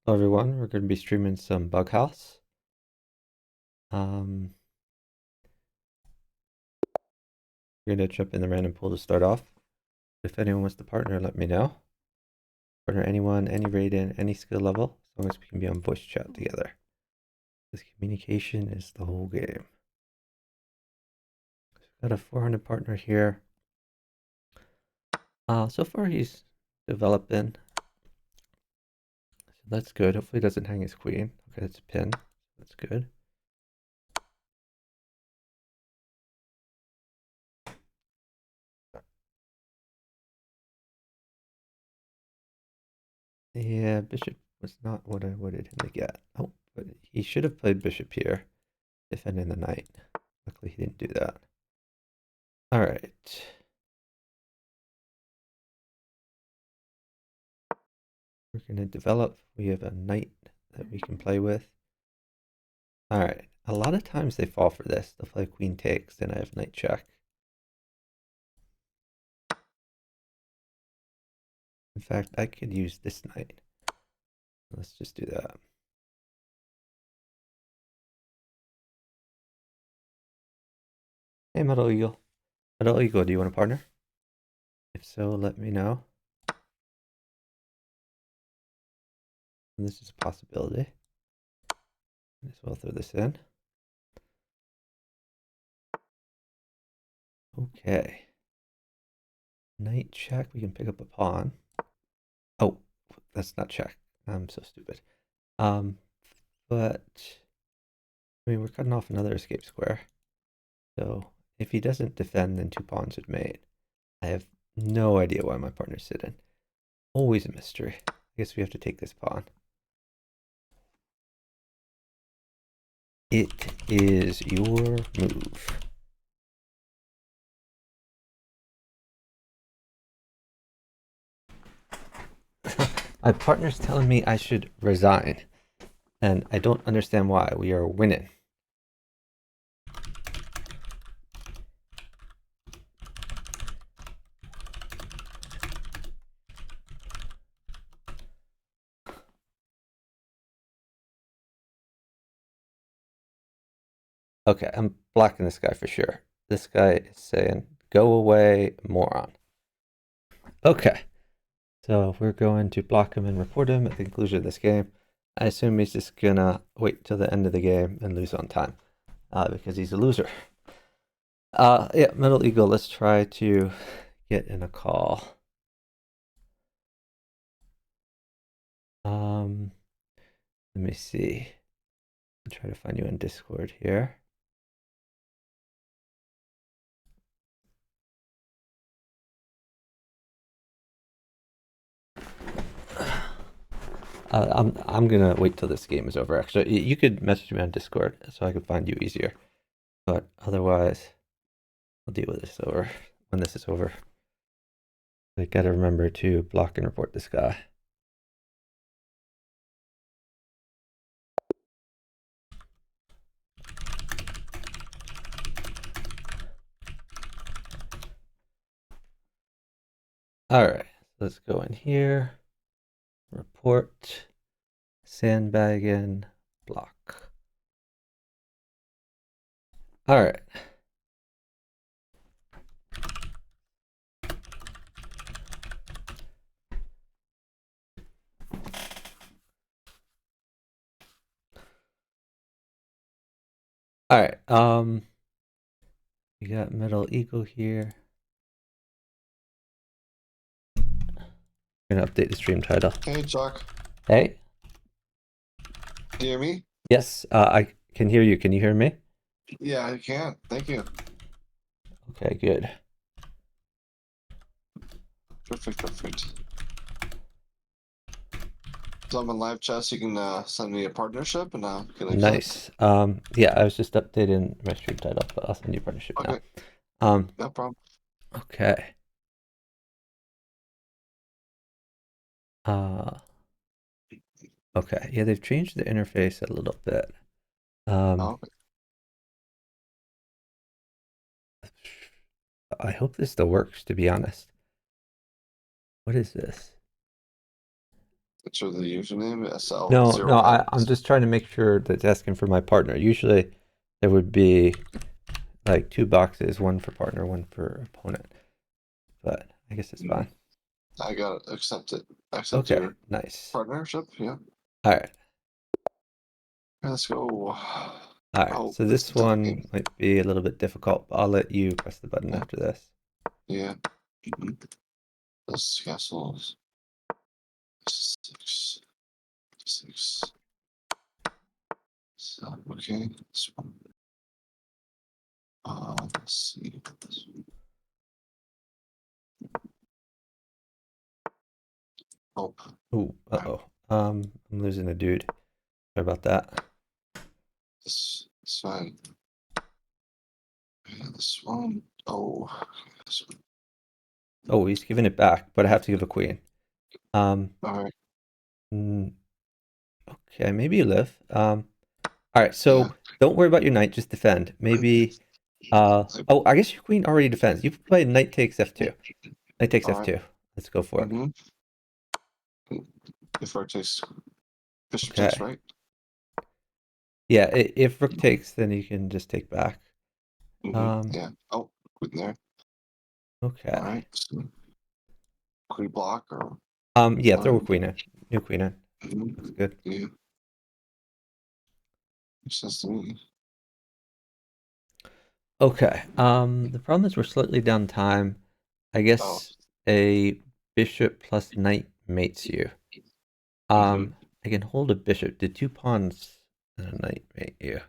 Hello everyone, we're going to be streaming some Bughouse. We're going to jump in the random pool to start off. If anyone wants to partner, let me know. Partner anyone, any rating, any skill level, as long as we can be on voice chat together. This communication is the whole game. Got a 400 partner here. So far he's developing. So that's good. Hopefully he doesn't hang his queen. Okay, it's a pin. That's good. Yeah, bishop was not what I wanted him to get. Oh, but he should have played bishop here, defending the knight. Luckily he didn't do that. All right. We're going to develop. We have a knight that we can play with. All right. A lot of times they fall for this. They'll play queen takes, then I have knight check. In fact, I could use this knight. Let's just do that. Hey, Metal Eagle. Metal Eagle, do you want a partner? If so, let me know. And this is a possibility. Might as well throw this in. Okay. Knight check. We can pick up a pawn. Oh, that's not check. I'm so stupid. But I mean, we're cutting off another escape square. So if he doesn't defend, then 2 pawns would mate. I have no idea why my partner's sitting. Always a mystery. I guess we have to take this pawn. It is your move. My partner's telling me I should resign, and I don't understand why. We are winning. Okay, I'm blocking this guy for sure. This guy is saying, go away, moron. Okay, so we're going to block him and report him at the conclusion of this game. I assume he's just gonna wait till the end of the game and lose on time, because he's a loser. Yeah, Metal Eagle, let's try to get in a call. Let me see. I'll try to find you in Discord here. I'm gonna wait till this game is over. Actually, you could message me on Discord so I could find you easier. But otherwise, I'll deal with this over when this is over. I gotta remember to block and report this guy. All right, let's go in here. Report, sandbagging, block. All right. All right. We got Metal Eagle here. I'm gonna update the stream title. Hey, Chuck. Hey. Do you hear me? Yes, I can hear you. Can you hear me? Yeah, I can. Thank you. Okay, good. Perfect. So I'm in live chat, so you can send me a partnership and can accept. Nice. Yeah, I was just updating my stream title, but I'll send you a partnership Okay. now. No problem. Okay. Okay. Yeah, they've changed the interface a little bit. Okay. I hope this still works, to be honest. What is this? enter the username No, SL0M. I'm just trying to make sure that it's asking for my partner. Usually there would be like 2 boxes, one for partner, one for opponent. But I guess it's fine. I got it. Accept it. Accept Okay, your nice. partnership. Yeah. All right. Let's go. All right. Oh, So it's this a tough one game. might be a little bit difficult, but I'll let you press the button Yeah. after this. Yeah. This castles. 6, 6. So, okay. This one. Let's see. This one. Oh, Ooh, uh-oh. I'm losing a dude. Sorry about that. this fine. Yeah, this one. Oh, this one. Oh, he's giving it back, but I have to give a queen. All right. Mm, okay, maybe you live. All right, Yeah. so don't worry about your knight, just defend. Maybe, oh, I guess your queen already defends. You play knight takes f2. Knight takes All right. f2. Let's go for it. If rook takes, bishop takes, Okay. right? Yeah, if rook takes, then you can just take back. Yeah. Oh, queen there. All Okay. right. So, queen block or Yeah, throw a whatever. queen in. New queen in. Looks good. Yeah. Makes sense to me. Okay. The problem is we're slightly down time. I Oh. guess a bishop plus knight mates you. I can hold a bishop. Did 2 pawns and a knight mate you?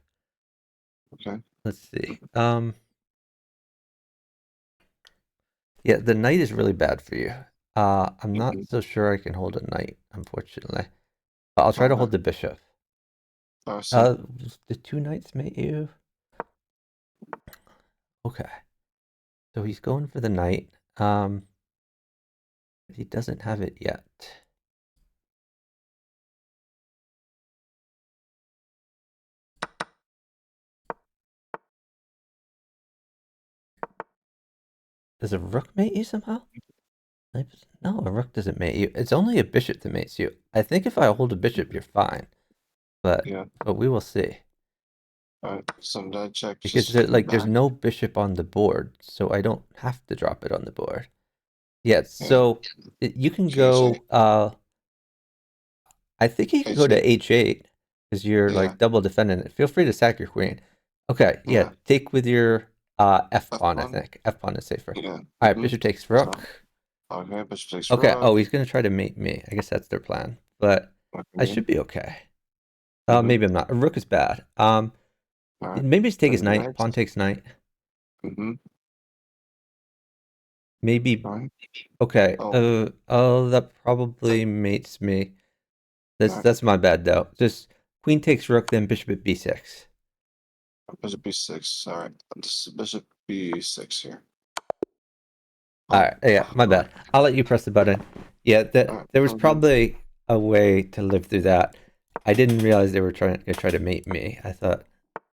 Okay. Let's see. Yeah, the knight is really bad for you. I'm not so sure I can hold a knight, unfortunately. But I'll try to hold the bishop. I see. The 2 knights mate you? Okay. So he's going for the knight. He doesn't have it yet. Does a rook mate you somehow? No, a rook doesn't mate you. It's only a bishop that mates you. I think if I hold a bishop, you're fine. But Yeah. we will see. All right. Some die check. Because Just come there's back. no bishop on the board, so I don't have to drop it on the board. Yeah, Yeah. so you can KJ. go, I think you can go to H8. h8 because you're Yeah. like double defending it. Feel free to sack your queen. Okay, yeah, Yeah. take with your f F pawn, I one. think. F pawn is safer. Yeah. All right, bishop takes So, rook. okay. Bishop takes Okay, oh, rook. he's going to try to mate me. I guess that's their plan, but I Okay. should be okay. Mm-hmm. Maybe I'm not. A rook is bad. All right. Maybe just take his Then knight. knight. Pawn takes knight. Mm-hmm. Maybe. All right. Okay. Oh. Oh, that probably mates me. All right. That's my bad though. Just queen takes rook, then bishop at b6. Bishop b6. All right. This is bishop b6 here. All Oh. right. Yeah, my All right. bad. I'll let you press the button. Yeah, All right. there was Oh, good. probably a way to live through that. I didn't realize they were trying to try to mate me. I thought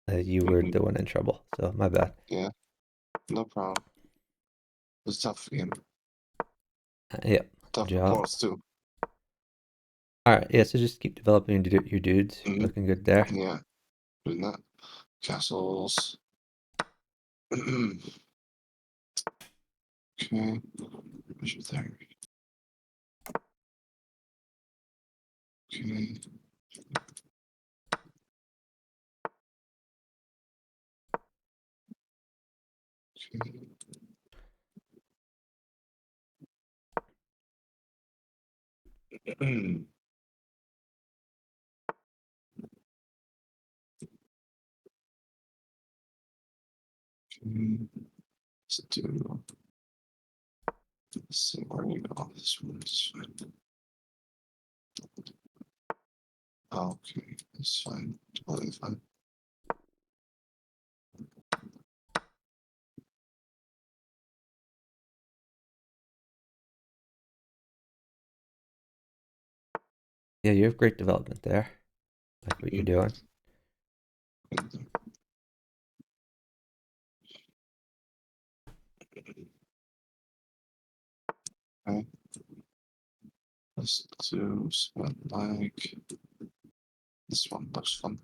you were the one in trouble. So my bad. Yeah. No problem. It's a tough game. Yeah. Good Tough job. opponents too. All right. Yeah. So just keep developing your dudes. Looking good there. Yeah. Doing that. Castles. Okay. Bishop there. Okay. Okay. Okay. Let's do. Let's see where you go. This one's fine. Okay, that's fine. Totally fine. Yeah, you have great development there. Like what you're doing. Okay. Let's do something like this one looks fun.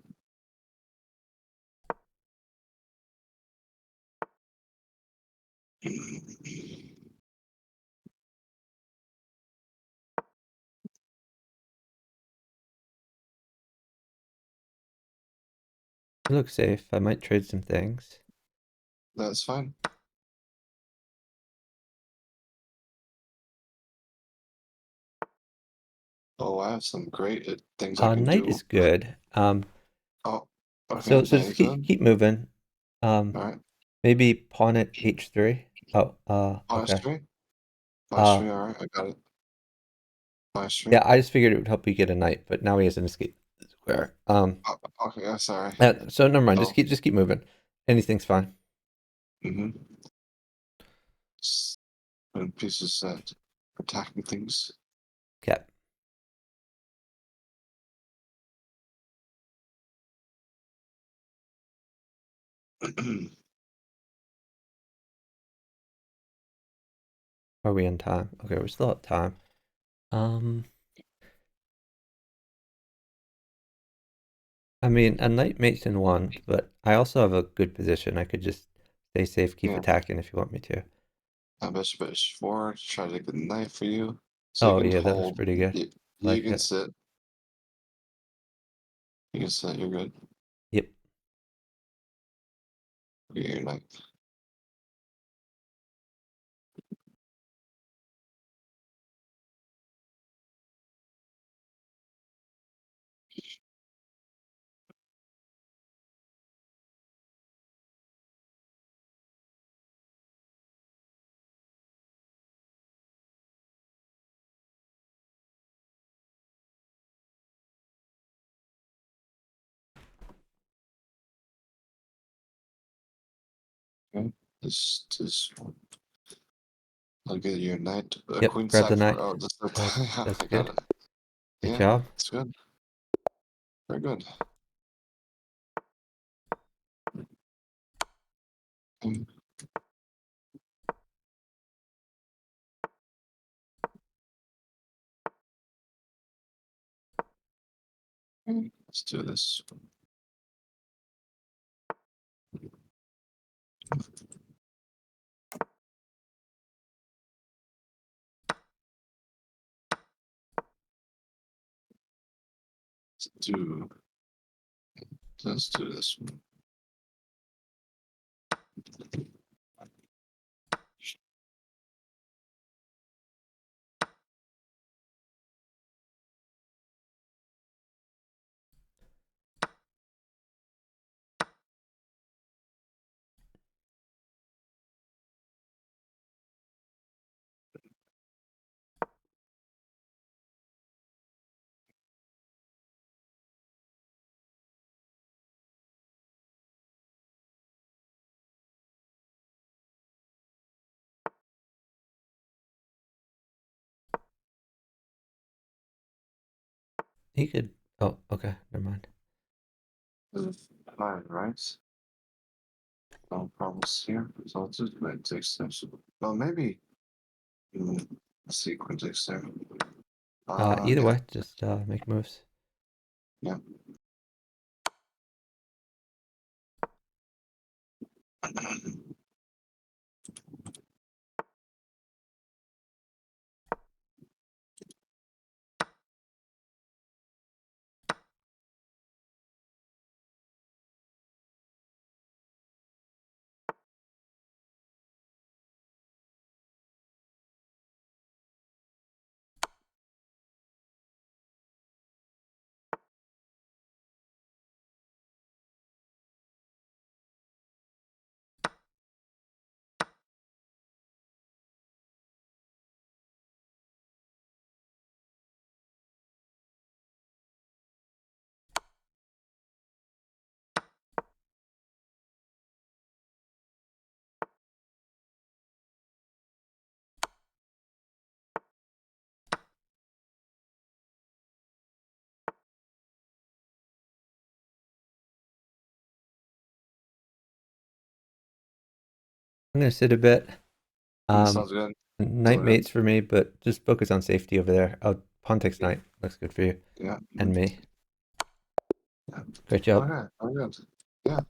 It looks safe. I might trade some things. That's fine. Oh, I have some great things I can Knight do. is good. Oh, So okay, just nice. Good. keep moving. All right. Maybe pawn at h3. Oh, Minus okay. three. Minus Uh, three. All right, I got it. Minus three. yeah, I just figured it would help you get a knight, but now he has an escape square. Oh, okay, sorry. So never mind. Oh, Just keep moving. Anything's fine. mm-hmm. And pieces that attacking things. Okay. Are we in time? Okay, we're still at time. I mean, a knight mates in one, but I also have a good position. I could just stay safe, keep Yeah, attacking if you want me to. I bishop h4 to try to get the knife for you, so you Oh can yeah, that looks hold. pretty good. You Like can it. sit. You can sit. You're good. Yep. Get your knife. Okay. This one. I'll get your knight. Yep. Queen Grab the sack for. knight. Oh, this. That's I got good. it. Good Yeah, job. it's good. Very good. Mm, Let's do this. Do. Let's do this one. He could. Oh, okay. Never mind. Fine, right? No problems here. So it's just going to take steps. Well, maybe sequence takes there. Either Yeah, way, just make moves. yeah. I'm gonna sit a bit. That Um, sounds good. Knight Sounds good. mates for me, but just focus on safety over there. I'll Pawn takes knight. Looks good for you. Yeah. And me. Yeah. Great job. Okay. Very good. Yeah.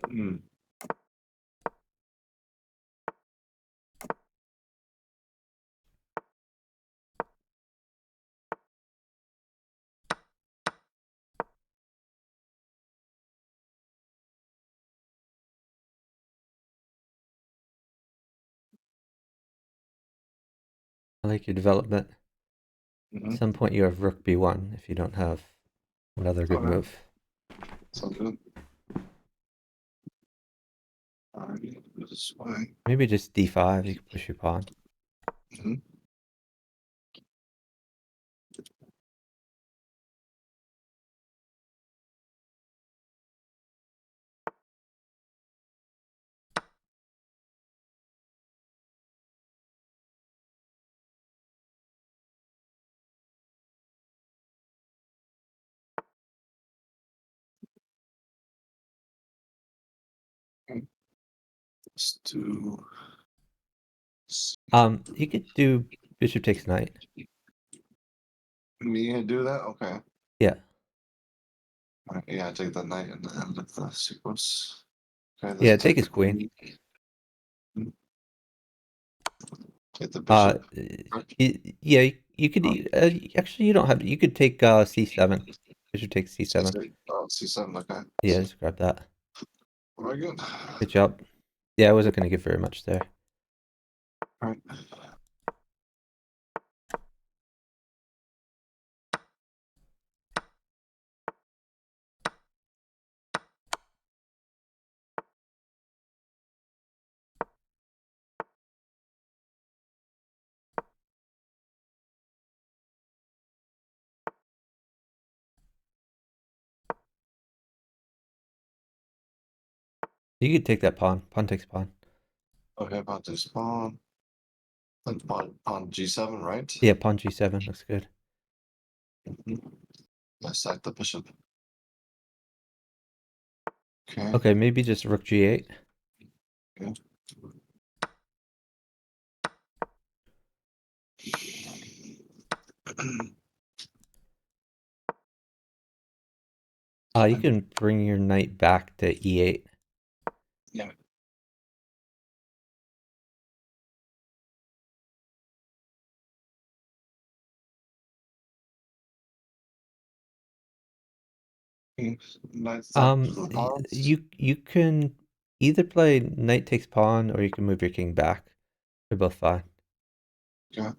Mm. I like your development. Mm-hmm. At some point you have rook b1 if you don't have another good Okay. move. Sounds good. All right. This way. Maybe just d5, you can push your pawn. Mm-hmm. Let's do. You could do bishop takes knight. Me do that? Okay. Yeah. All right. Yeah, I take the knight and the end of the sequence. Okay, Yeah, let's take take his the queen. Take the Uh, bishop. yeah, you could actually you don't have to. You could take c7. Bishop takes c7. C7, okay. Yeah, just grab that. Very good. Good job. Yeah, I wasn't going to give very much there. All right. You could take that pawn. Pawn takes pawn. Okay, about this pawn. Like pawn G7, right? Yeah, pawn g7 looks good. Let's sack the bishop. Okay. Okay, maybe just rook g8. Okay. You can bring your knight back to e8. Yeah. Knight sack to the pawns. You can either play knight takes pawn or you can move your king back. They're both fine. Okay.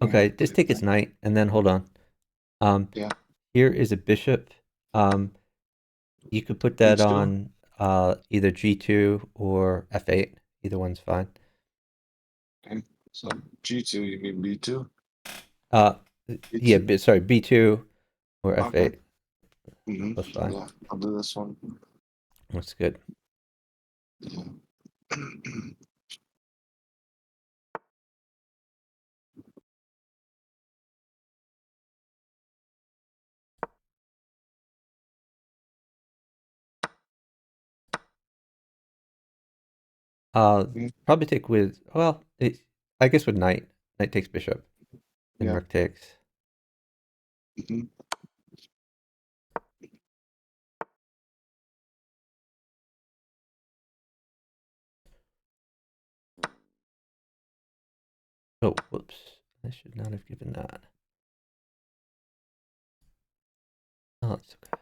Okay, just take his knight and then hold on. Yeah. Here is a bishop. You could put that B2. on either g2 or f8. Either one's fine. Okay. So G2, you mean B2? Uh, yeah, B2. sorry, b2 or Okay. f8. Both fine. Yeah, I'll do this one. That's good. Yeah. Probably take with, well, I guess with knight. Knight takes bishop and Yeah. rook takes. Mhm. Oh, whoops. I should not have given that. Oh, it's okay.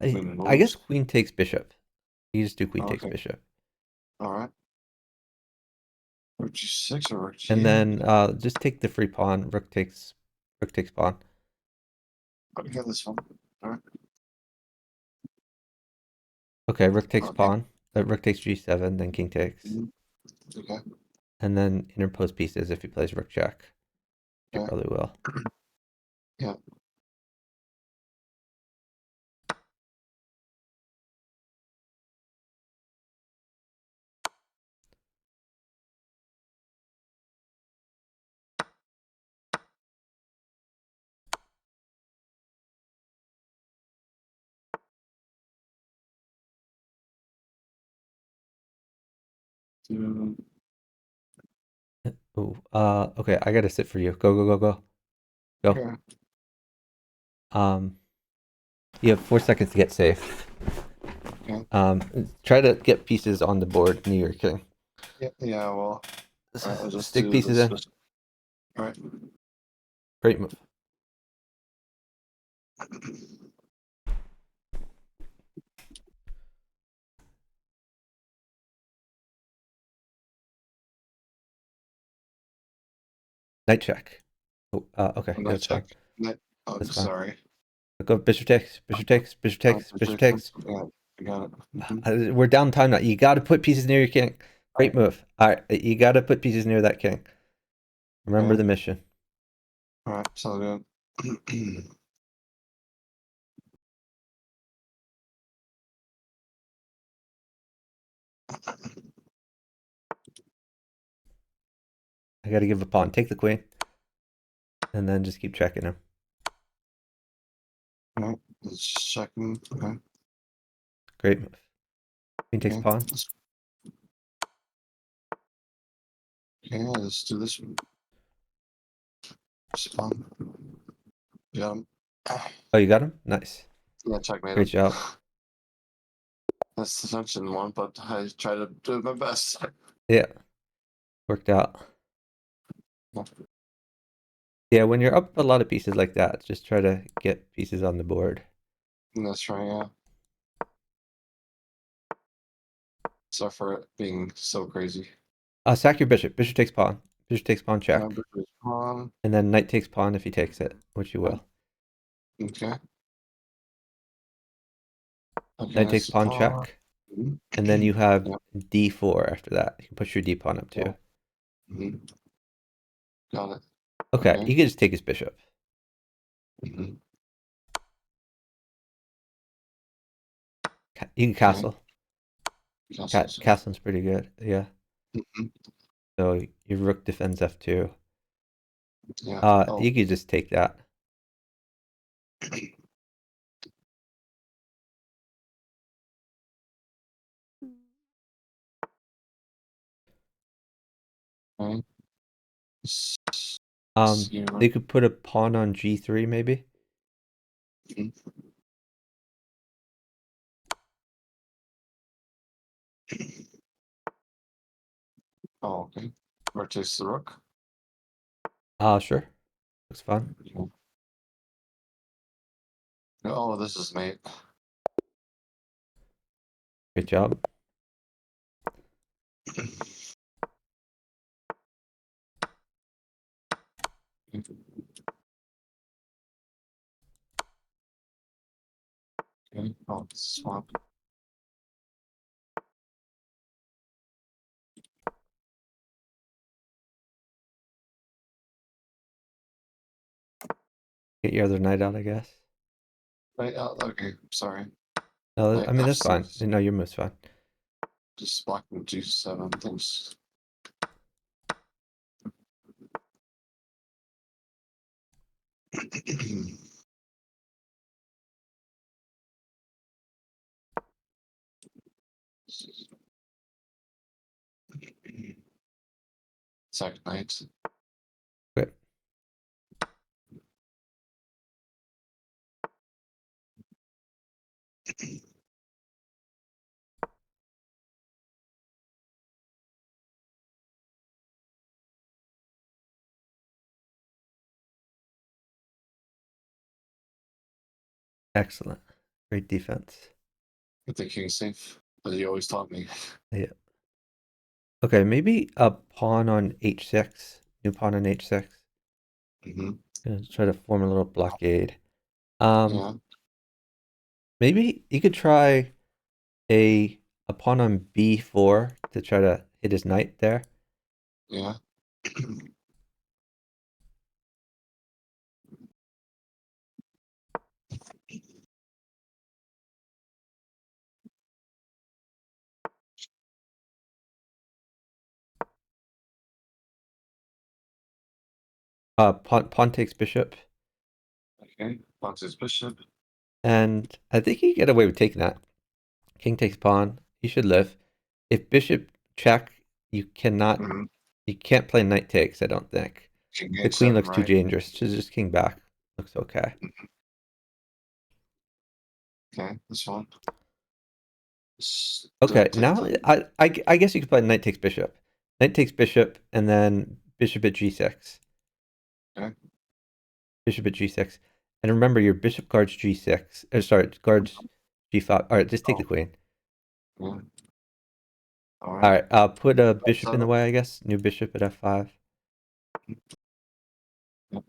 I guess Moves. queen takes bishop. You just do queen takes Okay. bishop. All right. Rook G6 or Rook And G8? then just take the free pawn. Rook takes pawn. Okay, this one. All right. Okay, rook takes Okay. pawn. Rook takes g7, then king takes. Okay. And then interpose pieces if he plays rook check. He Okay. probably will. Yeah. Do Ooh, okay, I gotta sit for you. Go, go, go, go. Go. okay. You have 4 seconds to get safe. Okay. Try to get pieces on the board near your king. Yeah. Yeah. Well. All right. I'll just Stick do pieces this. in. All right. Great move. Knight check. Oh, okay, Knight that's fine. check. Knight. Oh, That's fine. sorry. Go bishop takes, bishop takes, bishop takes, bishop takes. Yeah, I got it. We're down time now. You got to put pieces near your king. Great All move. All right, you got to put pieces near that king. Remember right. the mission. All right. So good. I got to give a pawn. Take the queen, and then just keep checking him. All right. Let's check him. Okay. Great move. Queen takes Okay. pawn. Okay. Let's do this one. Spawn. Got him. Oh, you got him? Nice. Yeah, checkmate Great him. job. That's the tension one, but I try to do my best. Yeah, worked out. Yeah, when you're up a lot of pieces like that, just try to get pieces on the board. That's right, yeah. Sorry for it being so crazy. Sack your bishop. Bishop takes pawn. Bishop takes pawn check. Number is pawn. And then knight takes pawn if he takes it, which you will. Okay. Okay, Knight takes that's pawn pawn. check. And then you have Yep. d4 after that. You can push your d pawn up too. Got it. Okay, Okay. you can just take his bishop. You can castle. Castle's pretty good. Yeah. So your rook defends f2. Yeah. You could just take that. Okay. They could put a pawn on g3 maybe. Oh, okay. Rotates the rook. Sure. Looks fun. Oh, this is mate. Great job. Okay. Oh, swap. Get your other knight out, I guess. Right. Okay. Sorry. No, Knight I mean that's fine. F6. No, your move's fine. Just blocking G7. Thanks. Second knight. Great. Excellent. Great defense. Good thing king safe, as you always taught me. Yeah. Okay, maybe a pawn on h6. New pawn on h6. Gonna try to form a little blockade. Yeah. Maybe you could try a pawn on b4 to try to hit his knight there. Yeah. Pawn takes bishop, Okay. Boxes bishop. and I think you get away with taking that. King takes pawn. He should live. If bishop check, you cannot, Mm-hmm. you can't play knight takes, I don't think. King The queen H7, looks too right? dangerous. Just king back. Looks okay. Okay, this one. Still Okay, take now the. I guess you could play knight takes bishop. Knight takes bishop, and then bishop at g6. Okay. Bishop at g6. And remember, your bishop guards g6. Sorry, guards g5. All right, just take the Oh, queen. yeah. All All right. right, I'll put a bishop in the So, way, I guess. New bishop at f5. yep.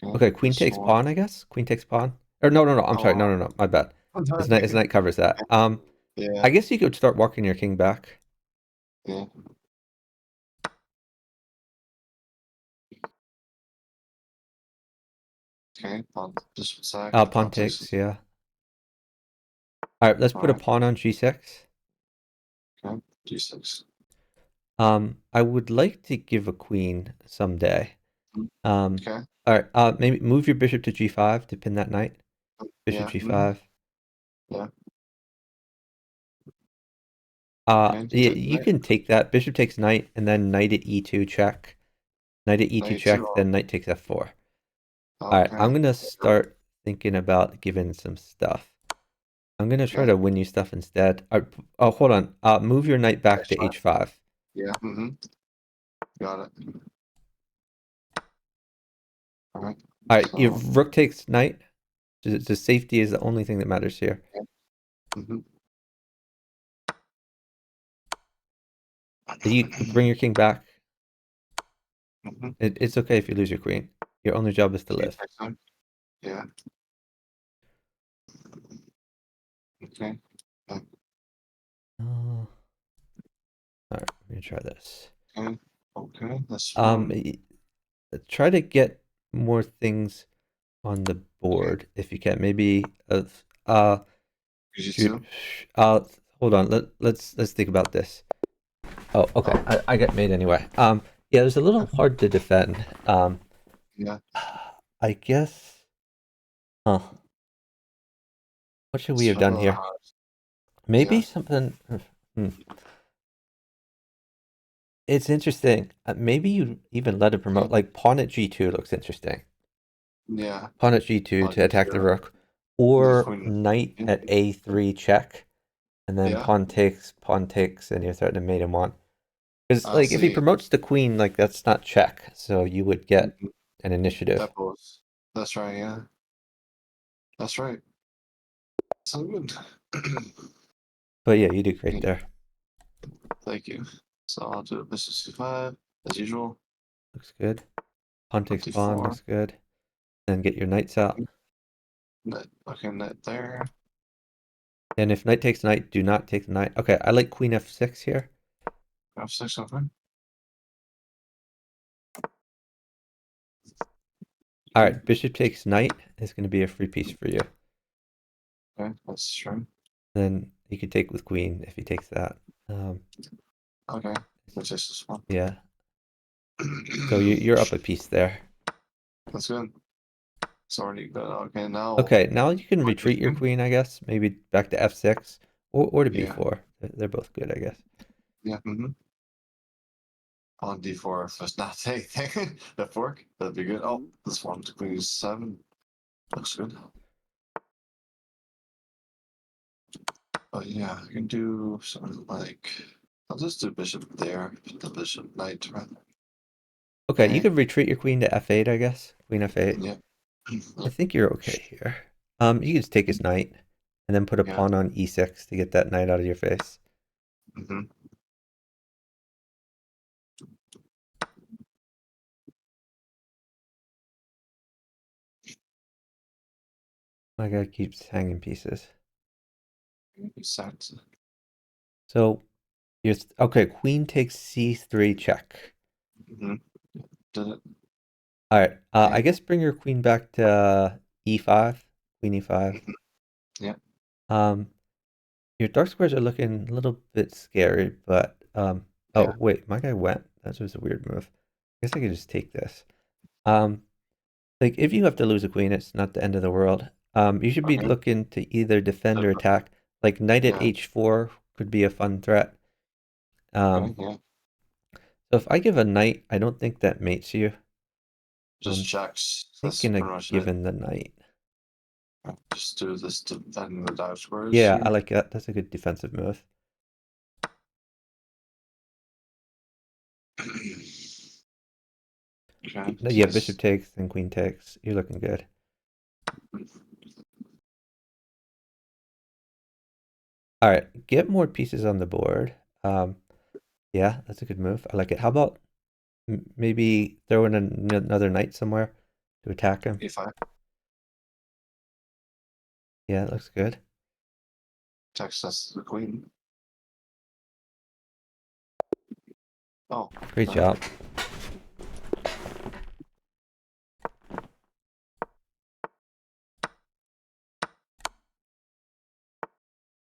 Okay, Okay, queen this takes one. pawn, I guess. Queen takes pawn. Or no. I'm sorry. Oh, No. My bad. wow. His knight covers that. Yeah, I guess you could start walking your king back. yeah. Okay, pawn just sack, Pawn pawn takes. takes, yeah. All right, let's All put a right, pawn on g6. okay, g6. I would like to give a queen someday. Um, Okay, all right, maybe move your bishop to g5 to pin that knight. Bishop yeah, mm-hmm. g5. Yeah. Okay, you Yeah, take you knight, can take that. Bishop takes knight, and then knight at e2 check. Knight at e2 knight two. check, then knight takes f4. All right, Okay, I'm gonna start thinking about giving some stuff. I'm gonna try okay. to win you stuff instead. Oh, hold on. Move your knight back to H5. h5. Yeah, mm-hmm. Got it. All right. All right, your So, rook takes knight. The safety is the only thing that matters here. yeah. Mm-hmm. You bring your king back. Mm-hmm. It's okay if you lose your queen. Your only job is to King live. takes knight. Yeah. Okay. All right, let me try this. Okay. Okay. This Um, one. Try to get more things on the Okay. board if you can. Maybe uh, shoot, G2. uh, hold on. Let's think about this. Oh, okay. Oh, I get made anyway. Yeah, it was a little hard to defend. yeah. I guess. Huh. What should we It's have a done little here? hard. Maybe Yeah. something. Hmm. It's interesting. Maybe you even let it promote. Okay. Like pawn at g2 looks interesting. Yeah. Pawn at g2 Pawn to attack the G2. rook, The or queen. knight at a3 check, and then Yeah. pawn takes, and you're threatening to mate him on. Because I like if he see. promotes the queen, like that's not check, so you would get Mhm. an initiative. That goes. That's right. Yeah. That's right. So good. But yeah, you do great Yeah, there. thank you. So I'll do bishop c5 as usual. Looks good. Pawn Rook takes pawn d4. looks good. Then get your knights out. Knight. Okay, knight there. And if knight takes knight, do not take the knight. Okay, I like queen f6 here. F6 okay. All right, bishop takes knight is going to be a free piece for you. Okay, that's true. Then you could take with queen if he takes that. Okay, which is this one. Yeah. So you're up a piece there. That's good. It's already good. Okay, now Okay, now you can what retreat your position? queen, I guess. Maybe back to f6 or to Yeah, b4. They're both good, I guess. yeah. On d4 if it's not anything. The fork, that'd be good. Oh, this one queen e7 looks good. Oh yeah, I can do something like I'll just do bishop there, put the bishop knight right. Okay, you Okay, could retreat your queen to f8, I guess. Queen f8. yeah. I think you're okay here. You can just take his knight and then put a Yeah. pawn on e6 to get that knight out of your face. Mm-hmm. My guy keeps hanging pieces. Exact. So you're okay. Queen takes c3 check. Mm-hmm. Did it. All right. Okay. I guess bring your queen back to e5. Queen e5. Mm-hmm. Yeah. Um, your dark squares are looking a little bit scary, but Yeah. oh wait, my guy went. That was a weird move. I guess I could just take this. Um, like if you have to lose a queen, it's not the end of the world. You should be Okay. looking to either defend or attack. Like knight at Yeah. h4 could be a fun threat. Okay, yeah. So if I give a knight, I don't think that mates you. Just I'm checks. That's thinking of pretty much it. giving the knight. Just do this to defend the dive squares Yeah, I here. like that. That's a good defensive move. Okay, No, so yeah, this. bishop takes and queen takes. You're looking good. All right, get more pieces on the board. Yeah, that's a good move. I like it. How about maybe throw in another knight somewhere to attack him? E5. Yeah, that looks good. Text us the queen. Oh, Great alright. job.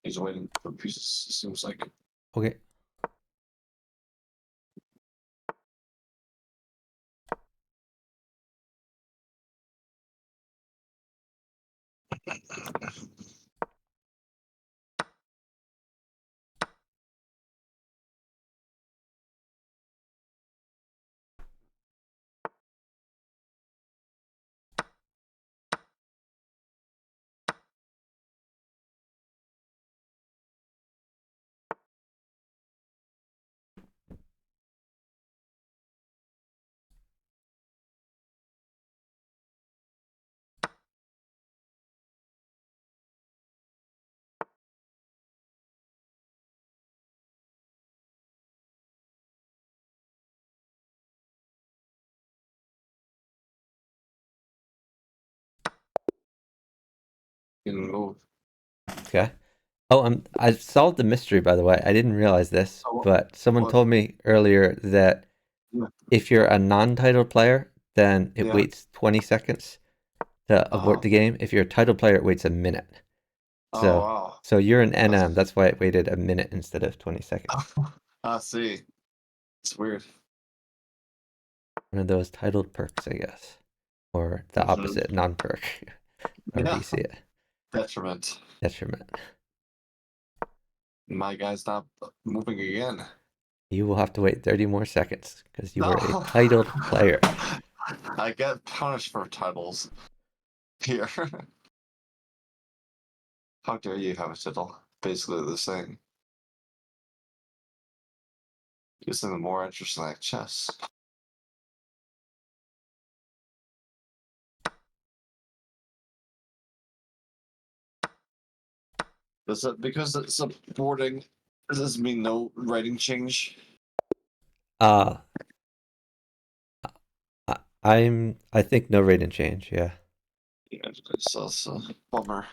He's waiting for pieces, it seems like. Okay. You can move. Okay. Oh, I solved the mystery, by the way. I didn't realize this, Oh, but someone what? told me earlier that Yeah. if you're a non-titled player, then it Yeah. waits 20 seconds to abort Uh-huh. the game. If you're a titled player, it waits a minute. Oh, So, wow. so you're an NM. That's, That's why it waited a minute instead of 20 seconds. I see. It's weird. One of those titled perks, I guess, or the Mm-hmm. opposite, non-perk, however Yeah. you see it. Detriment. Detriment. My guy's not moving again. You will have to wait 30 more seconds because you No. were a titled player. I get punished for titles here. How dare you have a title? Basically the same. Gives them more interesting like chess. Does it because it's a boarding? Does this mean no writing change? Uh, I think no rate and change. Yeah. Yeah, so it's a bummer.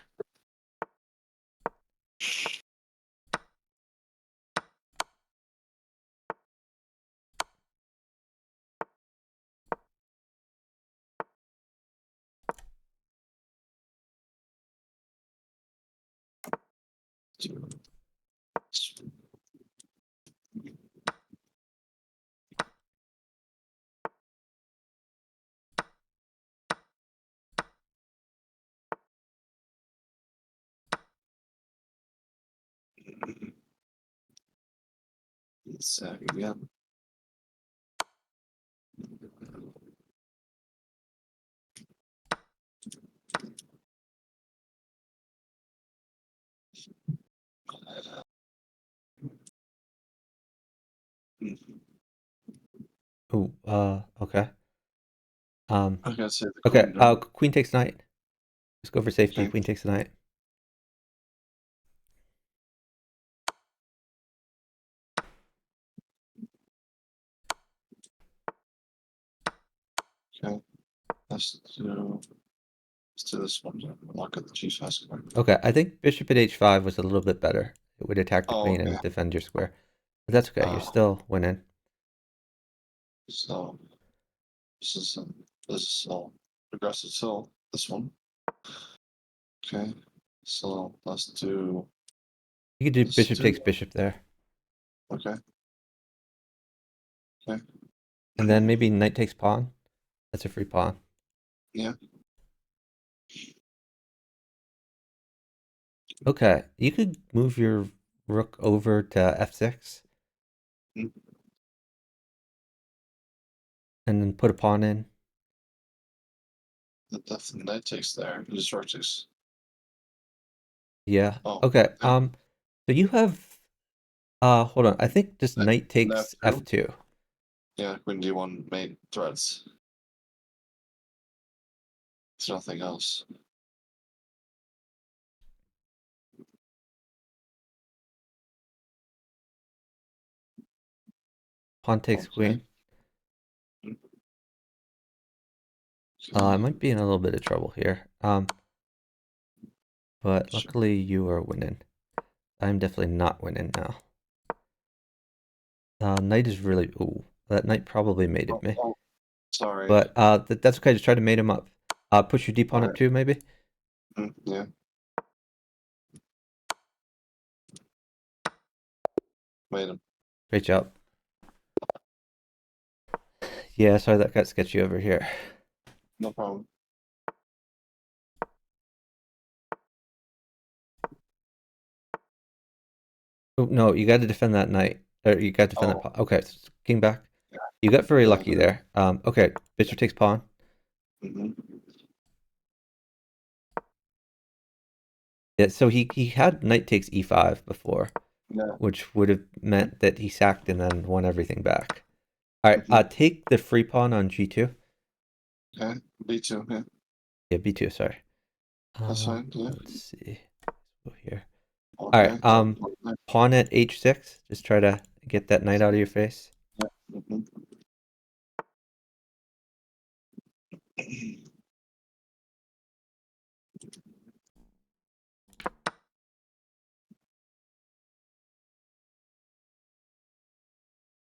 It's again. Ooh, okay. I gotta say the Okay, queen, right? queen takes knight. Let's go for safety. Okay. Queen takes knight. Okay. Let's do this one. Look at the G5 square. Okay, I think bishop at h5 was a little bit better. It would attack the Oh, queen okay. and defend your square. But that's okay. You're still winning. So this is progressive till this one. Okay. So You could do let's bishop do takes bishop there. okay. Okay. And then maybe knight takes pawn. That's a free pawn. Yeah. Okay, you could move your rook over to f6. Mm. and then put a pawn in. The depth of the knight takes there. It just rotates. Yeah. Oh, Okay. okay. So you have hold on. I think just knight takes F2? f2. Yeah, queen d1 main threads. There's nothing else. Pawn takes Okay. queen. I might be in a little bit of trouble here. But Sure. luckily you are winning. I'm definitely not winning now. Knight is really ooh. That knight probably mated me. Oh, sorry. But that's okay. Just try to mate him up. Push your d pawn up too, maybe. Yeah. Made him. Great job. Yeah, sorry that got sketchy over here. No problem. Oh no, you got to defend that knight. Or you got to defend that pawn. Okay, so king back. Yeah. You got very Yeah, lucky there. Okay, bishop takes pawn. Yeah, so he had knight takes e5 before, Yeah. which would have meant that he sacked and then won everything back. All right, take the free pawn on g2. Okay. B2. Yeah. Yeah, b2. Sorry. That's fine. Yeah. Let's see. Go here. All Okay. right. Pawn at h6. Just try to get that knight out of your face. Yeah.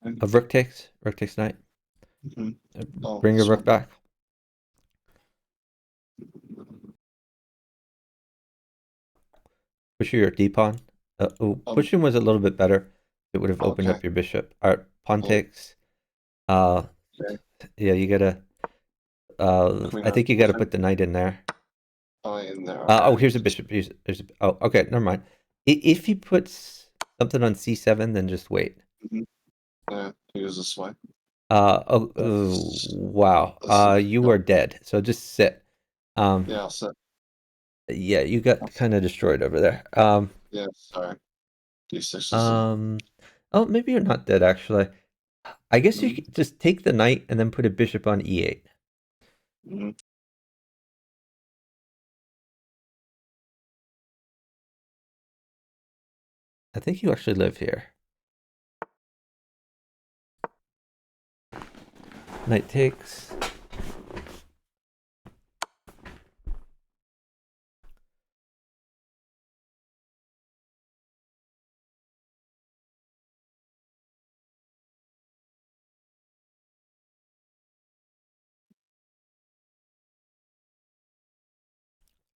A rook takes. Rook takes knight. Oh, Bring your this rook one. back. Push your d pawn. Pushing was a little bit better. It would have opened Okay. up your bishop. All right, pawn Yeah. takes. Okay. Yeah, you gotta. Queen I think you gotta on put the knight in there. oh, in there. Oh, Okay. here's a bishop. Oh, okay, never mind. If he puts something on c7, then just wait. Yeah. Use this way. Wow. You Go. are dead. So just sit. Yeah. I'll set. Yeah, you got kind of destroyed over there. Yeah. Sorry. D6 is. Oh, maybe you're not dead actually. I guess you could just take the knight and then put a bishop on e8. I think you actually live here. Knight takes.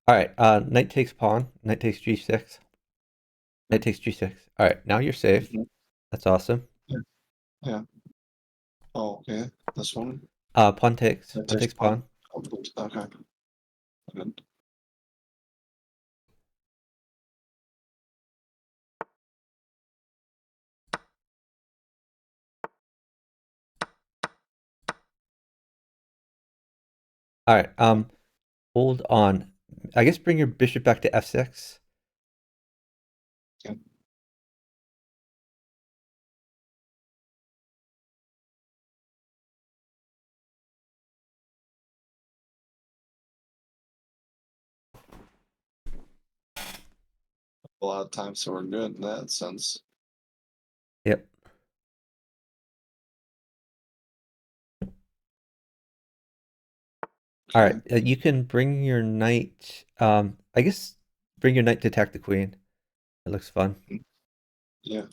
All right, knight takes pawn. Knight takes g6. Knight takes g6. All right, now you're safe. That's awesome. Yeah. Yeah. Oh, okay. This one. Pawn takes. That Pawn takes takes pawn. pawn. Okay. Good. All right, hold on. I guess bring your bishop back to f6. Okay. A lot of times, so we're good in that sense. Yep. All right, you can bring your knight. I guess bring your knight to attack the queen. It looks fun. Yeah.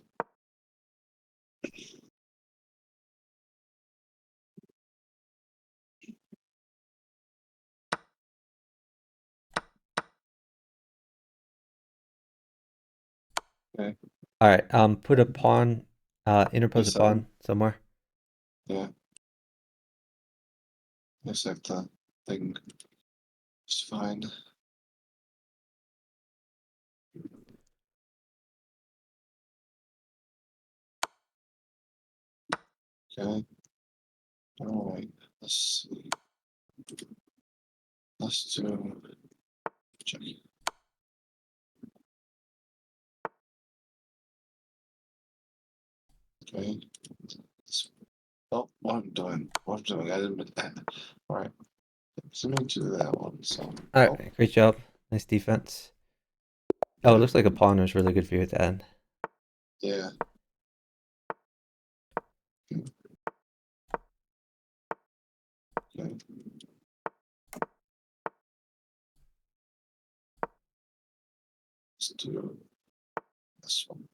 Okay. All right, put a pawn, interpose a D7. pawn somewhere. Yeah. Looks like the thing is fine. Okay. All right. Let's see. Let's do check. Okay. Oh, what I'm doing. What I'm doing. I didn't. All right. So let me do that one. So. All Oh. right, great job. Nice defense. Oh, it looks like a pawn was really good for you at the end. Yeah. Okay. Let's do this one.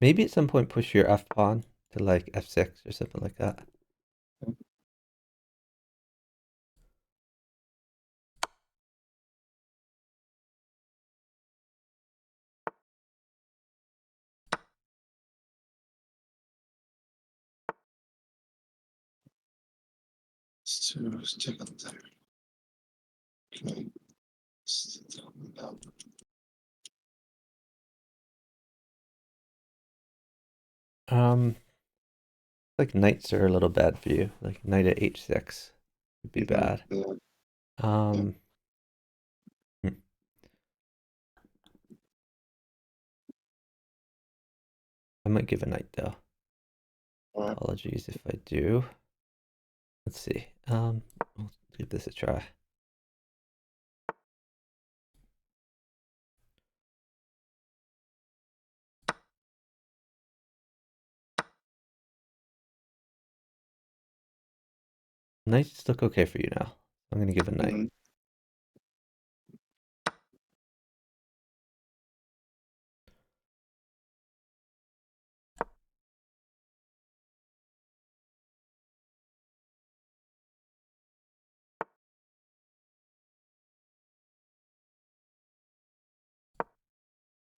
Maybe at some point push your f pawn to like f6 or something like that. Let's take it there. Okay. Let's come down. Like knights are a little bad for you. Like knight at h6 would be bad. Yeah. Um, hmm. I might give a knight though. All right. Apologies if I do. Let's see. We'll give this a try. Knights look okay for you now. I'm gonna give a knight. Mm-hmm.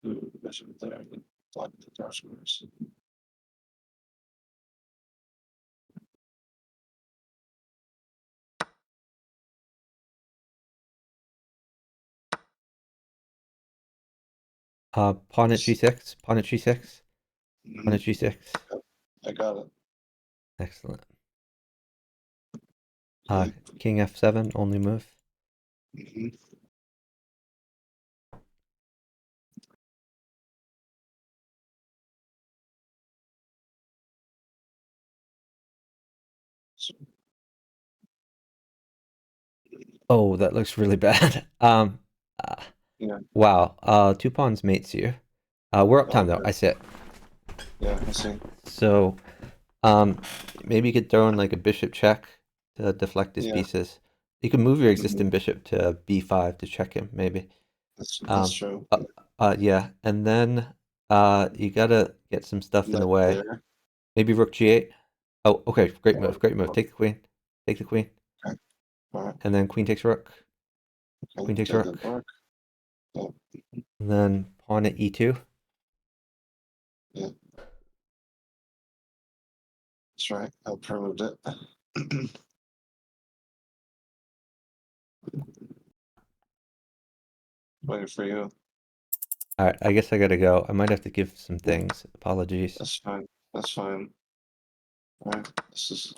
Ooh, bishop there. Block the dark squares. Pawn at g6. Pawn at g6. Pawn at Mm-hmm. g6. I got it. Excellent. Okay. King f7. Only move. Mm-hmm. So, Oh, that looks really bad. Uh, yeah. wow. 2 pawns mates you. We're up time though. Okay. I sit. Yeah, I see. So, um, maybe you could throw in like a bishop check to deflect his Yeah. pieces. You can move your Mm-hmm. existing bishop to b5 to check him, maybe. That's true. Uh, yeah, and then you gotta get some stuff in the Knight way. there. Maybe rook g8. Oh, okay, great Or, move, great move. or, Take the queen, take the queen, okay. All right. and then queen takes rook, Okay. queen takes Did that rook, work? Yeah. and then pawn at e2. Yeah. That's right. I proved it. Waiting for you. All right, I guess I gotta go. I might have to give some Yeah, things. Apologies. that's fine. That's fine. All right. This is.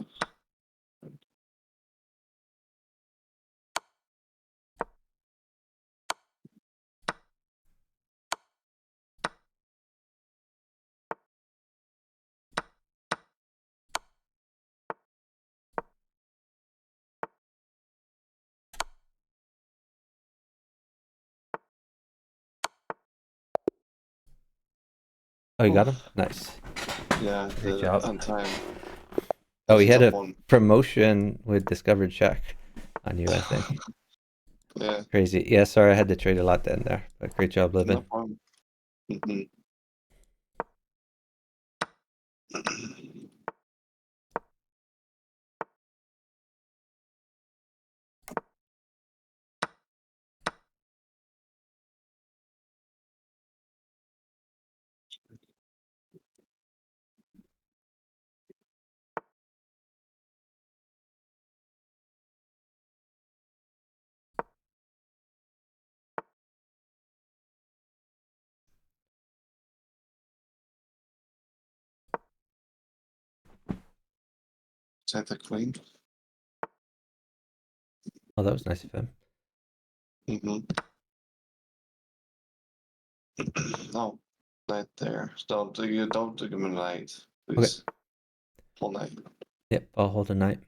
Oh, you got him? Oof. Nice. Yeah, Great the job. on time. Oh, That's he a had tough a one. promotion with discovered check on you, I think. Yeah, Crazy. Yeah, sorry, I had to trade a lot then there, but great job, no living. problem. Mhm. Take the queen. Oh, that was nice of him. No, knight there. Don't do him a knight, please. Okay. Full knight. Yep, I'll hold a knight.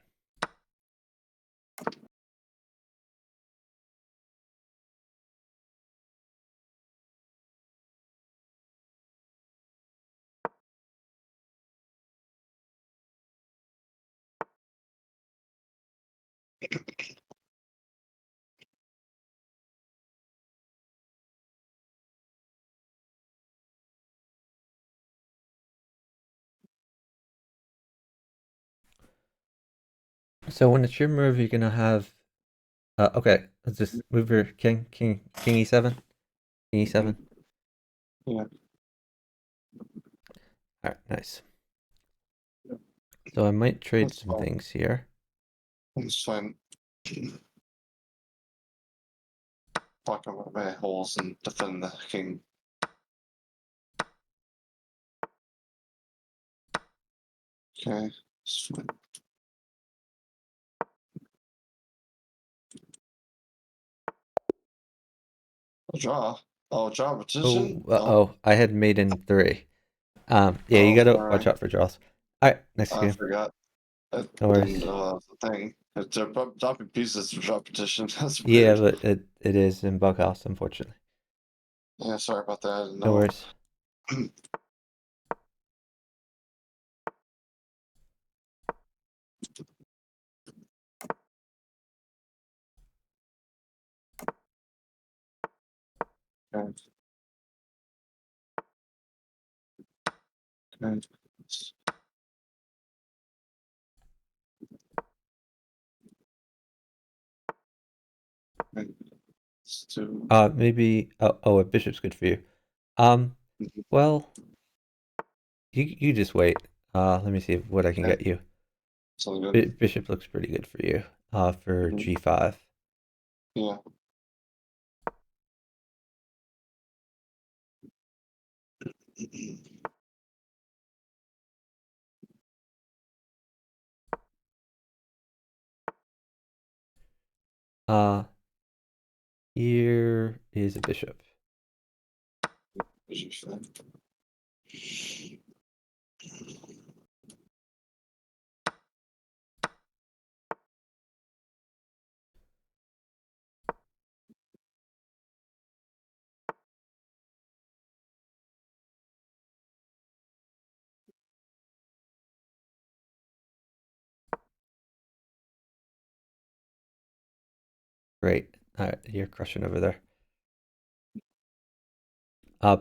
So when it's your move, you're gonna have. Okay, let's just move your king e7, king e7. Yeah. All right, nice. So I might trade That's some fine. things here. That's fine. Block up my holes and defend the king. Okay. Draw. Oh, draw petition? Oh, No. I had mate in 3. Yeah, you Oh, gotta watch sorry. out for draws. All right, next I game. forgot. I No didn't worries. know that was the thing. It's dropping pieces to draw petition. That's Yeah, weird. but it is in bughouse, unfortunately. Yeah, sorry about that. I didn't No know. worries. Okay. Okay. Okay. Let's do. Maybe. Oh, a bishop's good for you. Well, you just wait. Let me see what I can Okay. get you. Sounds good. Bishop looks pretty good for you. For Mhm. g5. Yeah. Uh, here is a bishop. Great. All right, you're crushing over there.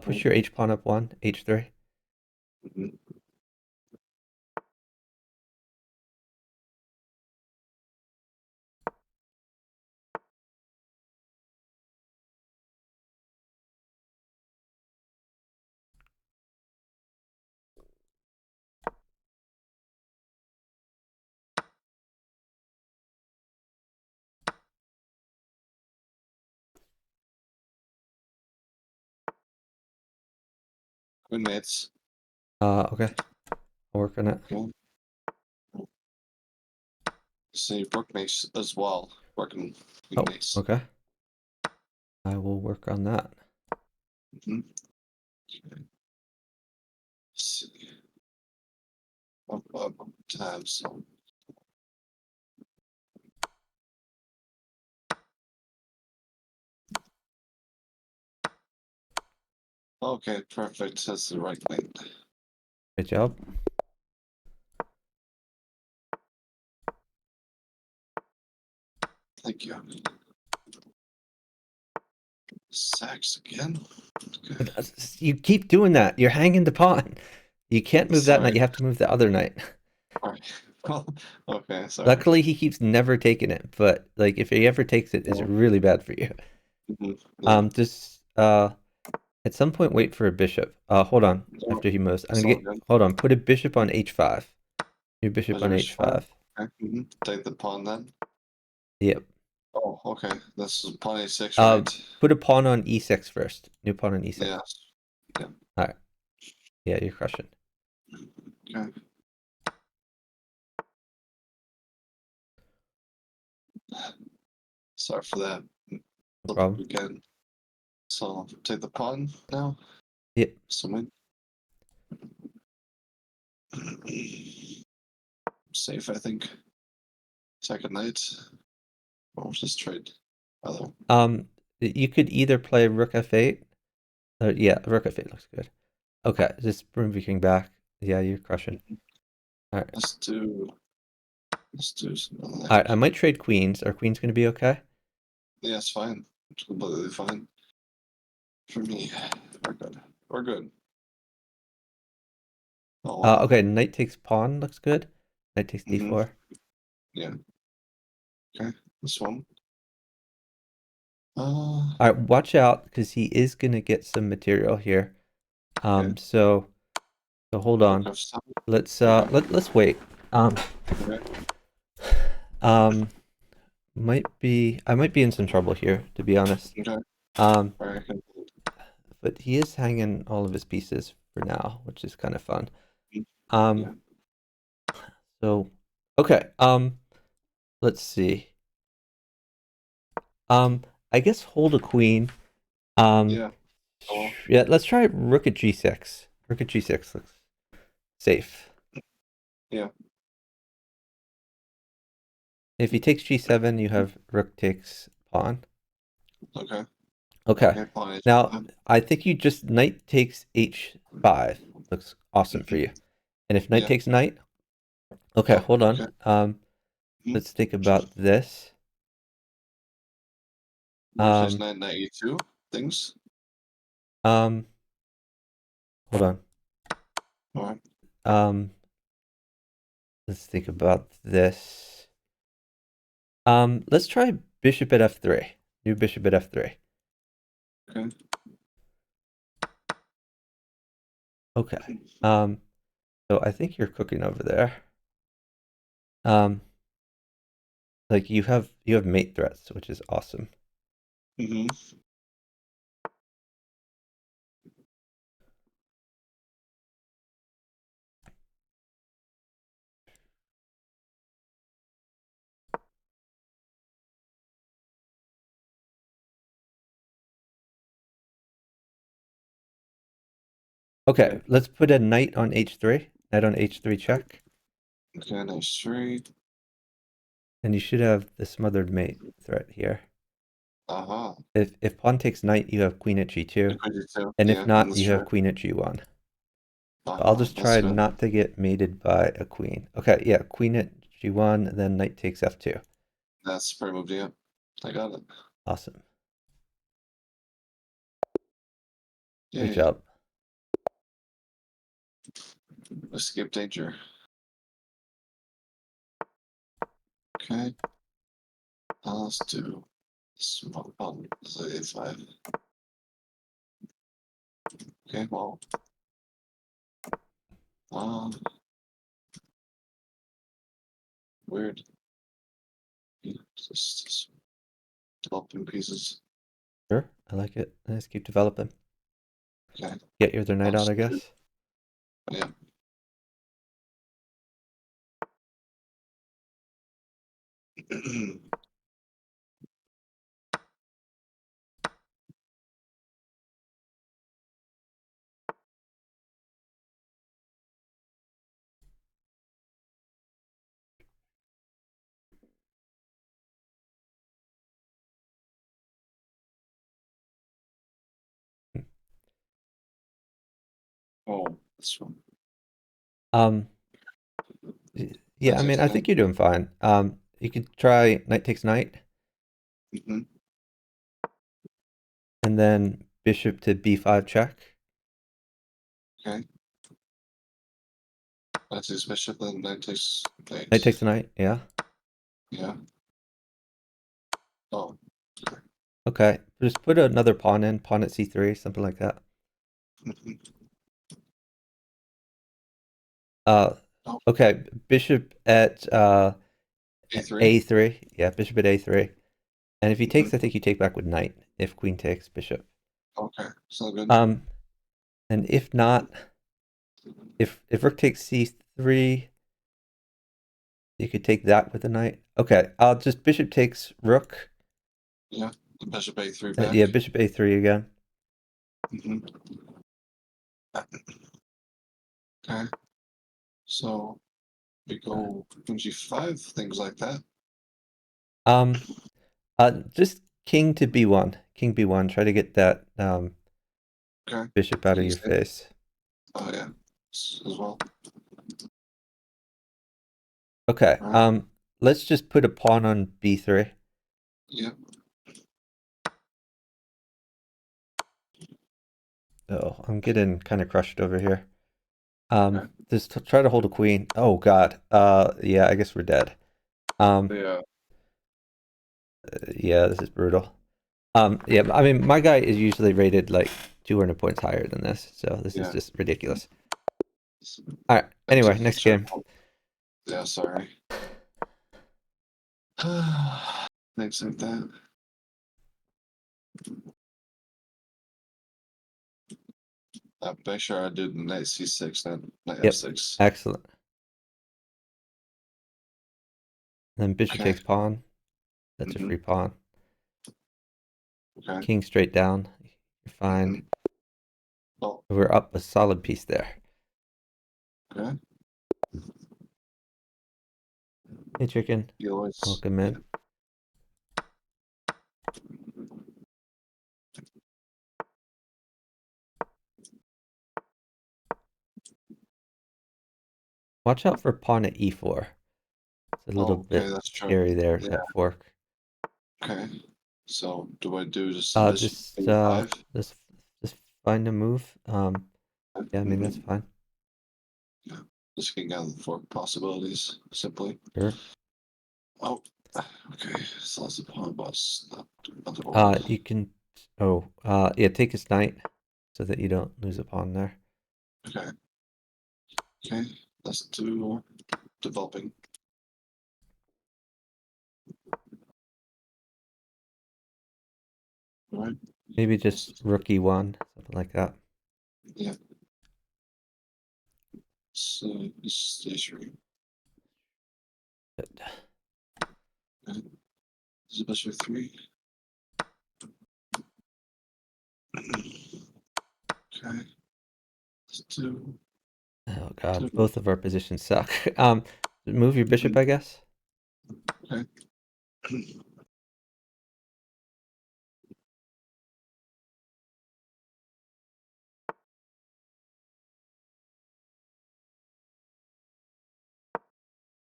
Push your h pawn up 1, h3. Mhm. Good mates. Okay. I'll work on it. Okay. See, Brook mates as well. Working good Oh, mates. okay. I will work on that. Okay. Let's see. Tabs. Okay, perfect. That's the right thing. Good job. Thank you. Sacks again. Okay. You keep doing that. You're hanging the pawn. You can't move that knight. Sorry. You have to move the other knight. All right. Well, okay, sorry. Luckily, he keeps never taking it. But like, if he ever takes it, it's Yeah. really bad for you. Yeah. Just at some point, wait for a bishop. Hold on. After he moves, I'm It's gonna all get. good. Hold on. Put a bishop on h5. Your bishop on Measures fine. h5. Okay. Take the pawn then. Yep. Oh, okay. This is pawn a6, Uh, right? put a pawn on e6 first. New pawn on e6. Yes. Yeah. All right. Yeah, you're crushing. Okay. Sorry for that. No problem. Again. So take the pawn now. Yep. Assuming. Safe, I think. Second knight. What was this trade? Other. You could either play Rook F8. Yeah, Rook F8 looks good. Okay, just bring Viking back. Yeah, you're crushing. All right. Let's do something All like right, I might trade queens. Are queens going to be okay? Yeah, it's fine. It's completely fine. For me, we're good. We're good. Oh, wow. Okay, knight takes pawn looks good. Knight takes d4. Yeah. Okay, this one. All right, watch out because he is going to get some material here. Okay. So hold on. Let's let's wait. Okay. Might be I might be in some trouble here, to be honest. Okay. Um, All right. but he is hanging all of his pieces for now, which is kind of fun. Yeah. So okay. Let's see. I guess hold a queen. Yeah. Oh, Yeah, let's try rook at g6. Rook at g6 looks safe. yeah. If he takes g7, you have rook takes pawn. Okay. Okay. Okay. Pawn Now, h5. I think you just knight takes h5. Looks awesome for you. And if knight Yeah. takes knight, okay, Oh, hold okay. on. Let's think about this. Versus knight e2 things. Hold on. All right. Let's think about this. Let's try bishop at f3. New bishop at f3. Okay. Okay. So I think you're cooking over there. Like you have mate threats, which is awesome. Mm-hmm. Okay, let's put a knight on h3. Knight on h3 check. Okay, nice three. And you should have the smothered mate threat here. Uh-huh. If pawn takes knight, you have queen at g2. Too. And if Yeah, and not, this you have check. queen at g1. I'll Uh-huh. just That's try good. not to get mated by a queen. Okay, yeah, queen at g1, then knight takes f2. That's pretty move, yeah. I got it. Awesome. Yay. Good job. Escape danger. Okay. Let's do small button. So a5. Okay, well. Weird. Just developing pieces. Sure, I like it. Let's keep developing. Okay. Get your other knight out, I guess. Yeah. Oh, this one. Um, yeah, I mean, I think you're doing fine. You could try knight takes knight, Mm-hmm. and then bishop to b5 check. Okay. That's his bishop, then knight takes knight. Knight takes knight, yeah. Yeah. Oh. Okay, just put another pawn in, pawn at c3, something like that. Mm-hmm. Uh, Oh. okay, bishop at A3. a3. Yeah, bishop at a3. And if he takes, I think you take back with knight. If queen takes, bishop. Okay, so good. And if not, if rook takes c3, You could take that with a knight. Okay, I'll just bishop takes rook. Yeah, the bishop a3 back. Yeah, bishop a3 again. Okay. So we go king g5, things like that. Just king to b1. King b1. Try to get that Okay. bishop out of your face. Oh yeah, as well. Okay. Right. Let's just put a pawn on b3. Yep. Oh, I'm getting kind of crushed over here. Okay. Just try to hold a queen. Oh God. Yeah, I guess we're dead. Yeah. Yeah, this is brutal. Yeah, I mean, my guy is usually rated like 200 points higher than this, so this is Yeah. just ridiculous. All right. Anyway, next game. Yeah, sorry. Things like that. Make sure I do the knight c6, not Yep. f6. Excellent. Then bishop Okay. takes pawn. That's a free pawn. Okay. King straight down. You're fine. Oh, We're up a solid piece there. okay. Hey, chicken. You always, Welcome in. Watch out for pawn at e4. It's a little okay, bit that's true. scary there, Yeah. that fork. Okay. So do I do just the bishop Just a5? just find a move. Yeah, I mean that's fine. Yeah. Just getting out of the fork possibilities, simply. Sure. Oh, okay. So that's the pawn boss, not on the board. You can. Oh, yeah. Take his knight so that you don't lose a pawn there. Okay. Okay. Let's do developing. All right. Maybe just rook e1, something like that. Yeah. So this is three. But, This is bishop 3. Okay. Let's do oh God, two. both of our positions suck. Move your bishop, I guess. Okay.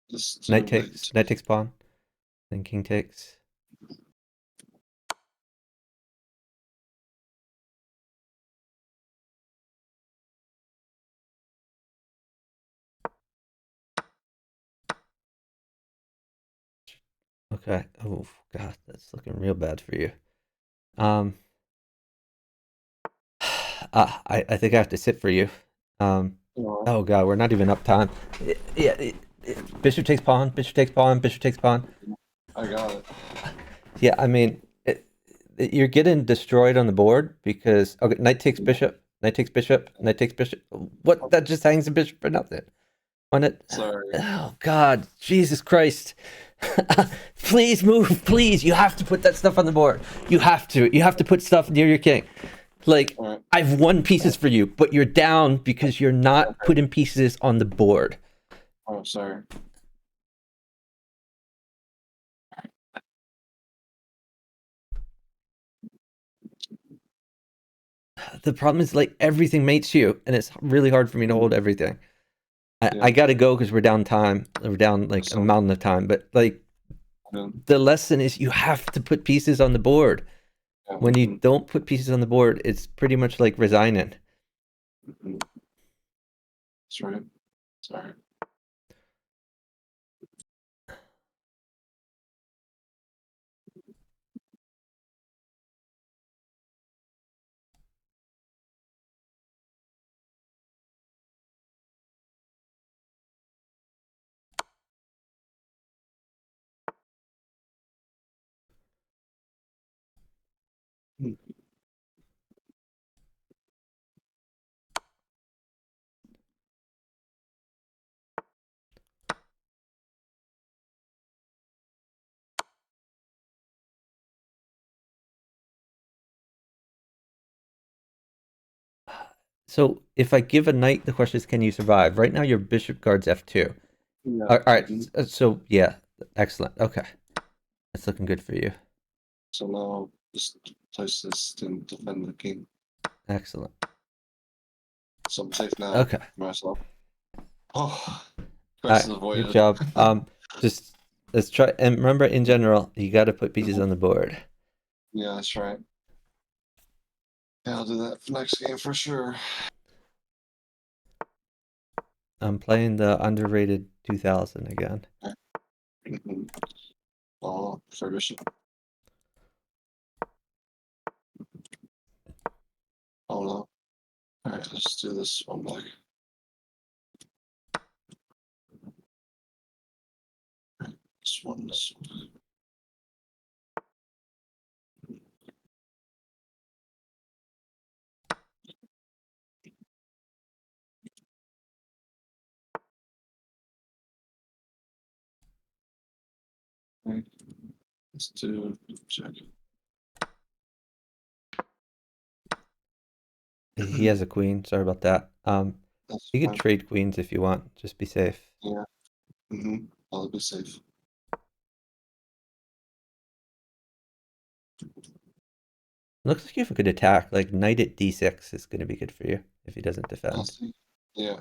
Let's do Knight takes. Knight takes pawn. Then king takes. Okay. Oh God, that's looking real bad for you. I think I have to sit for you. Oh God, we're not even up time. Yeah, bishop takes pawn. Bishop takes pawn. Bishop takes pawn. I got it. Yeah, I mean, you're getting destroyed on the board because okay, knight takes bishop. Knight takes bishop. Knight takes bishop. What? That just hangs the bishop for nothing. On it. Sorry. Oh God, Jesus Christ! Please move, please. You have to put that stuff on the board. You have to. You have to put stuff near your king. Like All right. I've won pieces for you, but you're down because you're not putting pieces on the board. Oh, sorry. The problem is like everything mates you, and it's really hard for me to hold everything. I Yeah. gotta go because we're down time. We're down like a mountain of time. But like the lesson is you have to put pieces on the board. When you don't put pieces on the board, it's pretty much like resigning. That's right. Sorry. So if I give a knight, the question is, can you survive? Right now, your bishop guards f2. Yeah. All right. So yeah, excellent. Okay, that's looking good for you. So now just place this to defend the king. Excellent. So I'm safe now. Okay. Myself. Oh, All right. crisis Good avoided. job. Just let's try and remember. In general, you got to put pieces on the board. Yeah, that's right. Yeah, I'll do that next game for sure. I'm playing the underrated 2000 again. Oh, for bishop. Oh no. Alright, let's do this one back. This one, this one. Right. Let's do check. He has a queen. Sorry about that. That's You could fine. trade queens if you want. Just be safe. Yeah. I'll be safe. Looks like you have a good attack. Like knight at d6 is going to be good for you if he doesn't I'll defend. see. Yeah.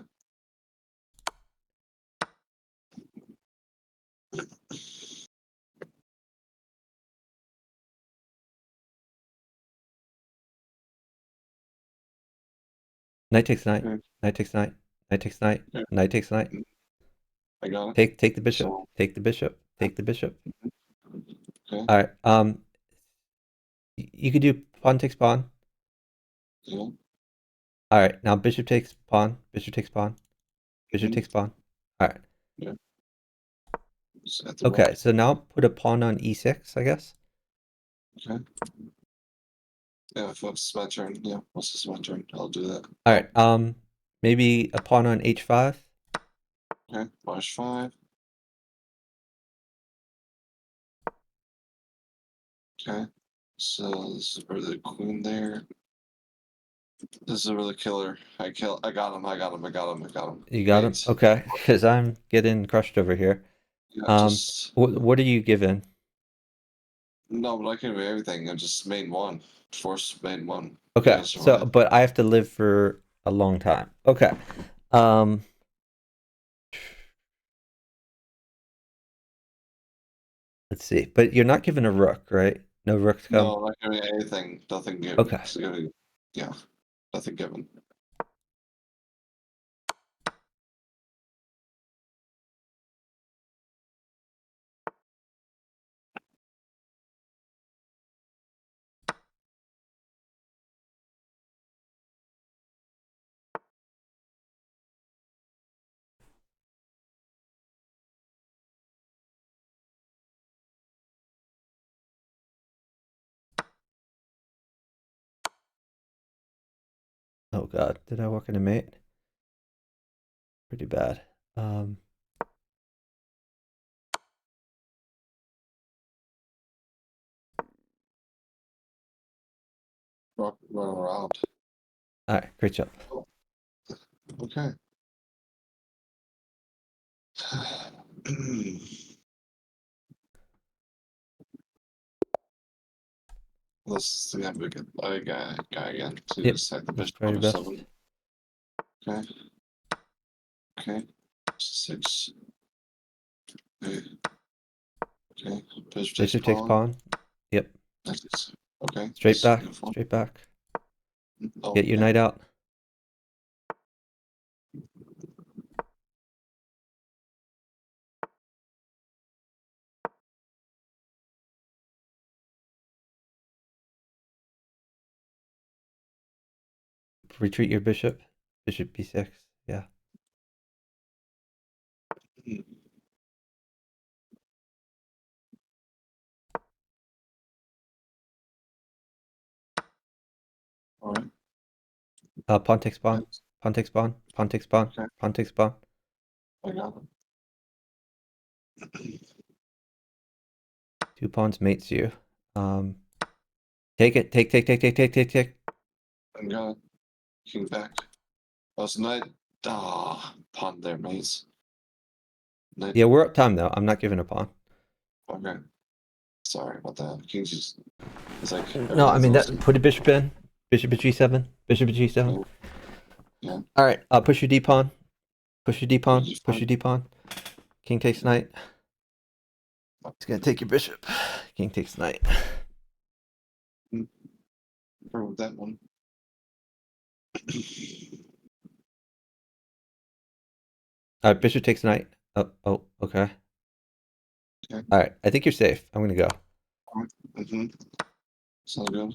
Knight takes knight. Okay. Knight takes knight. Knight takes knight. Yeah. Knight takes knight. I got it. Take the bishop. So Take the bishop. Take the bishop. okay. All right. You could do pawn takes pawn. Yeah. All right. Now bishop takes pawn. Bishop takes pawn. Bishop Mhm. takes pawn. All right. Yeah. Just at the Okay. rock. So now put a pawn on e6, I guess. Okay. Yeah, if it's my turn. Yeah, once it's my turn, I'll do that. All right. Maybe a pawn on h5. Okay. March 5. Okay. So this is where the queen there. This is a really killer. I got him. I got him. I got him. I got him. You got him. Mate. Okay. Because I'm getting crushed over here. Yeah, just What are you given? no, but I can do everything. I just main one. Force main one. Okay. Gotta So, survive. but I have to live for a long time. Okay. Um. Let's see. But you're not given a rook, right? No rooks come. No, not giving anything. Nothing given. Okay. It's gonna, yeah, nothing given. Oh God. Did I walk in a mate? Pretty bad. Run around. All right. Great job. Oh, okay. Let's see how we get a guy again to Yep. sack the Let's bishop try on your best. f7. Okay. Okay. 6. Okay. Okay. Bishop takes Bishop takes pawn. pawn. Yep. Next. Okay. Straight That's back. beautiful. Straight back. Oh, Get your yeah. knight out. Retreat your bishop. Bishop b6. Yeah. All right. Pawn takes pawn. Yes. Pawn takes pawn. Pawn takes pawn. Okay. Pawn takes pawn. I got it. 2 pawns mates you. Take it. Take. I got it. King back. Oh, it's knight. Ah, pawn there, mates. Knight. Yeah, we're up time though. I'm not giving a pawn. Okay. Sorry about that. King's just. It's like No, I everything's mean always. that. Put a bishop in. Bishop at g7. Bishop at g7. Yeah. Yeah. All right. Push your d pawn. Push your d pawn. You Push fine. your d pawn. King takes knight. He's gonna take your bishop. King takes knight. Prove that one. All right. Bishop takes knight. Oh. Okay. Okay. All right. I think you're safe. I'm gonna go. Mm-hmm. Sounds good.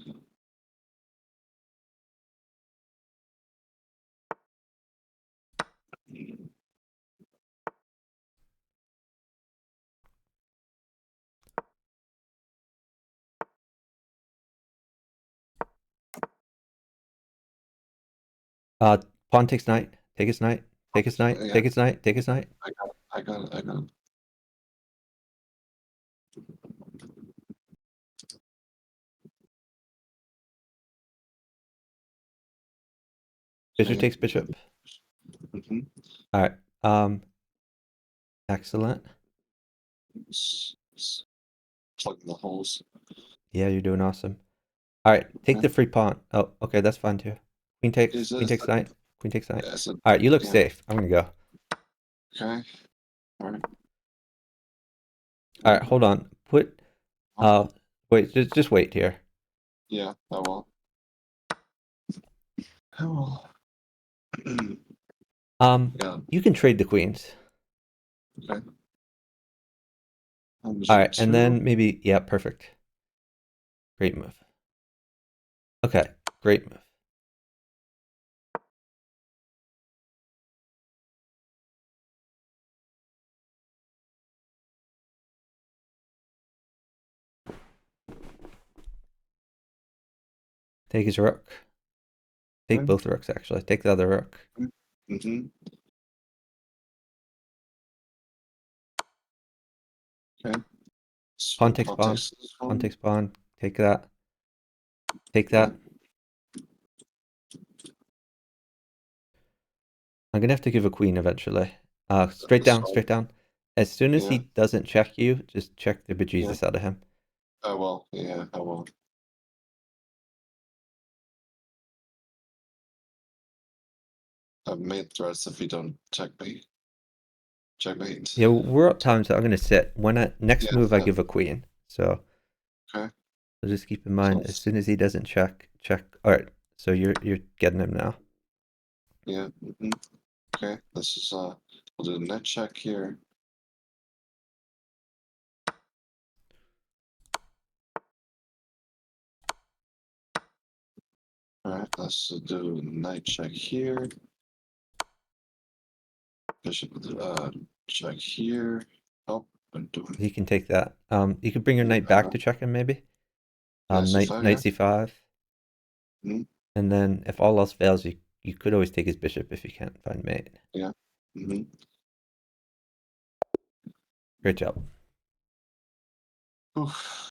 Pawn takes knight. Take his knight. Take his knight. Yeah, Take his knight. Take his knight. I got it. I got it. I got it. Bishop Okay. takes bishop. Mm-hmm. All right. Excellent. Plug the holes. Yeah, you're doing awesome. All right, take the free pawn. Oh, okay, that's fine too. Queen Is takes this? knight. Queen takes knight. Yeah, so, All right, you look yeah. safe. I'm gonna go. Okay. All right. All right, hold on. Put. Wait. Just wait here. Yeah, I will. I will. Yeah. You can trade the queens. Okay. All right, and then maybe yeah, perfect. Great move. Okay, great move. Take his rook. Take both rooks actually. Take the other rook. Mm-hmm. Okay. Pawn takes pawn. Pawn takes pawn. Take that. Take that. I'm gonna have to give a queen eventually. Straight down, straight down. As soon as he doesn't check you, just check the bejesus out of him. I will. Yeah, I will. I've made threats if you don't checkmate. Checkmate. Yeah, we're up time, so I'm gonna sit. Next move, I give a queen. So, okay. So just keep in mind, as soon as he doesn't check. All right, so you're getting him now. Yeah. Mm-hmm. Okay. This is we'll do the net check here. All right. Let's do knight check here. Bishop check here. Oh, I'm doing. He can take that. You could bring your knight back to check him, maybe. Knight c5. Mm-hmm. And then if all else fails, you could always take his bishop if you can't find mate. Yeah. Mm-hmm. Great job. Oof.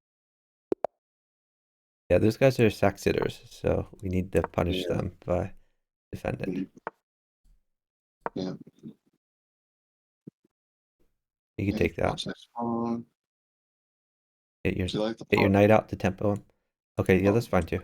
Yeah, those guys are sack sitters, so we need to punish them by defending. Yeah. You can take that. Get your knight out to tempo him. Okay, yeah, that's fine too.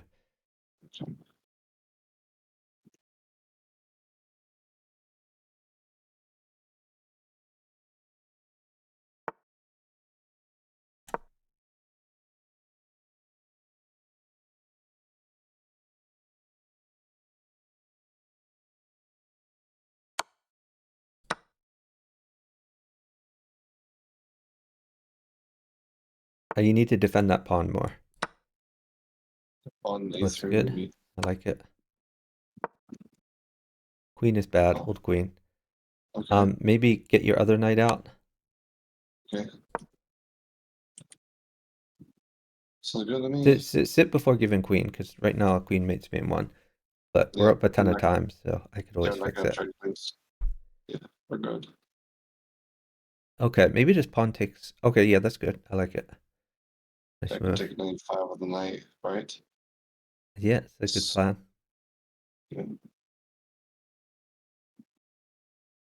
You need to defend that pawn more. On That's A3 good. maybe. I like it. Queen is bad. Hold queen. Okay. Maybe get your other knight out. Okay. Sounds good to me. Sit before giving queen, because right now queen mate's being one. But we're up a ton of time, so I could always fix it. Yeah, we're good. Okay, maybe just pawn takes. Okay, yeah, that's good. I like it. Nice I can move. take knight 5 of the knight, right? Yeah, it's a good plan. Yeah.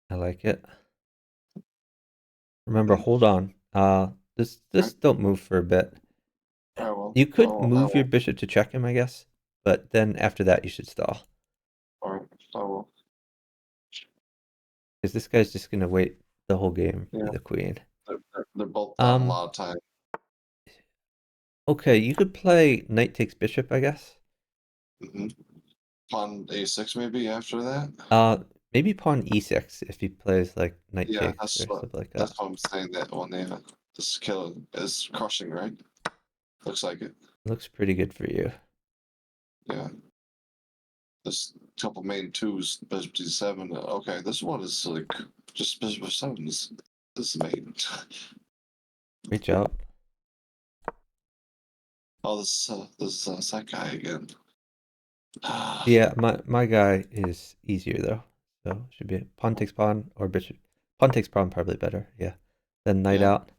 I like it. Remember, hold on. Just Okay. don't move for a bit. I will. You I could will. I move your will. bishop to check him, I guess, but then after that you should stall. All right. I will. Because this guy's just gonna wait the whole game for Yeah. the queen. They're both down a Um, lot of time. okay, you could play knight takes bishop, I guess. Mm-hmm. Pawn a6 maybe after that. Maybe pawn e6 if he plays like knight Yeah, takes or something like that. that's what I'm saying. That one, yeah, this killer is crushing, right? Looks like it. Looks pretty good for you. Yeah. This couple main twos, bishop d7. Okay, this one is like just bishop f7. This is main. Great job. Oh, this that guy again. Yeah, my guy is easier though. So should be pawn takes pawn or bishop. Pawn takes pawn probably better. Yeah. Then knight Yeah, out.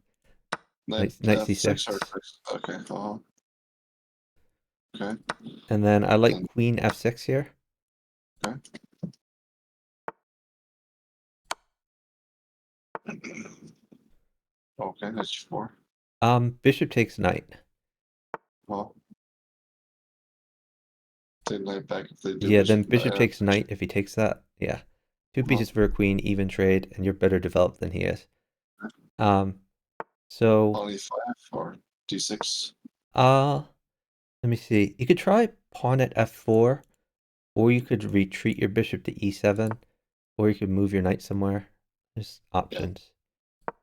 knight Knight f6 or c6. okay. Okay. And then I like Then queen f6 here. okay. Okay, that's 4. Bishop takes knight. Well, take knight back if they do Yeah, then bishop. bishop takes knight if he takes that. Yeah. Two Well, pieces for a queen, even trade, and you're better developed than he is. So pawn e5 or d6. uh let me see. You could try pawn at f4, or you could retreat your bishop to e7, or you could move your knight somewhere. There's Yeah, options.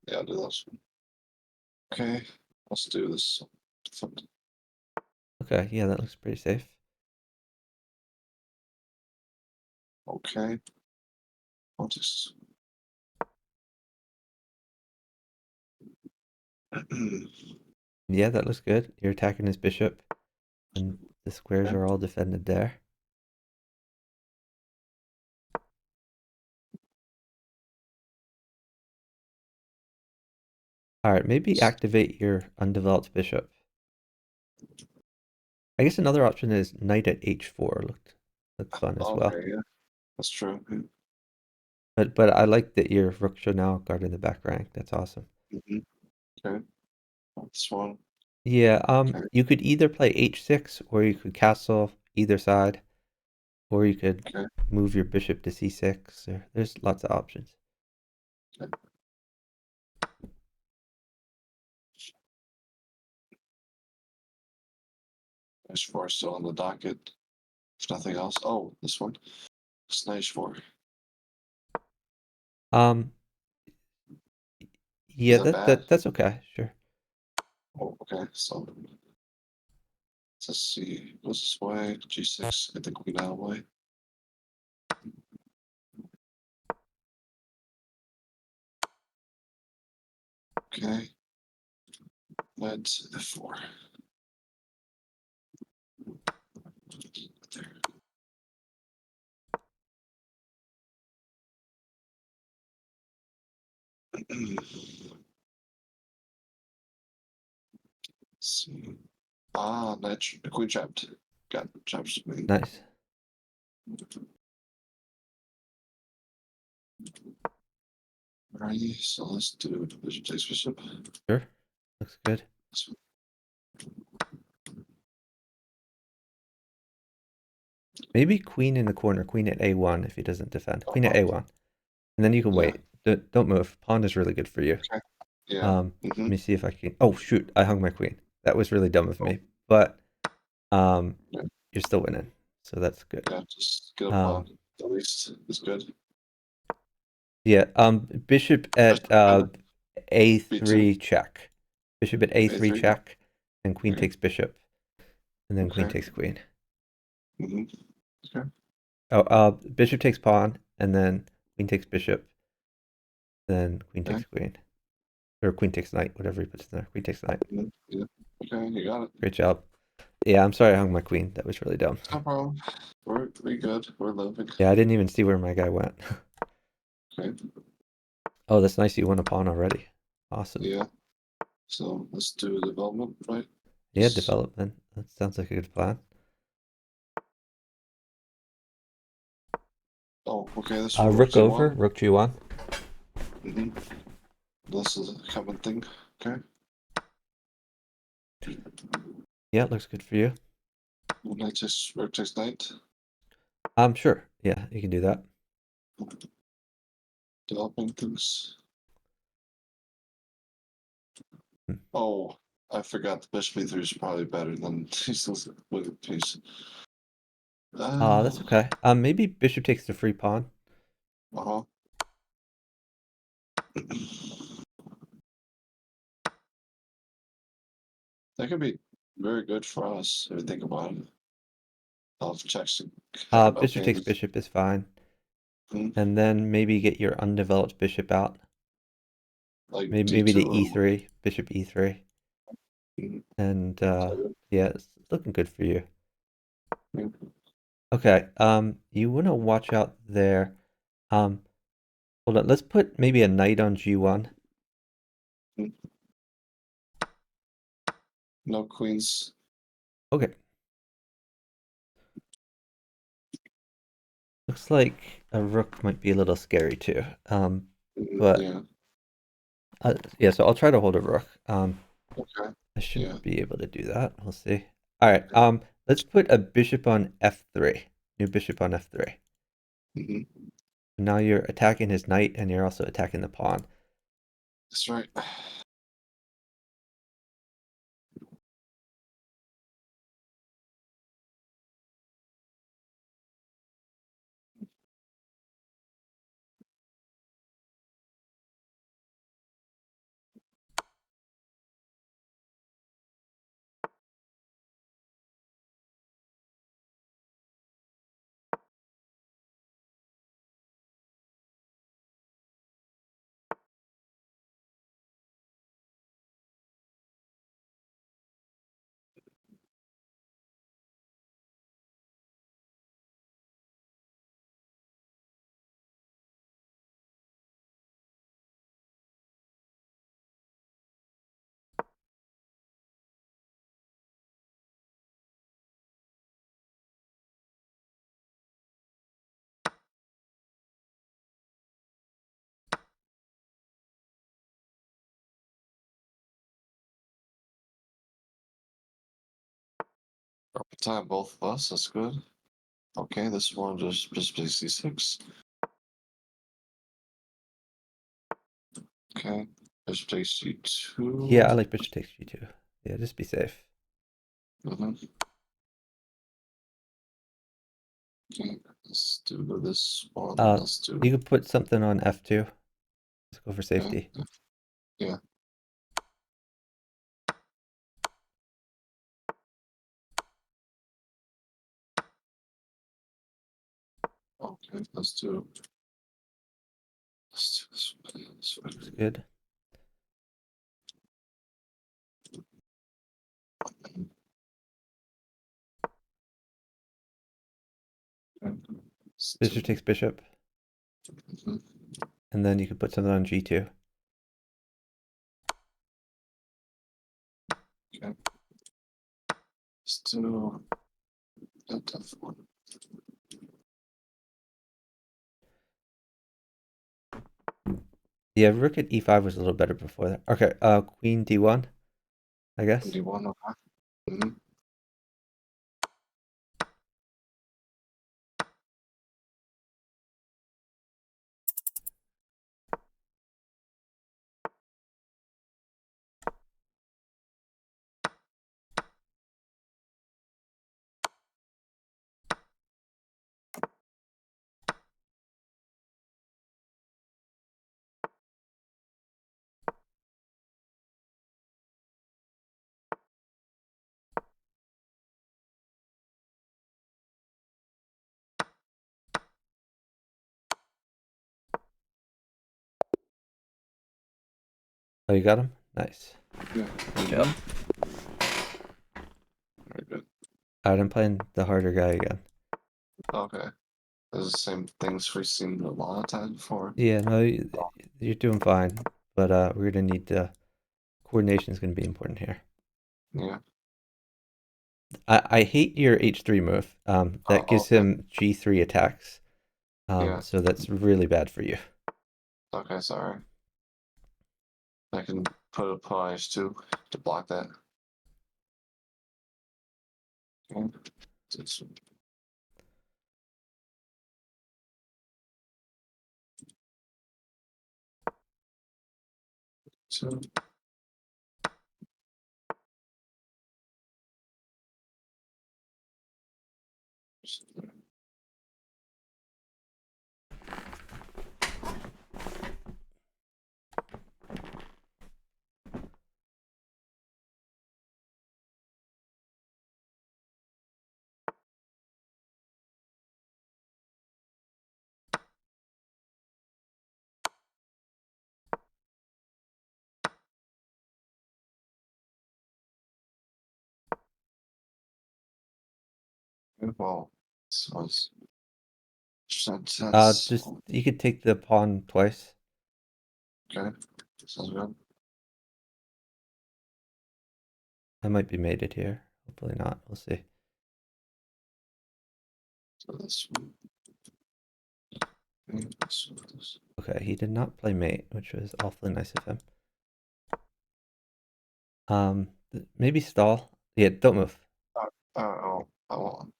yeah, I'll do those. Okay, let's do this. Okay, yeah, that looks pretty safe. Okay, I'll just. Yeah, that looks good. You're attacking his bishop, and the squares are all defended there. All right, maybe activate your undeveloped bishop. I guess another option is knight at h4 looked fun as well. Okay, yeah, that's true. But I like that your rook should now guard in the back rank. That's awesome. Mm-hmm. Okay, this one. Yeah, Okay, you could either play h6 or you could castle either side, or you could okay, move your bishop to c6. Or there's lots of options. okay. H4 still on the docket. If nothing else. Oh, this one. It's nice 4. Um, Is yeah, that bad? that's okay. Sure. Oh, okay. So let's see. Goes this way. G6. Get the queen out of the way. Okay. Let's F4. There. Let's see. Ah, knight, queen trapped. Got trapped. Nice. Alrighty, so let's do bishop takes bishop. Sure. Looks good. This one. Maybe queen in the corner, queen at a1 if he doesn't defend. Queen at Uh-huh. a1. And then you can Yeah. wait. Don't move. Pawn is really good for you. Okay. Yeah. Let me see if I can. Oh shoot! I hung my queen. That was really dumb of Oh, me. But yeah. you're still winning, so that's good. Yeah. Just get a Um, pawn. At least it's good. yeah. Bishop at Bishop B2. a3 check. Bishop at a3 A3. check, and queen Okay. takes bishop, and then queen Okay. takes queen. Mm-hmm. Okay. Oh, bishop takes pawn, and then queen takes bishop, then queen Okay. takes queen, or queen takes knight, whatever he puts in there. Queen takes knight. Mm-hmm. Yeah. Okay. You got it. Great job. Yeah, I'm sorry I hung my queen. That was really dumb. No problem. We good. We're living. Yeah, I didn't even see where my guy went. Okay. Oh, that's nice. You won a pawn already. Awesome. Yeah. So let's do development, right? Yeah, development. That sounds like a good plan. Oh, okay. This one Rook works. You over, won. rook g1. Mm-hmm. This is a common thing. Okay. Yeah, it looks good for you. Knight takes rook takes knight. Sure. Yeah, you can do that. Developing things. Hmm. Oh, I forgot the bishop e3 is probably better than these with a piece. That's okay. Maybe bishop takes the free pawn. Uh-huh. That could be very good for us if you think about it. I'll have checks and think about Bishop takes games. bishop is fine. Hmm. And then maybe get your undeveloped bishop out. Like Maybe d2 the or e3, bishop e3. mhm. And yeah, it's looking good for you. Yeah. Okay, you want to watch out there. Um, Hold on, let's put maybe a knight on g1. No queens. Okay. Looks like a rook might be a little scary too. But Yeah. yeah, so I'll try to hold a rook. Okay. I should Yeah. be able to do that. We'll see. All right. Let's put a bishop on f3. New bishop on f3. Hmm. Now you're attacking his knight, and you're also attacking the pawn. That's right. Proper time, both of us. That's good. Okay, this one just bishop c6. Okay, bishop takes Yeah, I c2. like bishop takes g2. Yeah, just be safe. Mm-hmm. Okay, let's do this one. Uh, Let's do. you could put something on f2. Let's go for Yeah, safety. yeah. Okay, let's do. Let's do this one. This Looks one. good. Let's Bishop do. takes bishop, Mhm. and then you could put something on g2. Okay, let's do that tough one. Yeah, rook at e5 was a little better before that. Okay, queen d1, I guess. D1, okay. Mm-hmm. Oh, you got him? Nice. Yeah. Good job. Very good. All right, I'm playing the harder guy again. Okay. Those are the same things we've seen a lot of times before. Yeah, no, you're doing fine, but we're gonna need coordination is gonna be important here. Yeah. I hate your h3 move. That Oh, gives okay. him g3 attacks. Yeah. So that's really bad for you. Okay, sorry. I can put a prize too to block that. Okay. So. Well, so it's Just you could take the pawn twice. okay. Sounds good. I might be mated here. Hopefully not. We'll see. So this. Okay, he did not play mate, which was awfully nice of him. Maybe stall. Yeah, don't move. Oh, I won't.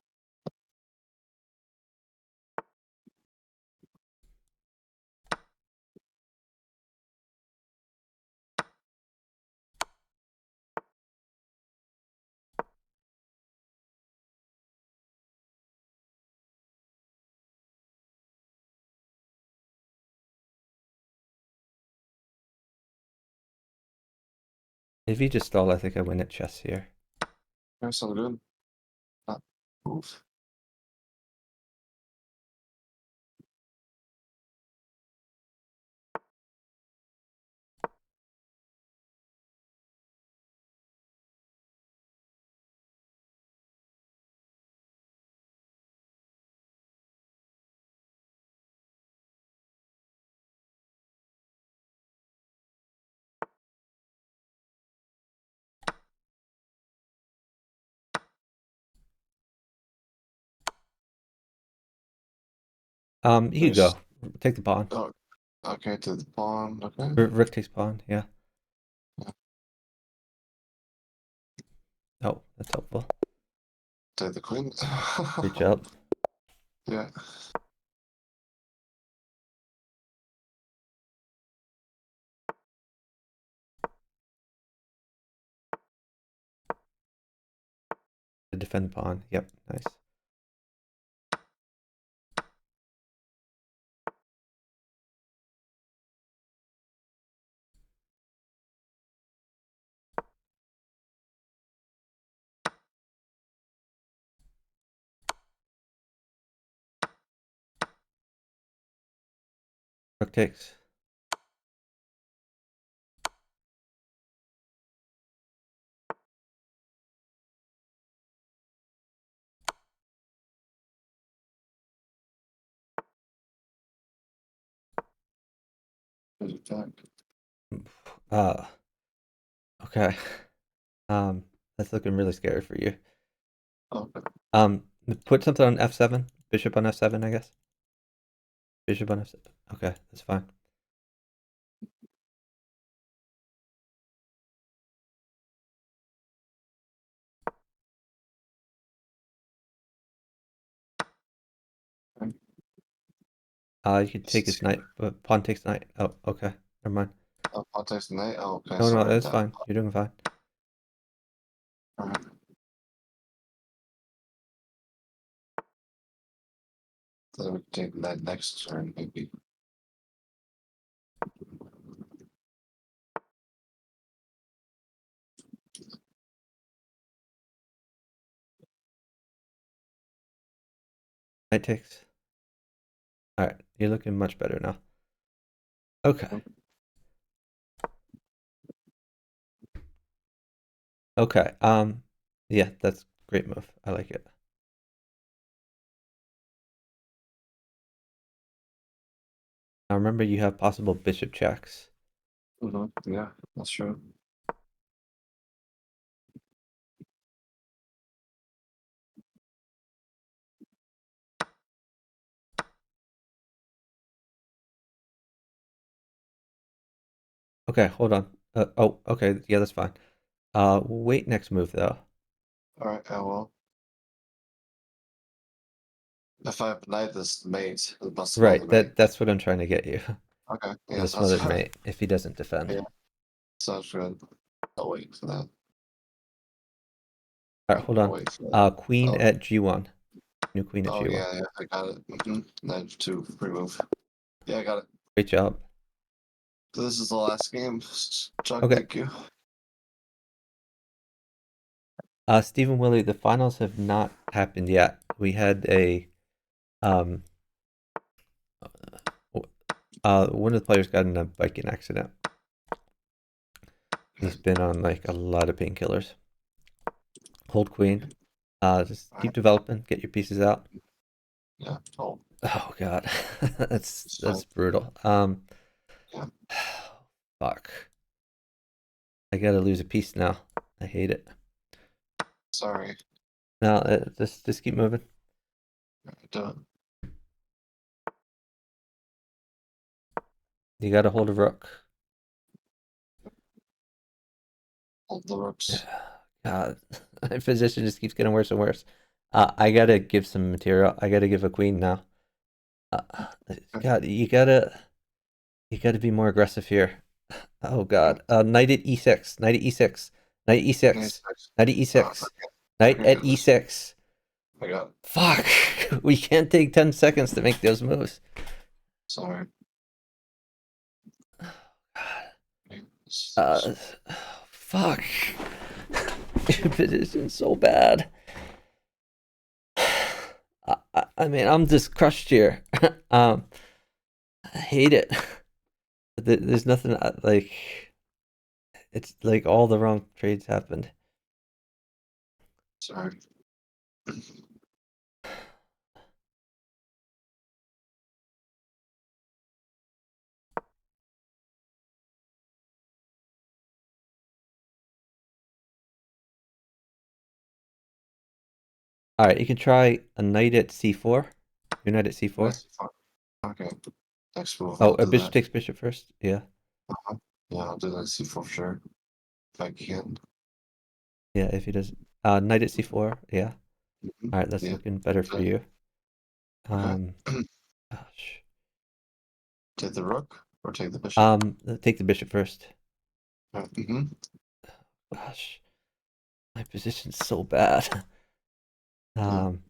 If you just stall, I think I win at chess here. Okay, sounds good. Move. You could go. Take the pawn. Oh, okay, to the pawn. Okay. Rook takes pawn, yeah. Oh, that's helpful. Take the queen. Great job. Yeah. To defend the pawn. Yep, nice. Rook takes. Attack. Okay. That's looking really scary for you. Okay. Put something on f7. Bishop on f7, I guess. Bishop on f7. Okay, that's fine. You could take his knight, but pawn takes knight. Oh, okay. Never mind. Oh, pawn takes the knight. Oh, okay. No, Sorry. that's fine. You're doing fine. Alright. Then we can take that next turn, maybe. Knight takes. All right, you're looking much better now. Okay. Okay. Yeah, that's a great move. I like it. Now remember, you have possible bishop checks. Yeah, that's true. Okay, hold on. Oh, okay. Yeah, that's fine. We'll wait next move though. All right, I will. If I have knight this mate, it must smother Right. me. That's what I'm trying to get you. Okay, The yeah, that's smothered fine. mate if he doesn't defend. Yeah, sounds good. I'll wait for that. All right, hold I'll on. wait for that. Queen Oh, at G1. New queen at oh G1. yeah, I got it. Knight two remove. Yeah, I got it. Great job. So this is the last game. Chuck, Okay. thank you. Stephen Willie, the finals have not happened yet. We had a um one of the players got in a biking accident. He's been on like a lot of painkillers. Hold queen. Just All keep right. developing, get your pieces out. Yeah. Oh, Oh god. that's it's fine. that's brutal. Yeah. Fuck. I gotta lose a piece now. I hate it. Sorry. No, just keep moving. Do it. You gotta hold a rook. Hold the rooks. God, my position just keeps getting worse and worse. I gotta give some material. I gotta give a queen now. Uh, God, you gotta be more aggressive here. Oh God, knight at e6, knight at e6, knight at Nice. e6, knight at e6, knight Okay, at got this. e6. I got it. Fuck, we can't take 10 seconds to make those moves. Sorry. Uh, fuck. Your position's so bad. I mean, I'm just crushed here. I hate it. There's nothing like it's like all the wrong trades happened. Sorry. All right, you can try a knight at c4. Your knight at c4. Nice. Okay. Next move, Oh, I'll a do bishop that. takes bishop first. Yeah, Uh-huh. Yeah, I'll do that C4 for sure. If I can. yeah. If he does, knight at c4. Yeah. Mm-hmm. All right, that's Yeah. looking better for Okay. you. Okay. Gosh. Take the rook or take the bishop? Take the bishop first. Mm-hmm. Gosh, my position's so bad. Yeah. Um,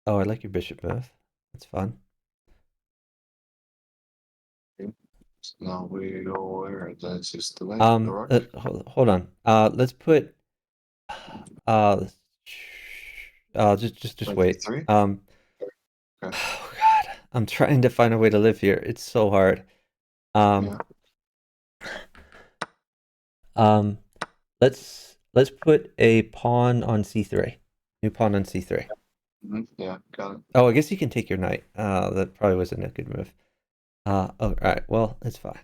oh, I like your bishop move. That's fun. Okay. So now we go where? That's just the knight, the rook. Hold on. Let's put let's, just Knight wait. D3. Okay. Oh God, I'm trying to find a way to live here. It's so hard. Um, Yeah. um, let's put a pawn on c3. New pawn on c3. Mm-hmm. Yeah. Got it. Oh, I guess you can take your knight. That probably wasn't a good move. Oh, all right. Well, it's fine.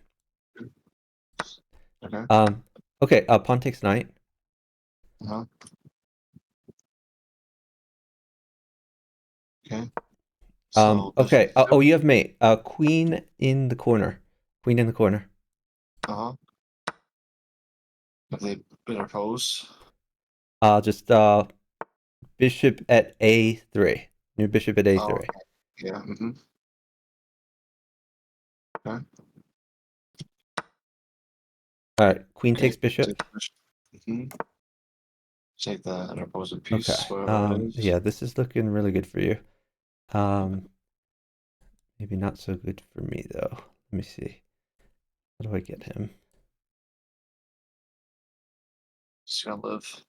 Okay. Um, okay. Pawn takes knight. Uh-huh. Okay. So bishop Okay. Oh, D2. you have mate. Queen in the corner. Queen in the corner. Uh-huh. If they interpose. Just bishop at a3. New bishop at Oh, a3. okay. Yeah. Mm-hmm. Okay. All right. Queen Okay. takes bishop. Take the bishop. Mm-hmm. Take the interposing Okay. piece, whatever it is. Yeah, this is looking really good for you. Um, maybe not so good for me though. Let me see. How do I get him? Just gonna live.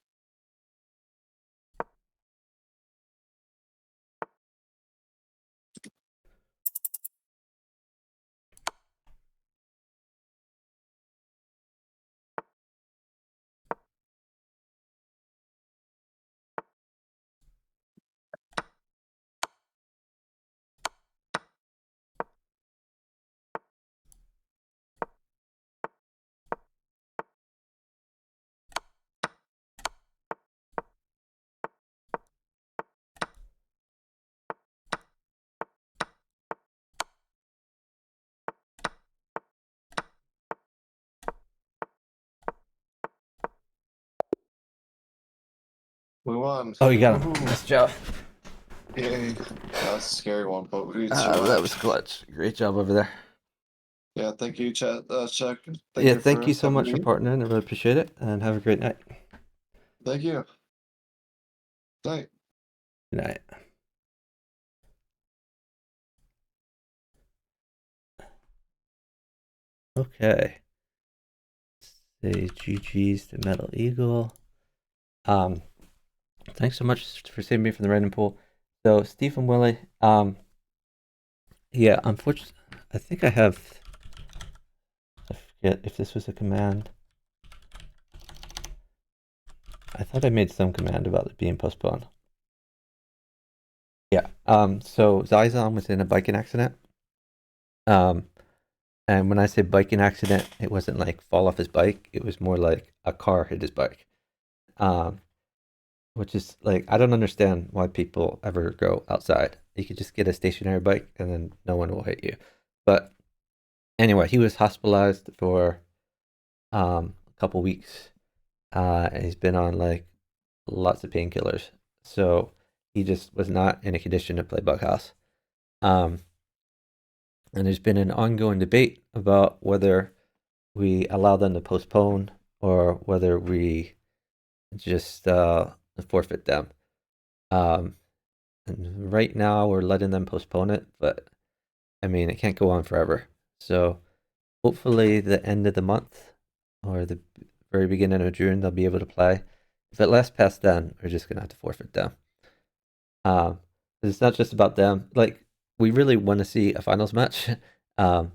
We won. Oh, you got him. Woohoo. Nice job. Yay. That's a scary one, but we That survived. was clutch. Great job over there. Yeah, thank you, Chuck. Thank Yeah, you thank for you so having much for me. partnering. I really appreciate it, and have a great night. Thank you. Night. Good night. Okay. Say GG's to Metal Eagle. Thanks so much for saving me from the random pool. So Stephen Willie, yeah, unfortunately, I think I have. I forget if this was a command. I thought I made some command about it being postponed. Yeah. So Zyzon was in a biking accident. And when I say biking accident, it wasn't like fall off his bike. It was more like a car hit his bike. Um, which is like I don't understand why people ever go outside. You could just get a stationary bike and then no one will hit you. But anyway, he was hospitalized for a couple weeks. And he's been on like lots of painkillers. So he just was not in a condition to play bughouse. Um, and there's been an ongoing debate about whether we allow them to postpone or whether we just forfeit them. Um, and right now we're letting them postpone it, but I mean it can't go on forever. So hopefully the end of the month or the very beginning of June they'll be able to play. If it lasts past then, we're just gonna have to forfeit them. Um, it's not just about them. Like we really want to see a finals match. um,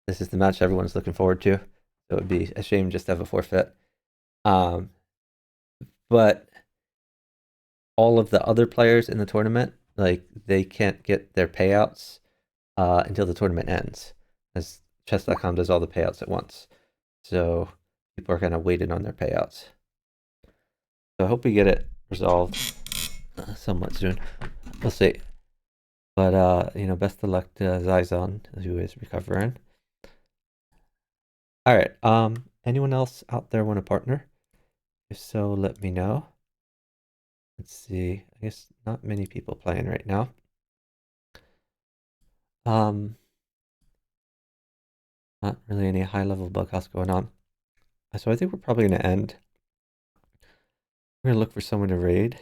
this is the match everyone's looking forward to. So it would be a shame just to have a forfeit. Um, but all of the other players in the tournament, like they can't get their payouts until the tournament ends, as chess.com does all the payouts at once. So people are kind of waiting on their payouts. So I hope we get it resolved somewhat soon. We'll see. But best of luck to Zyzon, who is recovering. All right. Anyone else out there want to partner? If so, let me know. Let's see. I guess not many people playing right now. Not really any high level bughouse going on. So I think we're probably going to end. We're going to look for someone to raid.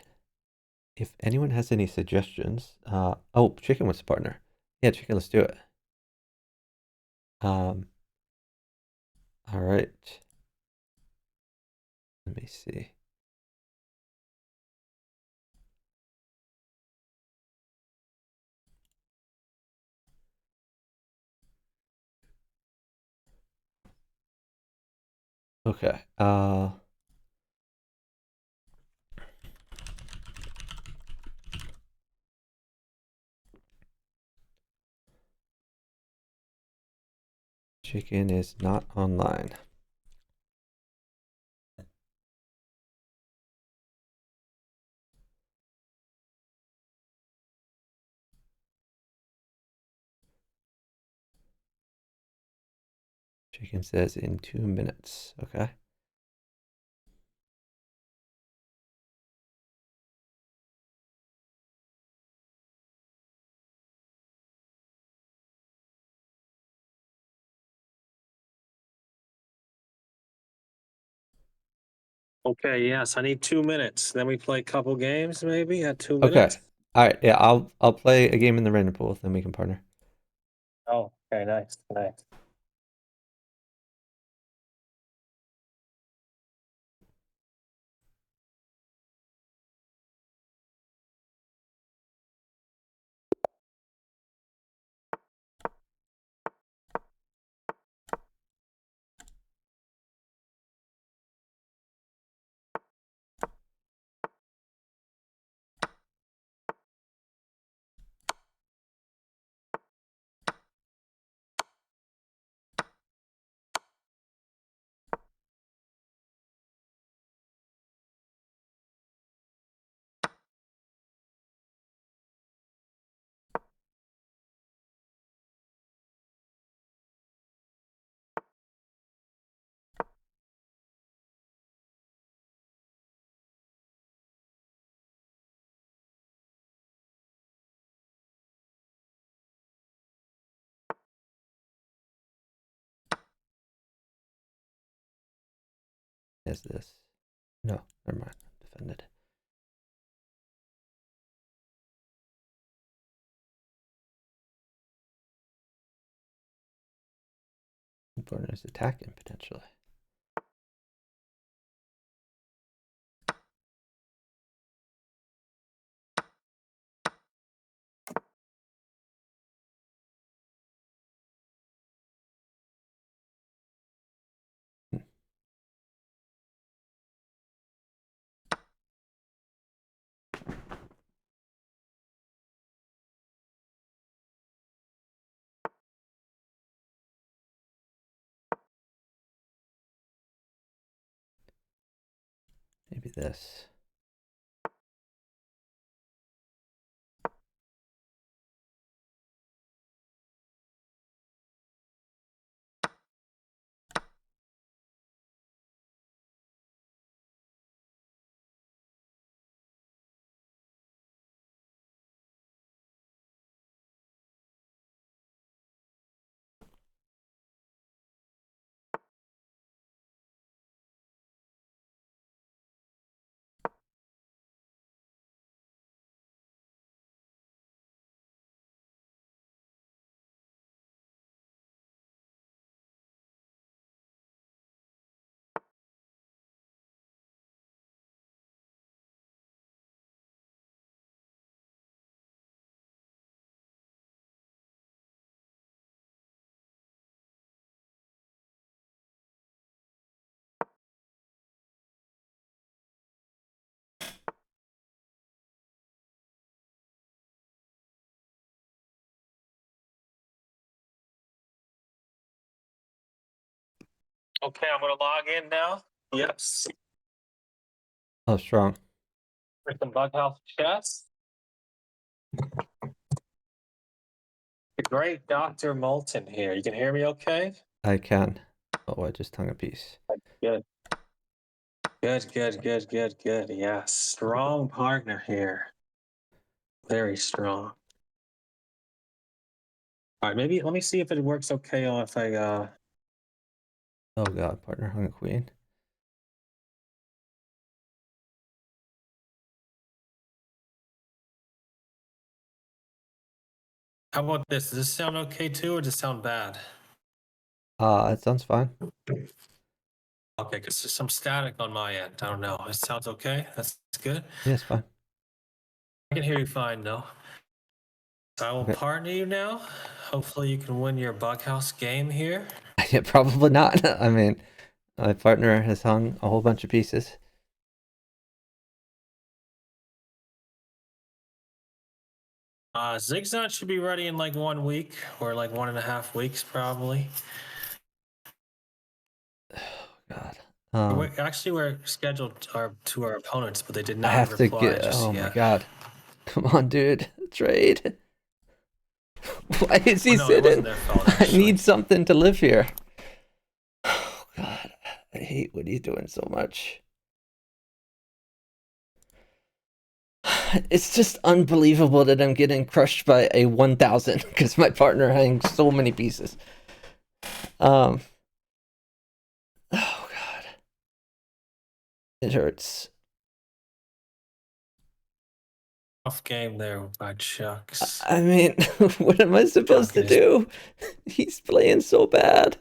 If anyone has any suggestions, oh, Chicken wants to partner. Yeah, Chicken, let's do it. All right. Let me see. Okay. Chicken is not online. Chicken says in 2 minutes. Okay. Okay, yes, I need 2 minutes. Then we play a couple games, maybe at 2 minutes. Okay. All right. Yeah, I'll play a game in the random pool, then we can partner. Oh, okay, nice. Is this? No, never mind. Defended. Partner's attacking potentially. Maybe this. Okay, I'm gonna log in now. Yes. Oh, strong. For some bughouse chess. The great Dr. Moulton here. You can hear me okay? I can. Oh, I just hung a piece. Good. Good. Yeah, strong partner here. Very strong. All right, maybe let me see if it works okay on if I Oh god, partner hung a queen. how about this? Does this sound okay too, or does it sound bad? It sounds fine. Okay, because there's some static on my end. I don't know. It sounds okay. That's good. Yeah, it's fine. I can hear you fine though. So I will Okay. partner you now. Hopefully you can win your bughouse game here. Yeah, probably not. I mean, my partner has hung a whole bunch of pieces. Zigzag should be ready in like 1 week or like 1.5 weeks probably. Oh god. Actually, we're scheduled to our opponents, but they did I not have to reply get. just Oh yet. my god. Come on, dude. Trade. Why is he No, it sitting? wasn't their fault I actually. need something to live here. Oh god. I hate what he's doing so much. It's just unbelievable that I'm getting crushed by a 1000 because my partner hangs so many pieces. Oh god. It hurts. Tough game there by Chucks. I mean, what am I supposed to do? He's playing so bad.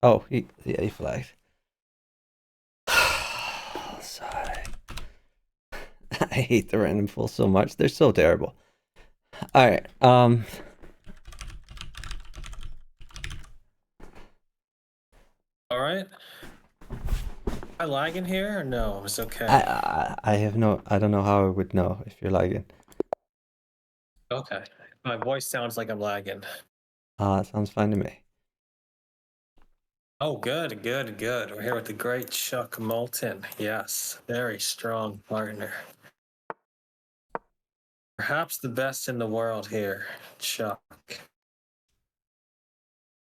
Oh, yeah, he flagged. Sigh. I hate the random pulls so much. They're so terrible. All right. All right. Am I lagging here or no? It's okay. I have no. I don't know how I would know if you're lagging. Okay. My voice sounds like I'm lagging. Sounds fine to me. Oh, good, good, good. We're here with the great Chuck Moulton. Yes, very strong partner. Perhaps the best in the world here, Chuck.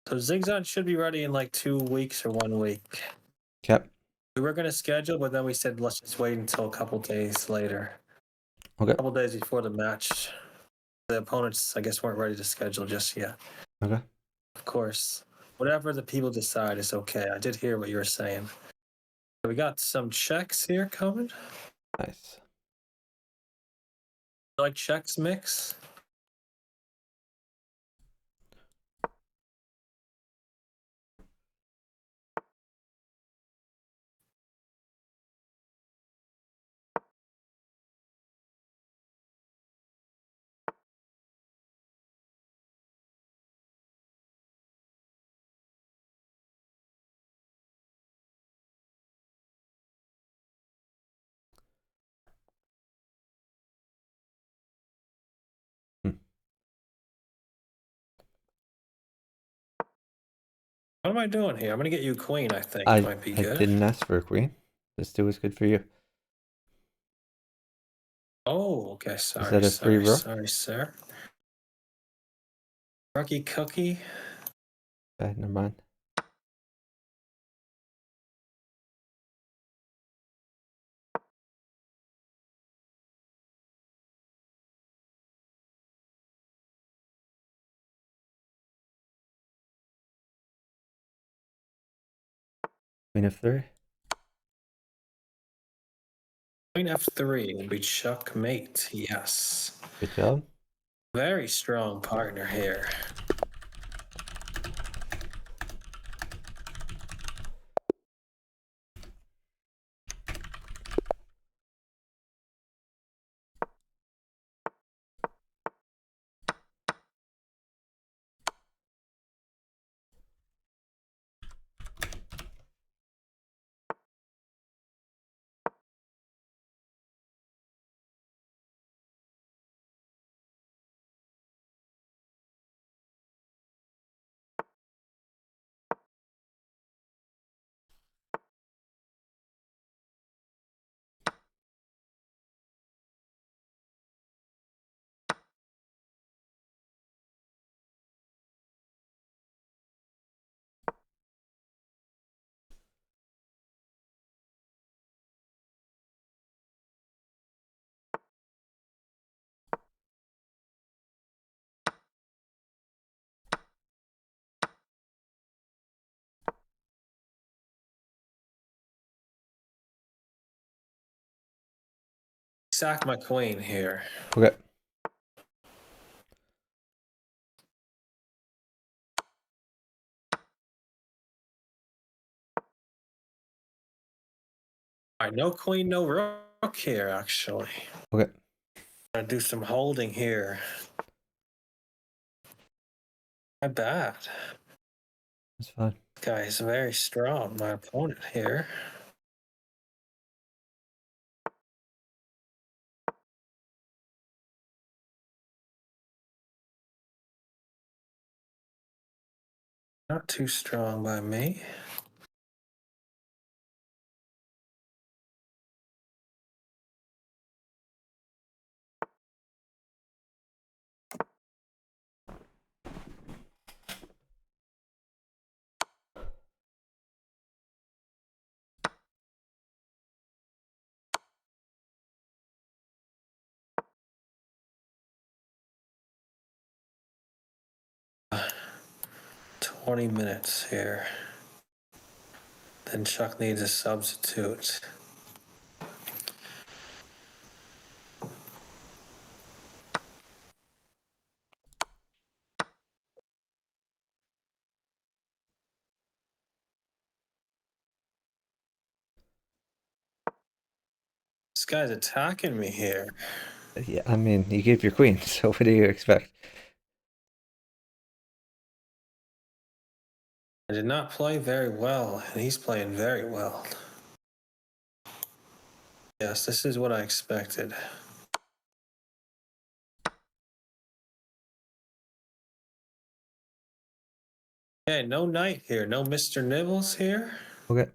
So Zigzag should be ready in like 2 weeks or 1 week. Yep. We were going to schedule, but then we said let's just wait until a couple days later. Okay. A couple days before the match. The opponents, I guess, weren't ready to schedule just yet. Okay. Of course. Whatever the people decide is okay. I did hear what you were saying. So we got some checks here coming. Nice. Like checks mix? What am I doing here? I'm going to get you a queen, I think. Might be I good. didn't ask for a queen. This two is good for you. Oh, okay. Sorry, that a free rook? sorry, sir. Rookie cookie. Okay, never mind. Queen of 3. Queen F3 will be Chuck mate. Yes. Good job. Very strong partner here. Sack my queen here. Okay. All right, no queen, no rook here, actually. Okay. Gonna do some holding here. My bad. That's fine. This guy is very strong, my opponent here. Not too strong by me. Uh, 20 minutes here. Then Chuck needs a substitute. This guy's attacking me here. Yeah, I mean, you gave your queen, so what do you expect? I did not play very well, and he's playing very well. Yes, this is what I expected. Okay, no knight here. No Mr. Nibbles here. Okay.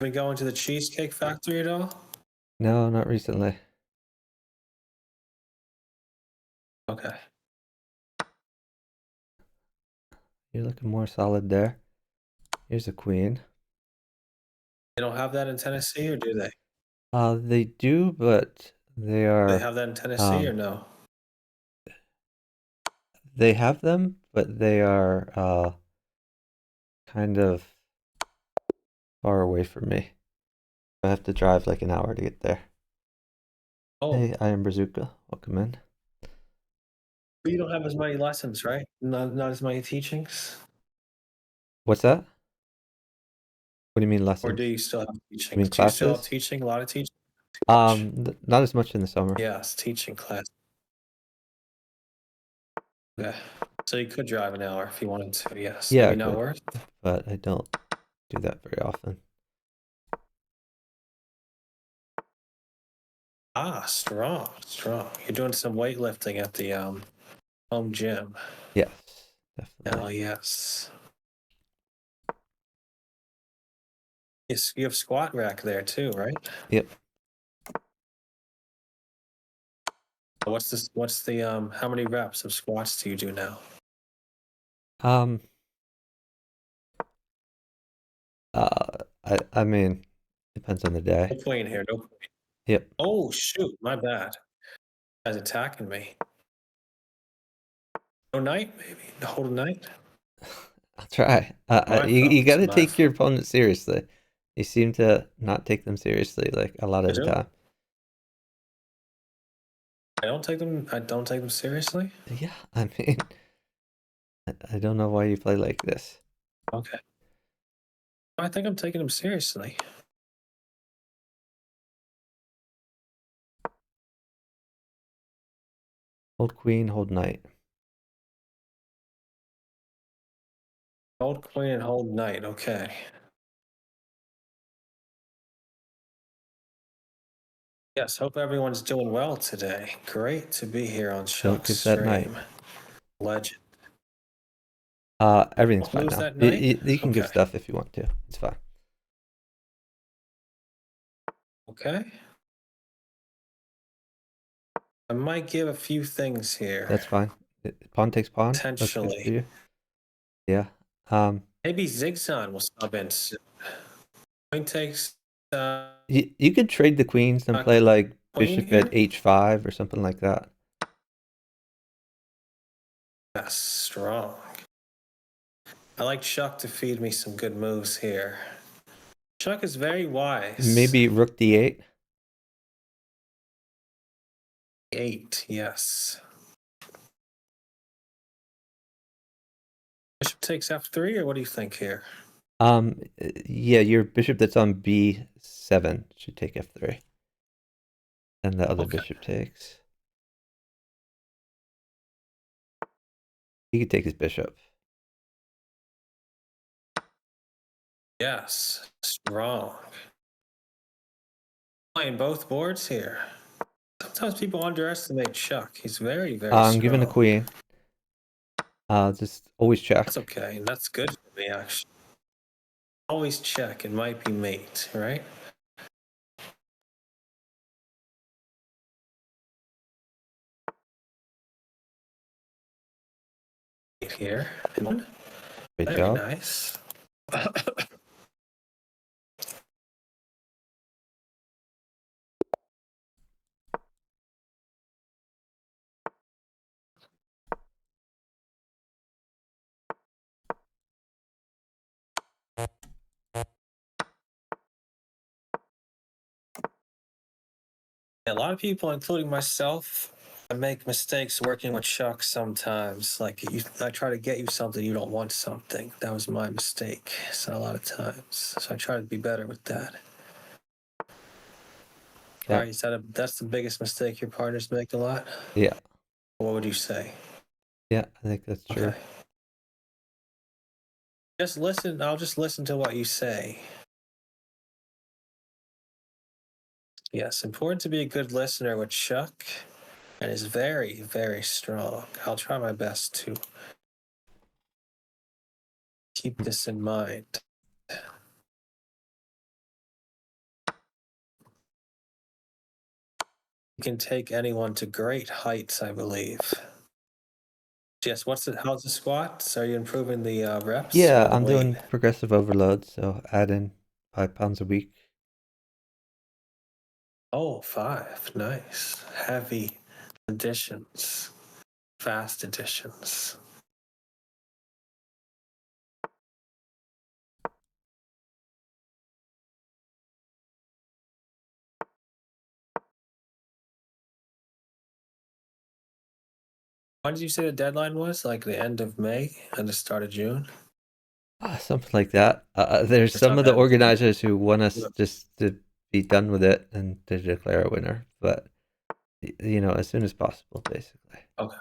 Been going to the Cheesecake Factory at all? No, not recently. Okay. You're looking more solid there. Here's a queen. They don't have that in Tennessee, or do they? They do, but they Do are they have that in Tennessee or no? they have them, but they are kind of far away from me. I have to drive like an hour to get there. Oh, Hey, I am Brazuka. Welcome in. but you don't have as many lessons, right? Not as many teachings? What's that? What do you mean Or lessons? do you still have You teachings? mean Do you still have classes? teaching? A lot of teaching? Too much? Not as much in the summer. Yes, teaching class. Okay. So you could drive an hour if you wanted to, yes. Yeah, I Maybe not could, worth? but I don't do that very often. Ah, strong. You're doing some weightlifting at the home gym. Yes, Oh, definitely. yes. Yes, you have squat rack there too, right? Yep. What's the how many reps of squats do you do now? Um, I mean, depends on the day. No queen here, no queen. Yep. Oh shoot, my bad. Guy's attacking me. No knight, maybe? Hold a knight? I'll try. My You fault. got to My take your fault. opponent seriously. You seem to not take them seriously, like a lot I of the do? time. I don't take them seriously? Yeah, I mean, I don't know why you play like this. Okay. I think I'm taking them seriously. Hold queen, hold knight. Hold queen and hold knight, okay. Yes, hope everyone's doing well today. Great to be here on Don't Shuck's give that knight. stream. Legend. Everything's fine Lose now. that knight? You can give Okay. stuff if you want to. It's fine. Okay. I might give a few things here. That's fine. Pawn takes pawn. That's good for Potentially. you. Yeah. Maybe Zigzag will sub in soon. Queen takes You could trade the queens and play like queen bishop at here? h5 or something like that. That's strong. I like Chuck to feed me some good moves here. Chuck is very wise. Maybe rook d8. 8, yes. Bishop takes f3, or what do you think here? Yeah, your bishop that's on b7 should take f3. And the other Okay. bishop takes. He could take his bishop. Yes, strong. Playing both boards here. Sometimes people underestimate Chuck. He's very, very I'm strong. giving a queen. Just always check. That's okay. That's good for me, actually. Always check. It might be mate, right? Here. Great Very job. nice. A lot of people, including myself, I make mistakes working with Chuck sometimes. Like, I try to get you something, you don't want something. That was my mistake. So a lot of times. So I try to be better with that. Yeah. Right? That's the biggest mistake your partners make a lot? Yeah. What would you say? Yeah, I think that's true. Okay. Just listen. I'll just listen to what you say. Yes, important to be a good listener with Chuck, and is very, very strong. I'll try my best to keep this in mind. You can take anyone to great heights, I believe. Yes, how's the squats? Are you improving the reps? Yeah, or the I'm weight? doing progressive overload, so add in 5 pounds a week. Oh, 5. Nice. Heavy additions. Fast additions. When did you say the deadline was? Like the end of May and the start of June? Something like that. There's It's some not of the bad. organizers who want us Yeah. just to be done with it and to declare a winner, but as soon as possible, basically. Okay.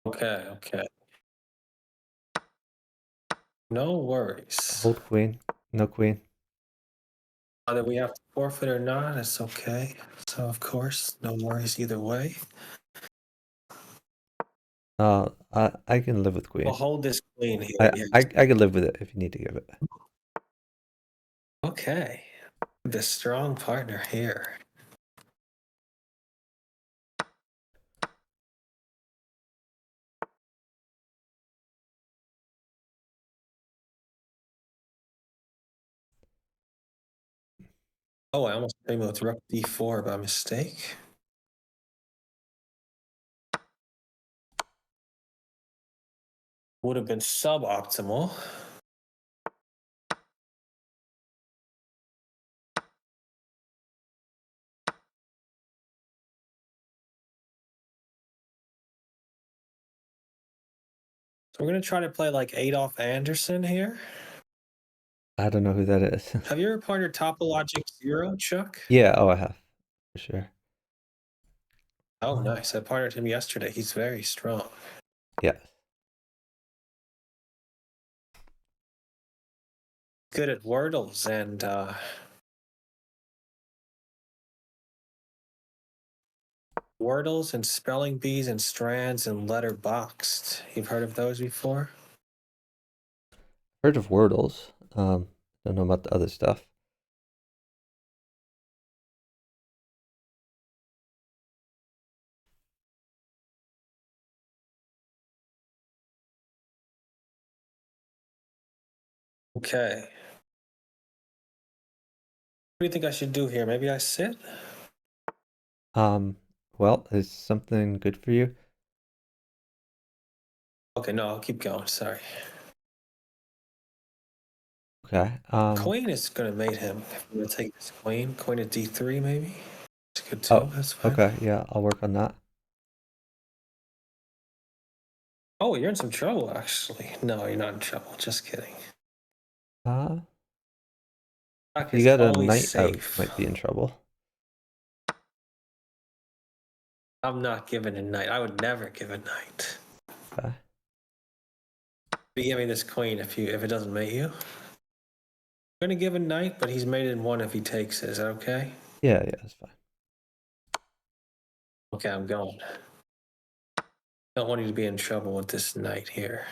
Okay. No worries. Hold queen, no queen. Whether we have to forfeit or not, it's okay. So, of course, no worries either way. I can live with queen. We'll hold this queen here. I, Yes. I I can live with it if you need to give it. Okay. The strong partner here. Oh, I almost came with rook d4 by mistake. Would have been suboptimal. So we're going to try to play like Adolf Anderson here. I don't know who that is. Have you ever partnered Topologic 0, Chuck? Yeah, I have, for sure. Oh, nice. I partnered him yesterday. He's very strong. Yes. Good at wordles and spelling bees and strands and letterboxed. You've heard of those before? Heard of Wordles. Don't know about the other stuff. Okay. What do you think I should do here? Maybe I sit? Well, is something good for you? Okay, no, I'll keep going. Sorry. Okay. Queen is going to mate him. I'm going to take this queen. Queen at d3, maybe? It's good too. Oh, That's fine. okay. Yeah, I'll work on that. Oh, you're in some trouble, actually. No, you're not in trouble. Just kidding. If Chuck you is got a always knight out, you safe. might be in trouble. I'm not giving a knight. I would never give a knight. Okay. You give me this queen if it doesn't mate you. I'm gonna give a knight, but he's mated in 1 if he takes it. Is that okay? Yeah, that's fine. Okay, I'm going. Don't want you to be in trouble with this knight here.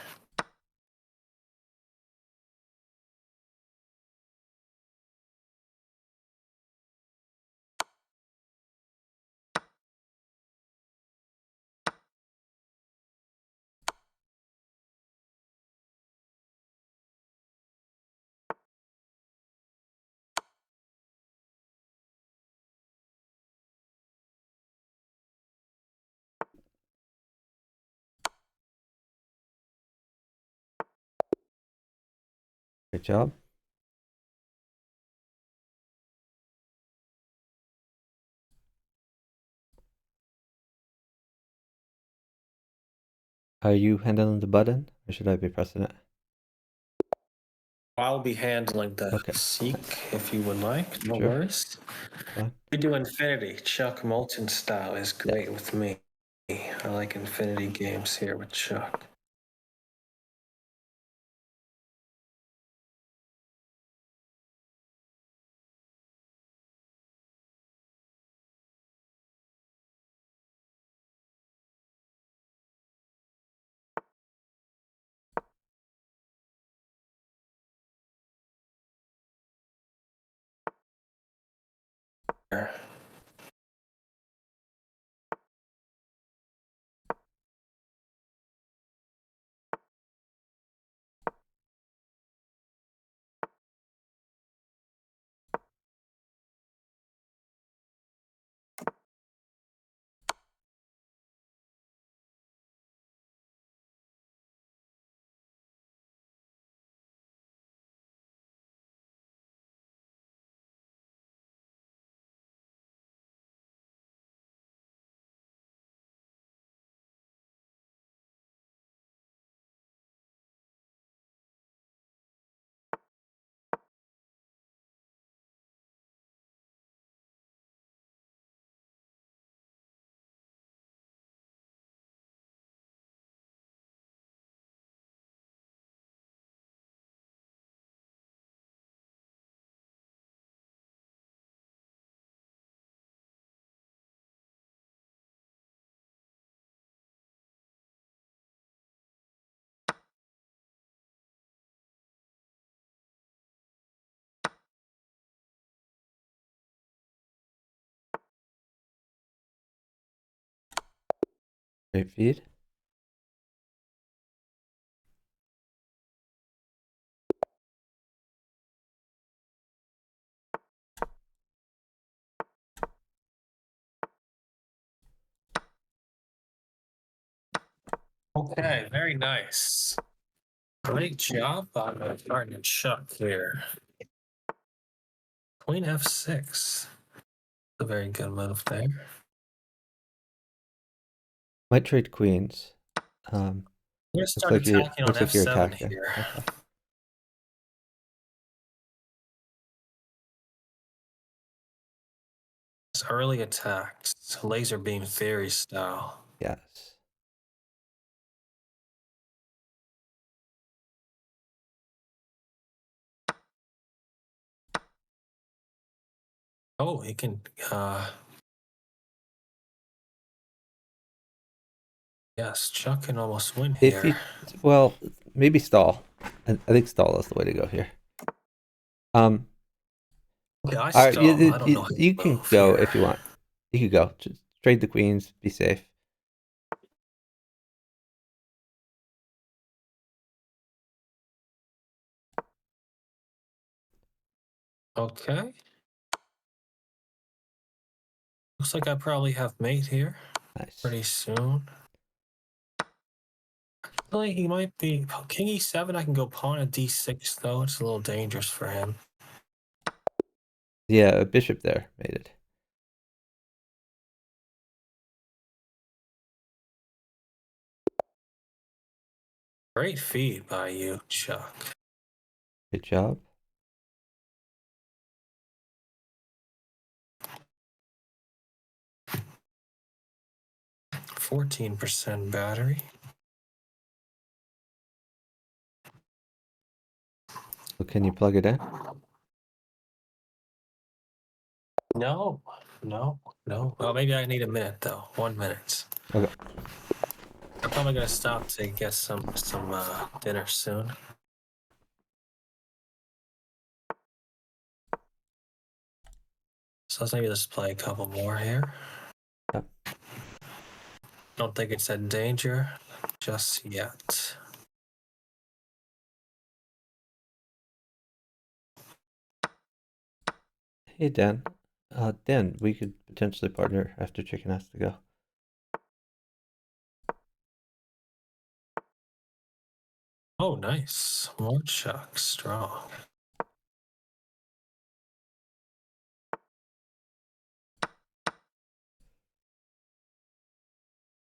Good job. Are you handling the button, or should I be pressing it? I'll be handling the Okay. seek if you would like. No Sure. worries. Fine. We do Infinity. Chuck Moulton style is great with me. I like Infinity games here with Chuck. Great feed. Okay, very nice. Great job on my partner Chuck here. Queen f6. A very good move there. Might trade queens. I'm gonna Looks start like you're attacking on you're f7 attacking. here. Okay. It's early attacked. It's laser beam theory style. Yes. Oh, he can yes, Chuck can almost win If here. well, maybe stall. I think stall is the way to go here. Okay, I stall. I don't know. You can go if you want. You could go. Just trade the queens. Be safe. Okay. Looks like I probably have mate here Nice. pretty soon. Actually, he might be king e7. I can go pawn at d6 though. It's a little dangerous for him. Yeah, a bishop there made it. Great feed by you, Chuck. Good job. %14 battery. So can you plug it in? No. Oh, maybe I need a minute though. 1 minute. Okay. I'm probably gonna stop to get some dinner soon. So let's maybe just play a couple more here. Yep. Don't think it's in danger just yet. Hey Dan. Dan, we could potentially partner after Chicken has to go. Oh, nice. More Chuck. Strong.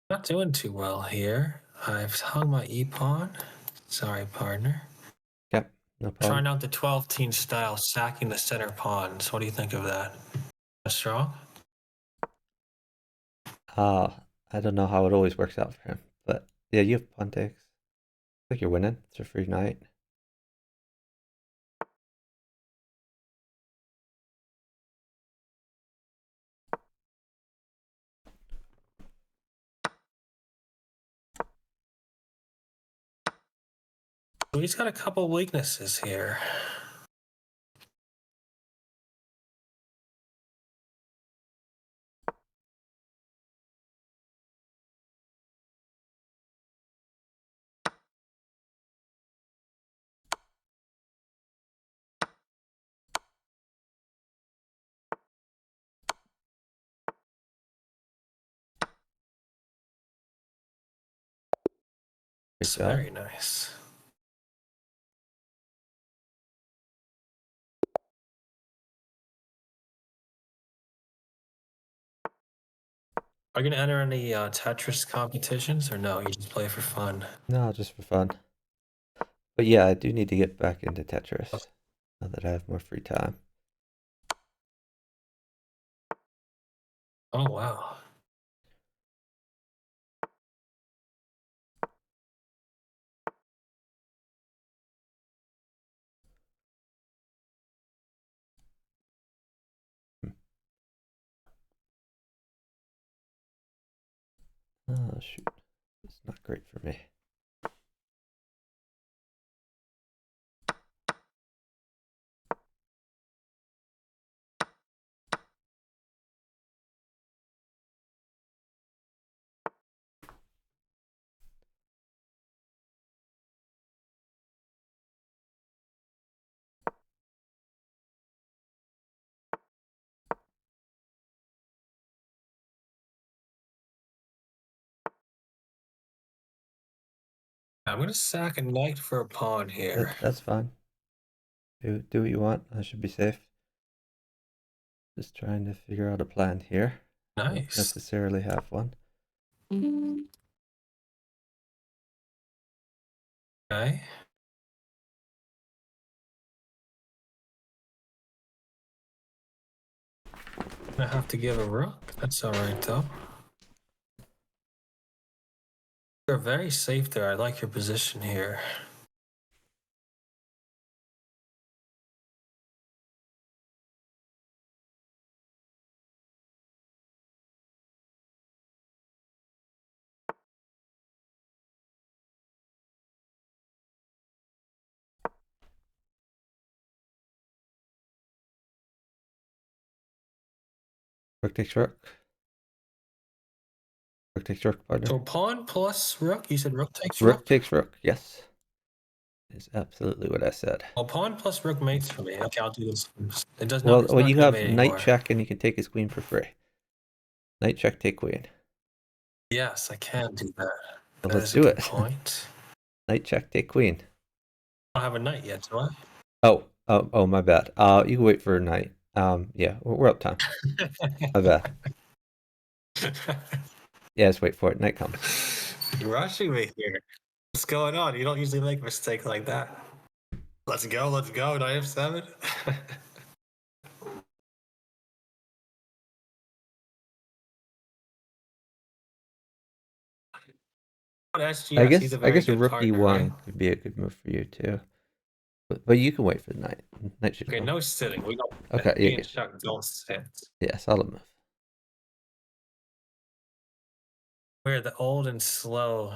Not doing too well here. I've hung my e-pawn. Sorry, partner. Yep. No problem. Trying out the 12-teen style, sacking the center pawns. What do you think of that? That's strong? I don't know how it always works out for him, but yeah, you have pawn takes. I think you're winning. It's a free knight. He's got a couple weaknesses here. Good It's job. very nice. Are you going to enter any Tetris competitions or no? You just play for fun? No, just for fun. But yeah, I do need to get back into Tetris now that I have more free time. Oh, wow. Oh, shoot. It's not great for me. I'm going to sack a knight for a pawn here. That's fine. Do what you want. I should be safe. Just trying to figure out a plan here. Don't Nice. necessarily have one. Okay. I have to give a rook. That's all right, though. You're very safe there. I like your position here. Rook takes rook. Rook takes rook, partner. So pawn plus rook? You said rook takes rook? Rook takes rook, yes. Is absolutely what I said. Well, pawn plus rook mates for me. Okay, I'll do this. It does Well, not. It's not you gonna have mate knight anymore. check and you can take his queen for free. Knight check, take queen. Yes, I can do that. Well, That let's is a do good it. point. Knight check, take queen. I don't have a knight yet, do I? Oh, my bad. You can wait for a knight. Yeah, we're up time. My bad. Yeah, just wait for it. Knight comes. You're rushing me here. What's going on? You don't usually make mistakes like that. Let's go, knight f7. I SGS, he's a guess very good rook partner, e1 right? could be a good move for you too. But you can wait for the knight. Knight should Okay, come. no sitting. We don't. Okay, Me yeah. and Chuck don't sit. Yeah, solid move. We're the old and slow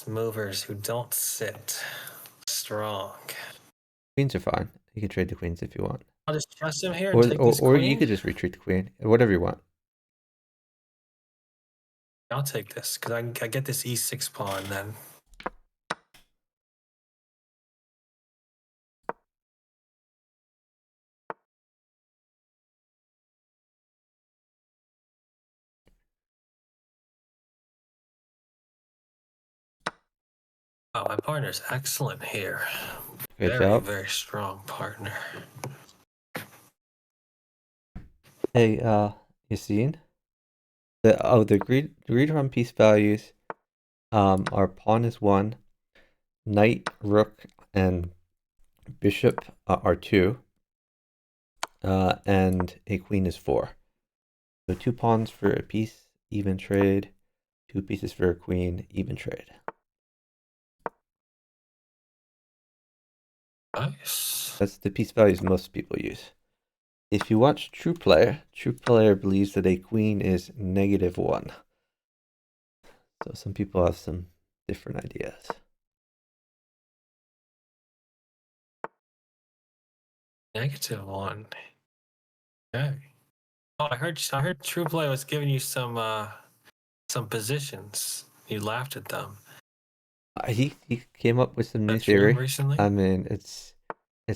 movers who don't sit. Strong. Queens are fine. You can trade the queens if you want. I'll just chess him here and take this Or queen. you could just retreat the queen. Whatever you want. I'll take this because I get this e6 pawn then. Oh, my partner's excellent here. Good job. Very strong partner. Hey, you seen? The agreed on piece values are pawn is 1, knight, rook, and bishop are 2, and a queen is 4. So 2 pawns for a piece, even trade. 2 pieces for a queen, even trade. Nice. That's the piece values most people use. If you watch True Player believes that a queen is -1. So some people have some different ideas. -1. Okay. Oh, I heard True Play was giving you some positions. You laughed at them. He came up with some new That's true theory. recently. I mean, it's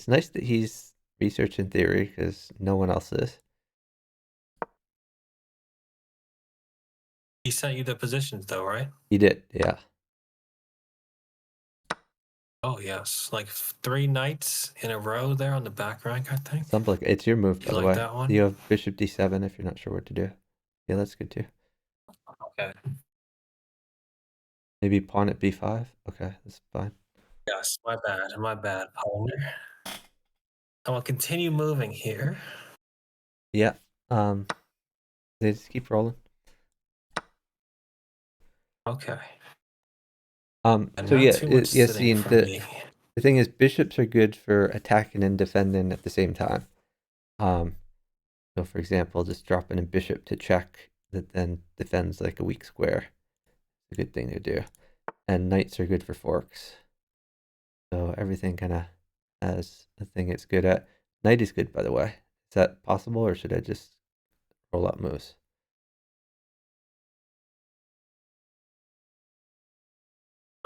nice that he's researching theory because no one else is. He sent you the positions though, right? He did, yeah. Oh yes, like 3 knights in a row there on the back rank, I think. Something like it's your move, by You the like way. that one? You have bishop d7 if you're not sure what to do. Yeah, that's good too. Okay. Maybe pawn at b5. Okay, that's fine. Yes, my bad, partner. I will continue moving here. Yeah. They just keep rolling. Okay. So And yeah, not too much yeah. sitting Seeing for me. the thing is, bishops are good for attacking and defending at the same time. So for example, just dropping a bishop to check that then defends like a weak square. It's a good thing to do. And knights are good for forks. So everything kind of has a thing it's good at. Knight is good, by the way. Is that possible, or should I just roll out moves?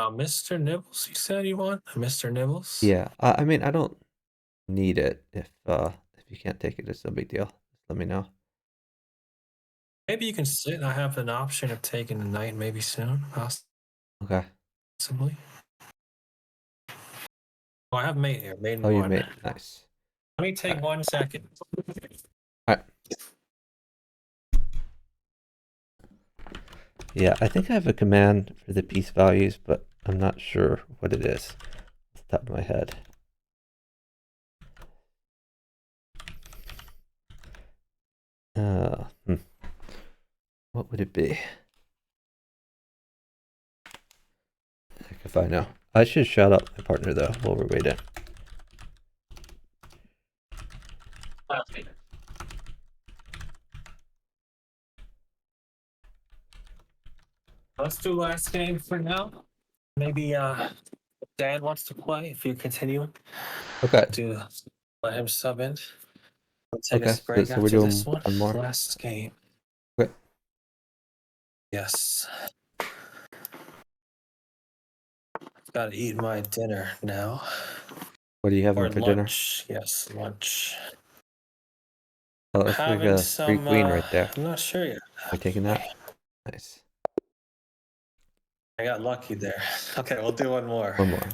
Mr. Nibbles, you said you want? Mr. Nibbles? Yeah, I mean, I don't need it. If you can't take it, it's no big deal. Just let me know. Maybe you can sit. I have an option of taking the knight maybe soon, Okay. possibly. Oh, I have mate here. Mate in Oh, you one. made nice. Let me take 1 second. All right. Yeah, I think I have a command for the piece values, but I'm not sure what it is off the top of my head. What would it be? Heck if I know. I should shout out my partner though while we're waiting. Let's do last game for now. Maybe Dan wants to play if you continue Okay. to let him sub in. We'll take Okay. a break So we're after doing this one. one more. Last game. Okay. Yes. Gotta eat my dinner now. What are you having Or for dinner? lunch. Yes, lunch. Oh, that's like Having a free some queen right there. I'm not sure yet. Are you taking that? Nice. I got lucky there. Okay, we'll do one more. One more.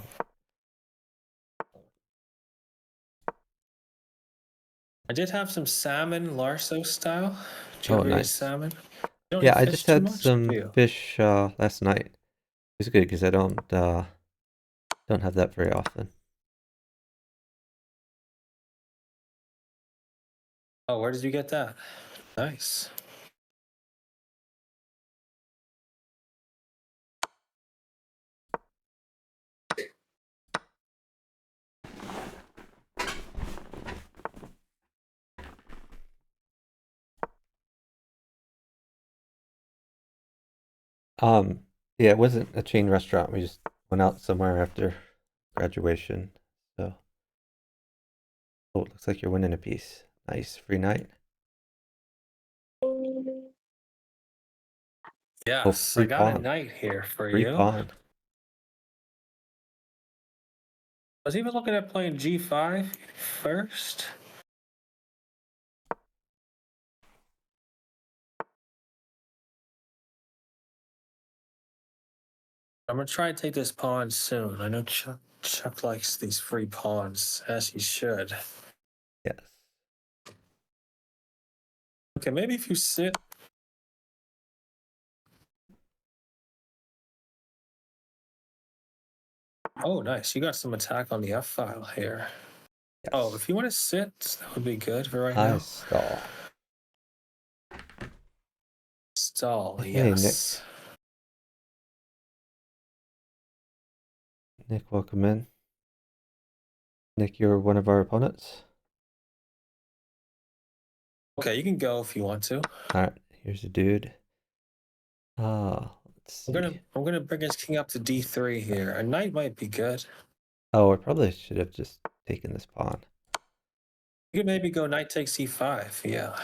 I did have some salmon Larso style. Did you Oh, ever eat nice. salmon? You don't Yeah, eat I fish just too had much, some do you? fish last night. It was good because I don't have that very often. Oh, where did you get that? Nice. Yeah, it wasn't a chain restaurant. We just went out somewhere after graduation. So, oh, it looks like you're winning a piece. Nice free night. Oh, Yes, I free got a pawn. knight here for Free you. pawn. I was even looking at playing G5 first. I'm gonna try to take this pawn soon. I know Chuck likes these free pawns, as he should. Yes. Okay, maybe if you sit. Oh, nice. You got some attack on the F file here. Yes. Oh, if you want to sit, that would be good for right I now. stall. Stall, Hey, yes. Nick, welcome in. Nick, you're one of our opponents. Okay, you can go if you want to. All right, here's a dude. Let's see. I'm gonna bring his king up to D3 here. A knight might be good. Oh, I probably should have just taken this pawn. You could maybe go knight takes C5, yeah.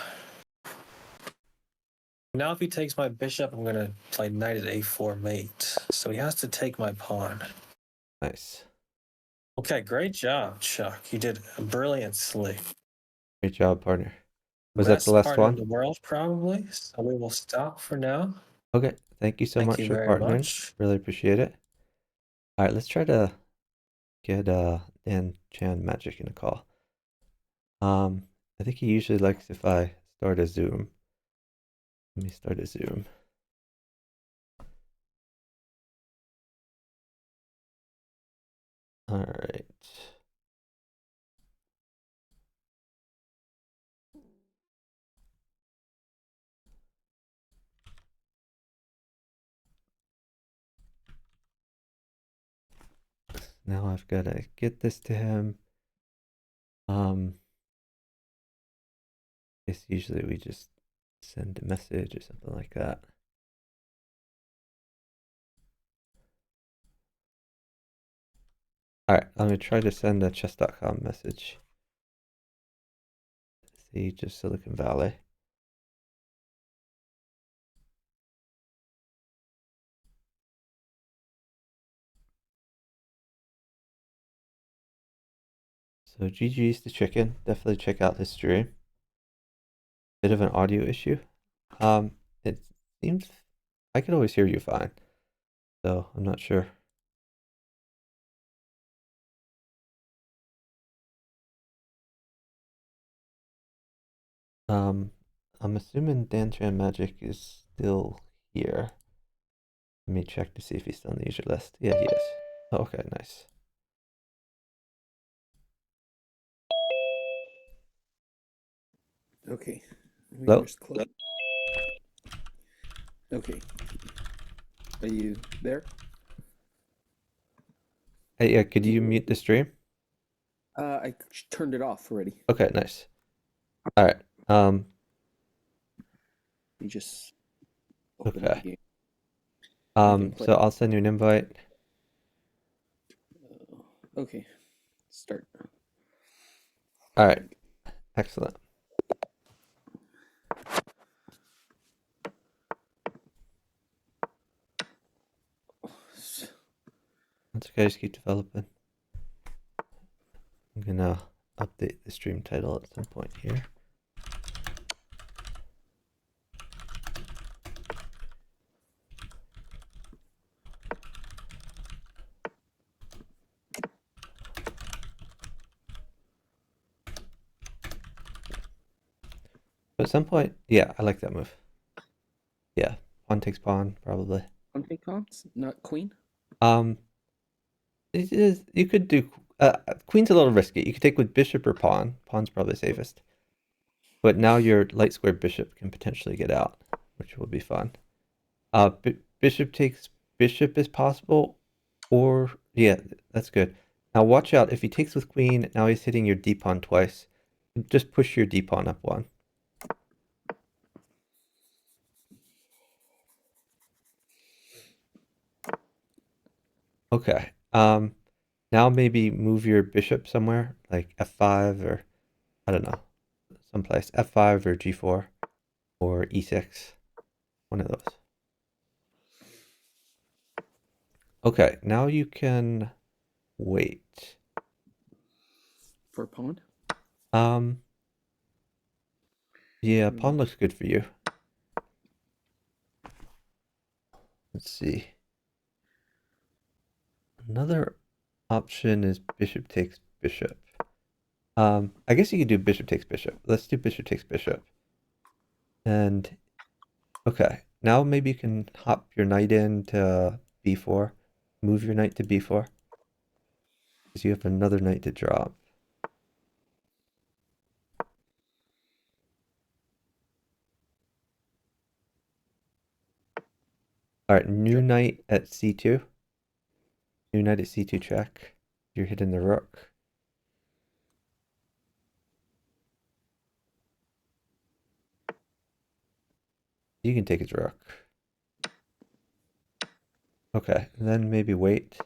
Now if he takes my bishop, I'm gonna play knight at A4 mate. So he has to take my pawn. Nice. Okay, great job, Chuck. You did brilliantly. Great job, partner. Was that Best the last partner in one? the world, probably. So we will stop for now. Okay, thank you so Thank much you for very partnering. much. Really appreciate it. All right, let's try to get Dan Chan Magic in a call. I think he usually likes if I start a Zoom. Let me start a Zoom. All right. Now I've got to get this to him. I guess usually we just send a message or something like that. All right, I'm gonna try to send a chess.com message. Siege of Silicon Valley. So GG's to Chicken. Definitely check out his stream. Bit of an audio issue. It seems I could always hear you fine. So I'm not sure. I'm assuming Dan Chan Magic is still here. Let me check to see if he's still on the user list. Yeah, he is. Oh, okay, nice. Okay. Hello? Okay. Are you there? Hey, yeah, could you mute the stream? I turned it off already. Okay, nice. All right. You just opened the Okay. game. can play. So I'll send you an invite. Okay. Start. All right. Excellent. That's okay, just keep developing. I'm gonna update the stream title at some point here. But at some point, yeah, I like that move. Yeah, pawn takes pawn, probably. Pawn take pawns, not queen. It is, you could do queen's a little risky. You could take with bishop or pawn. Pawn's probably safest. But now your light squared bishop can potentially get out, which will be fun. Bishop takes bishop is possible, or yeah, that's good. Now watch out, if he takes with queen, now he's hitting your d pawn twice. Just push your d pawn up one. Okay. Now maybe move your bishop somewhere, like f5 or I don't know, someplace f5 or g4 or e6, one of those. Okay, now you can wait. For pawn? Yeah, pawn looks good for you. Let's see. Another option is bishop takes bishop. I guess you could do bishop takes bishop. Let's do bishop takes bishop. And okay, now maybe you can hop your knight into b4, move your knight to b4. because you have another knight to drop. All right, new Check. knight at c2. New knight at c2 check. You're hitting the rook. You can take his rook. Okay, and then maybe wait.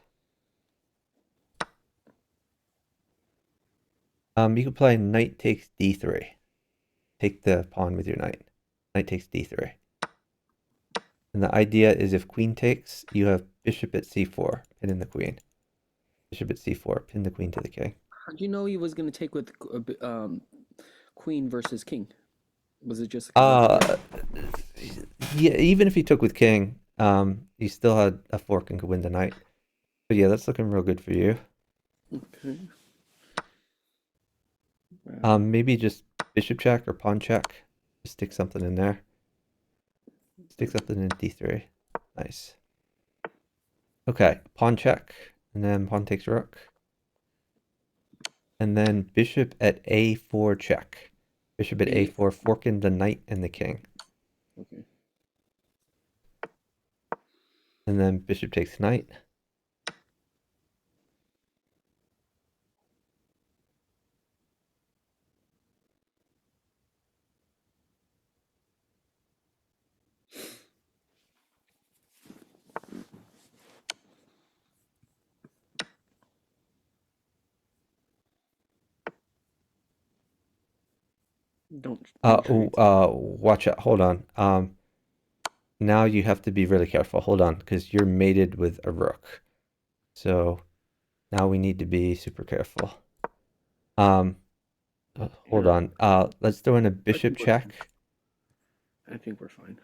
You can play knight takes d3. Take the pawn with your knight. Knight takes d3. And the idea is if queen takes, you have bishop at c4, pin in the queen. Bishop at c4, pin the queen to the king. How do you know he was going to take with queen versus king? Was it just? Yeah, even if he took with king, he still had a fork and could win the knight. But yeah, that's looking real good for you. Okay. Maybe just bishop check or pawn check. Just stick something in there. Stick something in d3. Nice. Okay, pawn check, and then pawn takes rook. And then bishop at a4 check. Bishop at a4, forking the knight and the king. Okay. And then bishop takes knight. Don't trade. Watch out. Hold on. Now you have to be really careful. Hold on, because you're mated with a rook. So now we need to be super careful. Hold Yeah. on. Let's throw in a bishop check. I think we're fine.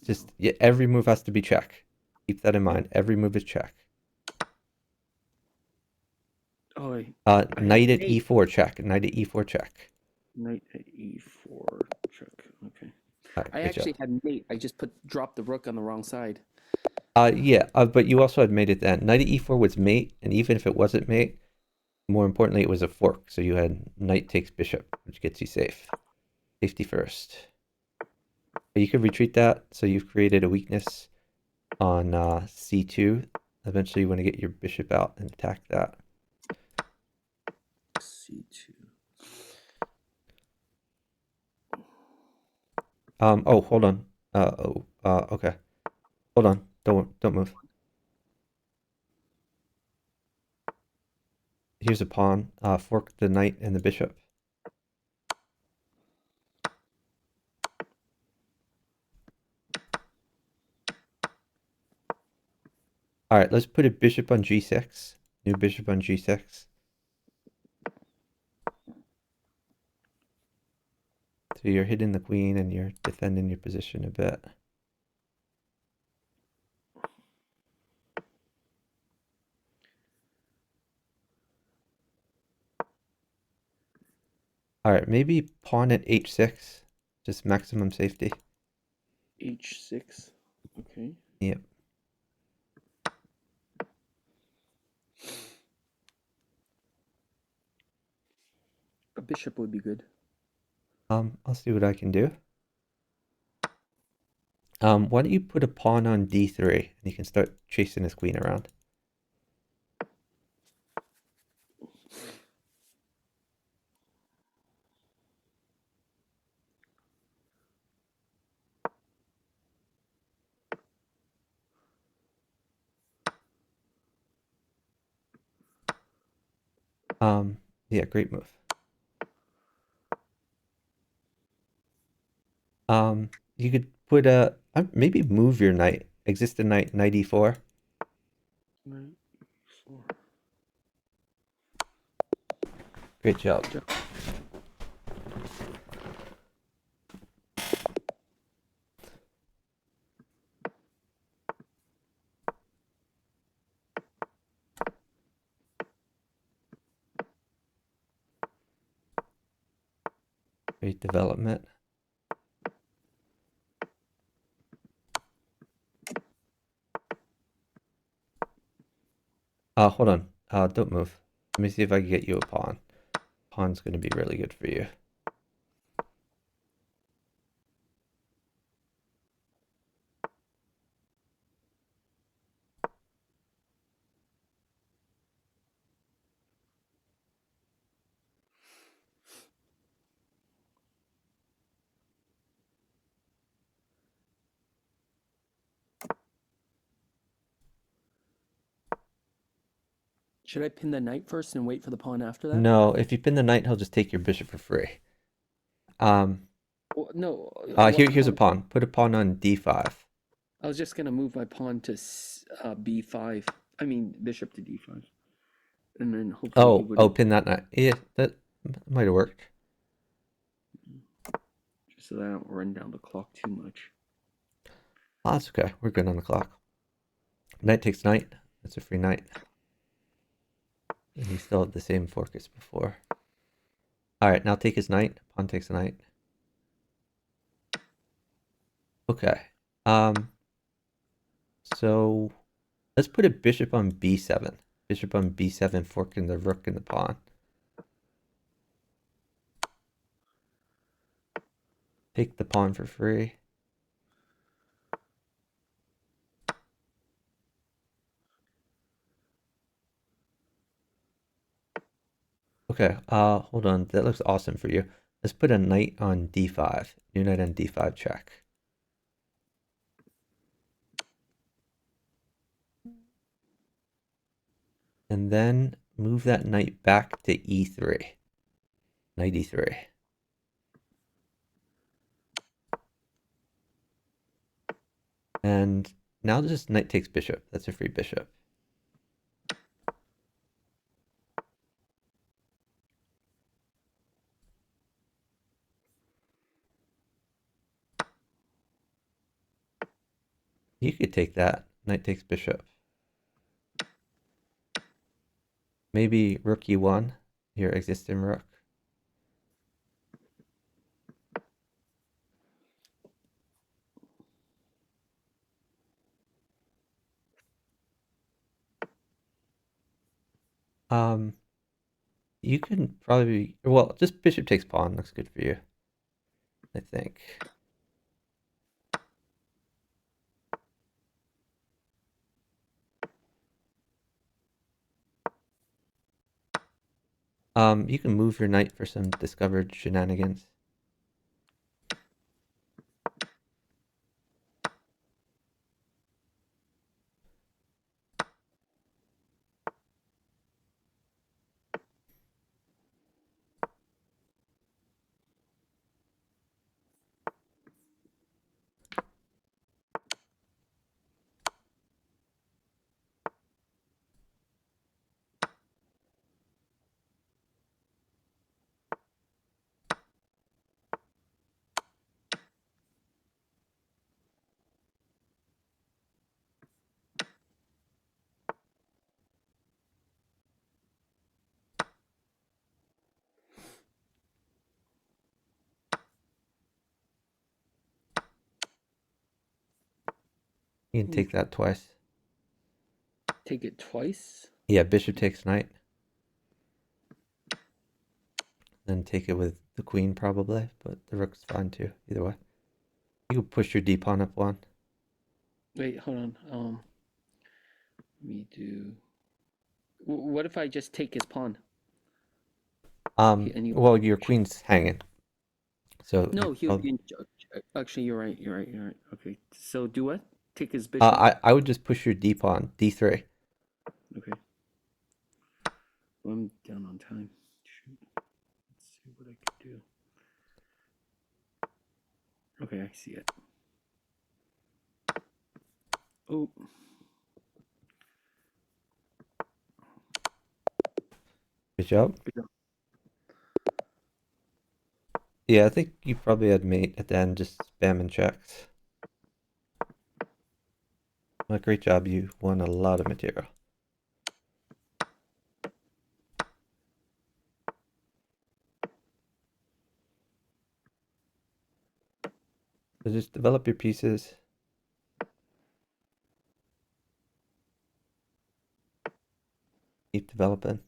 Just yeah, every move has to be check. Keep that in mind. Every move is check. Oh, Knight at e4 check. Knight at e4 check. Knight at e4 check. Okay. All right, I good actually job. had mate. I just dropped the rook on the wrong side. Yeah, but you also had mate at then. Knight at e4 was mate, and even if it wasn't mate, more importantly, it was a fork. So you had knight takes bishop, which gets you safe. Safety first. But you could retreat that, so you've created a weakness on c2. Eventually, you want to get your bishop out and attack that. c2. Oh, hold on. Okay. Hold on. Don't move. Here's a pawn. Fork the knight and the bishop. All right, let's put a bishop on g6. New bishop on g6. So you're hitting the queen and you're defending your position a bit. All right, maybe pawn at h6. Just maximum safety. h6. Okay. Yep. A bishop would be good. I'll see what I can do. Why don't you put a pawn on d3 and you can start chasing his queen around. Yeah, great move. You could put a maybe move your knight. Exist a knight e4. Knight e4. Great job. Great development. Hold on. Don't move. Let me see if I can get you a pawn. Pawn's going to be really good for you. Should I pin the knight first and wait for the pawn after that? No, if you pin the knight, he'll just take your bishop for free. Well, no. Here's a pawn. Put a pawn on d5. I was just gonna move my pawn to b5. I mean bishop to d5, and then hopefully he would. Pin that knight. Yeah, that might have worked. Just so that I don't run down the clock too much. Oh, that's okay. We're good on the clock. Knight takes knight. That's a free knight. And you still have the same fork as before. Alright, now take his knight. Pawn takes a knight. Okay. So let's put a bishop on b7. Bishop on b7, forking the rook and the pawn. Take the pawn for free. Okay, hold on. That looks awesome for you. Let's put a knight on d5. New knight on d5 check. And then move that knight back to e3. Knight e3. And now this knight takes bishop. That's a free bishop. You could take that. Knight takes bishop. Maybe rook e1, your existing rook. You can probably, well, just bishop takes pawn looks good for you, I think. You can move your knight for some discovered shenanigans. You can take that twice. Take it twice? Yeah, bishop takes knight. Then take it with the queen probably, but the rook's fine too, either way. You can push your d-pawn up one. Wait, hold on. Let me do. What if I just take his pawn? Well, your queen's hanging. So No, he'll probably, be in. Actually, you're right. You're right. You're right. Okay. So do what? Take his bishop. I would just push your d-pawn, d3. Okay. Well, I'm down on time. Shoot. Let's see what I can do. Okay, I see it. Oh. Good job. Good job. Yeah, I think you probably had mate at the end, just spamming checks. Well, great job. You won a lot of material. So just develop your pieces. Keep developing. developing.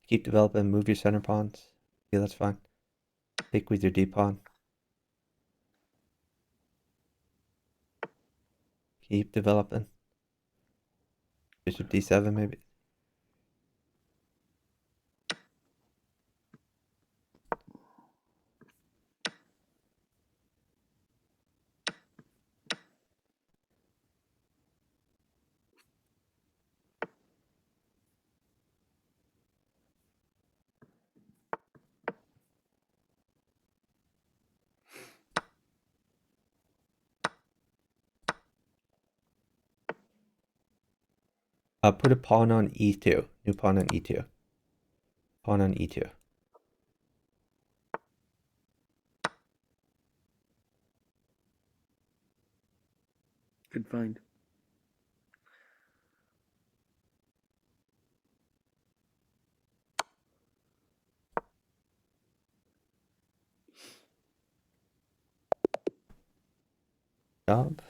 Keep developing. Move your center pawns. Yeah, that's fine. Take with your D pawn. Keep developing. Bishop D7 maybe. Put a pawn on E2. New pawn on E2. Pawn on E2. Good find. Job.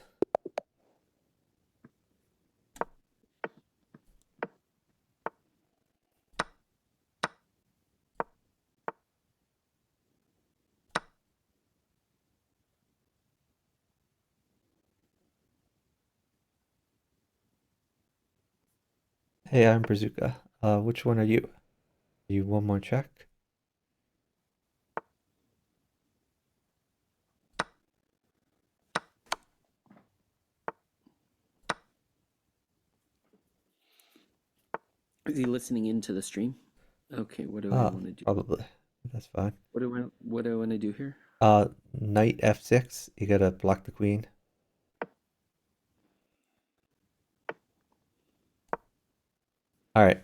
Hey, I'm Brazuka. Which one are you? Are you one more check? Is he listening into the stream? Okay, what do I want to do? Probably. That's fine. What do I want to do here? Knight F6. You gotta block the queen. All right.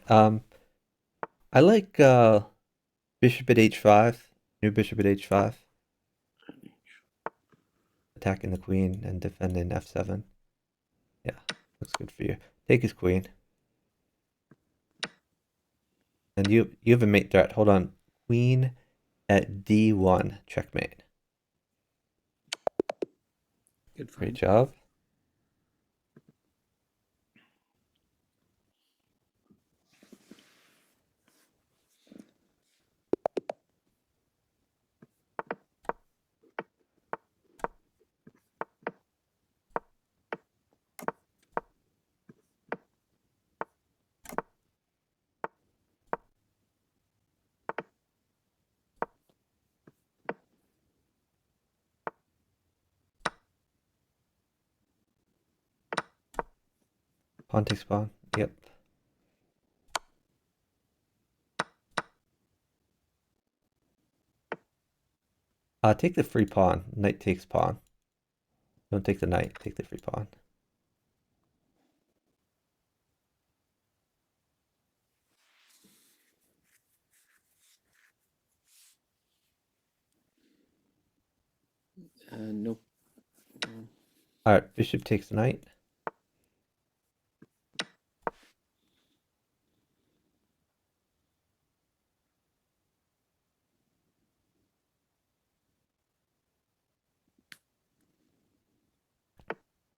I like bishop at H5. New bishop at H5. Attacking the queen and defending F7. Yeah, looks good for you. Take his queen. And you have a mate threat. Hold on. Queen at D1. Checkmate. Good find. Great job. Pawn takes pawn. Yep. Take the free pawn. Knight takes pawn. Don't take the knight. Take the free pawn. Nope. All right. Bishop takes knight.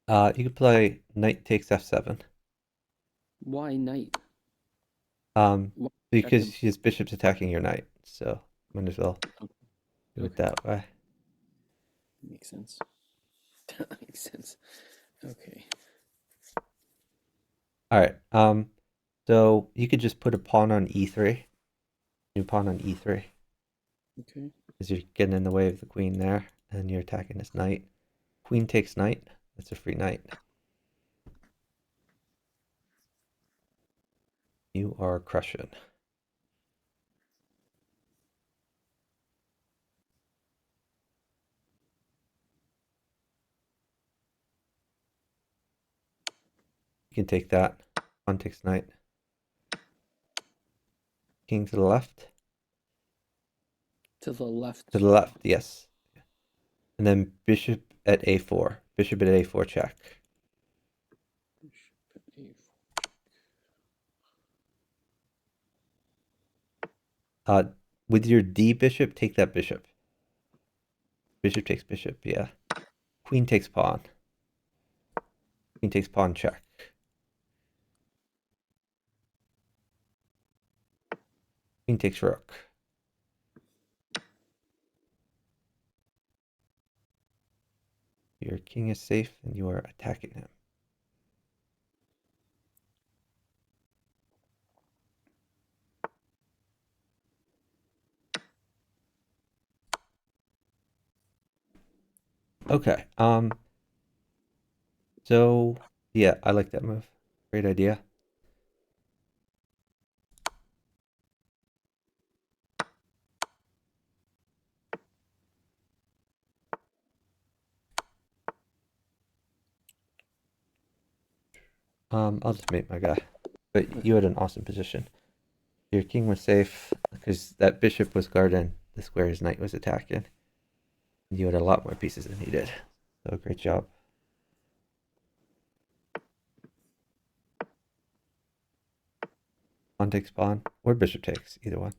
You can play knight takes F7. Why knight? Because Check him. his bishop's attacking your knight, so might as well do it that way. Makes sense. Makes sense. Okay. All right. So you could just put a pawn on E3. New pawn on E3. Okay. Because you're getting in the way of the queen there, and you're attacking this knight. Queen takes knight. That's a free knight. You are crushing. You can take that. Pawn takes knight. King to the left. To the left. To the left, yes. And then bishop at A4. Bishop at A4 check. With your D bishop, take that bishop. Bishop takes bishop, yeah. Queen takes pawn. Queen takes pawn, check. Queen takes rook. Your king is safe and you are attacking him. Okay. So yeah, I like that move. Great idea. I'll just mate my guy. But you had an awesome position. Your king was safe because that bishop was guarding the square his knight was attacking. You had a lot more pieces than he did. So great job. Pawn takes pawn, or bishop takes, either one.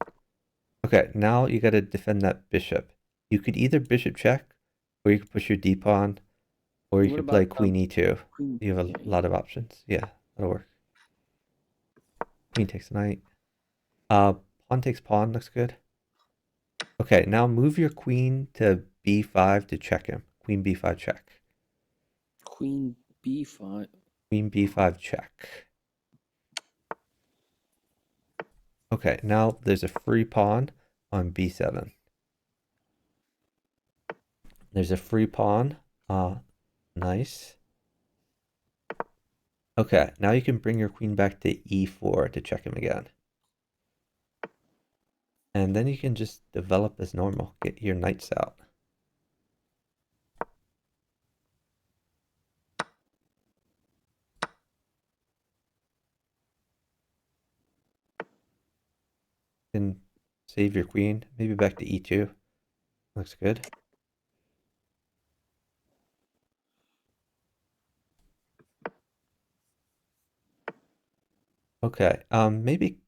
Okay, now you got to defend that bishop. You could either bishop check, or you could push your d pawn, or you What could play about, queen e2. Queen? You have a Yeah, lot of options. Yeah, that'll work. Queen takes knight. Pawn takes pawn looks good. Okay, now move your queen to b5 to check him. Queen b5 check. Queen b5. Queen b5 check. Okay, now there's a free pawn on b7. There's a free pawn. Nice. Okay, now you can bring your queen back to e4 to check him again. And then you can just develop as normal. Get your knights out. And save your queen. Maybe back to e2. Looks good. Okay, maybe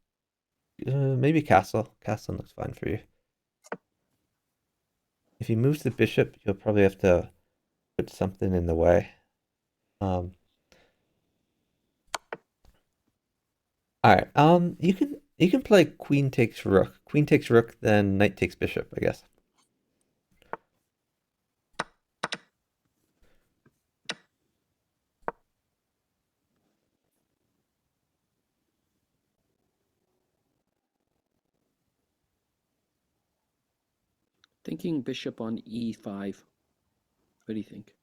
castle. Castle looks fine for you. If he moves the bishop, you'll probably have to put something in the way. All right. You can play queen takes rook. Queen takes rook, then knight takes bishop, I guess. Thinking bishop on e5. What do you think?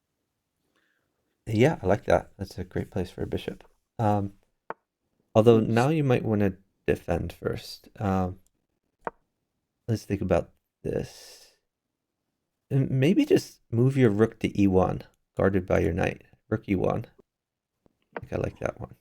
Yeah, I like that. That's a great place for a bishop. Although now you might want to defend first. Let's think about this. And maybe just move your rook to e1, guarded by your knight. Rook e1. I think I like that one.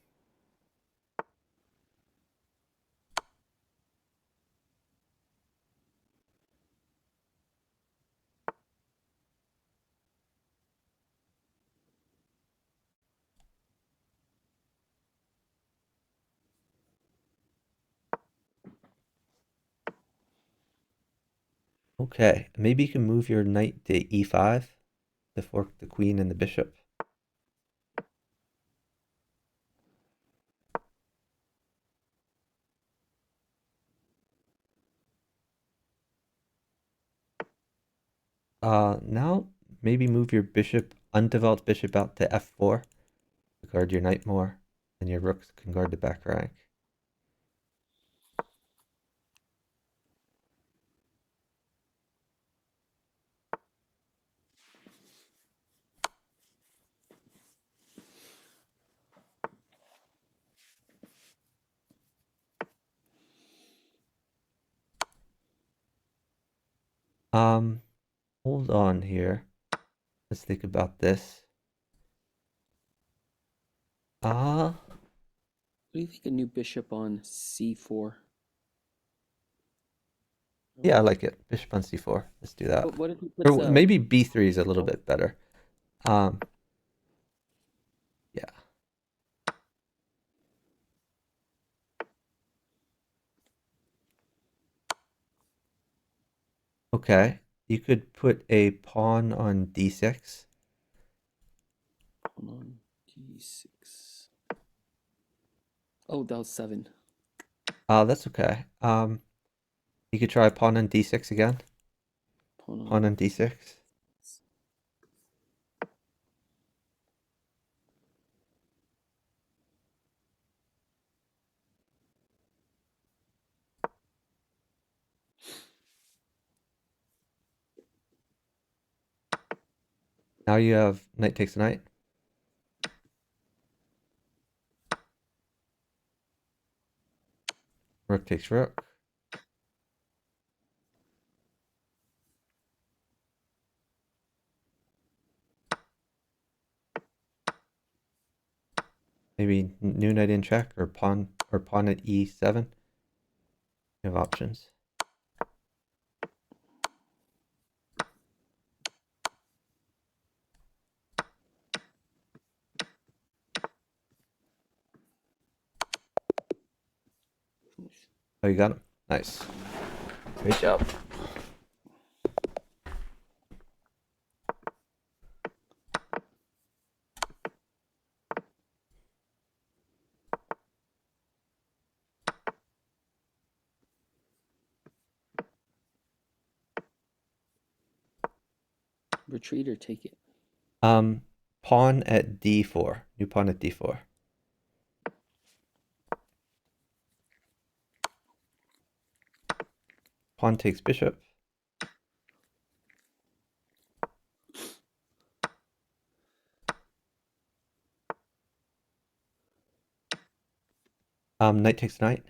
Okay, maybe you can move your knight to e5 to fork the queen and the bishop. Now maybe move your bishop, undeveloped bishop out to f4 to guard your knight more, and your rooks can guard the back rank. Hold on here. Let's think about this. What do you think a new bishop on c4? Yeah, I like it. Bishop on c4. Let's do that. What if he Or puts maybe b3 is a little bit better. Yeah. Okay. you could put a pawn on d6. Hold on. D6. Oh, that was 7. That's okay. You could try pawn on d6 again. Pawn on d6. Now you have knight takes knight. Rook takes rook. Maybe new knight in check or pawn at e7. You have options. Oh, you got him. Nice. Great job. Retreat or take it? Pawn at d4. New pawn at d4. Pawn takes bishop. Knight takes knight.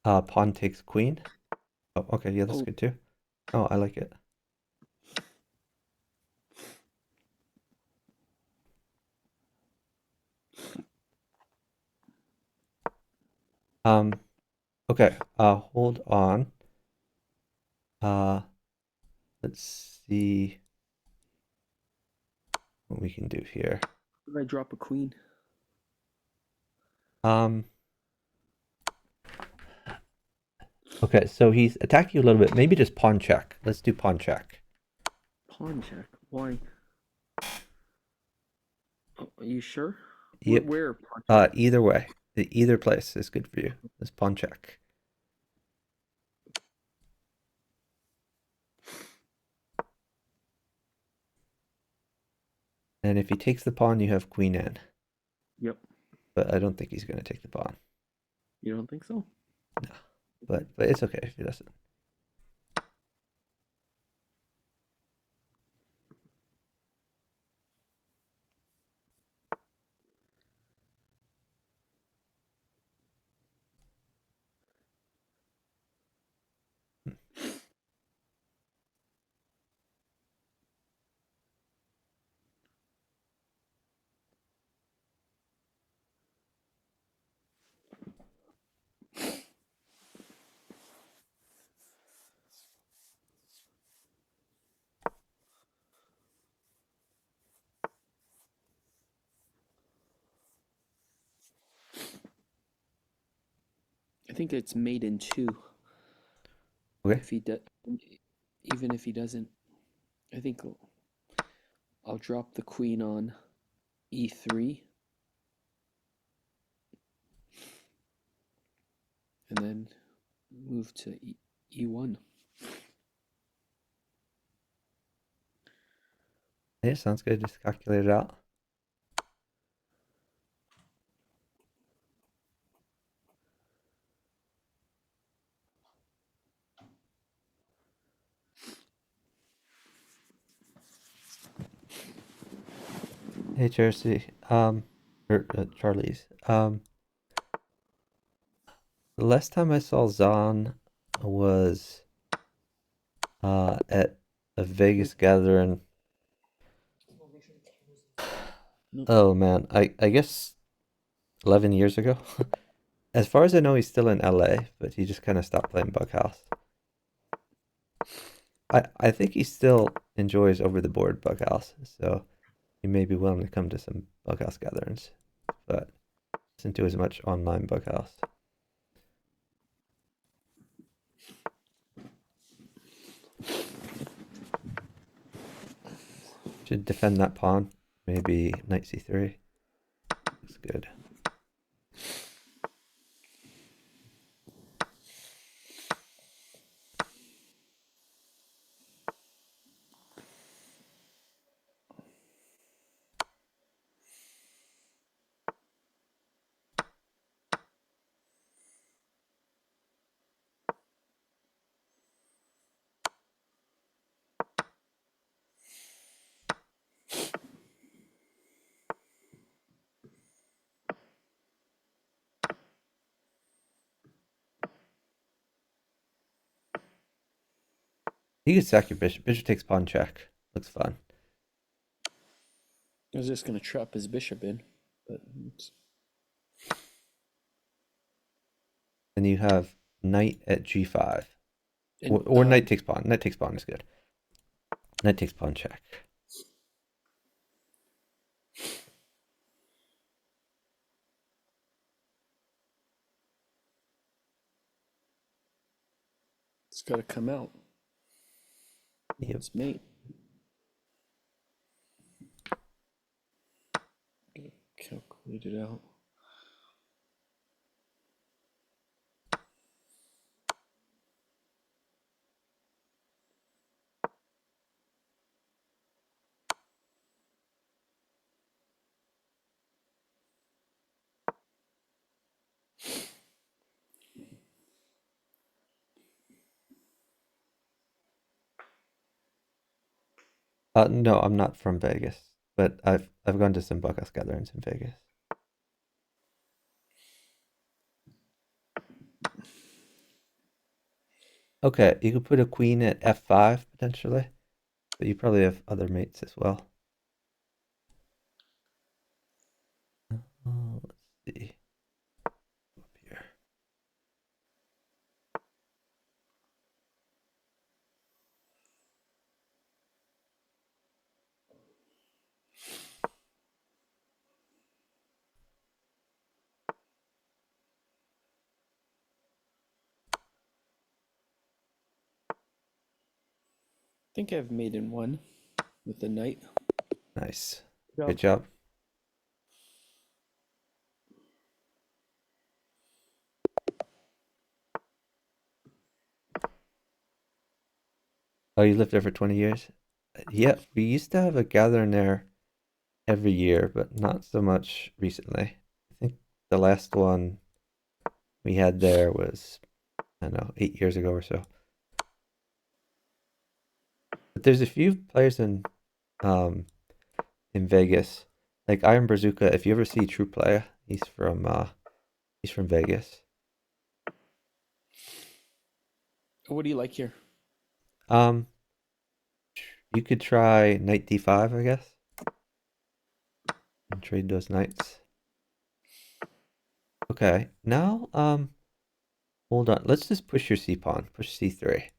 Pawn takes queen. Oh, okay, yeah, that's Oh. good too. Oh, I like it. Okay, hold on. Let's see what we can do here. If I drop a queen. Okay, so he's attacking you a little bit. Maybe just pawn check. Let's do pawn check. Pawn check. Why? Oh, are you sure? Yep. Where pawn check? Either way. Either place is good for you. Let's pawn check. And if he takes the pawn, you have queen in. Yep. But I don't think he's going to take the pawn. You don't think so? No. But it's okay if he doesn't. I think it's mate in 2. Okay. If he even if he doesn't, I think I'll drop the queen on e3, and then move to e1. Yeah, sounds good. Just calculate it out. Hey, Chelsea. Charlie's. The last time I saw Zahn was at a Vegas gathering. Oh man, I guess 11 years ago. As far as I know, he's still in LA, but he just kind of stopped playing Bughouse. I think he still enjoys over the board Bughouse, so he may be willing to come to some Bughouse gatherings, but doesn't do as much online Bughouse. Should defend that pawn. Maybe knight c3. Looks good. You can sack your bishop. Bishop takes pawn check. Looks fun. I was just gonna trap his bishop in, but Then you have knight at g5. and, Or knight takes pawn. Knight takes pawn is good. Knight takes pawn check. it's got to come out. Yep. It's mate. Calculate it out. No, I'm not from Vegas, but I've gone to some bughouse gatherings in Vegas. Okay, you could put a queen at f5 potentially, but you probably have other mates as well. Let's see. Up here. I think I've made in one with the knight. Nice. Good Good job. Oh, you lived there for 20 years? Yeah, we used to have a gathering there every year, but not so much recently. I think the last one we had there was, I don't know, 8 years ago or so. But there's a few players in Vegas, like Iron Bazooka. If you ever see True Playa, he's from Vegas. What do you like here? You could try knight d5, I guess, and trade those knights. Okay, now hold on. Let's just push your c pawn. Push c3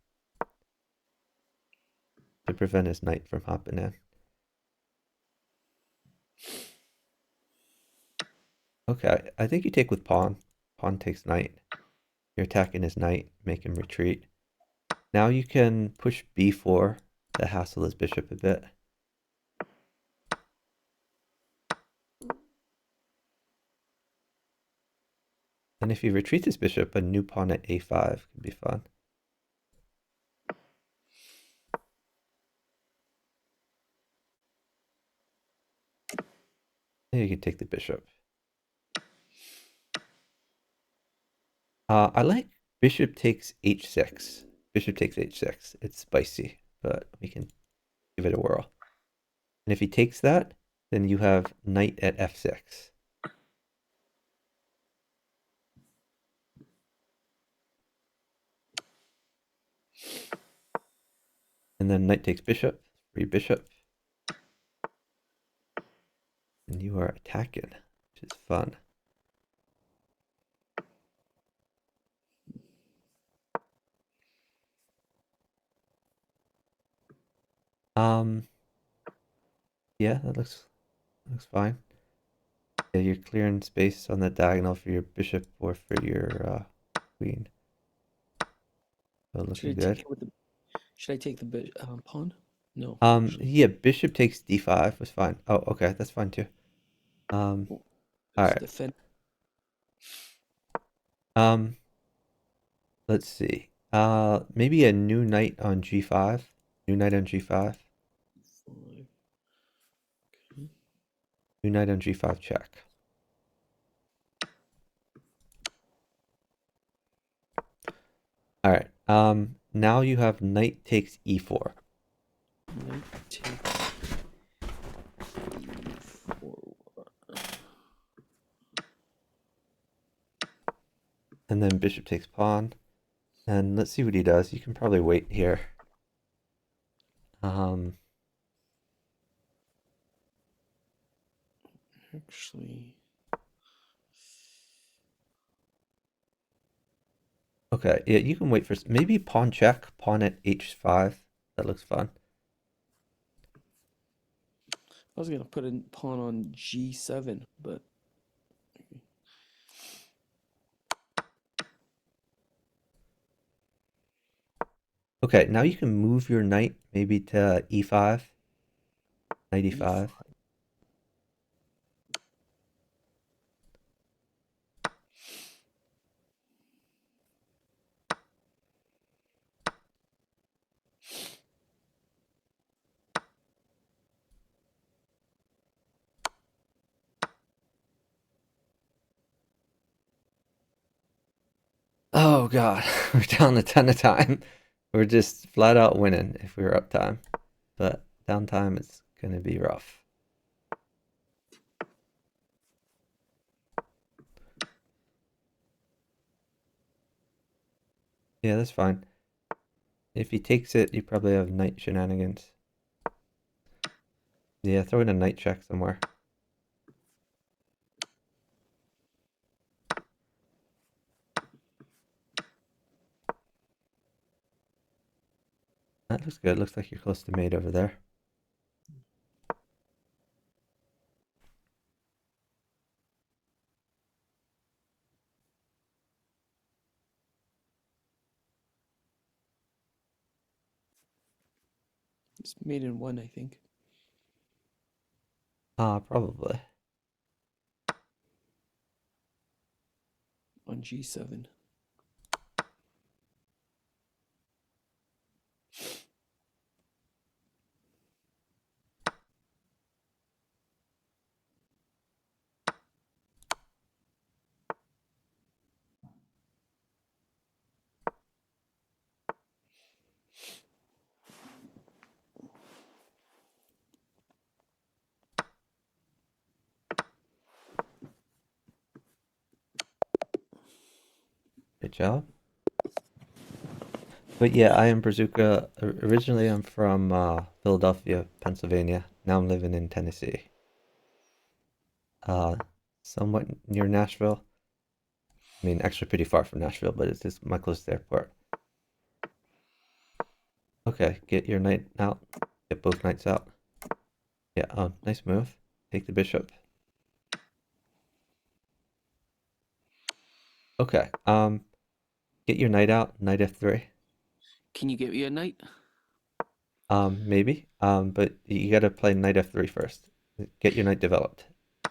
to prevent his knight from hopping in. Okay, I think you take with pawn. Pawn takes knight. You're attacking his knight, make him retreat. Now you can push b4 to hassle his bishop a bit. And if he retreats his bishop, a new pawn at a5 could be fun. And you can take the bishop. I like bishop takes h6. Bishop takes h6. It's spicy, but we can give it a whirl. And if he takes that, then you have knight at f6. And then knight takes bishop, free bishop. And you are attacking, which is fun. Yeah, that looks fine. Yeah, you're clearing space on the diagonal for your bishop or for your queen. So looking Should I good. take it with the? Should I take the pawn? No. Yeah, bishop takes d5 was fine. Oh, okay, that's fine too. All It's right. defend. Let's see. Maybe a new knight on g5. New knight on g5. 5. New knight on g5 check. All right. Now you have knight takes e4. Knight takes e4. And then bishop takes pawn. And let's see what he does. You can probably wait here. Actually, Okay, yeah, you can wait for maybe pawn check, pawn at h5. That looks fun. I was gonna put a pawn on g7, but Okay, now you can move your knight maybe to e5, knight e5. e5. Oh God, we're down a ton of time. We're just flat out winning if we were up time, but downtime is gonna be rough. Yeah, that's fine. If he takes it, you probably have knight shenanigans. Yeah, throw in a knight check somewhere. That looks good. Looks like you're close to mate over there. It's made in 1, I think. Probably. On g7. Good job. But yeah, I am Brazuca. Originally, I'm from Philadelphia, Pennsylvania. Now I'm living in Tennessee. Somewhat near Nashville. I mean, actually pretty far from Nashville, but it's just my closest airport. Okay, get your knight out. Get both knights out. Yeah, oh, nice move. Take the bishop. Okay, get your knight out. Knight f3. Can you get me a knight? Maybe. But you gotta play knight f3 first. Get your knight developed.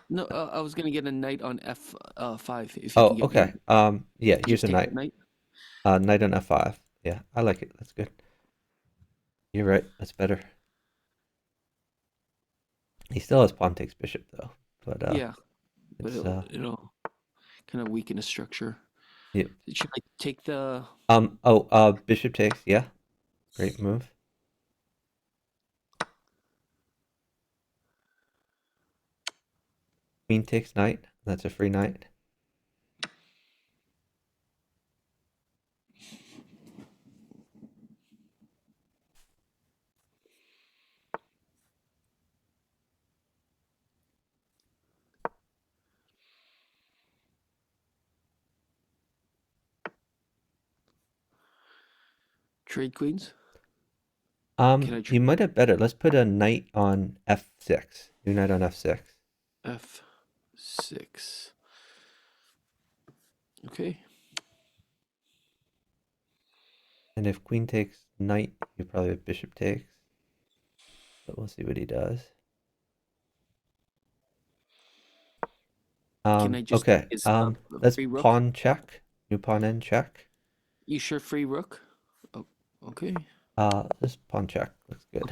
No, I was gonna get a knight on f5. If you Oh, can get okay. me, Yeah, here's just a take knight. the knight. Knight on f5. Yeah, I like it. That's good. You're right. That's better. He still has pawn takes bishop though, but Yeah, but it's it'll kind of weaken the structure. yeah. Should I take the? Bishop takes. Yeah, great move. Queen takes knight. That's a free knight. Trade queens? Can I You might have better. Let's put a knight on f6. New knight on f6. F6. Okay. And if queen takes knight, you probably have bishop takes. but we'll see what he does. Can I just Okay. is Let's free rook? pawn check. New pawn in check. You sure free rook? Oh, okay. This pawn check looks good.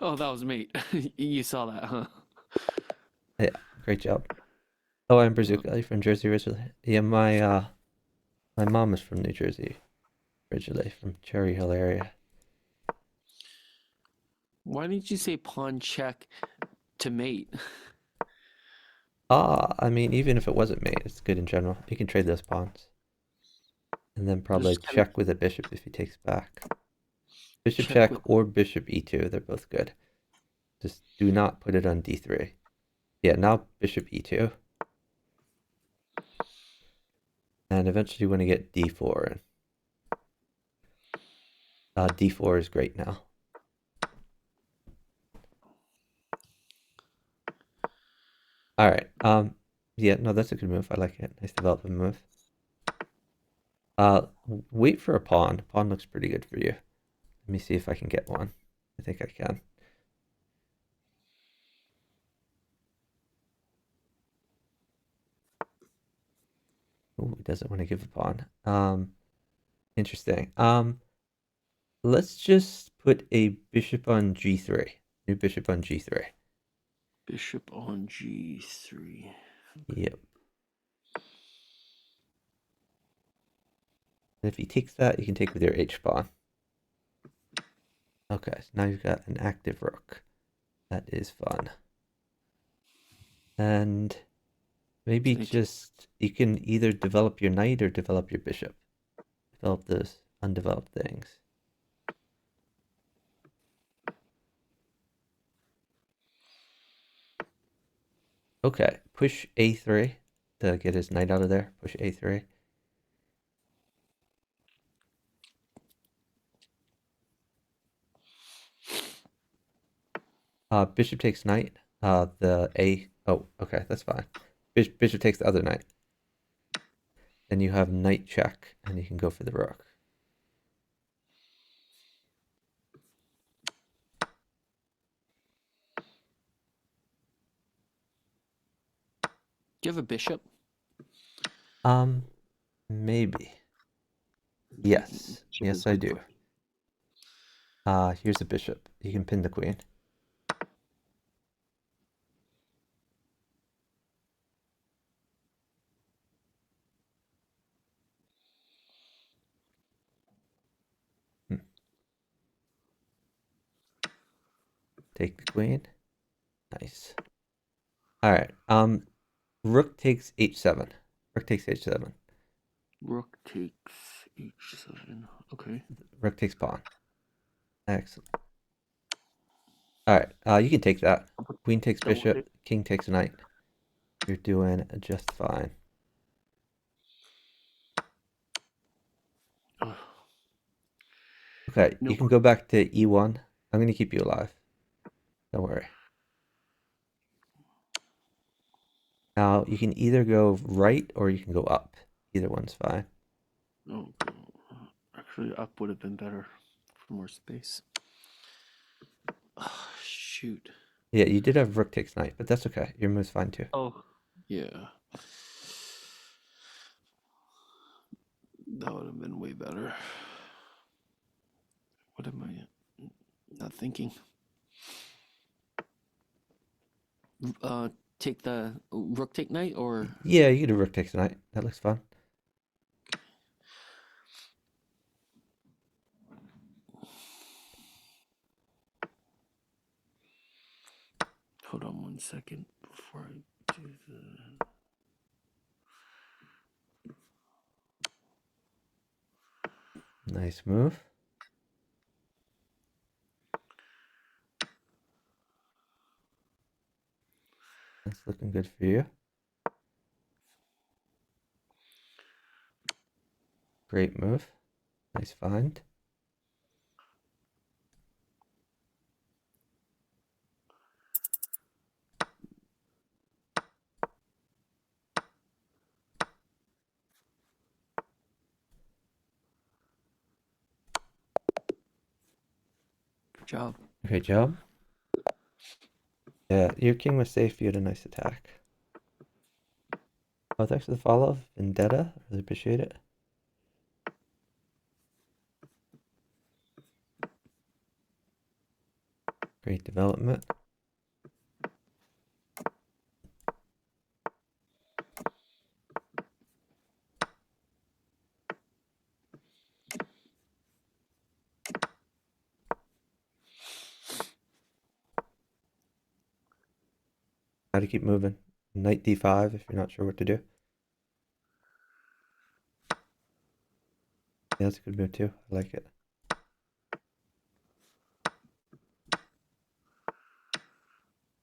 Oh, that was mate. You saw that, huh? Yeah, great job. Oh, I'm Brazuca. You from Jersey originally? Yeah, my mom is from New Jersey originally, from Cherry Hill area. Why didn't you say pawn check to mate? I mean, even if it wasn't mate, it's good in general. You can trade those pawns. And then probably Just kinda check with a bishop if he takes back. Bishop check check with or bishop e2, they're both good. Just do not put it on d3. Yeah, now bishop e2. And eventually you want to get d4 in. D4 is great now. All right. Yeah, no, that's a good move. I like it. Nice development move. Wait for a pawn. Pawn looks pretty good for you. Let me see if I can get one. I think I can. Oh, he doesn't want to give a pawn. Interesting. Let's just put a bishop on g3. New bishop on g3. bishop on g3. Yep. And if he takes that, you can take with your h pawn. Okay, so now you've got an active rook. That is fun. And maybe just you can either develop your knight or develop your bishop. Develop those undeveloped things. Okay, push a3 to get his knight out of there. Push a3. Bishop takes knight. Oh, okay, that's fine. Bishop takes the other knight. Then you have knight check, and you can go for the rook. Do you have a bishop? Maybe. Yes. Yes, I do. Here's a bishop. You can pin the queen. Take the queen. Nice. All right. Rook takes h7. Rook takes h7. Rook takes h7. Okay. Rook takes pawn. Excellent. All right. You can take that. Queen takes bishop. King takes knight. You're doing just fine. Okay, you can go back to e1. I'm going to keep you alive. Don't worry. Now, you can either go right or you can go up. Either one's fine. Oh, actually, up would have been better for more space. Oh, shoot. Yeah, you did have rook takes knight, but that's okay. Your move's fine too. Oh, yeah. That would have been way better. What am I not thinking? Take the rook take knight or? Yeah, you can do rook takes knight. That looks fun. Hold on 1 second before I do the. Nice move. That's looking good for you. Great move. Nice find. Good job. Great job. Yeah, your king was safe. You had a nice attack. Oh, thanks for the follow, Vendetta. Really appreciate it. Great development. How to keep moving. Knight d5 if you're not sure what to do. Yeah, that's a good move too. I like it.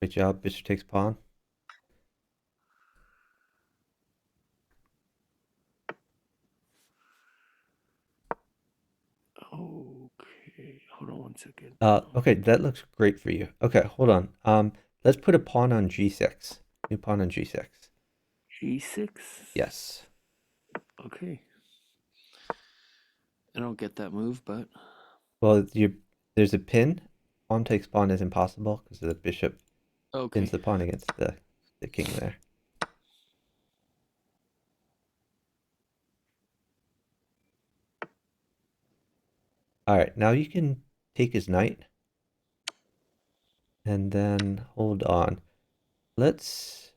Great job. Bishop takes pawn. Okay, hold on 1 second. Okay, that looks great for you. Okay, hold on. Let's put a pawn on g6. New pawn on g6. G6. Yes. Okay. I don't get that move, but Well, there's a pin. Pawn takes pawn is impossible because the bishop okay. pins the pawn against the king there. All right, now you can take his knight. And then hold on. Let's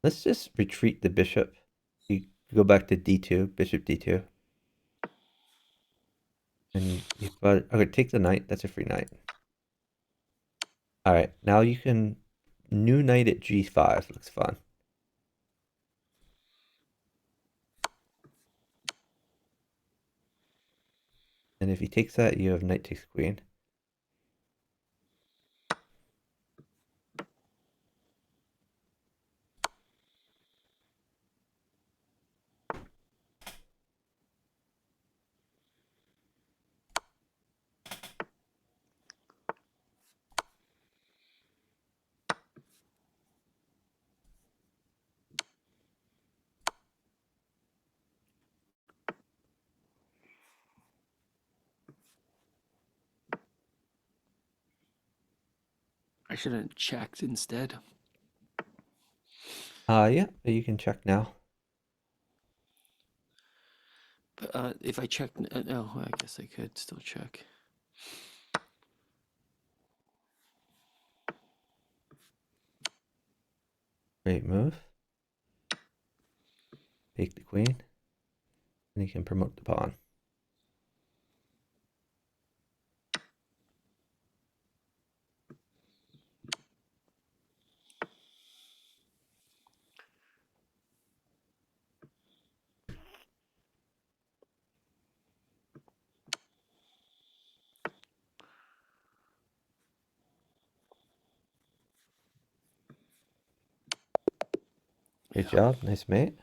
just retreat the bishop. You go back to d2, bishop d2. And you've got okay, take the knight, that's a free knight. Alright, now you can new knight at g5, looks fun. And if he takes that, you have knight takes queen. I should have checked instead. Yeah, you can check now. But if I check, no, I guess I could still check. Great move. Take the queen. And you can promote the pawn. Great job, nice mate.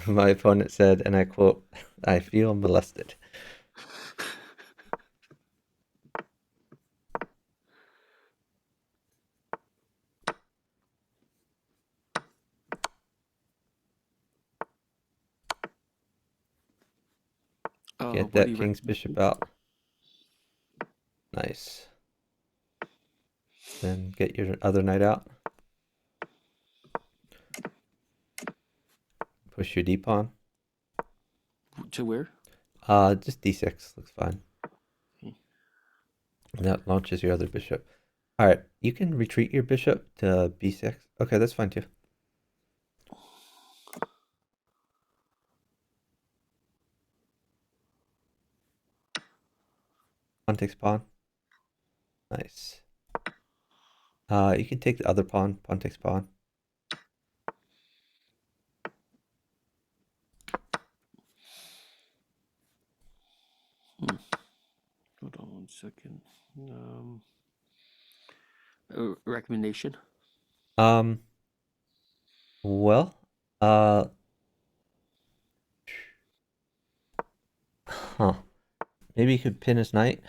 My opponent said, and I quote, "I feel molested." Get What do that you king's bishop out. Nice. Then get your other knight out. Push your d-pawn. To where? Just d6 looks fine. Okay. And that launches your other bishop. All right, you can retreat your bishop to b6. Okay, that's fine too. Pawn takes pawn. Nice. You can take the other pawn. Pawn takes pawn. Hold on 1 second. Recommendation? Well, maybe you could pin his knight.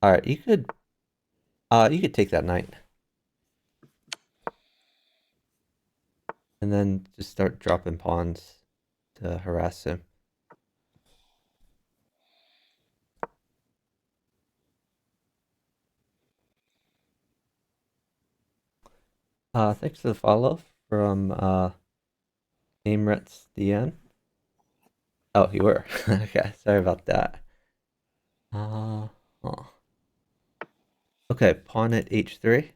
All right, you could take that knight. And then just start dropping pawns to harass him. Thanks for the follow from Aimrets DN. Oh, you were. Okay, sorry about that. Huh. Okay, pawn at h3.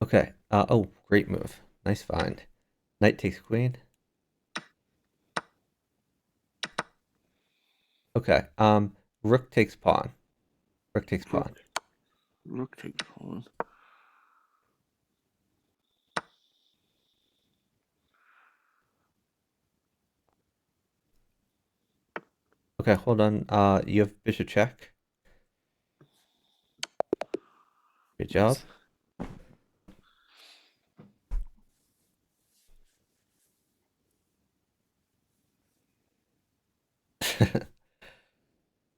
Okay. Oh, great move. Nice find. Knight takes queen. Okay. Rook takes pawn. Rook takes pawn. Rook takes pawn. Okay, hold on. You have bishop check. Good job.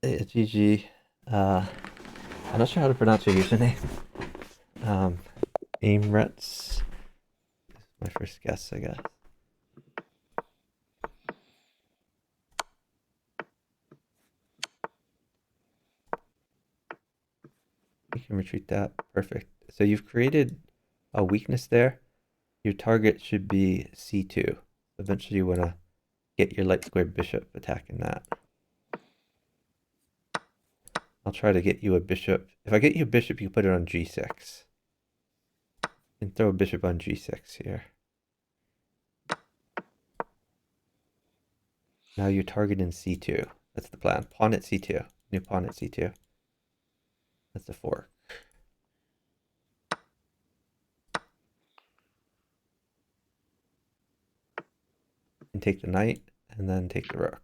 GG. I'm not sure how to pronounce your username. Aimrets. My first guess, I guess. You can retreat that. Perfect. So you've created a weakness there. Your target should be c2. Eventually you want to get your light squared bishop attacking that. I'll try to get you a bishop. If I get you a bishop, you can put it on g6. And throw a bishop on g6 here. Now you're targeting c2. That's the plan. Pawn at c2. New pawn at c2. That's the fork. And take the knight, and then take the rook.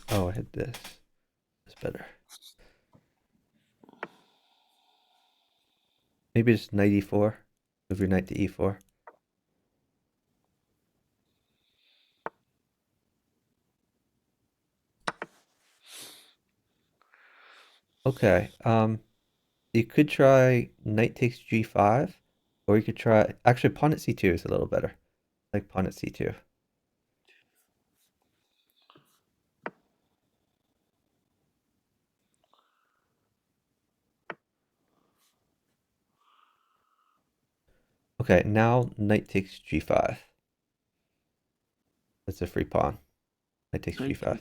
Oh, I had this. It's better. Maybe just knight e4. Move your knight to e4. Okay. You could try knight takes g5, or you could try actually pawn at c2 is a little better. Like pawn at c2. Okay, now knight takes g5. That's a free pawn. Knight takes g5.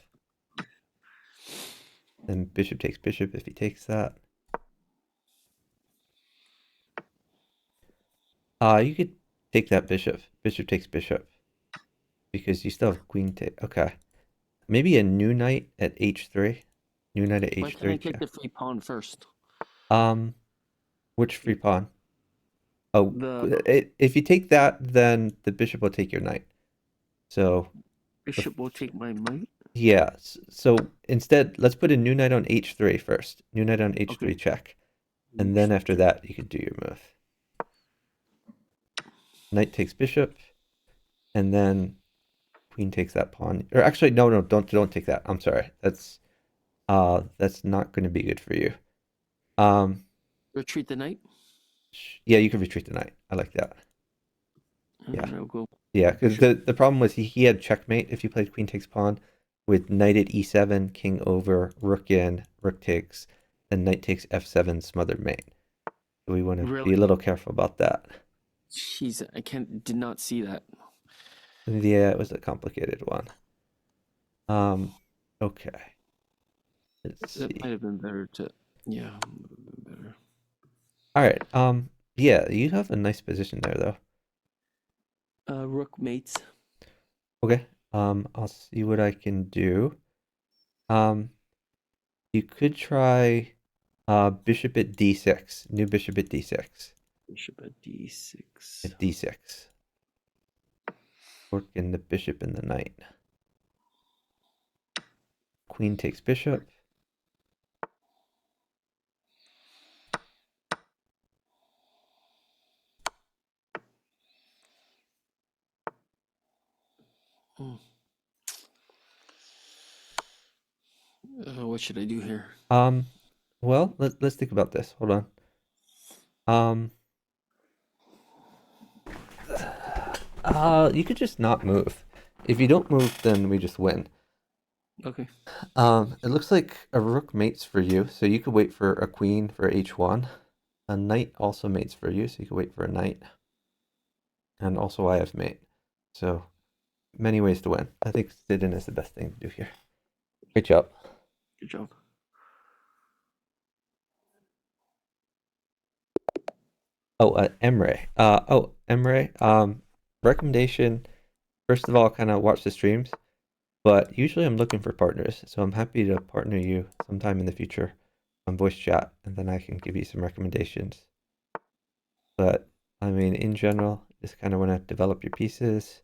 Then bishop takes bishop if he takes that. You could take that bishop. Bishop takes bishop. Because you still have queen take. Okay. Maybe a new knight at h3. New knight at h3. Why can't I take the free pawn first? Which free pawn? Oh, if you take that, then the bishop will take your knight. So Bishop will take my knight? yeah. So instead, let's put a new knight on h3 first. New knight on h3 Okay. check. And then after that, you can do your move. Knight takes bishop. And then queen takes that pawn. Or actually, no, don't take that. I'm sorry. That's not going to be good for you. Retreat the knight? Yeah, you can retreat the knight. I like that. And Yeah. I'll go. Yeah, because the problem was he had checkmate if you played queen takes pawn with knight at e7, king over, rook in, rook takes, and knight takes f7 smothered mate. So we want to be a little careful about that. Jeez, I did not see that. Yeah, it was a complicated one. Okay. Let's see. That might have been better to, yeah, would have been better. All right. Yeah, you have a nice position there though. Rook mates. Okay. I'll see what I can do. You could try Bishop at d6. New bishop at d6. Bishop at d6. At d6. Working the bishop and the knight. Queen takes bishop. What should I do here? Well, let's think about this. Hold on. You could just not move. If you don't move, then we just win. Okay. It looks like a rook mates for you, so you could wait for a queen for h1. A knight also mates for you, so you could wait for a knight. And also I have mate. So many ways to win. I think sit-in is the best thing to do here. Great job. Good job. Oh, Emre. Emre. Recommendation. First of all, kind of watch the streams, but usually I'm looking for partners, so I'm happy to partner you sometime in the future on voice chat, and then I can give you some recommendations. But I mean, in general, just kind of want to develop your pieces.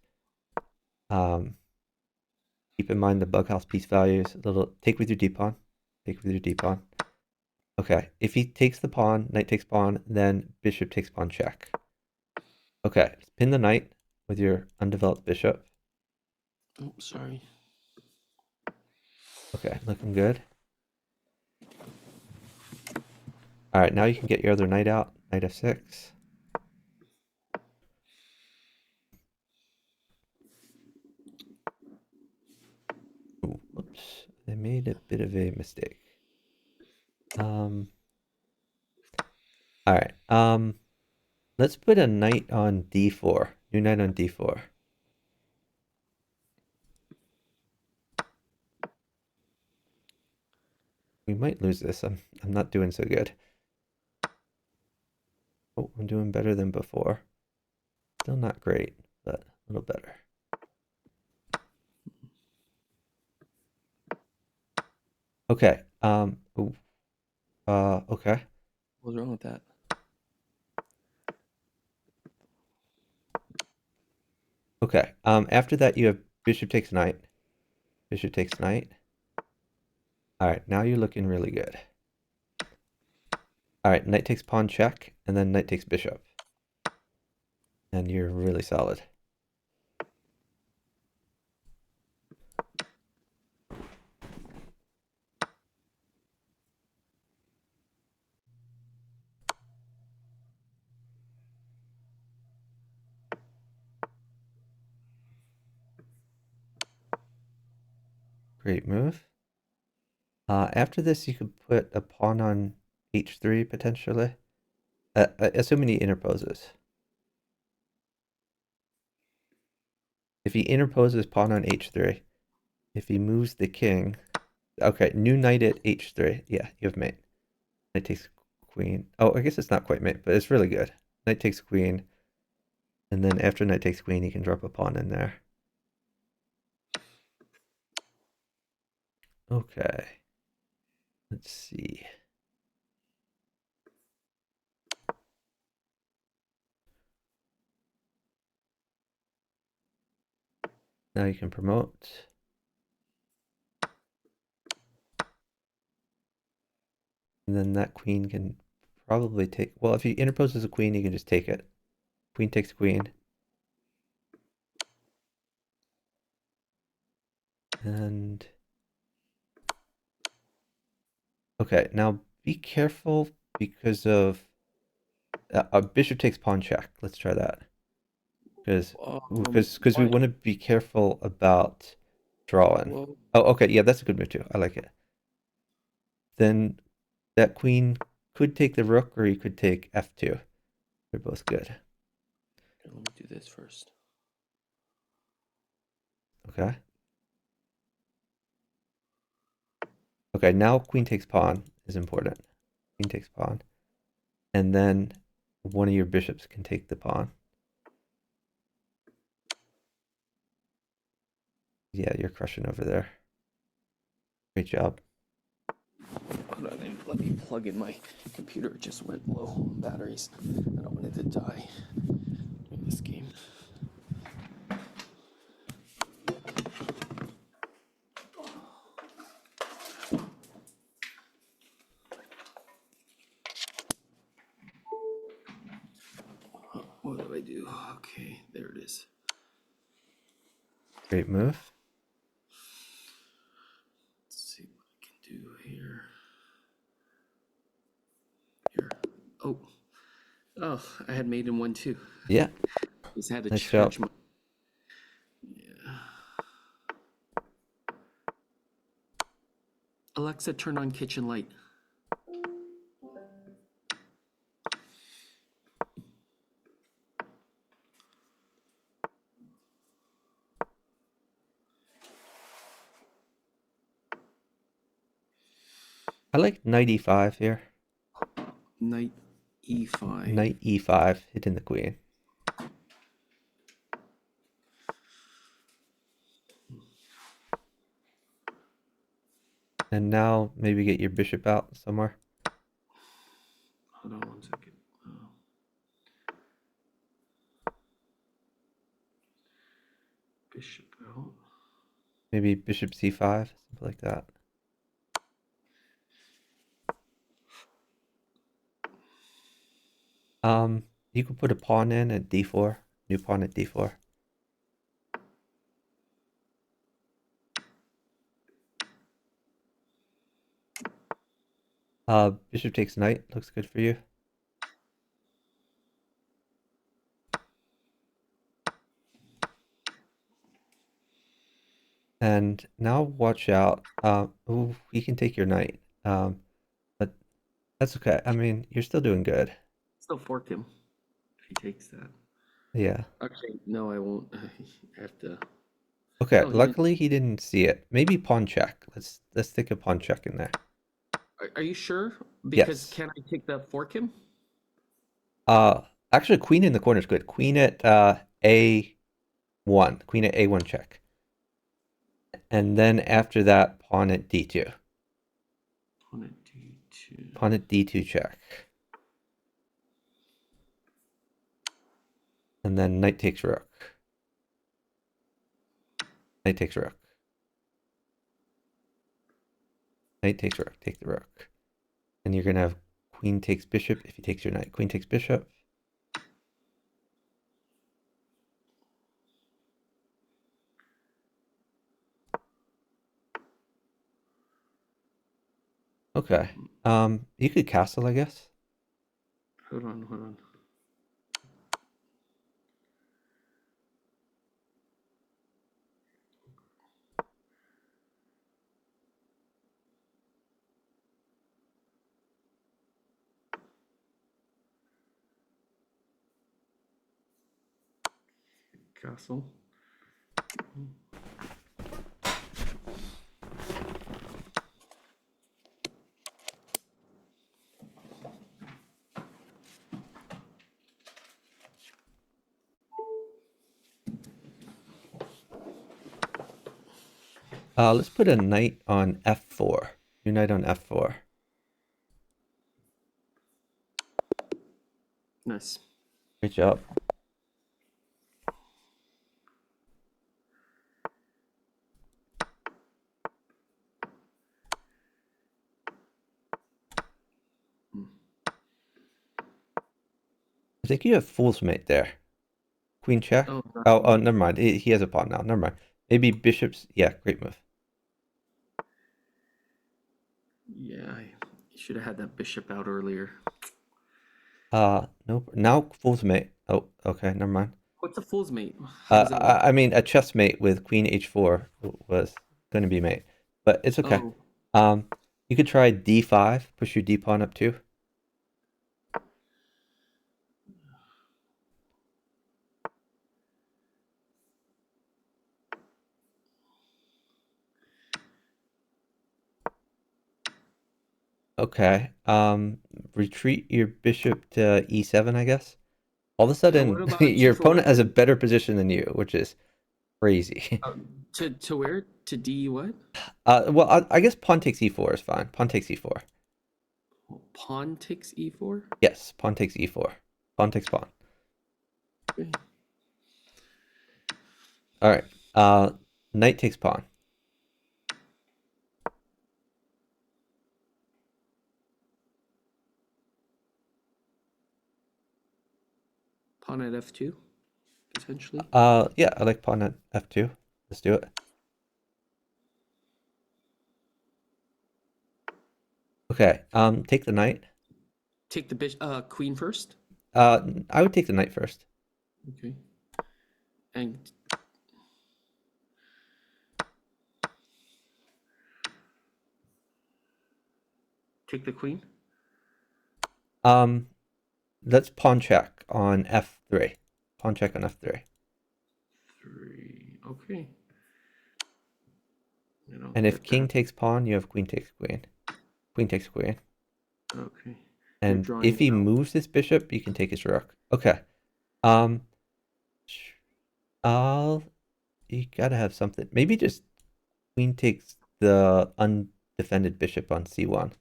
Keep in mind the bughouse piece values. Take with your d pawn. Take with your d pawn. Okay, if he takes the pawn, knight takes pawn, then bishop takes pawn check. Okay, pin the knight with your undeveloped bishop. Oh, sorry. Okay, looking good. All right, now you can get your other knight out. Knight f6. Ooh, whoops, I made a bit of a mistake. All right, let's put a knight on d4. New knight on d4. We might lose this. I'm not doing so good. Oh, I'm doing better than before. Still not great, but a little better. Okay. Okay. What's wrong with that? Okay. After that, you have bishop takes knight. Bishop takes knight. All right. Now you're looking really good. All right. Knight takes pawn check, and then knight takes bishop. And you're really solid. Great move. After this, you could put a pawn on h3 potentially, assuming he interposes. If he interposes pawn on h3, if he moves the king, okay, new knight at h3. Yeah, you have mate. Knight takes queen. Oh, I guess it's not quite mate, but it's really good. Knight takes queen, and then after knight takes queen, he can drop a pawn in there. Okay. Let's see. Now you can promote. And then that queen can probably take, well, if he interposes a queen, he can just take it. Queen takes queen. And okay, now be careful because of a bishop takes pawn check. Let's try that. Because we Why? want to be careful about drawing. Well, Oh, okay, yeah, that's a good move too. I like it. Then that queen could take the rook, or he could take f2. They're both good. let me do this first. Okay. Okay, now queen takes pawn is important. Queen takes pawn. And then one of your bishops can take the pawn. Yeah, you're crushing over there. Great job. Hold on, Let me plug in my computer. It just went low on batteries. I don't want it to die in this game. What do I do? Okay, there it is. Great move. Let's see what I can do here. Here. Oh. Oh, I had made in one too. Yeah. Just had to Nice charge job. my. Yeah. Alexa, turn on kitchen light. I like knight e5 here. Knight e5. Knight e5, hitting the queen. And now maybe get your bishop out somewhere. Hold on 1 second. Oh. Bishop out. Maybe bishop c5, something like that. You could put a pawn in at d4. New pawn at d4. Bishop takes knight. Looks good for you. And now watch out. Ooh, he can take your knight. But that's okay. I mean, you're still doing good. Still fork him if he takes that. Yeah. Okay, no, I won't. I have to. Okay. Oh, he Luckily, he didn't see it. Maybe pawn check. Let's stick a pawn check in there. Are you sure? Because Yes. can I take the fork him? Actually, queen in the corner is good. Queen at a1. Queen at a1 check. And then after that, pawn at d2. Pawn at d2. Pawn at d2 check. And then knight takes rook. Knight takes rook. Knight takes rook. Take the rook. And you're going to have queen takes bishop if he takes your knight. Queen takes bishop. Okay. You could castle, I guess. Hold on. Castle. Let's put a knight on f4. Your knight on f4. Nice. Great job. I think you have fool's mate there. Queen check. Oh, Oh, never mind. He has a pawn now. Never mind. Maybe bishops. Yeah, great move. yeah, I should have had that bishop out earlier. Nope. Now fool's mate. Oh, okay. Never mind. What's a fool's mate? How does that work? I mean, a chess mate with queen h4 was going to be mate, but it's okay. Oh, You could try d5. Push your d pawn up too. Okay. Retreat your bishop to e7, I guess. All of a sudden, what about your g4? opponent has a better position than you, which is crazy. To where? To d what? Well, I guess pawn takes e4 is fine. Pawn takes e4. Pawn takes e4. Yes, pawn takes e4. Pawn takes pawn. Okay. All right. Knight takes pawn. Pawn at f2, potentially. Yeah, I like pawn at f2. Let's do it. Okay. Take the knight. Take the queen first. I would take the knight first. Okay. And take the queen. Let's pawn check on f3. Pawn check on f3. 3. Okay. And if king takes pawn, you have queen takes queen. Queen takes queen. Okay. And drawing if he out. moves his bishop, you can take his rook. Okay. You gotta have something. Maybe just queen takes the undefended bishop on c1.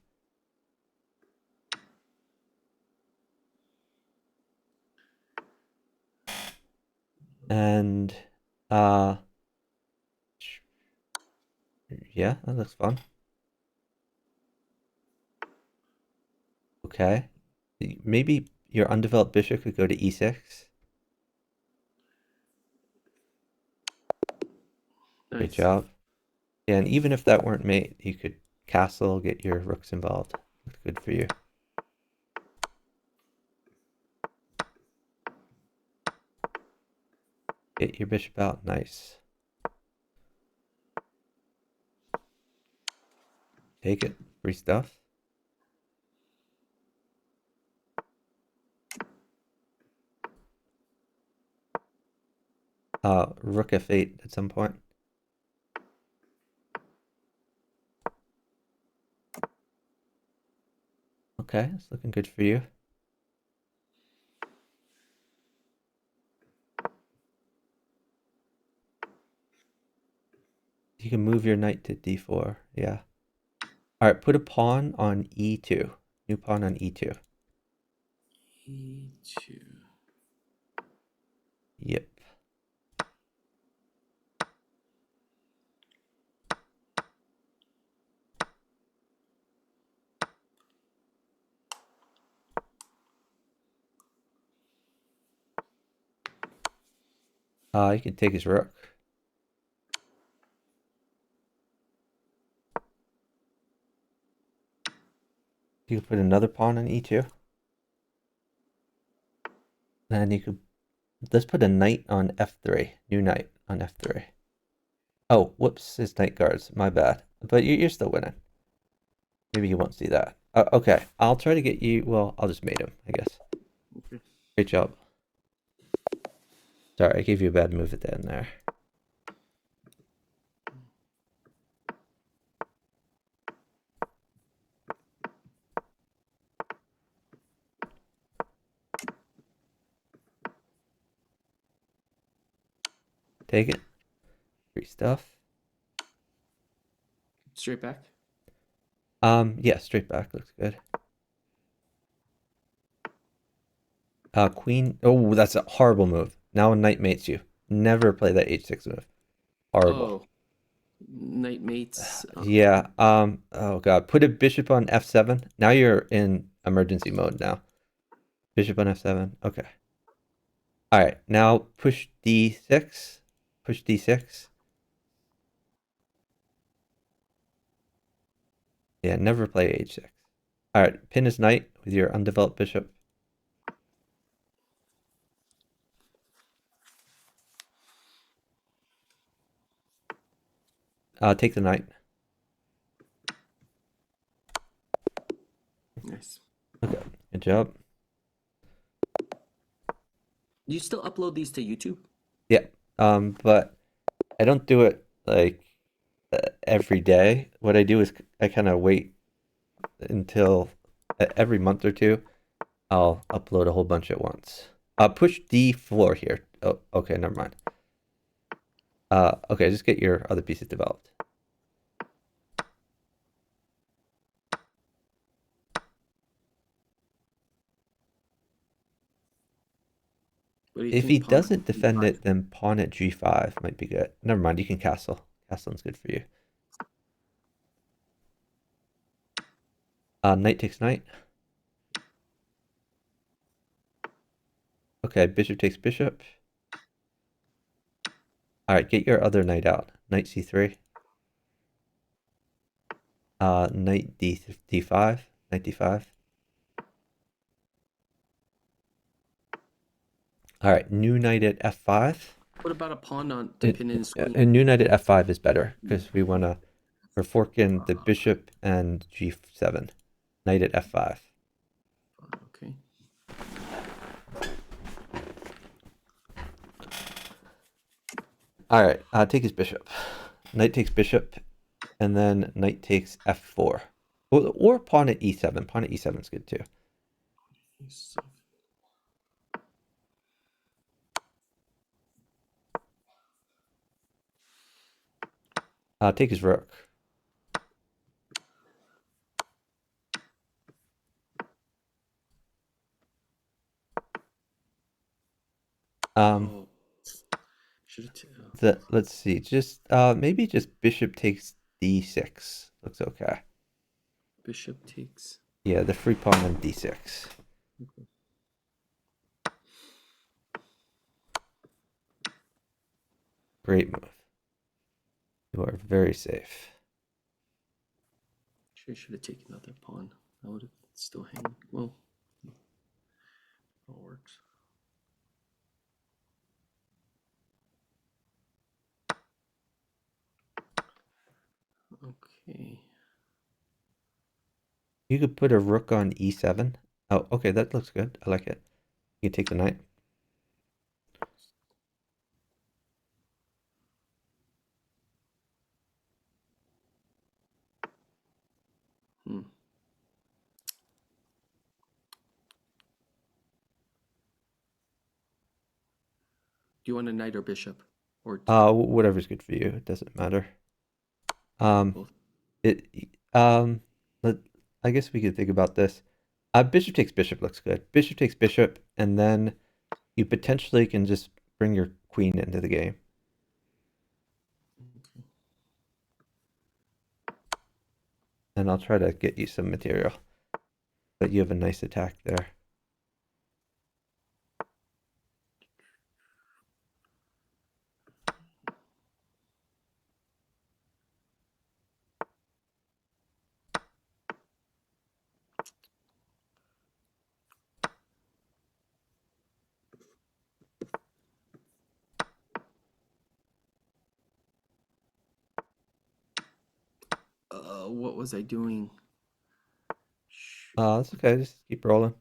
And yeah, that looks fun. Okay. Maybe your undeveloped bishop could go to e6. Great Nice. job. Yeah, and even if that weren't mate, you could castle, get your rooks involved. That's good for you. Get your bishop out. Nice. Take it. Free stuff. Rook f8 at some point. Okay, it's looking good for you. You can move your knight to d4. Yeah. All right, put a pawn on e2. New pawn on e2. e2. Yep. You can take his rook. You could put another pawn on e2. Then you could, let's put a knight on f3. New knight on f3. Oh, whoops, his knight guards. My bad. But you're still winning. Maybe you won't see that. Okay, I'll try to get you. Well, I'll just mate him, I guess. Okay. Great job. Sorry, I gave you a bad move at the end there. Take it. Free stuff. Straight back. Yeah, straight back looks good. Queen. Oh, that's a horrible move. Now a knight mates you. Never play that h6 move. Horrible. Oh. Knight mates. Yeah. Oh god. Put a bishop on f7. Now you're in emergency mode now. Bishop on f7. Okay. All right. Now push d6. Push d6. Yeah. Never play h6. All right. Pin his knight with your undeveloped bishop. Take the knight. Nice. Okay. Good job. Do you still upload these to YouTube? Yeah. But I don't do it like every day. What I do is I kind of wait until every month or two. I'll upload a whole bunch at once. Push D4 here. Oh, okay, never mind. Okay, just get your other pieces developed. What do you If think, he pawn doesn't defend D5? it, then pawn at g5 might be good. Never mind, you can castle. Castling's good for you. Knight takes knight. Okay, bishop takes bishop. Alright, get your other knight out. Knight c3. Knight d5. Knight d5. Alright, new knight at f5. What about a pawn on to pin in his queen? And new knight at f5 is better because we're forking the bishop and g7. Knight at f5. Okay. All right, take his bishop. Knight takes bishop, and then knight takes f4. Or pawn at e7. Pawn at e7 is good too. Take his rook. Should have. Let's see. Just maybe just bishop takes d6. Looks okay. Bishop takes. Yeah, the free pawn on d6. Okay. Great move. You are very safe. Sure, should have taken another pawn. I would have still hanging. Well, all works. Okay. You could put a rook on e7. Oh, okay, that looks good. I like it. You can take the knight. Do you want a knight or bishop? Or Whatever's good for you. It doesn't matter. both? I guess we could think about this. Bishop takes bishop looks good. Bishop takes bishop, and then you potentially can just bring your queen into the game. And I'll try to get you some material. But you have a nice attack there. What was I doing? That's okay. Just keep rolling.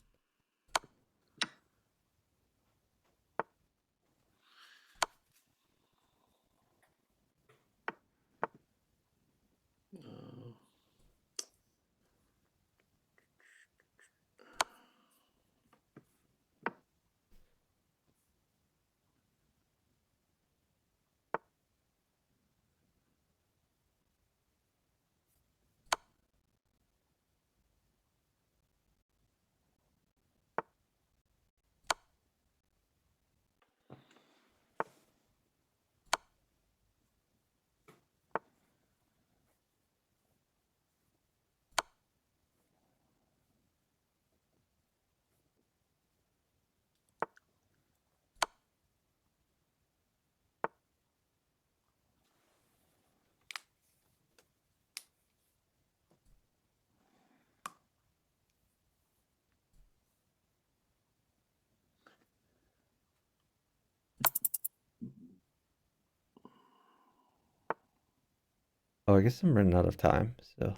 Oh, I guess I'm running out of time, so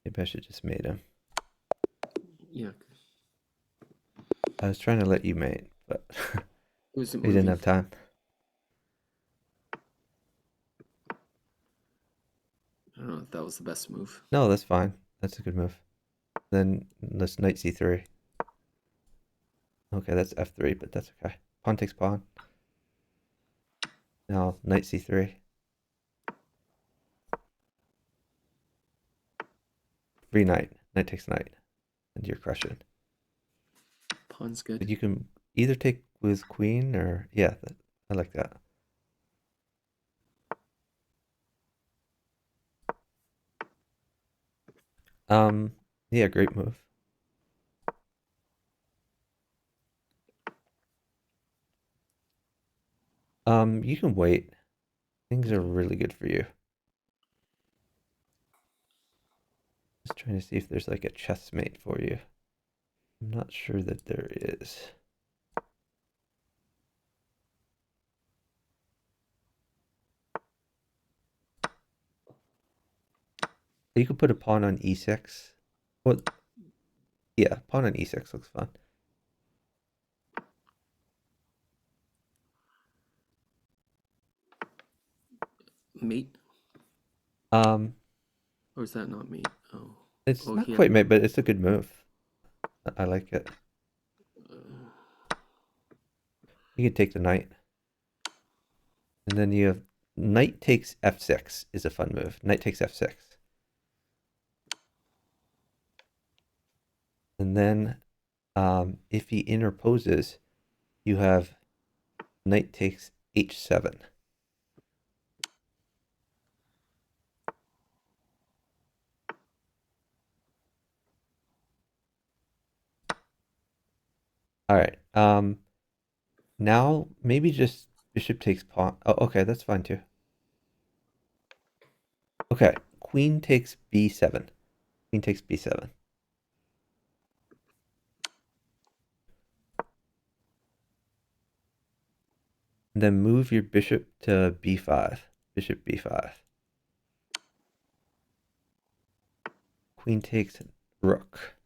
maybe I should just mate him. Yeah. I was trying to let you mate, but Wasn't we didn't moving. have time. I don't know if that was the best move. No, that's fine. That's a good move. Then let's knight c3. Okay, that's f3, but that's okay. Pawn takes pawn. Now knight c3. Free knight. Knight takes knight. And you're crushing. Pawn's good. But you can either take with queen, or yeah, I like that. Yeah, great move. You can wait. Things are really good for you. Just trying to see if there's like a chessmate for you. I'm not sure that there is. You could put a pawn on e6. Well, yeah, pawn on e6 looks fun. Mate? Um, Or is that not mate? Oh. it's Oh, not he had quite a mate, but it's a good move. I like it. You could take the knight. And then you have knight takes f6 is a fun move. Knight takes f6. And then if he interposes, you have knight takes h7. All right. Now maybe just bishop takes pawn. Oh, okay, that's fine too. Okay, queen takes b7. Queen takes b7. And then move your bishop to b5. Bishop b5. Queen takes rook.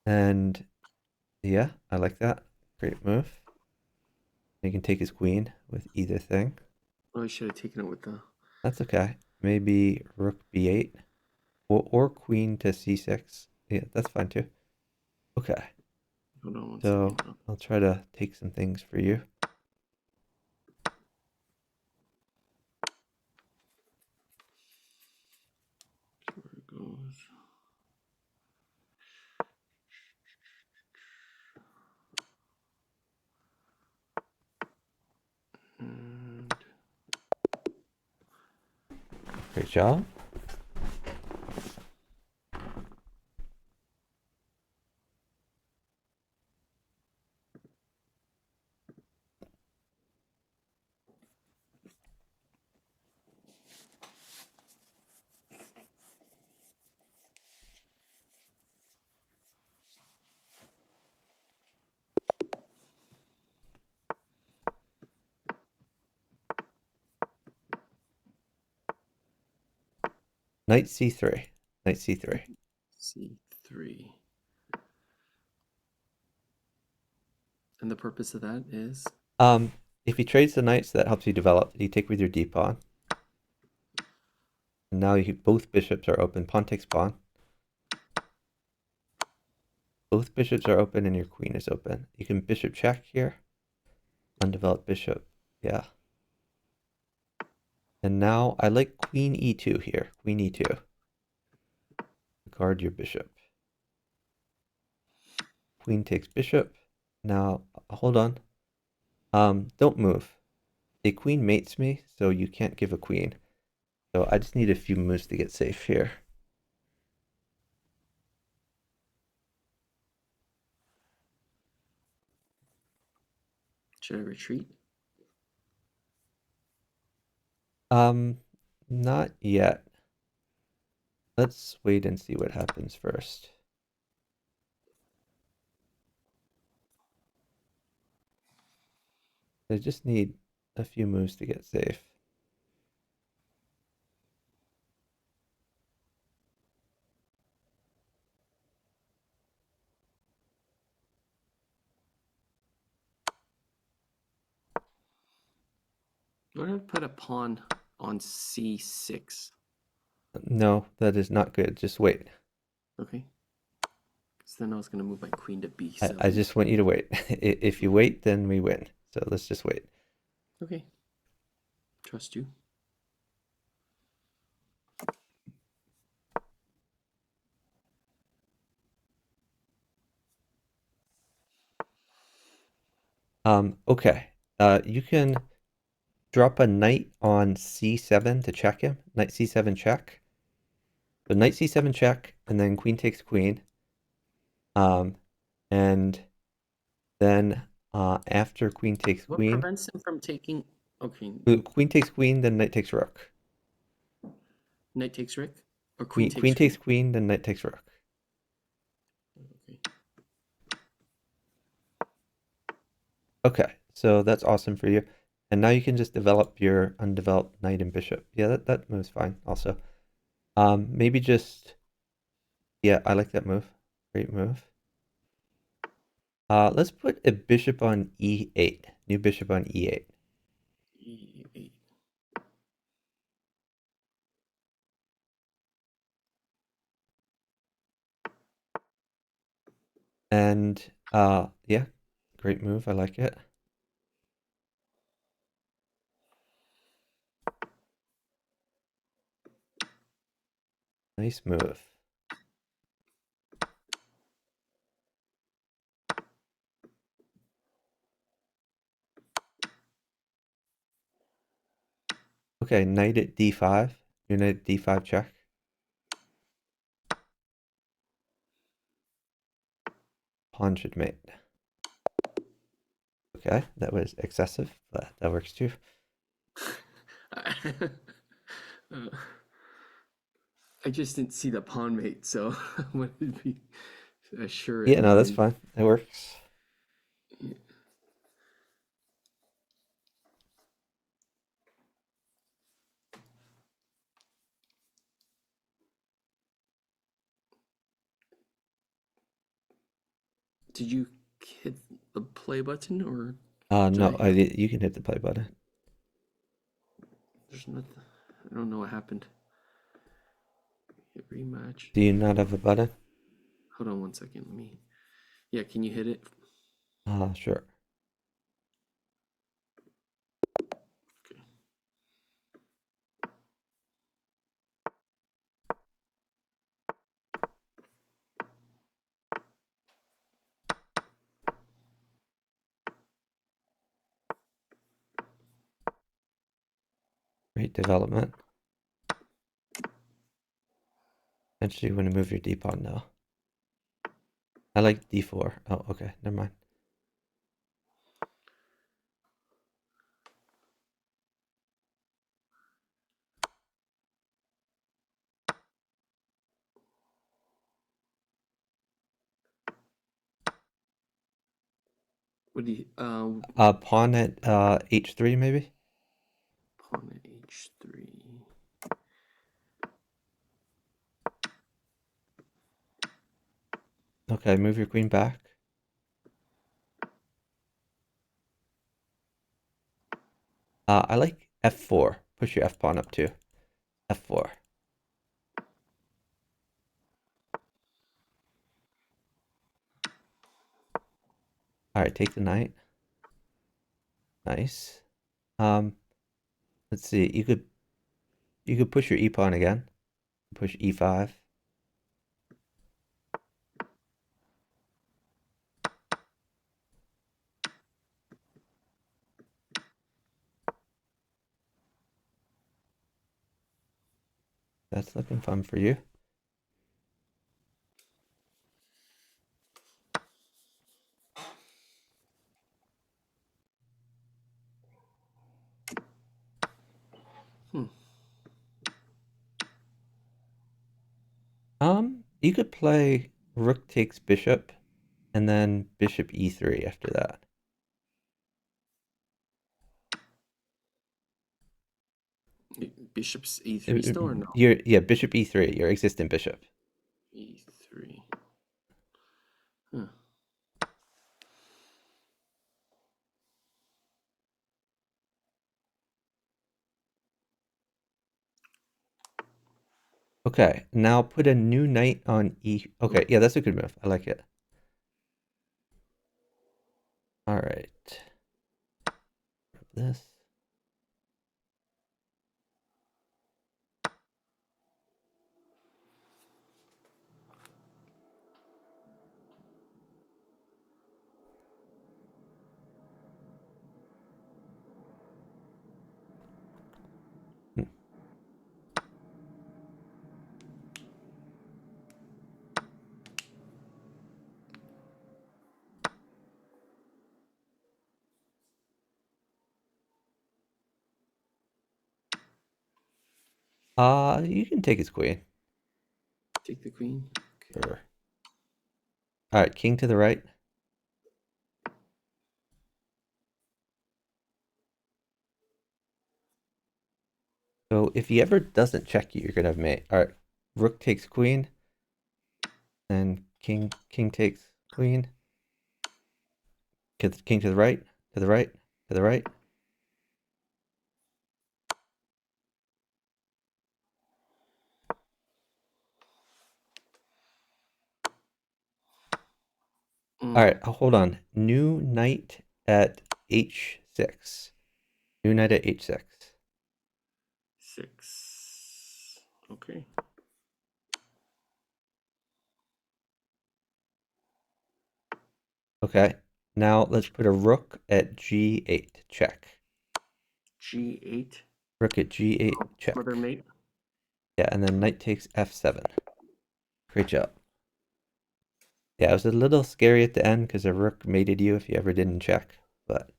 And yeah, I like that. Great move. You can take his queen with either thing. Oh, I should have taken it with the. That's okay. Maybe rook b8 or queen to c6. Yeah, that's fine too. Okay. Hold on one So second. I'll try to take some things for you. Where it goes. And Great job. Knight c3. Knight c3. C3. And the purpose of that is? If he trades the knights, that helps you develop. You take with your d pawn. And now both bishops are open. Pawn takes pawn. Both bishops are open and your queen is open. You can bishop check here. Undeveloped bishop. Yeah. And now I like queen e2 here. Queen e2. Guard your bishop. Queen takes bishop. Now, hold on. Don't move. A queen mates me, so you can't give a queen. So I just need a few moves to get safe here. Should I retreat? Not yet. Let's wait and see what happens first. I just need a few moves to get safe. What if I put a pawn on C6? No, that is not good. Just wait. Okay. Because then I was going to move my queen to B7. I just want you to wait. If you wait, then we win. So let's just wait. Okay. Trust you. Okay. You can drop a knight on c7 to check him. Knight c7 check. So knight c7 check, and then queen takes queen. And then after queen takes What queen, prevents him from taking? Okay, queen takes queen, then knight takes rook. knight takes rook, or Queen queen takes takes queen, then knight takes rook. Okay. Okay, so that's awesome for you. And now you can just develop your undeveloped knight and bishop. Yeah, that move's fine also. Maybe just, yeah, I like that move. Great move. Let's put a bishop on e8. New bishop on e8. E8. And yeah, great move. I like it. Nice move. Okay, knight at d5. Your knight at d5 check. Pawn should mate. Okay, that was excessive, but that works too. Uh, I just didn't see the pawn mate, so I wanted to be sure. Yeah, it no, that's didn't- fine. It works. Did you hit the play button, or No, I- you can hit the play button. there's nothing? I don't know what happened. Hit rematch. Do you not have a button? Hold on one second. Let me. Yeah, can you hit it? Sure. Okay. Great development. Eventually you want to move your d-pawn now. I like d4. Oh, okay, never mind. What do you? Pawn at h3 maybe? Pawn at h3. Okay, move your queen back. I like f4. Push your f-pawn up too. f4. Alright, take the knight. Nice. Let's see. You could push your e-pawn again. Push e5. That's looking fun for you. You could play rook takes bishop, and then bishop e3 after that. Bishop's e3 still or no? Yeah, bishop e3, your existing bishop. E3. Huh. Okay, now put a new knight on e. Okay, yeah, that's a good move. I like it. All right. This. You can take his queen. Take the queen. Okay. Sure. All right, king to the right. So if he ever doesn't check you, you're gonna have mate. All right, rook takes queen, and king takes queen. King to the right, to the right, to the right. All right, hold on. New knight at h6. New knight at h6. 6. Okay. Okay. Now let's put a rook at g8. Check. G8. Rook at g8. Check. Further mate. Yeah, and then knight takes f7. Great job. Yeah, it was a little scary at the end because a rook mated you if you ever didn't check, but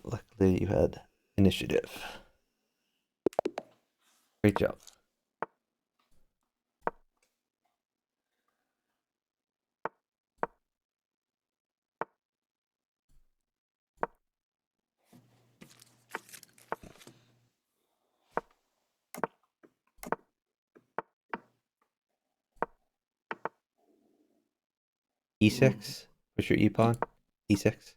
luckily you had initiative. Great job. e6. What's your e-pawn? e6.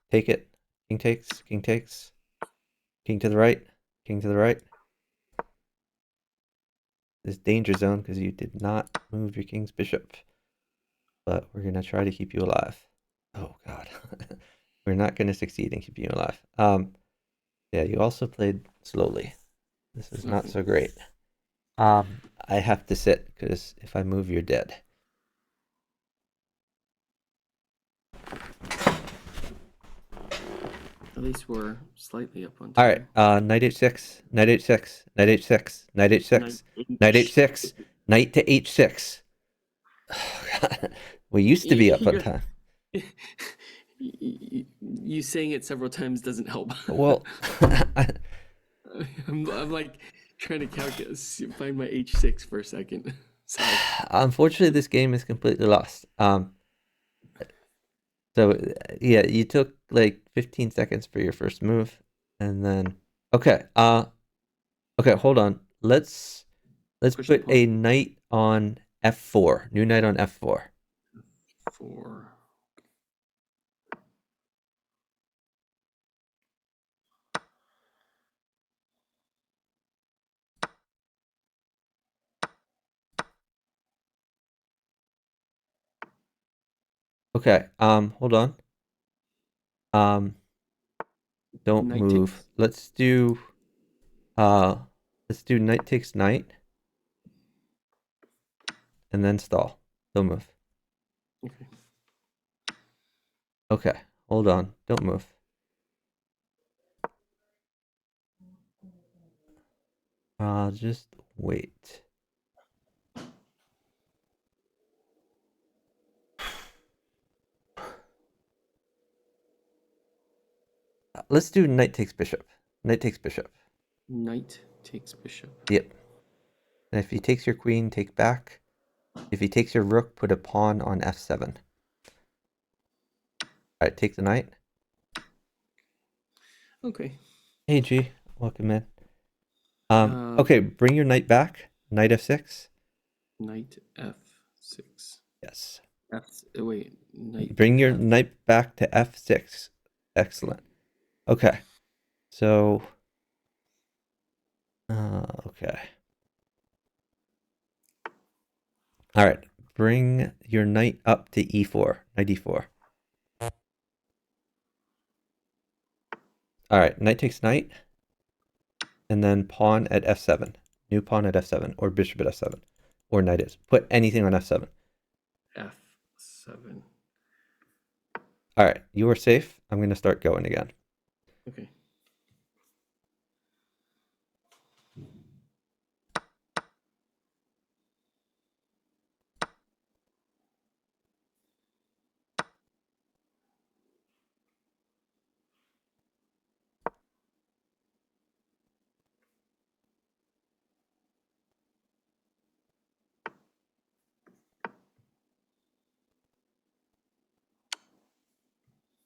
Take it. King takes. King takes. King to the right. King to the right. This danger zone because you did not move your king's bishop. But we're going to try to keep you alive. Oh, God. We're not going to succeed in keeping you alive. Yeah, you also played slowly. This is not so great. I have to sit because if I move, you're dead. At least we're slightly up on All time. right, knight h6, knight h6, knight h6, knight h6, knight h6, knight to h6. Oh, God. We used to be up on time. You saying it several times doesn't help. Well, I'm like trying to calculate, find my h6 for a second. Sorry. unfortunately, this game is completely lost. So yeah, you took like 15 seconds for your first move, and then okay, okay, hold on. Let's Push put the a pawn. knight on f4. New knight on f4. 4. Okay, hold on. Don't Knight move. takes. Let's do knight takes knight, and then stall. Don't move. Okay. Okay, hold on. Don't move. Just wait. Let's do knight takes bishop. Knight takes bishop. Knight takes bishop. Yep. And if he takes your queen, take back. If he takes your rook, put a pawn on f7. Alright, take the knight. Okay. Hey G, welcome in. Okay, bring your knight back. Knight f6. Knight f6. Yes. Wait. Knight. Bring your F. knight back to f6. Excellent. Okay. So okay. Alright. Bring your knight up to e4. Knight e4. Alright, knight takes knight. And then pawn at f7. New pawn at f7. Or bishop at f7. Or knight is. Put anything on f7. f7. Alright, you are safe. I'm going to start going again. Okay.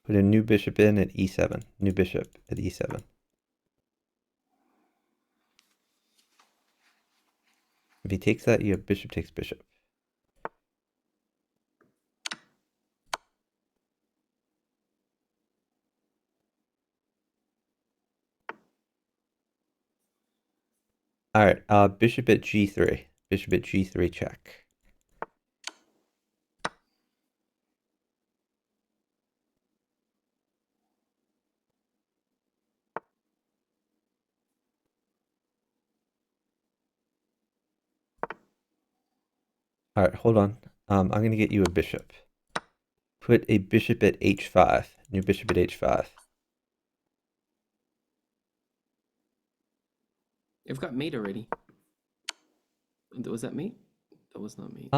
Put a new bishop in at e7. New bishop at e7. If he takes that, your bishop takes bishop. All right, bishop at g3. Bishop at g3 check. All right, hold on. I'm going to get you a bishop. Put a bishop at h5. New bishop at h5. I've got mate already. Was that mate? That was not mate.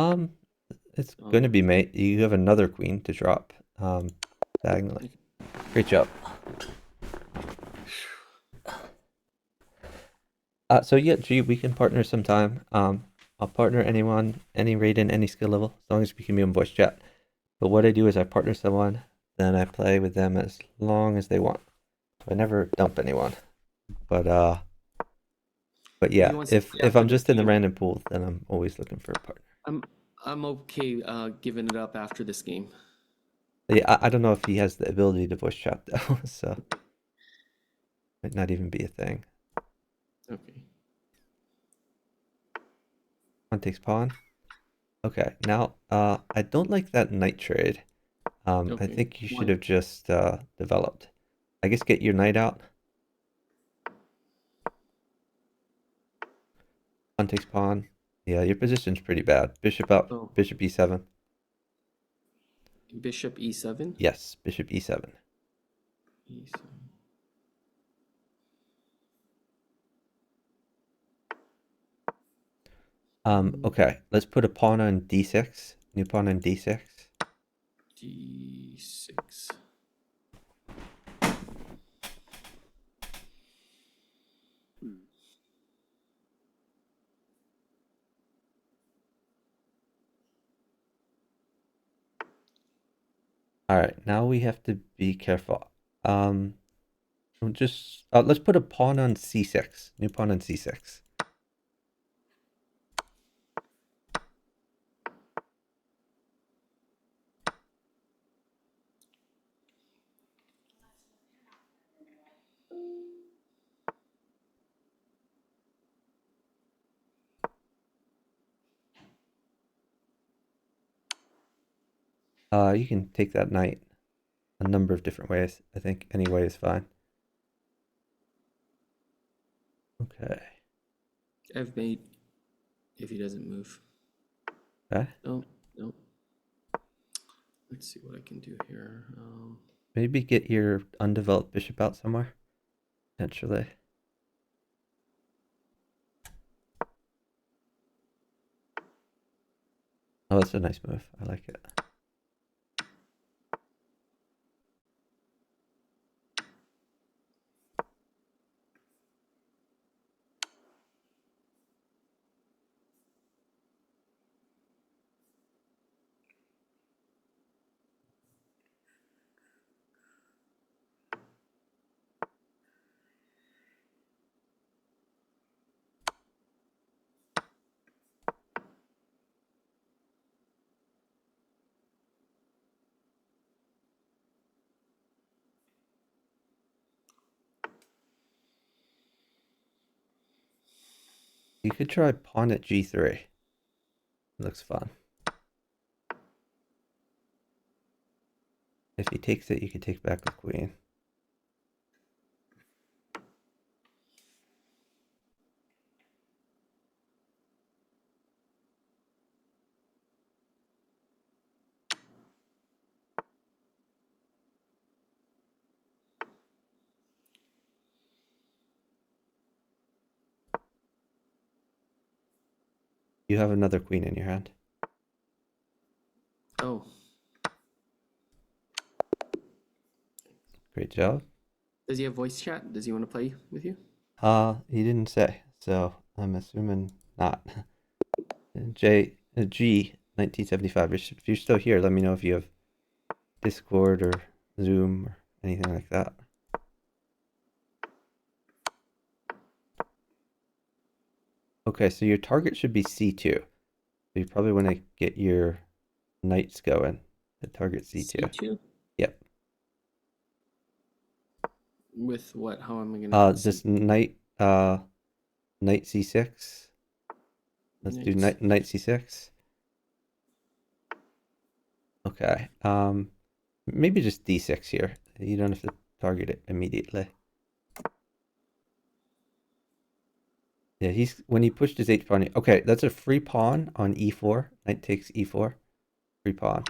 It's going to be mate. You have another queen to drop diagonally. Great job. So yeah, G, we can partner sometime. I'll partner anyone, any rating, any skill level, as long as we can be on voice chat. But what I do is I partner someone, then I play with them as long as they want. I never dump anyone. But yeah, if I'm just in the random pool, then I'm always looking for a partner. I'm okay giving it up after this game. Yeah, I don't know if he has the ability to voice chat though, so might not even be a thing. Okay. Pawn takes pawn. Okay, now I don't like that knight trade. Okay. I think you should Why? have just developed. I guess get your knight out. Pawn takes pawn. Yeah, your position's pretty bad. Bishop up, Oh. bishop e7. Bishop e7? Yes, bishop e7. E7. Okay, let's put a pawn on d6. New pawn on d6. d6. All right, now we have to be careful. Just let's put a pawn on c6. New pawn on c6. You can take that knight a number of different ways. I think any way is fine. Okay. I've made if he doesn't move. Okay. No. Let's see what I can do here. Maybe get your undeveloped bishop out somewhere. Potentially. Oh, that's a nice move. I like it. You could try pawn at g3. It looks fun. If he takes it, you can take back the queen. You have another queen in your hand. Oh. Great job. Does he have voice chat? Does he want to play with you? He didn't say, so I'm assuming not. G 1975. If you're still here, let me know if you have Discord or zoom or anything like that. Okay, so your target should be C2. So you probably want to get your knights going at target C2. C2? Yep. With what? How am I gonna get Just knight C6. Let's do knight C6. Okay. Maybe just D6 here. You don't have to target it immediately. Yeah, when he pushed his H pawn. Okay, that's a free pawn on E4. Knight takes E4. Free pawn.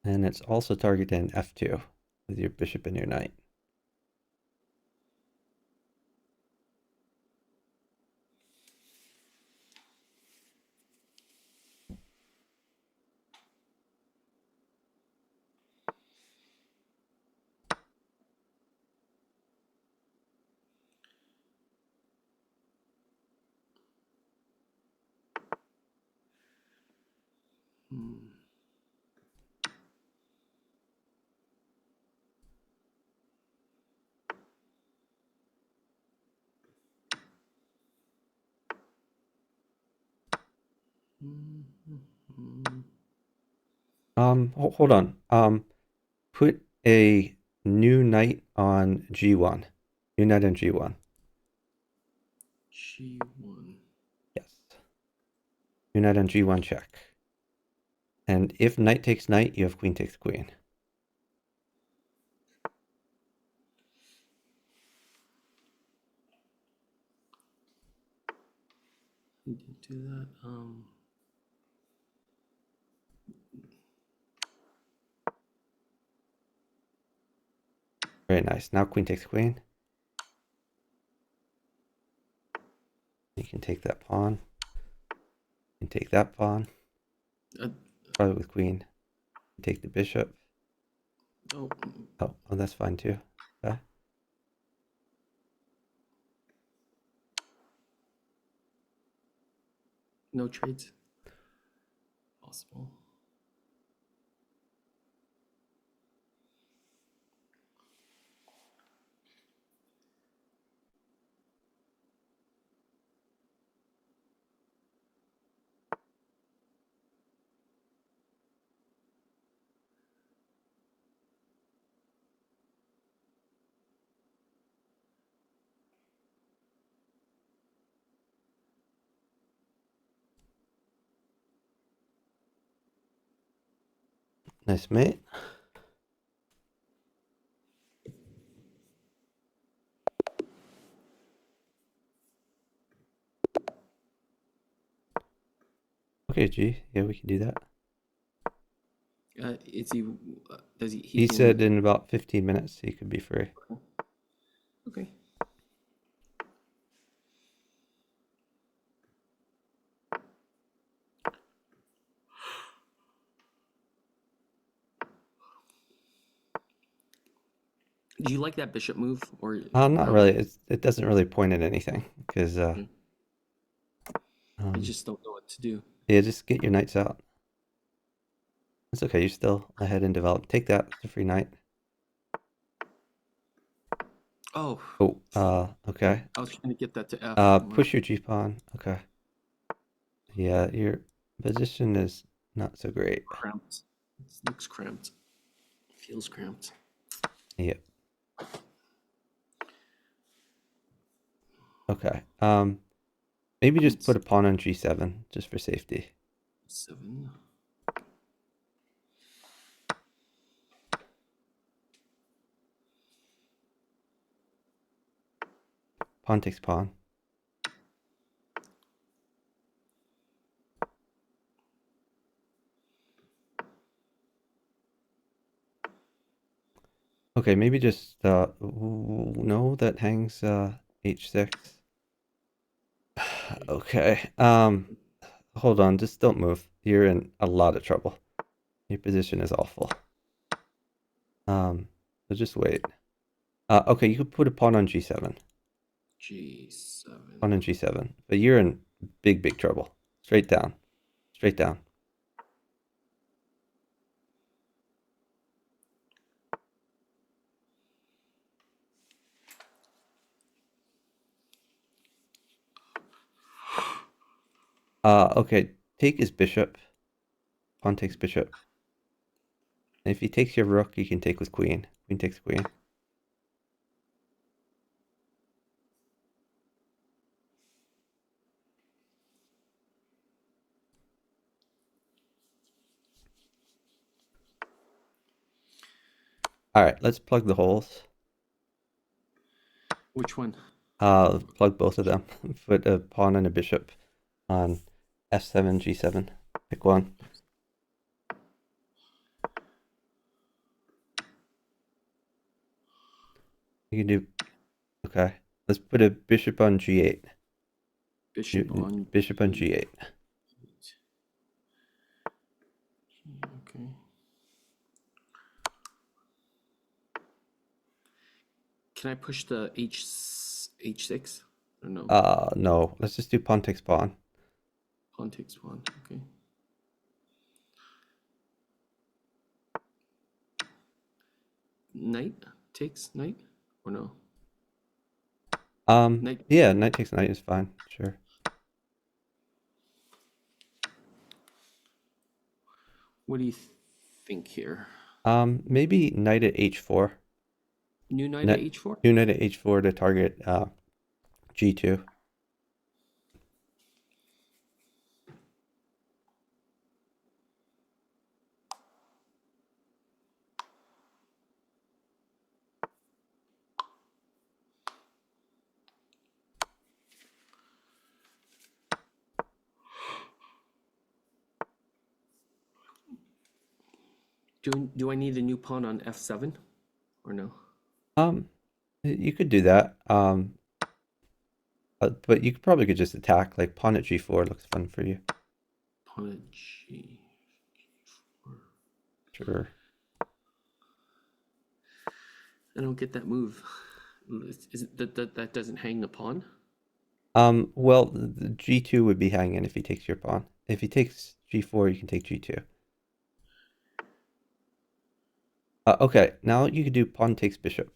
And it's also targeting F2 with your bishop and your knight. Hold on. Put a new knight on G1. New knight on G1. G1. Yes. New knight on G1 check. And if knight takes knight, you have queen takes queen. We didn't do that. Very nice. Now queen takes queen. You can take that pawn. You can take that pawn. Probably with queen. You take the bishop. Oh. Oh, that's fine too. Okay. No trades. Possible. Nice mate. Okay, G. Yeah, we can do that. Is he? Does he? He said in about 15 minutes he could be free. Okay. Do you like that bishop move, or Not really. It doesn't really point at anything because I just don't know what to do. yeah, just get your knights out. It's okay. You're still ahead in development. Take that. It's a free knight. Oh. Oh. Okay. I was trying to get that to F. Push your G pawn. Okay. Yeah, your position is not so great. Cramped. It looks cramped. Feels cramped. Yep. Okay. Maybe just put a pawn on G7 just for safety. 7. Pawn takes pawn. Okay, maybe just no, that hangs H6. Okay. Hold on, just don't move. You're in a lot of trouble. Your position is awful. So just wait. Okay, you could put a pawn on G7. G7. Pawn on G7. But you're in big trouble. Straight down. Straight down. Okay. Take his bishop. Pawn takes bishop. And if he takes your rook, you can take with queen. Queen takes queen. All right, let's plug the holes. Which one? Plug both of them. Put a pawn and a bishop on f7, g7. Pick one. You can do. Okay. Let's put a bishop on g8. Bishop on Bishop on g8. Okay. Can I push the h6 or no? No. Let's just do pawn takes pawn. Pawn takes pawn. Okay. Knight takes knight or no? Knight. Yeah, knight takes knight is fine. Sure. What do you think here? Maybe knight at h4. New knight at h4? New knight at h4 to target g2. Do I need a new pawn on f7 or no? You could do that. But you probably could just attack. Like pawn at g4 looks fun for you. Pawn at g4. Sure. I don't get that move. Is it that doesn't hang the pawn? Well, the g2 would be hanging if he takes your pawn. If he takes g4, you can take g2. Okay, now you could do pawn takes bishop.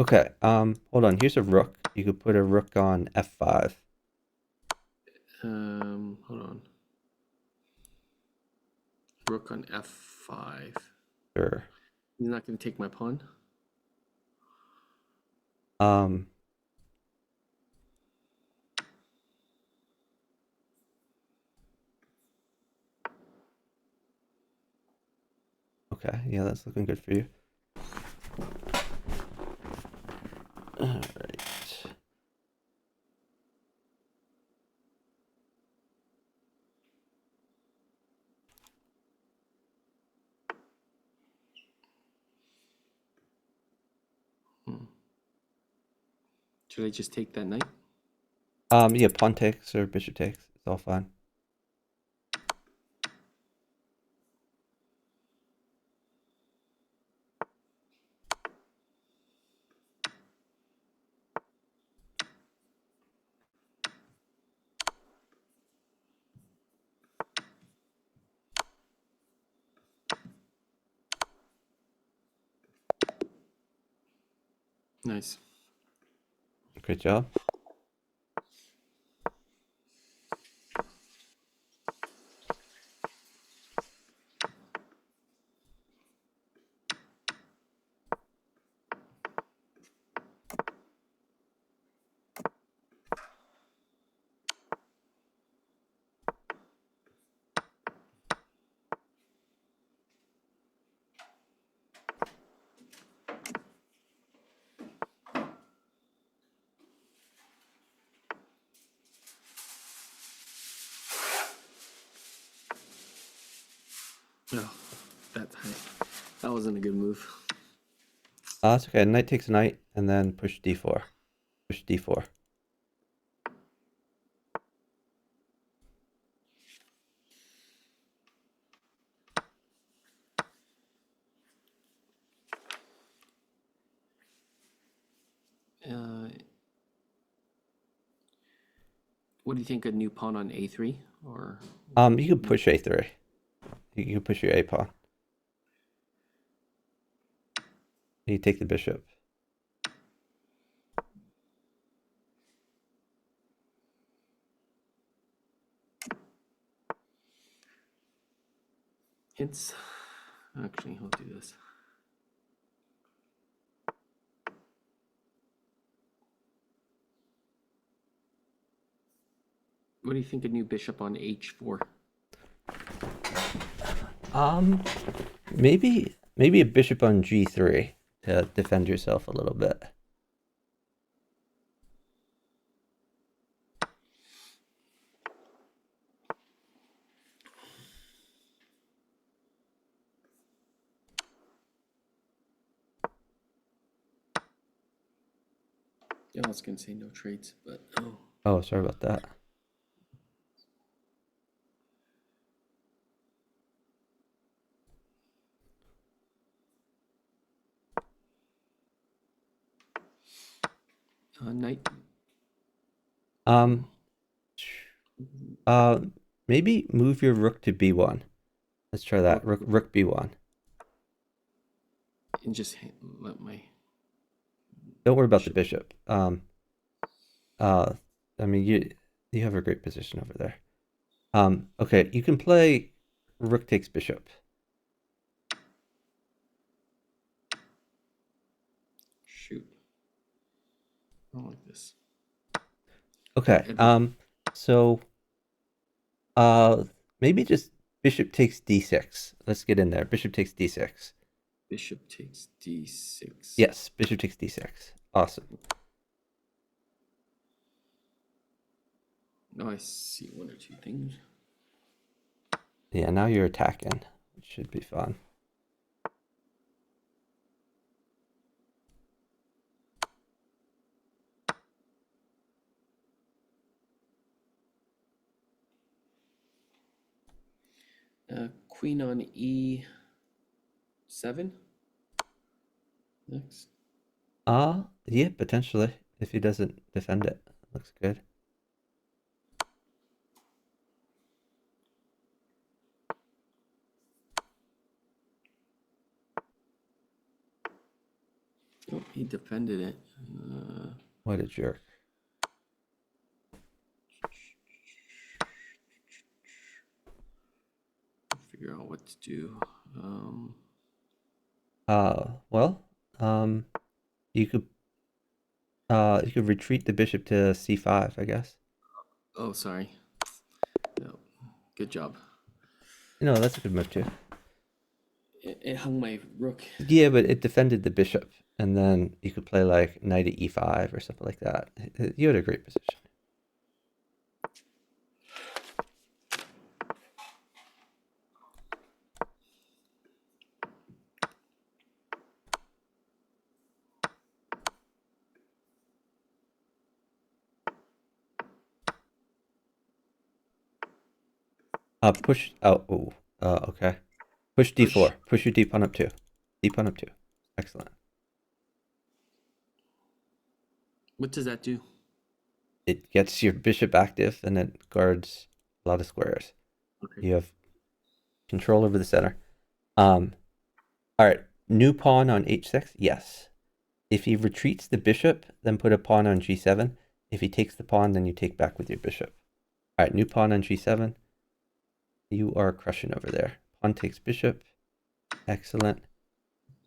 Okay, hold on. Here's a rook. You could put a rook on f5. Hold on. Rook on f5. Sure. He's not going to take my pawn? Okay, yeah, that's looking good for you. All right. Should I just take that knight? Yeah, pawn takes or bishop takes. It's all fine. Nice. Great job. Oh, that wasn't a good move. That's okay. Knight takes knight, and then push d4. Push d4. What do you think? A new pawn on a3 or? You can push a3. You can push your a pawn. You take the bishop. It's actually, I'll do this. What do you think? A new bishop on h4? Maybe a bishop on g3 to defend yourself a little bit. Yeah, I was gonna say no trades, but oh. Oh, sorry about that. Knight. Maybe move your rook to b1. Let's try that. Rook b1. And just let my. Don't worry about the bishop. I mean, you have a great position over there. Okay, you can play rook takes bishop. Shoot. I don't like this. Okay. So maybe just bishop takes d6. Let's get in there. Bishop takes d6. Bishop takes d6. Yes, bishop takes d6. Awesome. Now I see one or two things. Yeah, now you're attacking. It should be fun. Queen on e7. Next. Yeah, potentially. If he doesn't defend it. Looks good. Oh, he defended it. What a jerk. Figure out what to do. Well, you could retreat the bishop to c5, I guess. Oh, sorry. No, good job. No, that's a good move too. It hung my rook. Yeah, but it defended the bishop, and then you could play like knight at e5 or something like that. You had a great position. Push out. Oh, okay. Push d4. Push your d pawn up 2. D pawn up 2. Excellent. What does that do? It gets your bishop active, and it guards a lot of squares. Okay. You have control over the center. All right. New pawn on h6. Yes. If he retreats the bishop, then put a pawn on g7. If he takes the pawn, then you take back with your bishop. All right. New pawn on g7. You are crushing over there. Pawn takes bishop. Excellent.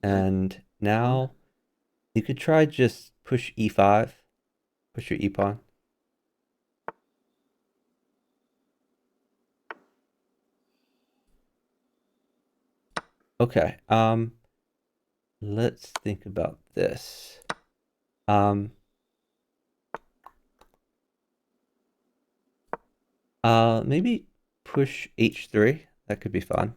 And now you could try just push e5. Push your e pawn. Okay. Let's think about this. Maybe push h3. That could be fun.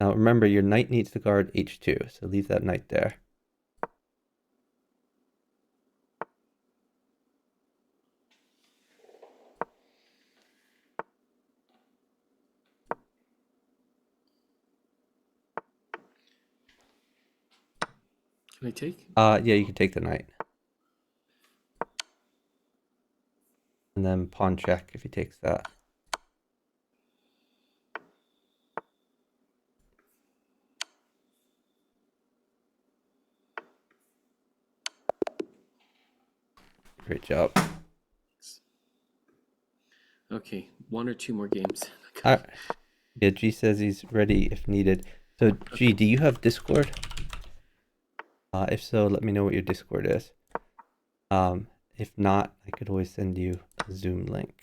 Now remember, your knight needs to guard h2, so leave that knight there. Can I take? Yeah, you can take the knight. and then pawn check if he takes that. Great job. Okay, 1 or 2 more games. All right. Yeah, G says he's ready if needed. So, G, do you have Discord? If so, let me know what your Discord is. If not, I could always send you a Zoom link.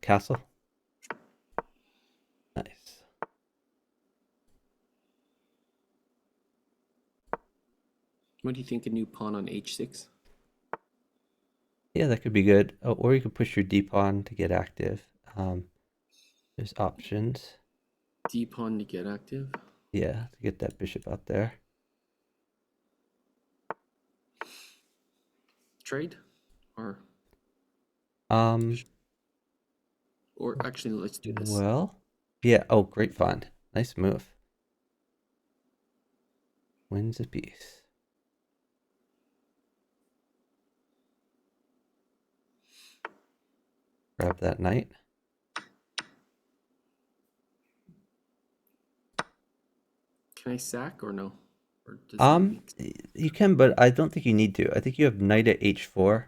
Castle? Nice. What do you think? A new pawn on h6? Yeah, that could be good. Oh, or you could push your D pawn to get active. There's options. D pawn to get active. Yeah, to get that bishop out there. Trade, or Um, actually, let's do this. well, yeah. Oh, great find. Nice move. Wins a piece. Grab that knight. Can I sack or no? Or does that make sense? You can, but I don't think you need to. I think you have knight at h4.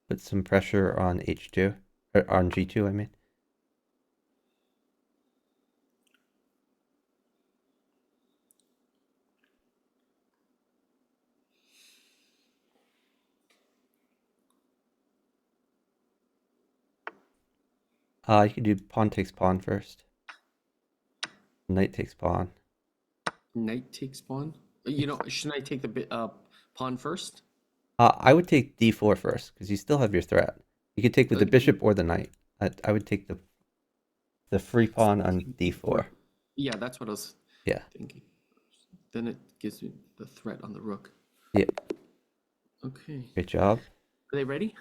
Put some pressure on h2, or on g2, I mean. You could do pawn takes pawn first. Knight takes pawn. Knight takes pawn. You know, shouldn't I take the pawn first? I would take d4 first because you still have your threat. You could take with the bishop or the knight. I would take the free pawn on d4. Yeah, that's what I was thinking. Then it gives me the threat on the rook. Yeah. Okay. Great job. Are they ready?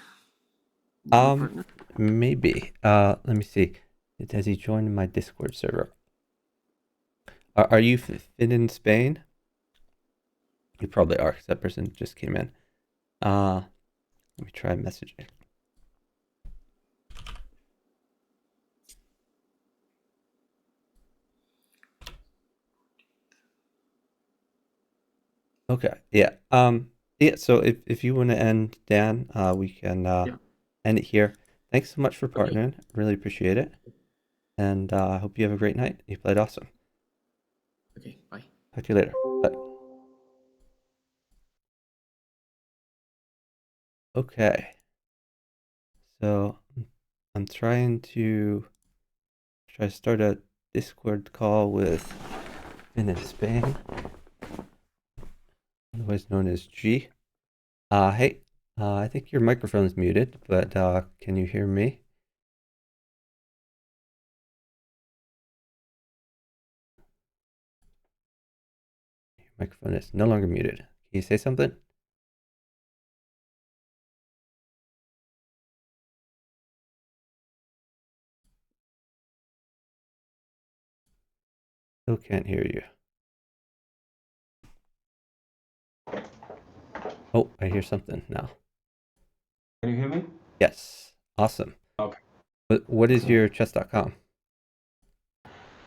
Partner? Maybe. Let me see. Has he joined my Discord server? Are you fit in Spain? You probably are, because that person just came in. Let me try messaging. Okay. Yeah. Yeah. So if you want to end, Dan, we can end it here. Thanks so much for partnering. Really appreciate it. And I hope you have a great night. You played awesome. Okay. Bye. Talk to you later. Bye. Okay. So I'm trying to start a Discord call with in Spain, otherwise known as G. Hey, I think your microphone's muted, but can you hear me? Your microphone is no longer muted. Can you say something? Still can't hear you. Oh, I hear something now. Can you hear me? Yes. Awesome. Okay. What is your chess.com?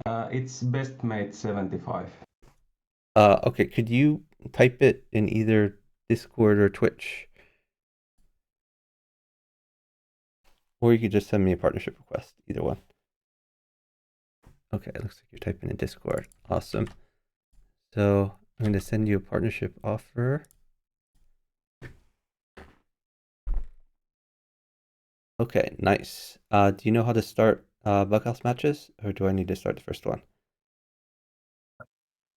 It's BestMate75. Okay, could you type it in either Discord or Twitch? Or you could just send me a partnership request, either one. Okay, it looks like you're typing in Discord. Awesome. So I'm going to send you a partnership offer. Okay, nice. Do you know how to start bughouse matches, or do I need to start the first one?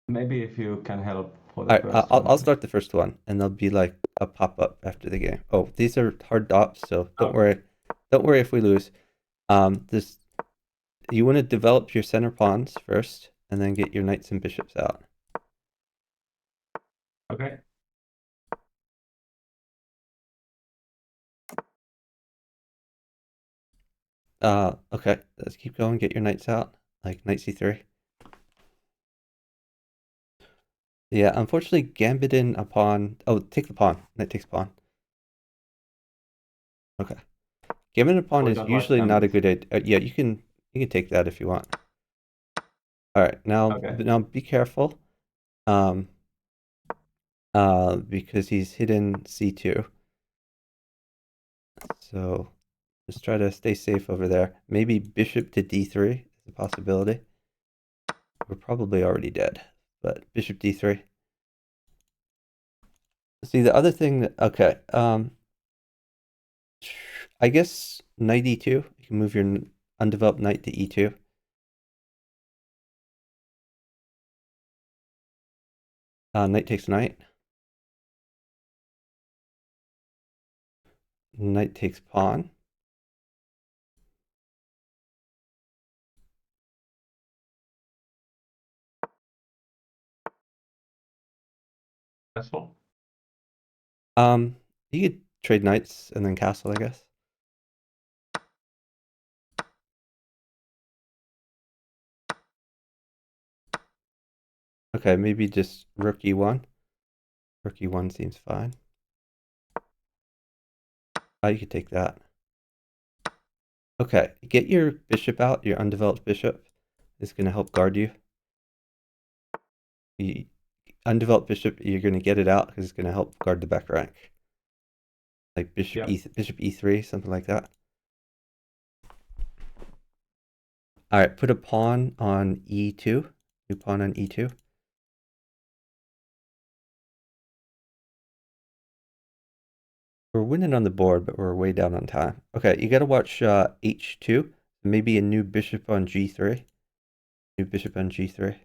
Maybe if you can help for All the right, first I'll one. start the first one, and there'll be like a pop-up after the game. Oh, these are hard dots, so don't Okay. worry. Don't worry if we lose. This you want to develop your center pawns first, and then get your knights and bishops out. Okay. Okay, let's keep going. Get your knights out, like knight c3. Yeah, unfortunately, gambiting a pawn. Oh, take the pawn. Knight takes pawn. Okay. Gambiting a pawn We is don't like usually not a gambits. good idea. Yeah, you can take that if you want. All right, now Okay. now be careful. Because he's hidden c2. So just try to stay safe over there. Maybe bishop to d3 is a possibility. We're probably already dead, but bishop d3. See, the other thing that, okay, I guess knight e2. You can move your undeveloped knight to e2. Knight takes knight. Knight takes pawn. Castle. You could trade knights and then castle, I guess. Okay, maybe just rook e1. Rook e1 seems fine. You could take that. Okay, get your bishop out. Your undeveloped bishop is going to help guard you. The undeveloped bishop, you're going to get it out because it's going to help guard the back rank. Like bishop bishop e3, something like that. All right, put a pawn on e2. New pawn on e2. We're winning on the board, but we're way down on time. Okay, you got to watch h2. Maybe a new bishop on g3. New bishop on g3.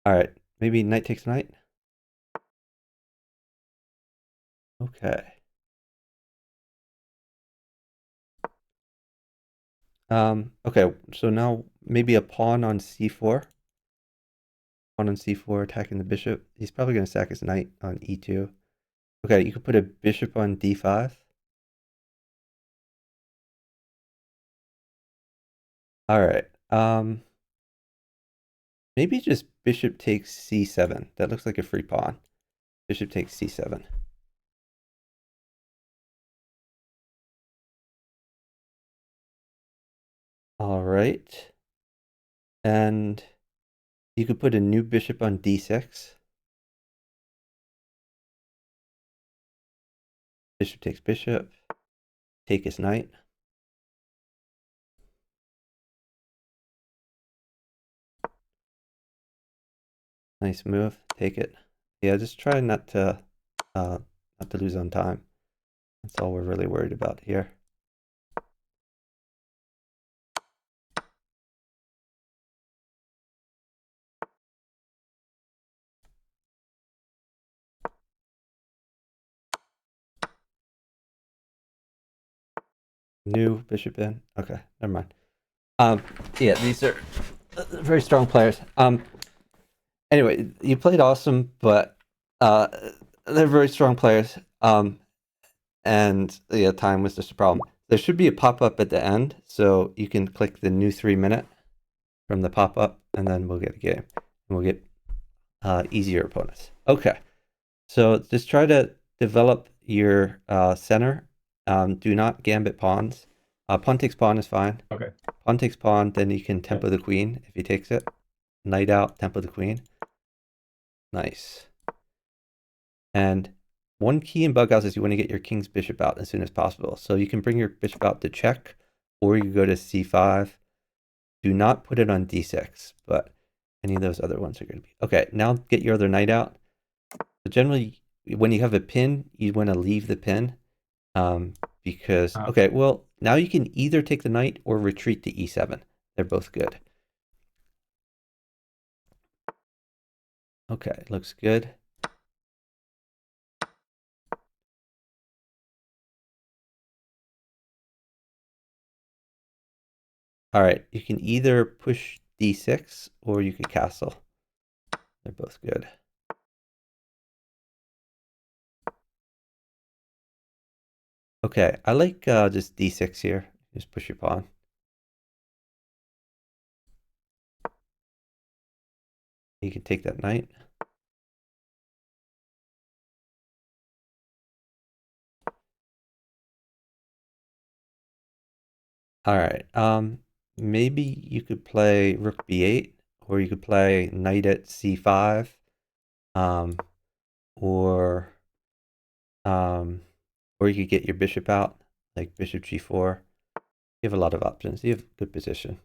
All right, maybe knight takes knight. Okay. Okay, so now maybe a pawn on c4. Pawn on c4 attacking the bishop. He's probably going to sack his knight on e2. Okay, you could put a bishop on d5. All right. Maybe just bishop takes c7. That looks like a free pawn. Bishop takes c7. All right. And you could put a new bishop on d6. Bishop takes bishop. Take his knight. Nice move. Take it. Yeah, just try not to lose on time. That's all we're really worried about here. New bishop in. Okay, never mind. Yeah, these are very strong players. Anyway, you played awesome, but they're very strong players. And yeah, time was just a problem. There should be a pop-up at the end, so you can click the new 3-minute from the pop-up, and then we'll get a game. And we'll get easier opponents. Okay, so just try to develop your center. Do not gambit pawns. Pawn takes pawn is fine. Okay. Pawn takes pawn, then you can tempo the queen if he takes it. Knight out, tempo the queen. Nice. And one key in bughouse is you want to get your king's bishop out as soon as possible. So you can bring your bishop out to check, or you go to c5. Do not put it on d6, but any of those other ones are going to be. Okay, now get your other knight out. So generally, when you have a pin, you want to leave the pin. Because, okay, well, now you can either take the knight or retreat to e7. They're both good. Okay, looks good. All right, you can either push d6 or you can castle. They're both good. Okay, I like just d6 here. Just push your pawn. You can take that knight. All right. Maybe you could play rook b8, or you could play knight at c5, um, or or you could get your bishop out, like bishop g4. You have a lot of options. You have good position.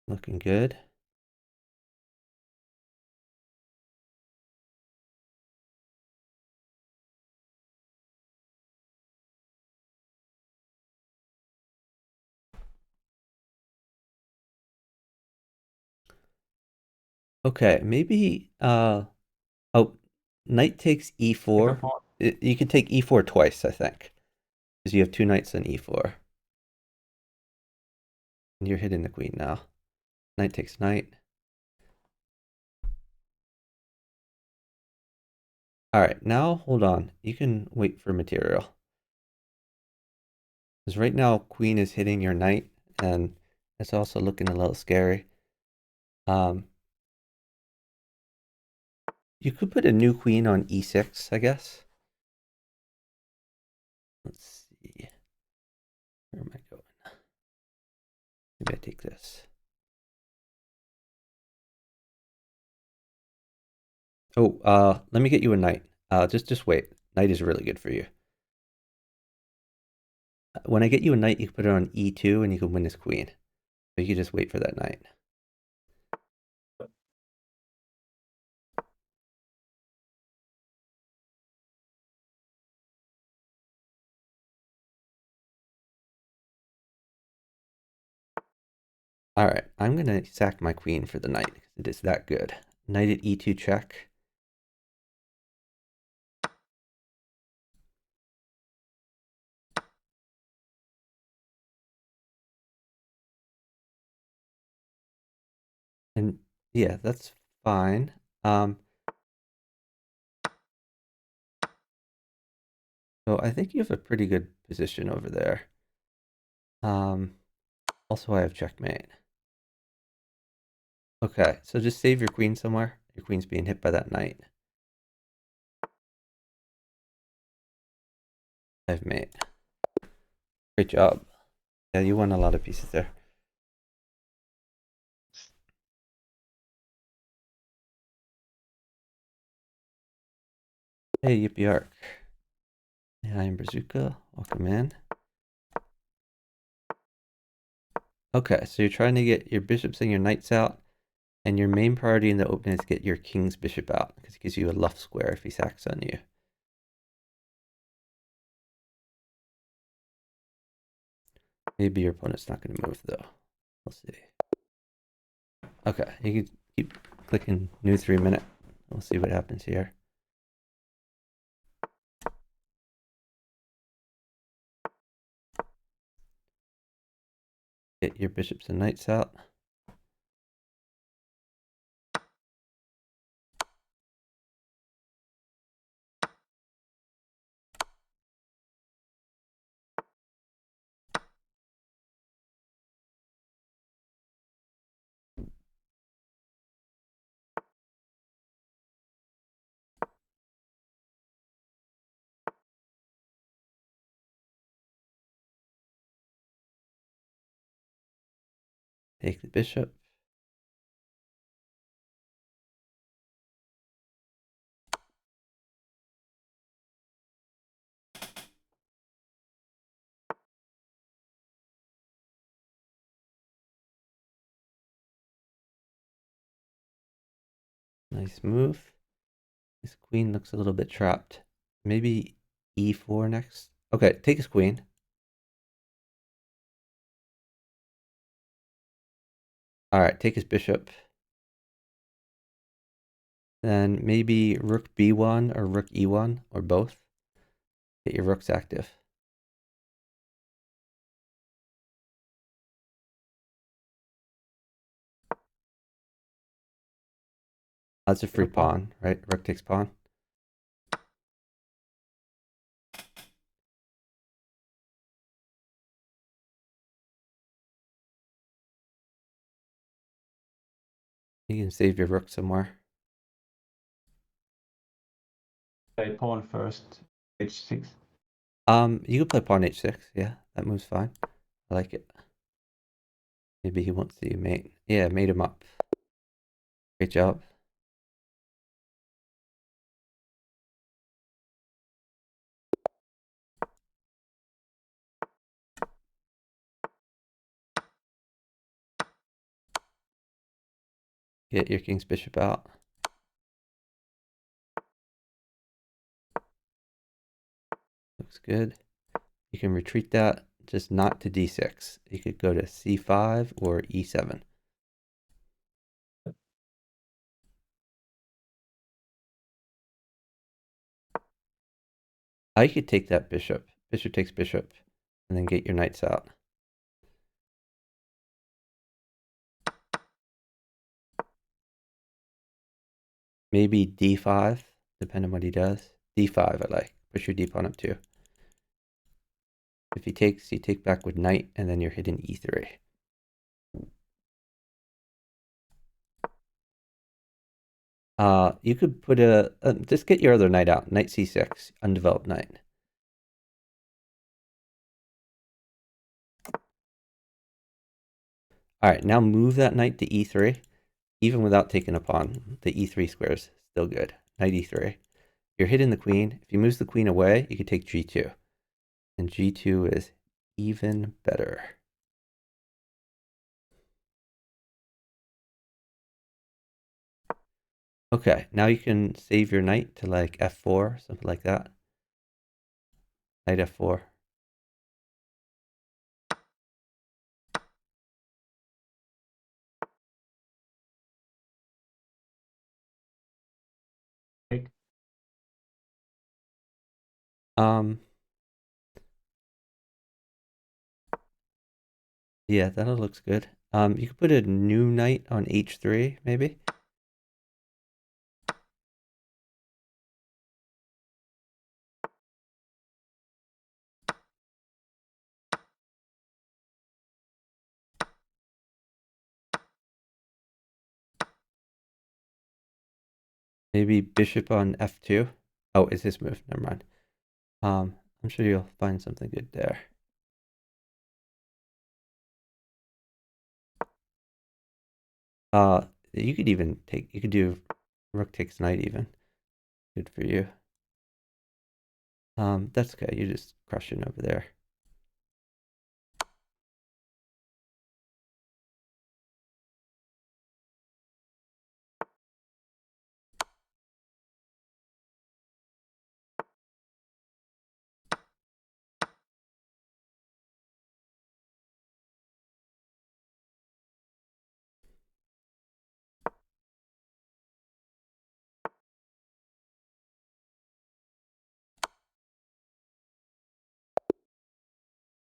Looking good. Okay, maybe oh, knight takes Take a e4. pawn. You can take e4 twice, I think, because you have two knights on e4. And you're hitting the queen now. Knight takes knight. All right, now hold on. You can wait for material. Because right now, queen is hitting your knight, and it's also looking a little scary. You could put a new queen on e6, I guess. Let's see. Where am I going? Maybe I take this. Oh, let me get you a knight. Just wait. Knight is really good for you. When I get you a knight, you can put it on e2 and you can win this queen. So you can just wait for that knight. All right, I'm going to sack my queen for the knight because it is that good. Knight at e2 check. And yeah, that's fine. So I think you have a pretty good position over there. Also I have checkmate. Okay, so just save your queen somewhere. Your queen's being hit by that knight. I've mate. Great job. Yeah, you won a lot of pieces there. Hey, Yippee Arc. Yeah, I am Brazuka. Welcome in. Okay, so you're trying to get your bishops and your knights out, and your main priority in the open is to get your king's bishop out, because it gives you a luff square if he sacks on you. Maybe your opponent's not going to move, though. We'll see. Okay, you can keep clicking new 3-minute. We'll see what happens here. Get your bishops and knights out. Take the bishop. Nice move. This queen looks a little bit trapped. Maybe e4 next. Okay, take his queen. All right, take his bishop. Then maybe rook b1 or rook e1 or both. Get your rooks active. That's a free a pawn. pawn, right? Rook takes pawn. You can save your rook somewhere. Play pawn first, h6. You could play pawn h6. Yeah, that move's fine. I like it. Maybe he wants to mate. Yeah, mate him up. Great job. Get your king's bishop out. Looks good. You can retreat that, just not to d6. You could go to c5 or e7. I could take that bishop. Bishop takes bishop, and then get your knights out. Maybe d5, depending on what he does. d5 I like. Push your d pawn up too. If he takes, you take back with knight, and then you're hitting e3. You could put just get your other knight out. Knight c6, undeveloped knight. All right, now move that knight to e3. Even without taking a pawn, the e3 square is still good. Knight e3. You're hitting the queen. If he moves the queen away, you could take g2. And g2 is even better. Okay, now you can save your knight to like f4, something like that. Knight f4. Take. Yeah, that looks good. You could put a new knight on h3, maybe. Maybe bishop on f2. Oh, it's his move. Never mind. I'm sure you'll find something good there. You could even take. You could do rook takes knight even. Good for you. That's okay. You're just crushing over there.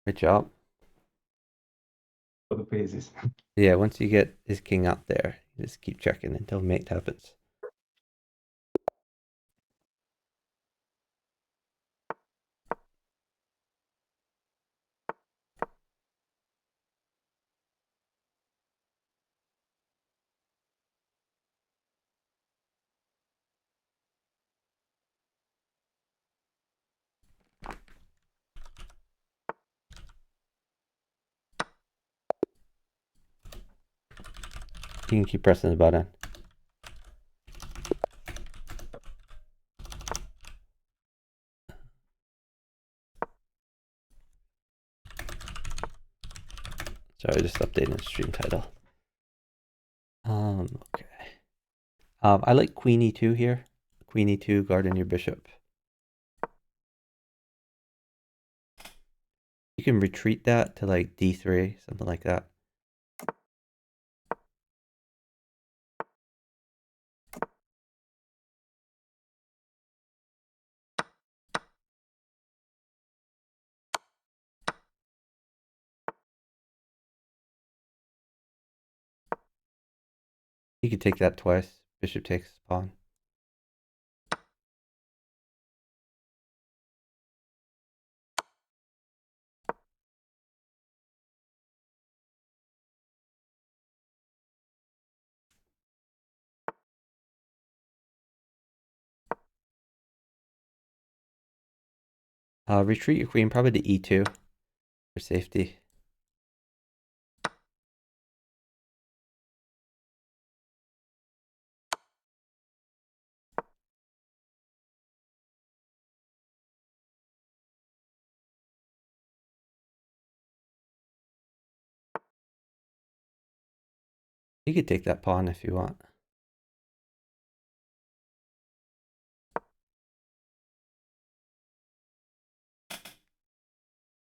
Good job. For the pieces. Yeah, once you get his king out there, you just keep checking until mate happens. You can keep pressing the button. Sorry, just updating the stream title. Okay. I like queen e2 here. Queen e2, guarding your bishop. You can retreat that to like d3, something like that. You could take that twice. bishop takes pawn. Retreat your queen probably to e2 for safety. You could take that pawn if you want.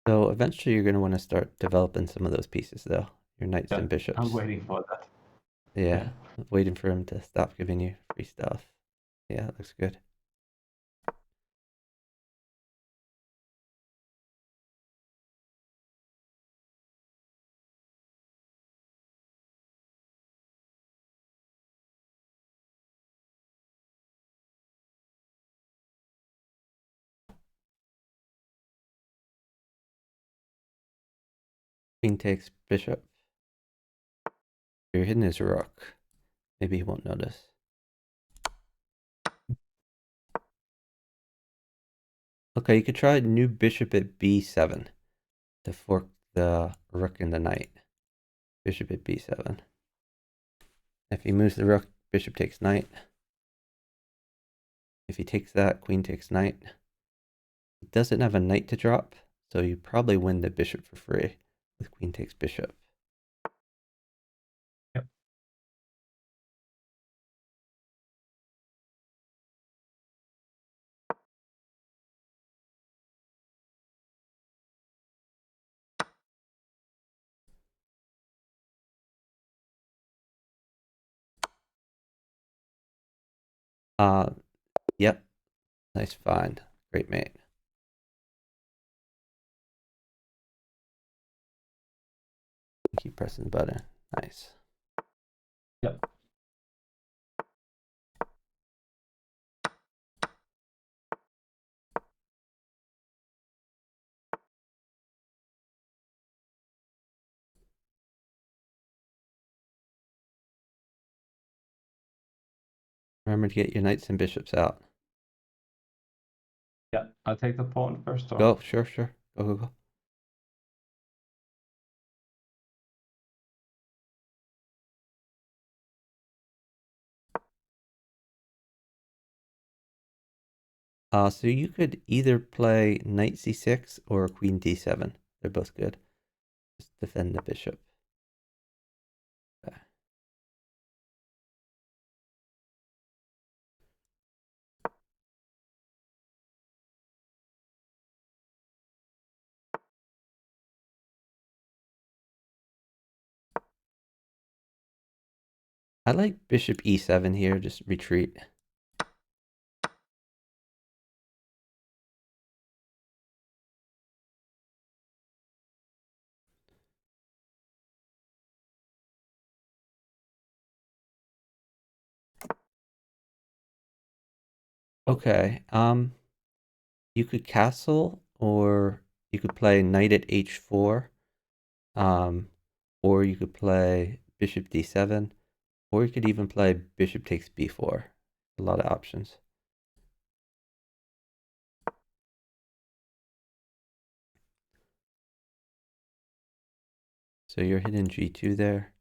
So eventually you're going to want to start developing some of those pieces though. Your knights Yeah, and bishops. I'm waiting for that. Yeah, waiting for him to stop giving you free stuff. Yeah, that looks good. Queen takes bishop. You're hitting his rook. Maybe he won't notice. Okay, you could try new bishop at b7 to fork the rook and the knight. Bishop at b7. If he moves the rook, bishop takes knight. If he takes that, queen takes knight. He doesn't have a knight to drop, so you probably win the bishop for free with queen takes bishop. Yep. Yep. Nice find. Great mate. Keep pressing the button. Nice. Yep. Remember to get your knights and bishops out. Yeah, I'll take the pawn first. Or... Go, sure. Go. So you could either play knight c6 or queen d7. They're both good. Just defend the bishop. Okay. I like bishop e7 here, just retreat. Okay, you could castle, or you could play knight at h4, or you could play bishop d7, or you could even play bishop takes b4. A lot of options. So you're hitting g2 there.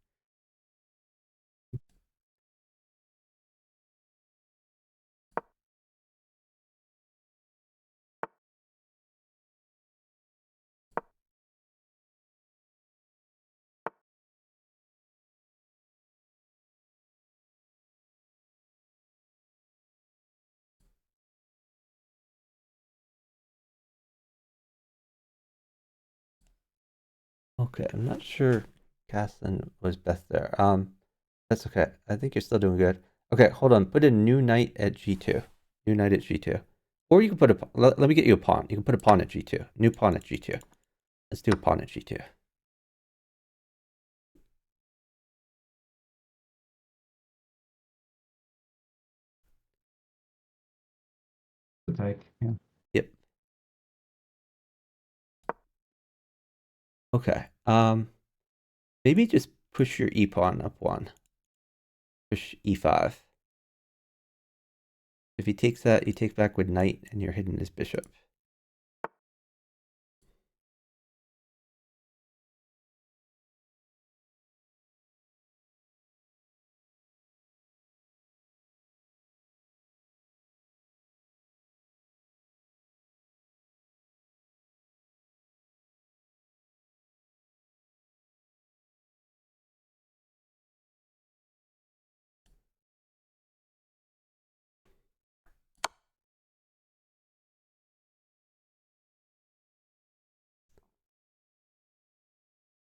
Okay, I'm not sure castling was best there. That's okay. I think you're still doing good. Okay, hold on. Put a new knight at g2. New knight at g2. Or you can put a... Let me get you a pawn. You can put a pawn at g2. New pawn at g2. Let's do a pawn at g2. take. Yeah. Yep. Okay. Maybe just push your e pawn up one. Push e5. If he takes that, you take back with knight, and you're hidden his bishop.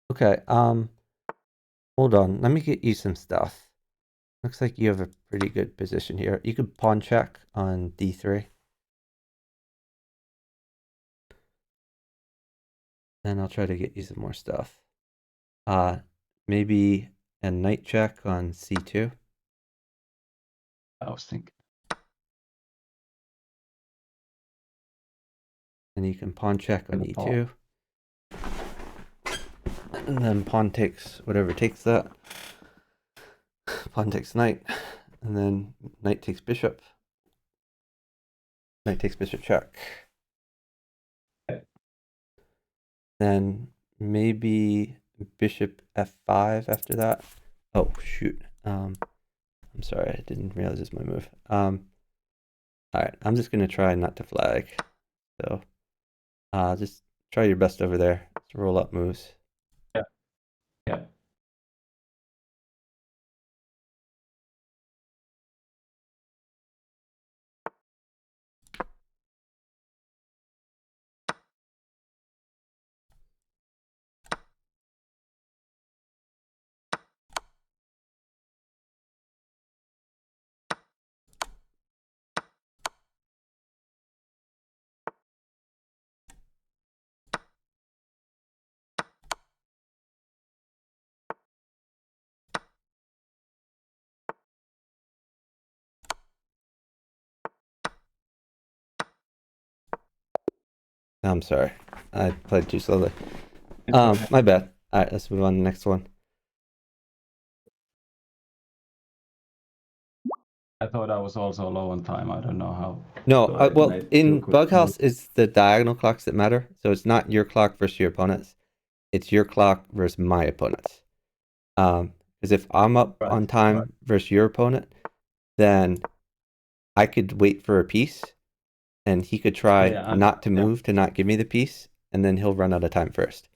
Okay, hold on. Let me get you some stuff. Looks like you have a pretty good position here. You could pawn check on d3. Then I'll try to get you some more stuff. Maybe a knight check on c2. I was thinking. And you can pawn check on And the pawn. e2. And then pawn takes whatever takes that. Pawn takes knight. And then knight takes bishop. Knight takes bishop check. Okay. Then maybe bishop f5 after that. Oh shoot. I'm sorry, I didn't realize this was my move. Alright, I'm just gonna try not to flag. So just try your best over there. Just roll up moves. Yeah. Yeah. I'm sorry. I played too slowly. It's okay. My bad. Alright, let's move on to the next one. I thought I was also low on time. I don't know how. No, So I well, made in two quick moves. bughouse, it's the diagonal clocks that matter. So it's not your clock versus your opponent's. It's your clock versus my opponent's. Because if I'm up Right, on time right. versus your opponent, then I could wait for a piece, and he could try Yeah, not to move to not give me the piece, and then he'll run out of time first.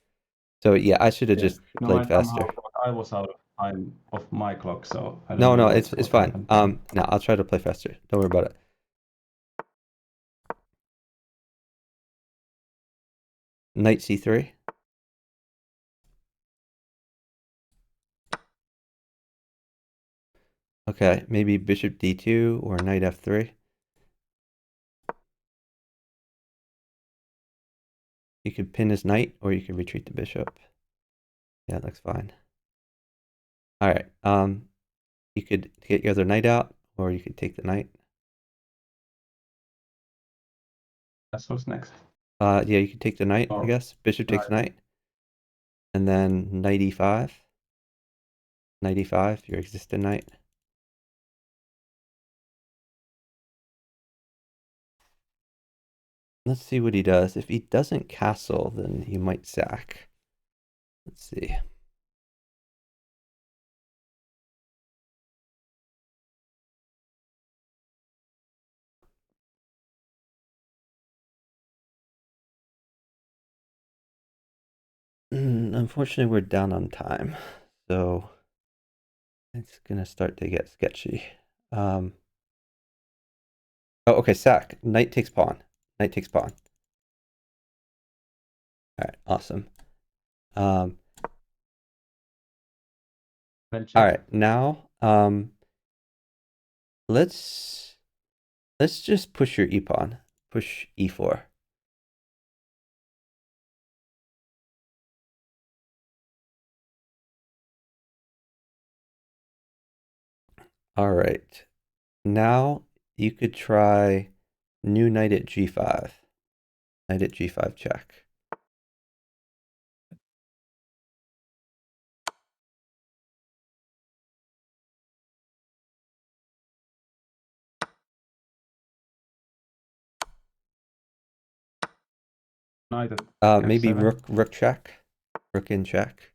So yeah, I should have Yeah. just No, played I somehow faster. thought I was out of time of my clock, so I don't No, know it's what fine. happened. No, I'll try to play faster. Don't worry about it. Knight c3. Okay, maybe bishop d2 or knight f3. You could pin his knight, or you could retreat the bishop. Yeah, that looks fine. All right. You could get your other knight out, or you could take the knight. That's what's next. Yeah, you could take the knight, I Or guess. Bishop takes knight, and then knight e5. Knight e5, your existing knight. Let's see what he does. If he doesn't castle, then he might sack. Let's see. Unfortunately, we're down on time, so it's gonna start to get sketchy. Oh, okay, sack. Knight takes pawn. Knight takes pawn. All right, awesome. All right, now let's just push your e pawn. Push e4. All right. Now you could try new knight at g5. Knight at g5 check. Knight at Maybe F7. rook check. Rook in check.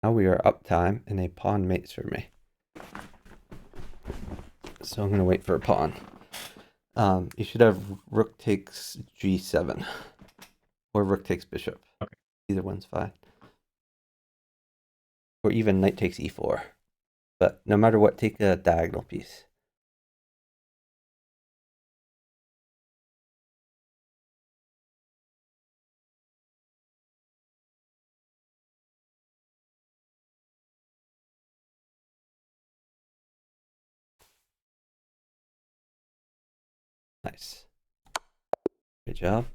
Now we are up time and a pawn mates for me. So I'm going to wait for a pawn. You should have rook takes g7 or rook takes bishop. Okay. Either one's fine. Or even knight takes e4. But no matter what, take a diagonal piece. Nice. Good job.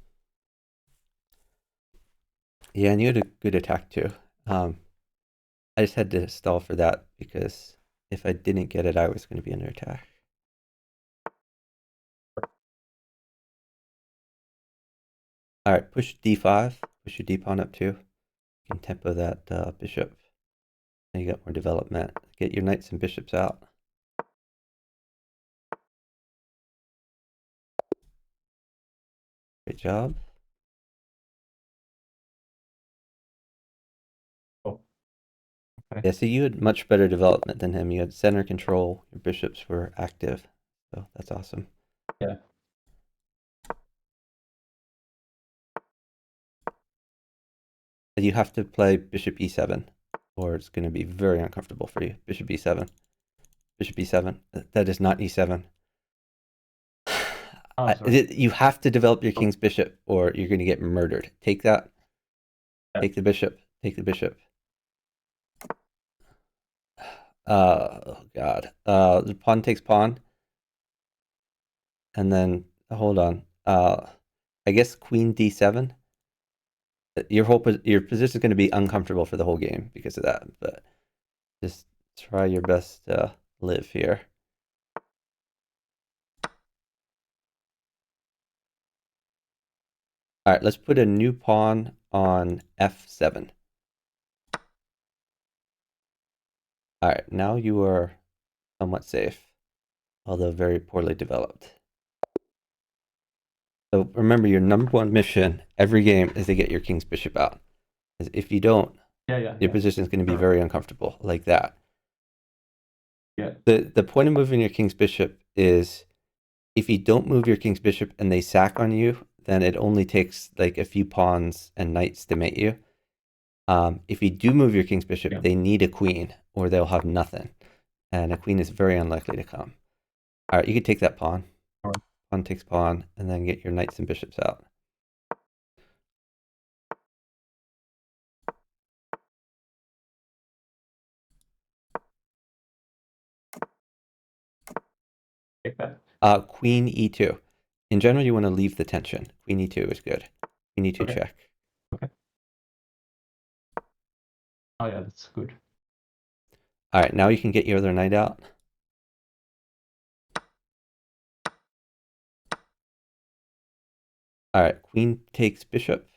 Yeah, and you had a good attack too. I just had to stall for that because if I didn't get it, I was going to be under attack. All right, push d5. Push your d pawn up too. You can tempo that bishop. Now you got more development. Get your knights and bishops out. Great job. Oh. Okay. Yeah, so you had much better development than him. You had center control. Your bishops were active. So that's awesome. Yeah. You have to play bishop e7 or it's going to be very uncomfortable for you. Bishop e7. Bishop e7. That is not e7. Oh, sorry. You have to develop your king's bishop or you're going to get murdered. Take that. Yeah. Take the bishop. Take the bishop. Oh, God. The pawn takes pawn. And then, hold on. I guess queen d7. Your position is going to be uncomfortable for the whole game because of that. But just try your best to live here. All right, let's put a new pawn on f7. All right, now you are somewhat safe, although very poorly developed. So remember, your number one mission every game is to get your king's bishop out. Because if you don't, your position is going to be very uncomfortable, like that. Yeah. The point of moving your king's bishop is if you don't move your king's bishop and they sack on you, then it only takes like a few pawns and knights to mate you. If you do move your king's bishop, they need a queen or they'll have nothing. And a queen is very unlikely to come. All right, you can take that pawn. Pawn takes pawn, and then get your knights and bishops out. Take that. Queen e2. In general, you want to leave the tension. Queen e2 is good. Queen e2 check. Okay. Oh yeah, that's good. All right, now you can get your other knight out. All right, queen takes bishop.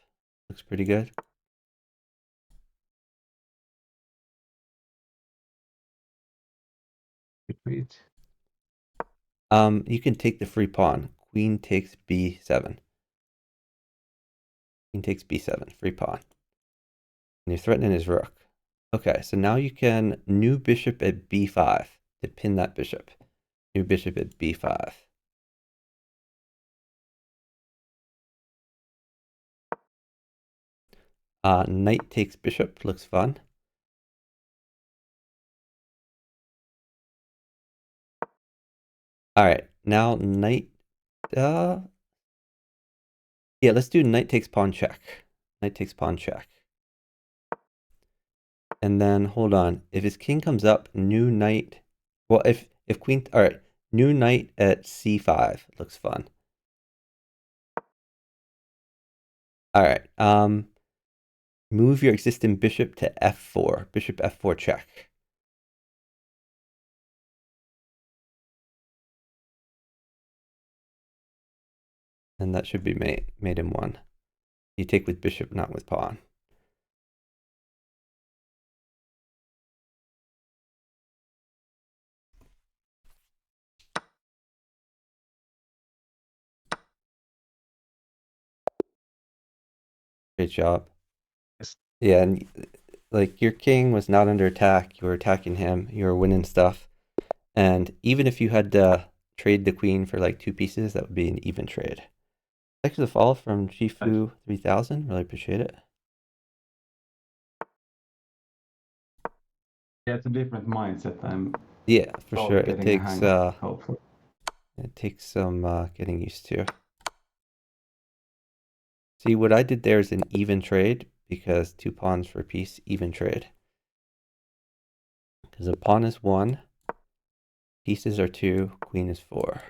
Looks pretty good. Retreat. You can take the free pawn. Queen takes b7. Queen takes b7, free pawn. And you're threatening his rook. Okay, so now you can new bishop at b5 to pin that bishop. New bishop at b5. Knight takes bishop, looks fun. All right, now knight. Yeah, let's do knight takes pawn check. Knight takes pawn check. And then hold on. If his king comes up, new knight. Well, if queen. All right, new knight at c5 looks fun. All right. Move your existing bishop to f4. Bishop f4 check. And that should be made in one. You take with bishop, not with pawn. Great job. Yes. Yeah, and like your king was not under attack. You were attacking him. You were winning stuff. And even if you had to trade the queen for like 2 pieces, that would be an even trade. Thanks for the follow from Shifu 3000. Really appreciate it. Yeah, it's a different mindset. I'm Yeah, for sure. It getting a takes hang of, hopefully. it takes some getting used to. See, what I did there is an even trade because 2 pawns for a piece, even trade. Because a pawn is 1, pieces are 2, queen is 4.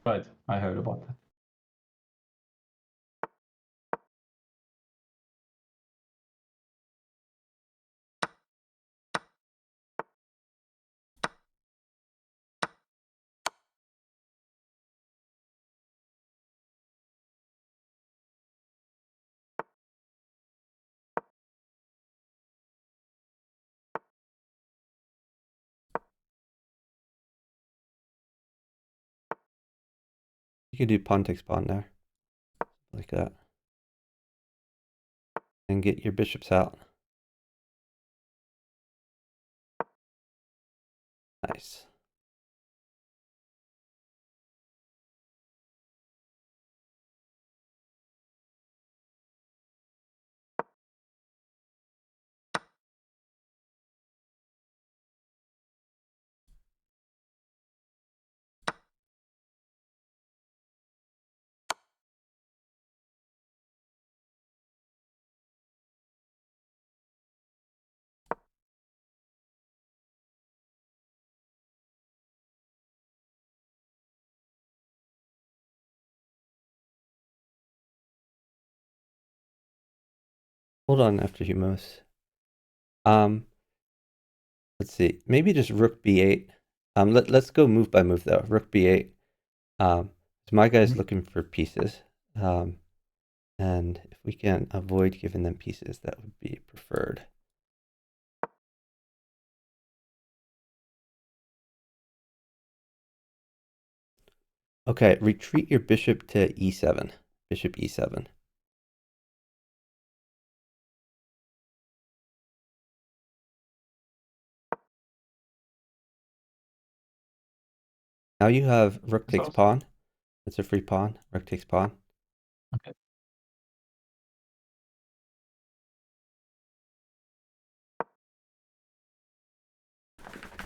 But I heard about that. You could do pawn takes pawn there. Like that. And get your bishops out. Nice. Hold on after Humos. Let's see. Maybe just rook b8. Let's go move by move though. Rook b8. So my guy's looking for pieces. And if we can avoid giving them pieces, that would be preferred. Okay, retreat your bishop to e7. Bishop e7. Now you have rook takes pawn. That's a free pawn. Rook takes pawn. Okay.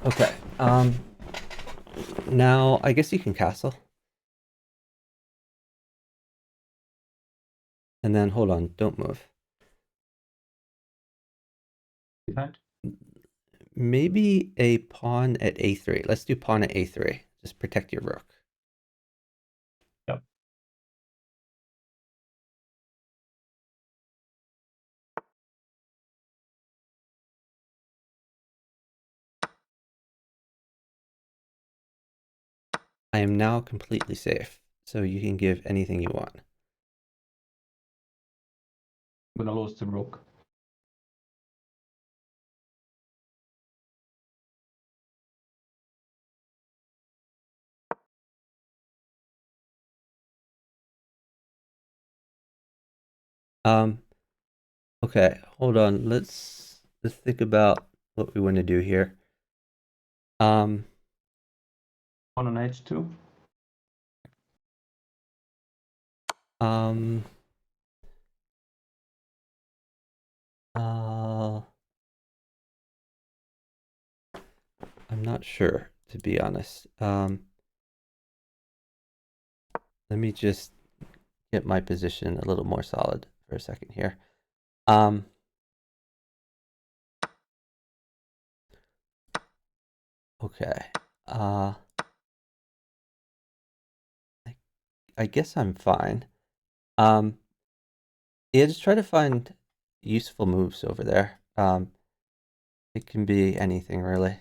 Okay. Now I guess you can castle. And then hold on, don't move. Defend? Maybe a pawn at a3. Let's do pawn at a3. Just protect your rook. Yep. I am now completely safe, so you can give anything you want. I'm gonna lose the rook. Okay, hold on. Let's think about what we want to do here. On an h2. I'm not sure, to be honest. Let me just get my position a little more solid for a second here. Okay. I guess I'm fine. Yeah, just try to find useful moves over there. It can be anything really.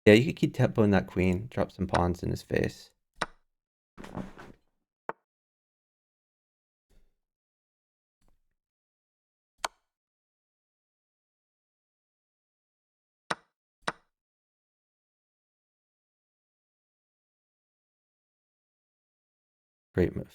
Yeah, you could keep tempoing that queen, drop some pawns in his face. Great move.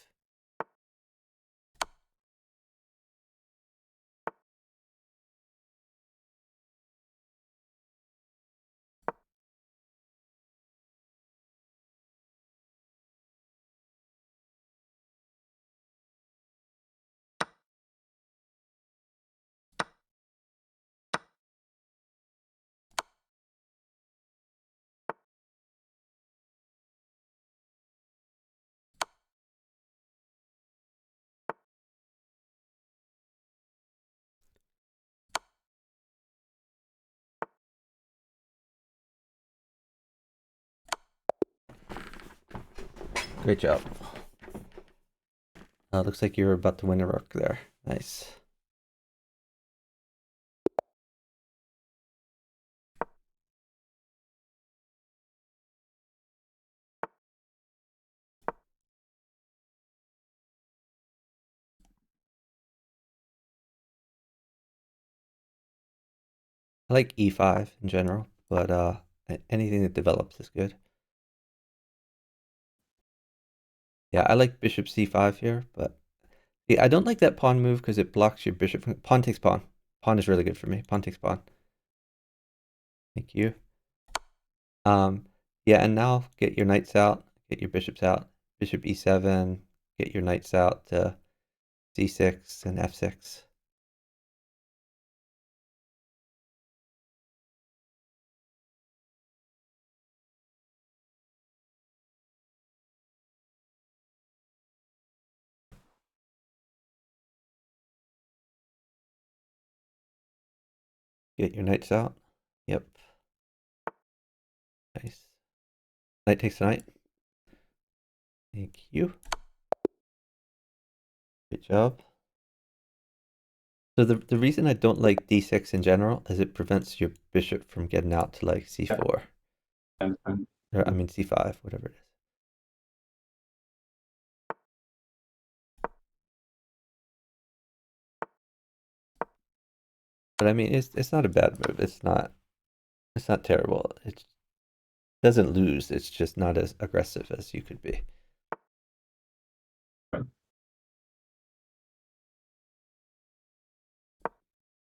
Great job. Looks like you're about to win a rook there. Nice. I like e5 in general, but anything that develops is good. Yeah, I like bishop c5 here, but yeah, I don't like that pawn move because it blocks your bishop. Pawn takes pawn. Pawn is really good for me. Pawn takes pawn. Thank you. Yeah, and now get your knights out, get your bishops out. Bishop e7, get your knights out to c6 and f6. Get your knights out. Yep. Nice. Knight takes knight. Thank you. Good job. So the reason I don't like d6 in general is it prevents your bishop from getting out to like c4. And Or, I mean c5, whatever it is. But I mean it's not a bad move. It's not terrible. It doesn't lose. It's just not as aggressive as you could be.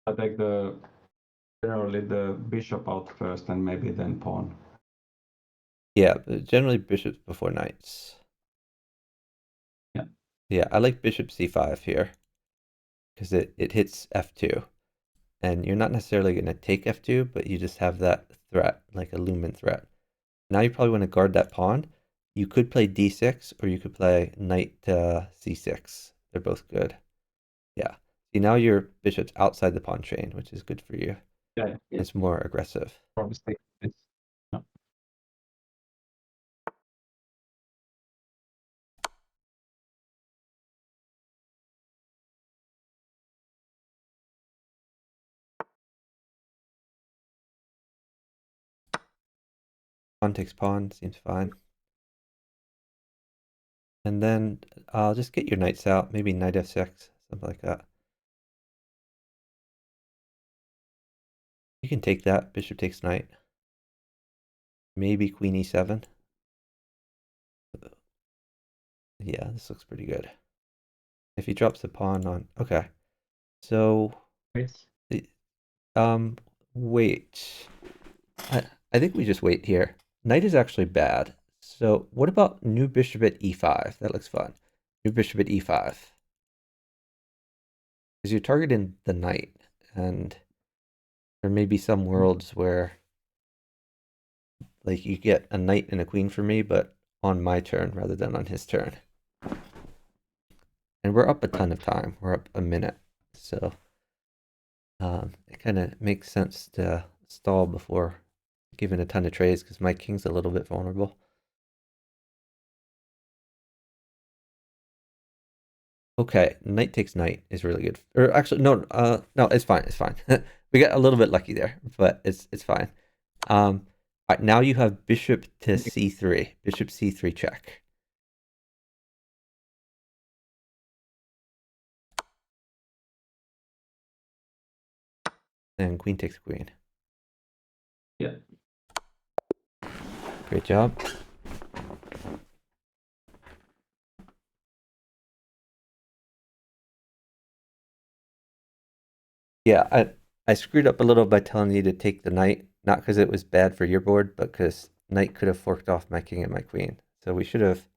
I take generally the bishop out first and maybe then pawn. Yeah, generally bishops before knights. Yeah. Yeah, I like bishop c5 here because it hits f2. And you're not necessarily going to take f2, but you just have that threat, like a lumen threat. Now you probably want to guard that pawn. You could play d6 or you could play knight c6. They're both good. Yeah. See, now your bishop's outside the pawn chain, which is good for you. Yeah. It's more aggressive. Probably take this. No. Pawn takes pawn, seems fine. And then I'll just get your knights out, maybe knight f6, something like that. You can take that, bishop takes knight. Maybe queen e7. Yeah, this looks pretty good. If he drops the pawn on, okay. So, Yes. wait. I think we just wait here. Knight is actually bad. So what about new bishop at e5? That looks fun. New bishop at e5. Because you're targeting the knight, and there may be some worlds where like you get a knight and a queen for me, but on my turn rather than on his turn. And we're up a ton of time. We're up a minute. So it kind of makes sense to stall before giving a ton of trades because my king's a little bit vulnerable. Okay, knight takes knight is really good. Or actually, no, no, it's fine. It's fine. We got a little bit lucky there, but it's fine. All right, now you have bishop to c3. Bishop c3 check. And queen takes queen. Yeah. Great job. Yeah, I screwed up a little by telling you to take the knight, not because it was bad for your board, but because knight could have forked off my king and my queen. So we should have.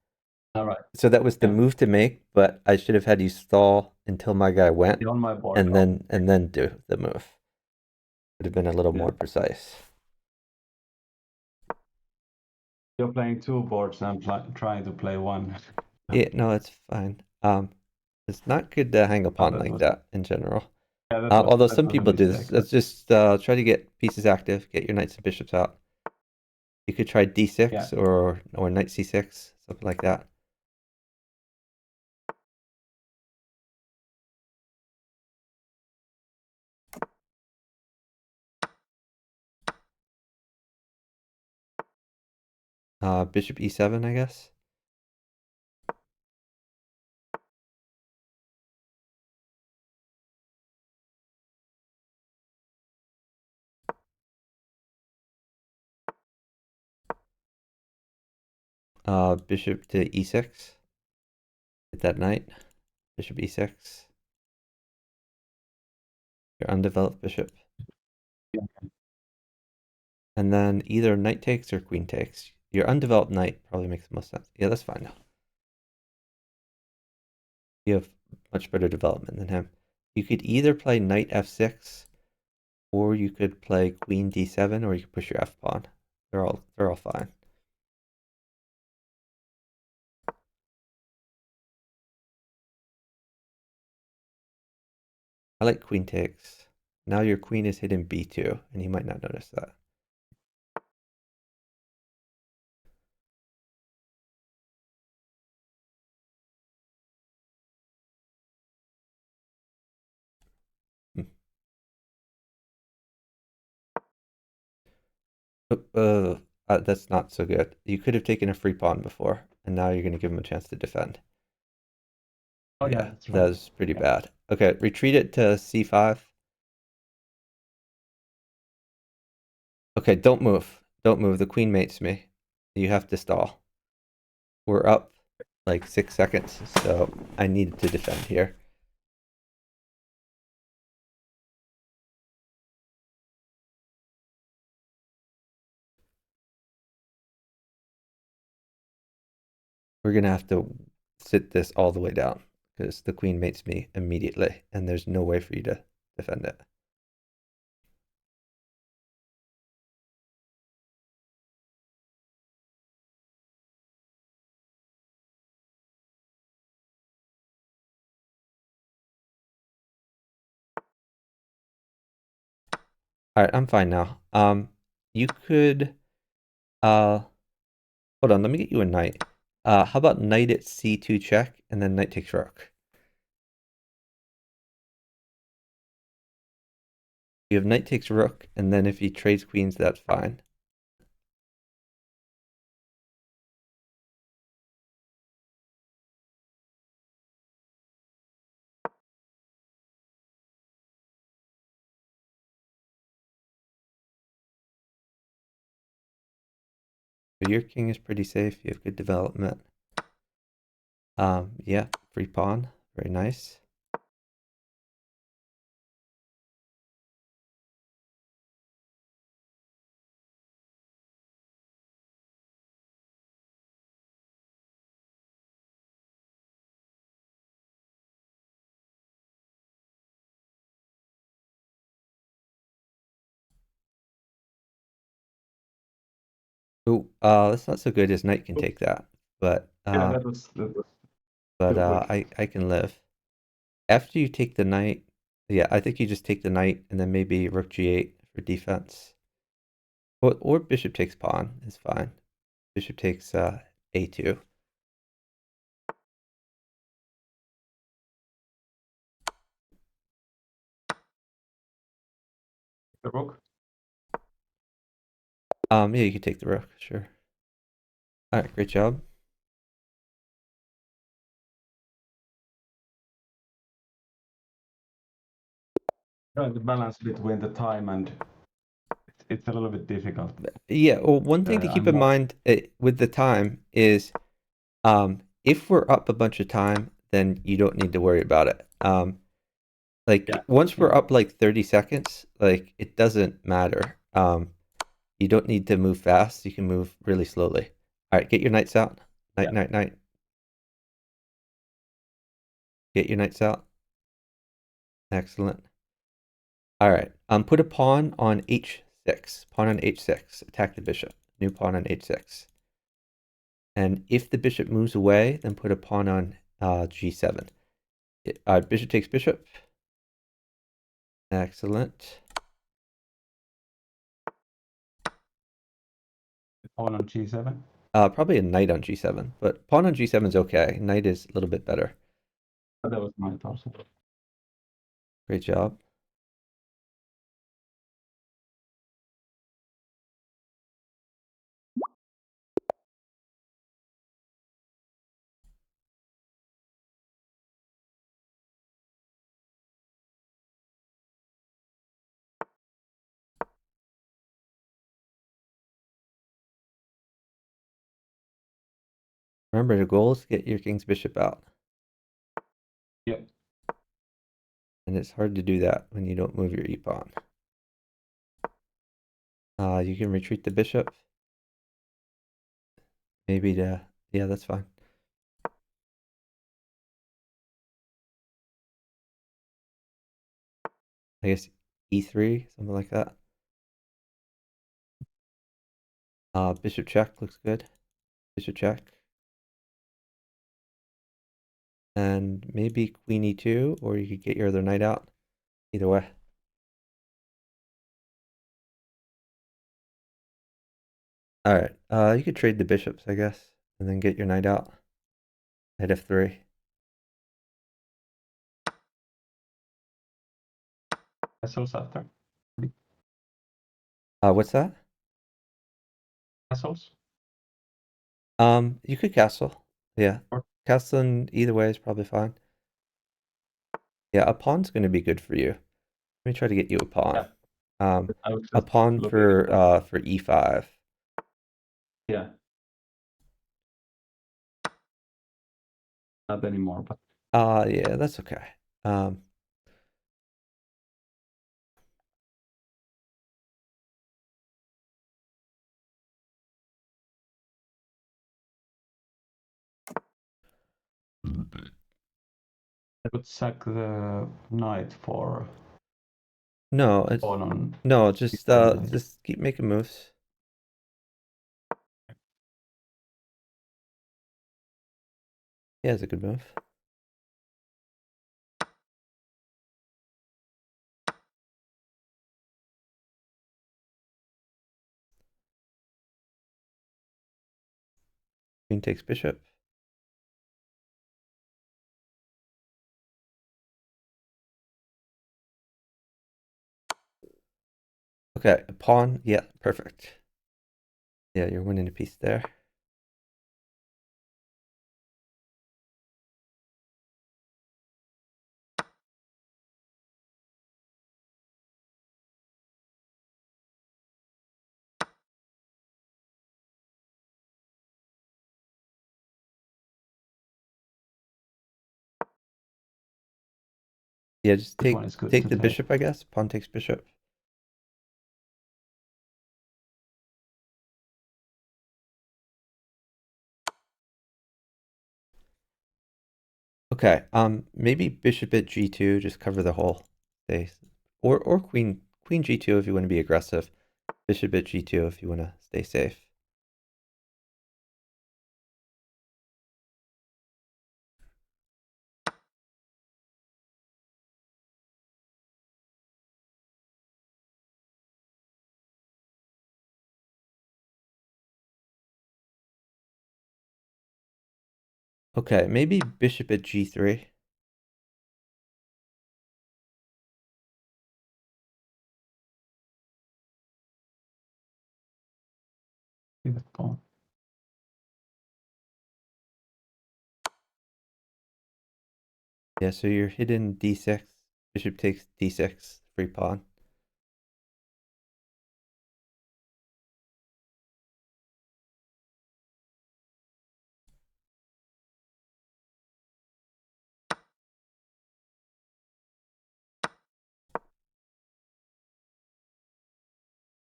All right. So that was the Yeah. move to make, but I should have had you stall until my guy went, On my board. and then do the move. Would have been a little more precise. You're playing two boards. I'm trying to play one. Yeah, no, it's fine. It's not good to hang a pawn that like was- that in general. Yeah, Although that some was a people do this. mistake, Let's just try to get pieces active, get your knights and bishops out. You could try d6 or knight c6, something like that. Bishop e7, I guess. Bishop to e6. Hit that knight. Bishop e6. Your undeveloped bishop. And then either knight takes or queen takes. Your undeveloped knight probably makes the most sense. Yeah, that's fine now. You have much better development than him. You could either play knight f6, or you could play queen d7, or you could push your f pawn. They're all fine. I like queen takes. Now your queen is hidden b2, and he might not notice that. That's not so good. You could have taken a free pawn before, and now you're going to give him a chance to defend. Oh Yeah, that's right. that was pretty bad. Okay, retreat it to c5. Okay, don't move. Don't move. The queen mates me. You have to stall. We're up like 6 seconds, so I need to defend here. We're going to have to sit this all the way down because the queen mates me immediately, and there's no way for you to defend it. All right, I'm fine now. You could, hold on, let me get you a knight. How about knight at c2 check, and then knight takes rook? You have knight takes rook, and then if he trades queens, that's fine. So your king is pretty safe. You have good development. Yeah, free pawn. Very nice. Oh, that's not so good as knight can take that, but Yeah, that was too good. I can live. After you take the knight, yeah, I think you just take the knight and then maybe rook g8 for defense. Or bishop takes pawn is fine. Bishop takes a2. The rook. Yeah, you can take the rook, sure. All right, great job. Trying to balance between the time and it's a little bit difficult. Yeah, well, one thing to keep in mind with the time is if we're up a bunch of time, then you don't need to worry about it. Like Yeah. once we're up like 30 seconds, like it doesn't matter. You don't need to move fast. You can move really slowly. All right, get your knights out. Knight, Yeah. knight. Get your knights out. Excellent. All right, put a pawn on h6. Pawn on h6. Attack the bishop. New pawn on h6. And if the bishop moves away, then put a pawn on g7. Bishop takes bishop. Excellent. Pawn on g7. Probably a knight on g7, but pawn on g7 is okay. Knight is a little bit better. But that was knight also. Great job. Remember, the goal is to get your king's bishop out. Yep. And it's hard to do that when you don't move your e-pawn. You can retreat the bishop. Maybe to, yeah, that's fine. I guess e3, something like that. Bishop check looks good. Bishop check. And maybe queen e2, or you could get your other knight out. Either way. All right. You could trade the bishops, I guess, and then get your knight out. Knight f3. Castles after. What's that? Castles. You could castle. Yeah. Or Castling either way is probably fine. Yeah, a pawn's going to be good for you. Let me try to get you a pawn. I was A just pawn looking for at for e5. yeah. Not anymore, but Yeah, that's okay. I would sack the knight for No, it's pawn on no, just e7. just keep making moves. Yeah, it's a good move. Queen takes bishop. Okay, a pawn. Yeah, perfect. Yeah, you're winning a piece there. Yeah, just Which one is good take to the take? bishop, I guess. Pawn takes bishop. Okay, maybe bishop at g2, just cover the whole space. Or queen g2 if you want to be aggressive. Bishop at g2 if you want to stay safe. Okay, maybe bishop at g3. Leave it pawn. Yeah, so you're hidden d6. Bishop takes d6, free pawn.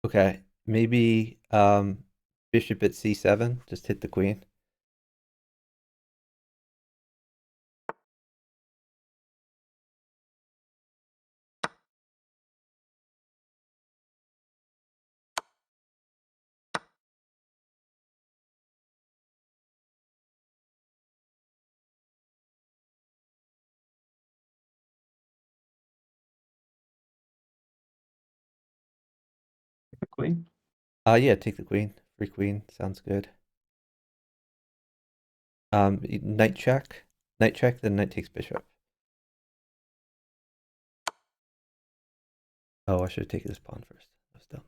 Okay, maybe bishop at c7, just hit the queen. The queen. Yeah, take the queen. Free queen, sounds good. Knight check. Knight check, then knight takes bishop. Oh, I should have taken this pawn first. That was dumb.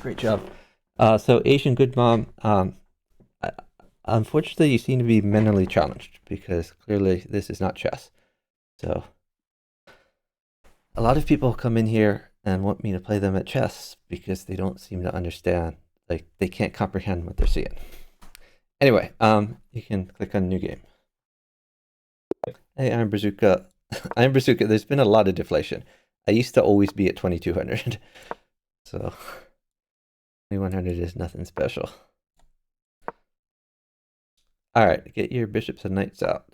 Great job. So Asian good mom, unfortunately you seem to be mentally challenged because clearly this is not chess. So a lot of people come in here and want me to play them at chess because they don't seem to understand, like they can't comprehend what they're seeing. Anyway, you can click on new game. Hey, I'm Bazooka. I'm Bazooka. There's been a lot of deflation. I used to always be at 2200. So 2100 is nothing special. All right, get your bishops and knights out.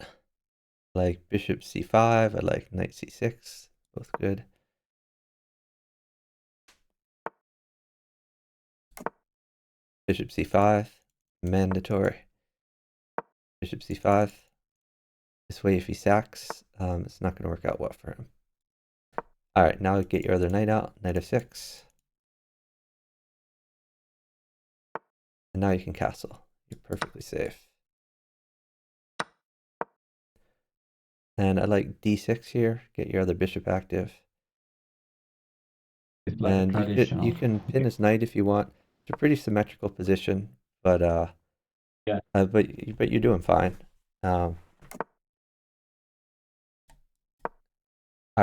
I like bishop c5. I like knight c6. Both good. Bishop c5. Mandatory. Bishop c5. This way, if he sacks, it's not going to work out well for him. All right, now get your other knight out. Knight f6. And now you can castle. You're perfectly safe. And I like d6 here. Get your other bishop active. It's like And a you traditional. can pin his knight if you want. It's a pretty symmetrical position, but Yeah. but you're doing fine. All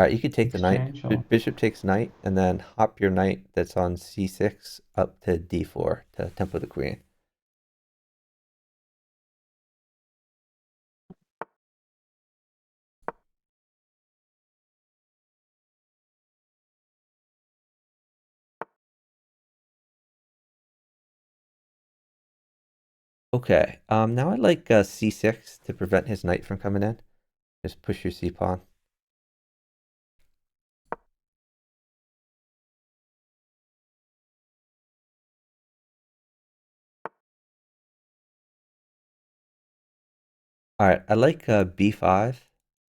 right, you could take the knight. Exchange or- Bishop takes knight, and then hop your knight that's on c6 up to d4 to tempo the queen. Okay, now I like c6 to prevent his knight from coming in. Just push your c pawn. All right, I like b5.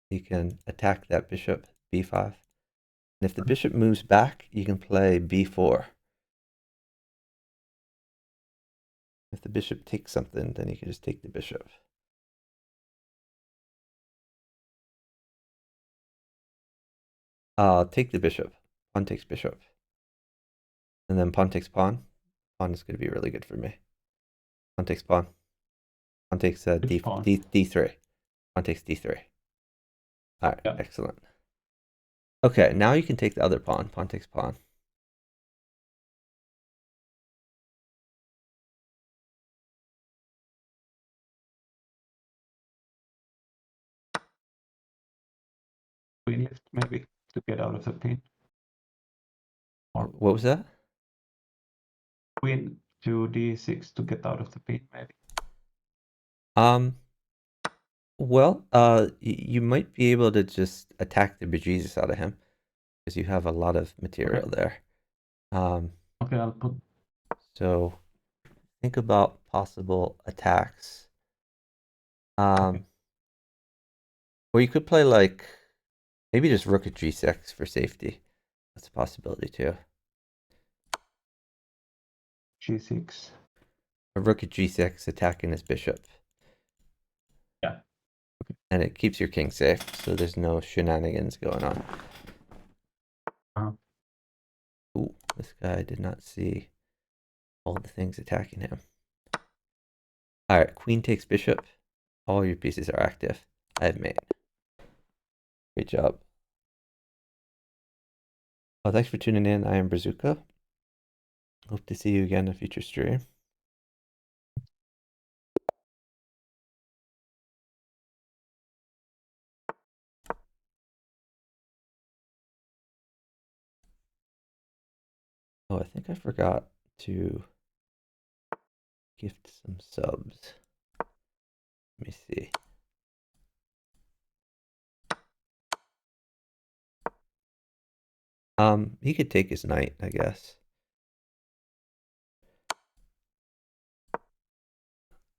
You can attack that bishop, b5. And if the bishop moves back, you can play b4. If the bishop takes something, then you can just take the bishop. Take the bishop. Pawn takes bishop. And then pawn takes pawn. Pawn is going to be really good for me. Pawn takes pawn. Pawn takes d3. Pawn takes d3. All right, Yeah. excellent. Okay, now you can take the other pawn. Pawn takes pawn. Queen lift maybe to get out of the pin. Or What was that? queen to d6 to get out of the pin maybe. Well, you might be able to just attack the bejesus out of him because you have a lot of material there. Okay, I'll put. So think about possible attacks. Okay. Or you could play like maybe just rook at g6 for safety. That's a possibility too. G6. A rook at g6 attacking his bishop. Yeah. And it keeps your king safe, so there's no shenanigans going on. Uh-huh. Ooh, this guy did not see all the things attacking him. Alright, queen takes bishop. All your pieces are active. I have mate. Great job. Well, thanks for tuning in. I am Brazuka. Hope to see you again in a future stream. Oh, I think I forgot to gift some subs. Let me see. He could take his knight, I guess.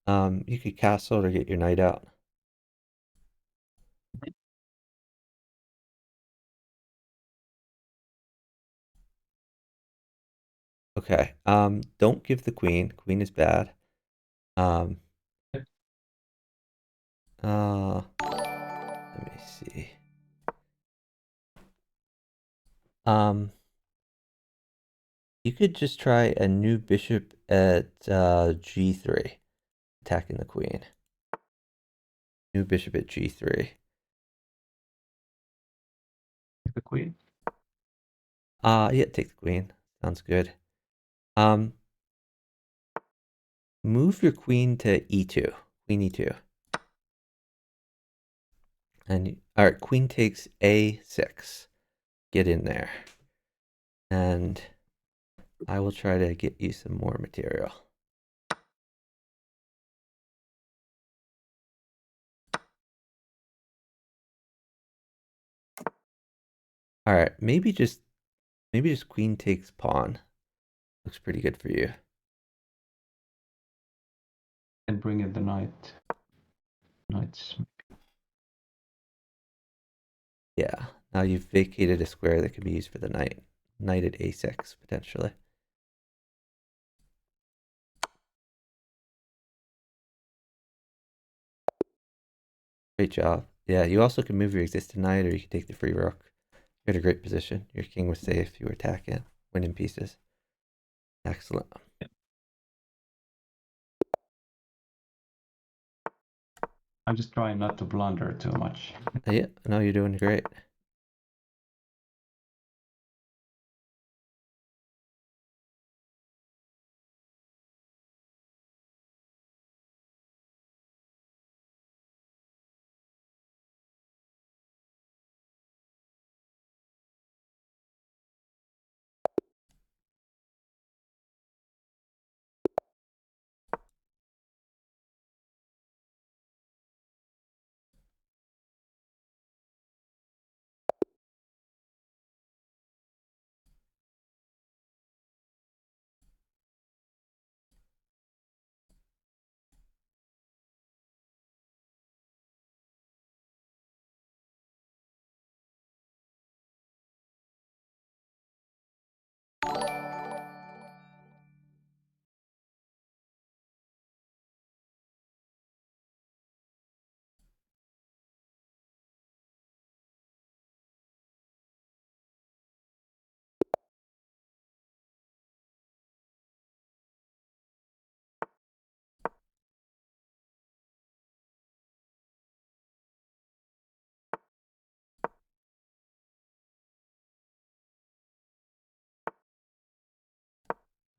You could castle or get your knight out. Okay. Don't give the queen. Queen is bad. Let me see. You could just try a new bishop at g3, attacking the queen. New bishop at g3. The queen. Yeah, take the queen. Sounds good. Move your queen to e2. Queen e2. And all right, queen takes a6. Get in there. And I will try to get you some more material. All right, maybe just queen takes pawn. Looks pretty good for you. And bring in the knight. Knights. Yeah. Now you've vacated a square that could be used for the knight. Knight at a6 potentially. Great job. Yeah, you also can move your existing knight, or you can take the free rook. You're in a great position. Your king was safe. You were attacking, winning pieces. Excellent. I'm just trying not to blunder too much. Yeah, no, you're doing great.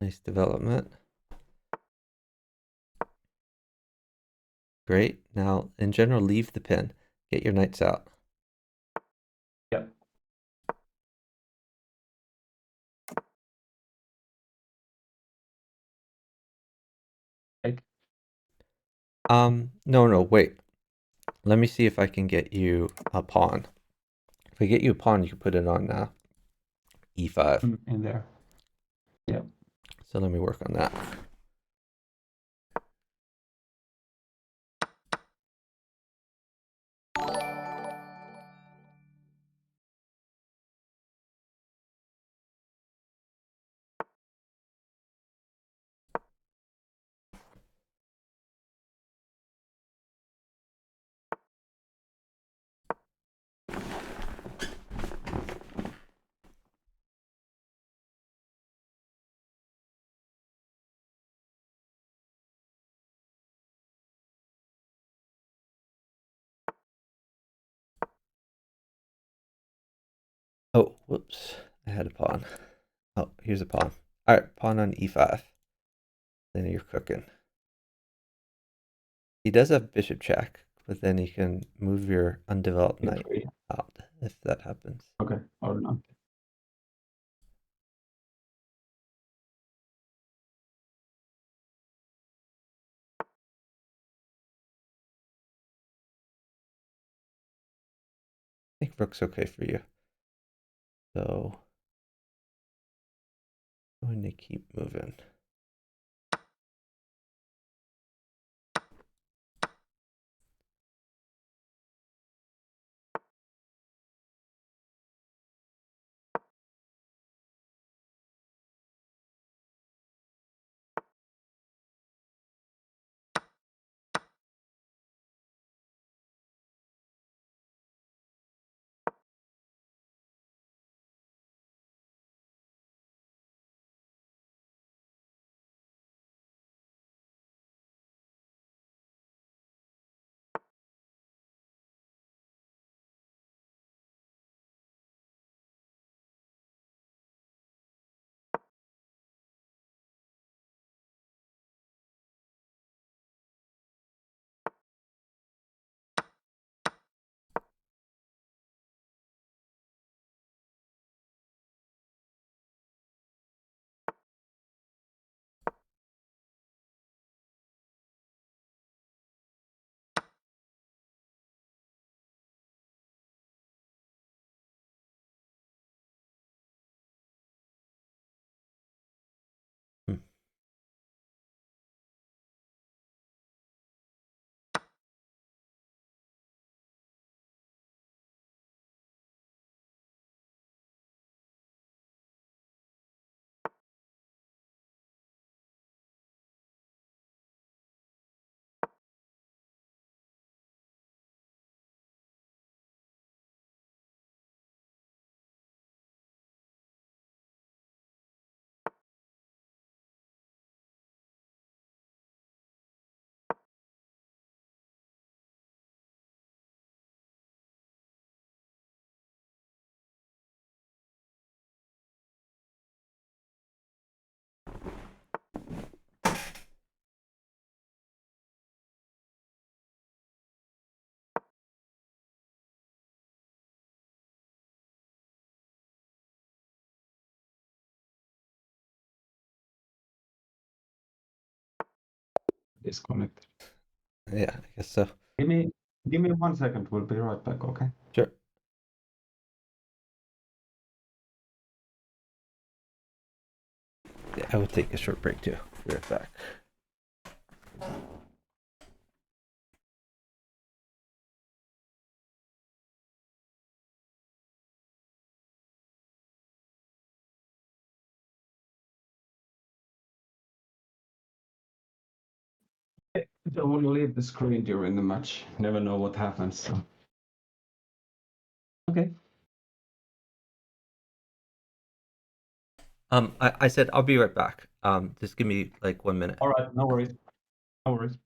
Nice development. Great. Now, in general, leave the pin. Get your knights out. Yep. Take. No, wait. Let me see if I can get you a pawn. If I get you a pawn, you can put it on e5. In there. Yep. So let me work on that. whoops, I had a pawn. Oh, here's a pawn. All right, pawn on e5. Then you're cooking. He does have bishop check, but then he can move your undeveloped knight E3. out if that happens. Okay, or not. I think rook's okay for you. So I'm going to keep moving. Hmm. Disconnected. Yeah, I guess so. Give me 1 second. We'll be right back. Okay. Sure. Yeah, I will take a short break too. Be right back. Don't want to leave the screen during the match. Never know what happens. So. Okay. I said I'll be right back. Just give me like 1 minute. All right. No worries. No worries.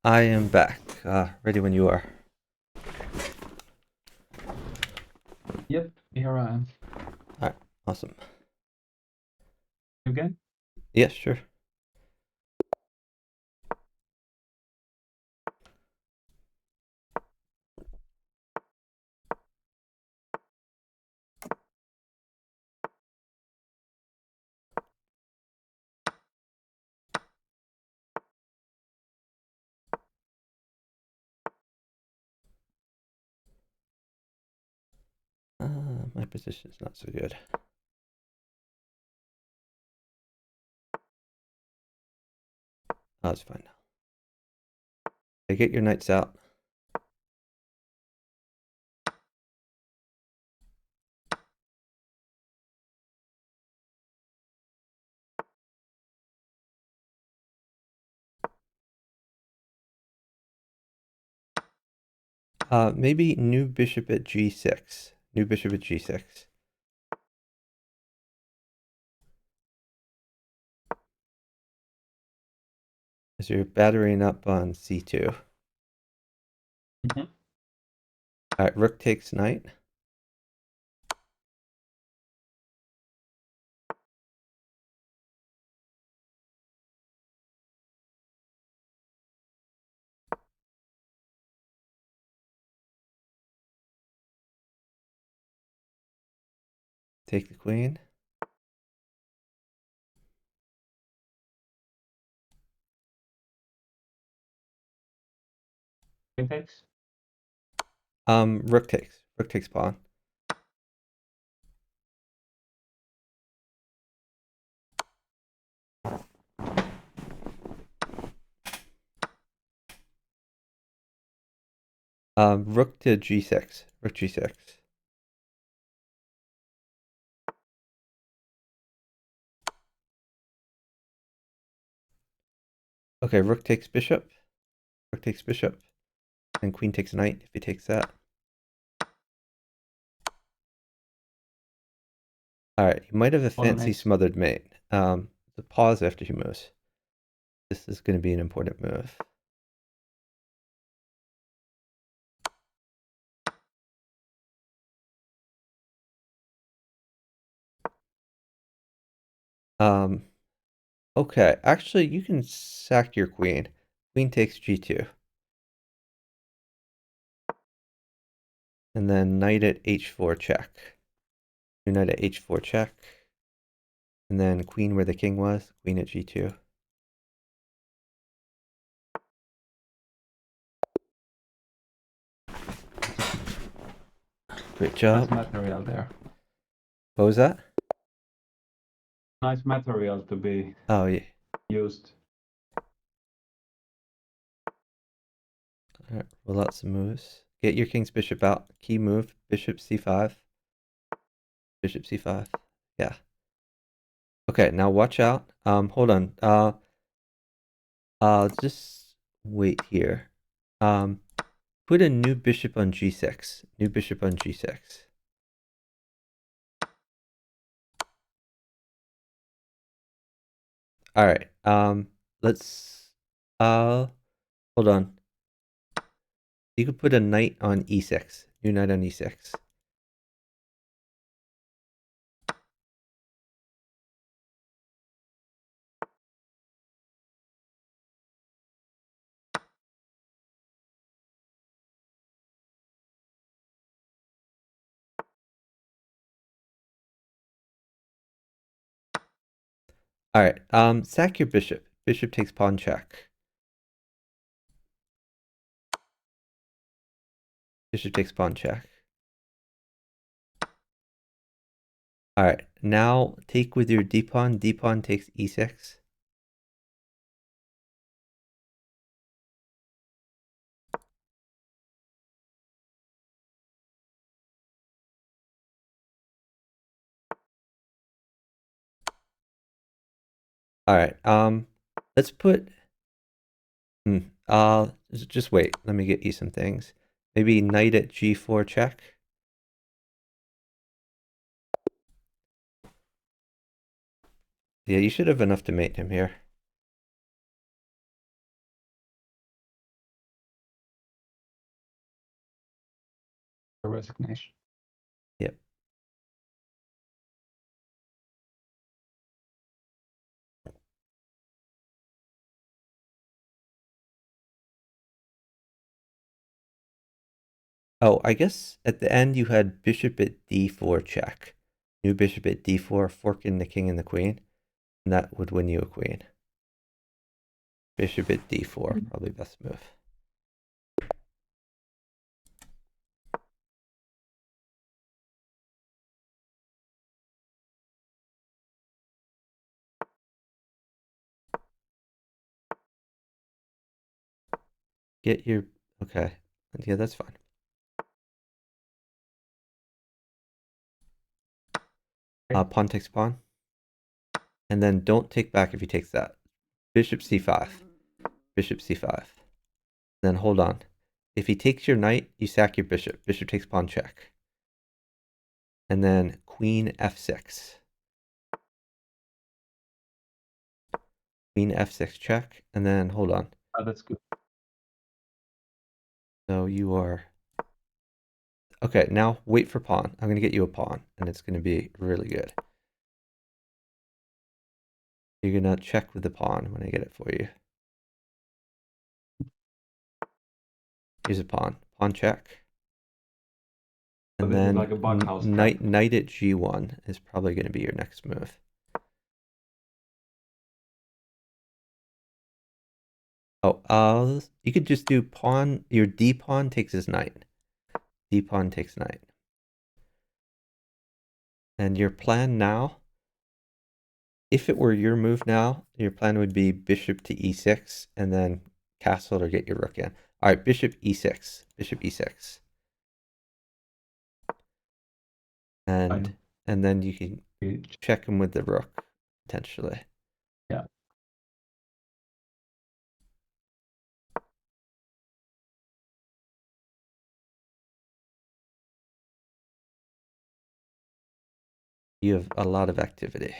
I am back. Ready when you are. Yep. Here I am. All right. Awesome. Again? Yeah, sure. My position is not so good. Oh, it's fine now. Okay, get your knights out. Maybe new bishop at g6. New bishop at g6. As you're battering up on c2. Mhm. All right, rook takes knight. Take the queen. Queen takes. Rook takes. Rook takes pawn. Rook to g6. Rook g6. Okay, rook takes bishop. Rook takes bishop. And queen takes knight if he takes that. All right, he might have a fancy Nice. smothered mate. The pause after he moves. This is going to be an important move. Okay, actually, you can sack your queen. Queen takes g2. And then knight at h4 check. Knight at h4 check. And then queen where the king was. Queen at g2. Great Nice job. material there. What was that? Nice material to be Oh, yeah. used. All right, roll out some moves. Get your king's bishop out. Key move. Bishop c5. Bishop c5. Yeah. Okay, now watch out. Hold on. Just wait here. Put a new bishop on g6. New bishop on g6. All right. Let's hold on. You could put a knight on e6. New knight on e6. All right. Sack your bishop. Bishop takes pawn check. Bishop takes pawn check. All right. Now take with your d pawn. D pawn takes e6. All right. Let's put. Just wait. Let me get you some things. Maybe knight at g4 check. Yeah, you should have enough to mate him here. A resignation. Yep. Oh, I guess at the end you had bishop at d4 check. New bishop at d4, forking the king and the queen. And that would win you a queen. Bishop at d4, probably best move. Get your, okay. Yeah, that's fine. Pawn takes pawn. And then don't take back if he takes that. Bishop c5. Bishop c5. Then hold on. If he takes your knight, you sack your bishop. Bishop takes pawn check. And then queen f6. Queen f6 check. And then hold on. Oh, that's good. So you are... Okay, now wait for pawn. I'm going to get you a pawn. And it's going to be really good. You're going to check with the pawn when I get it for you. Here's a pawn. Pawn check. So And this is then like a bughouse knight trap. at g1 is probably going to be your next move. Oh, you could just do pawn. Your d pawn takes his knight. D pawn takes knight. And your plan now, if it were your move now, your plan would be bishop to e6 and then castle or get your rook in. All right, bishop e6. Bishop e6. And then you can check him with the rook potentially. Yeah. You have a lot of activity.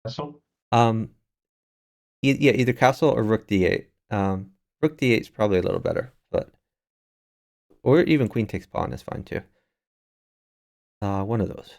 So Yeah, either castle or rook d8. Rook d8 is probably a little better, but or even queen takes pawn is fine too. One of those.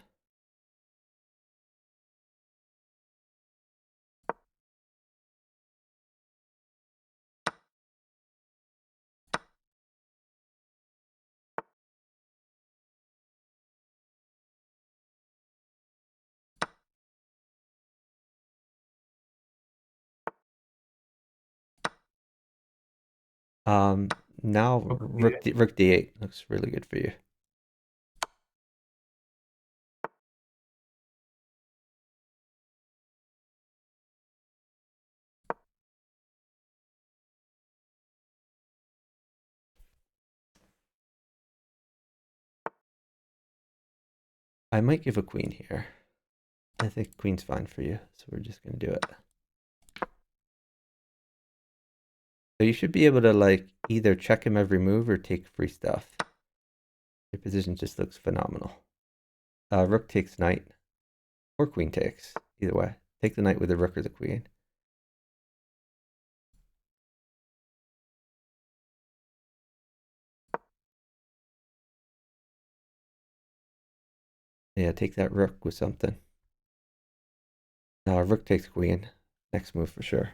Now rook d8 looks really good for you. I might give a queen here. I think queen's fine for you, so we're just gonna do it. So you should be able to like either check him every move or take free stuff. Your position just looks phenomenal. Rook takes knight, or queen takes. Either way, take the knight with the rook or the queen. Yeah, take that rook with something. Rook takes queen. Next move for sure.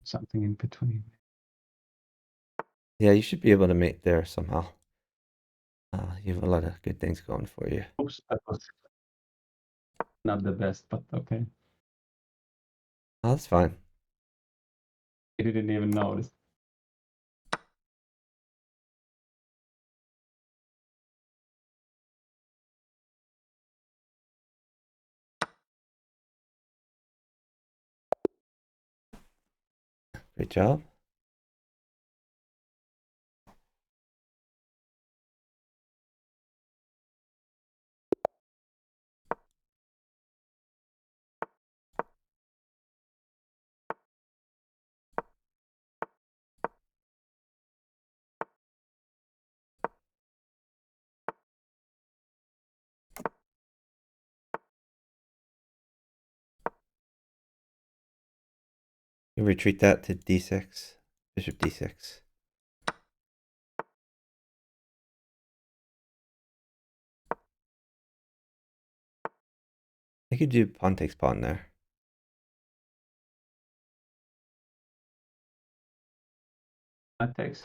something in between. Yeah, you should be able to mate there somehow. You have a lot of good things going for you. Oops, that was not the best, but okay. Oh, that's fine. I didn't even notice. Great job. You retreat that to d6. Bishop d6. I could do pawn takes pawn there. That takes.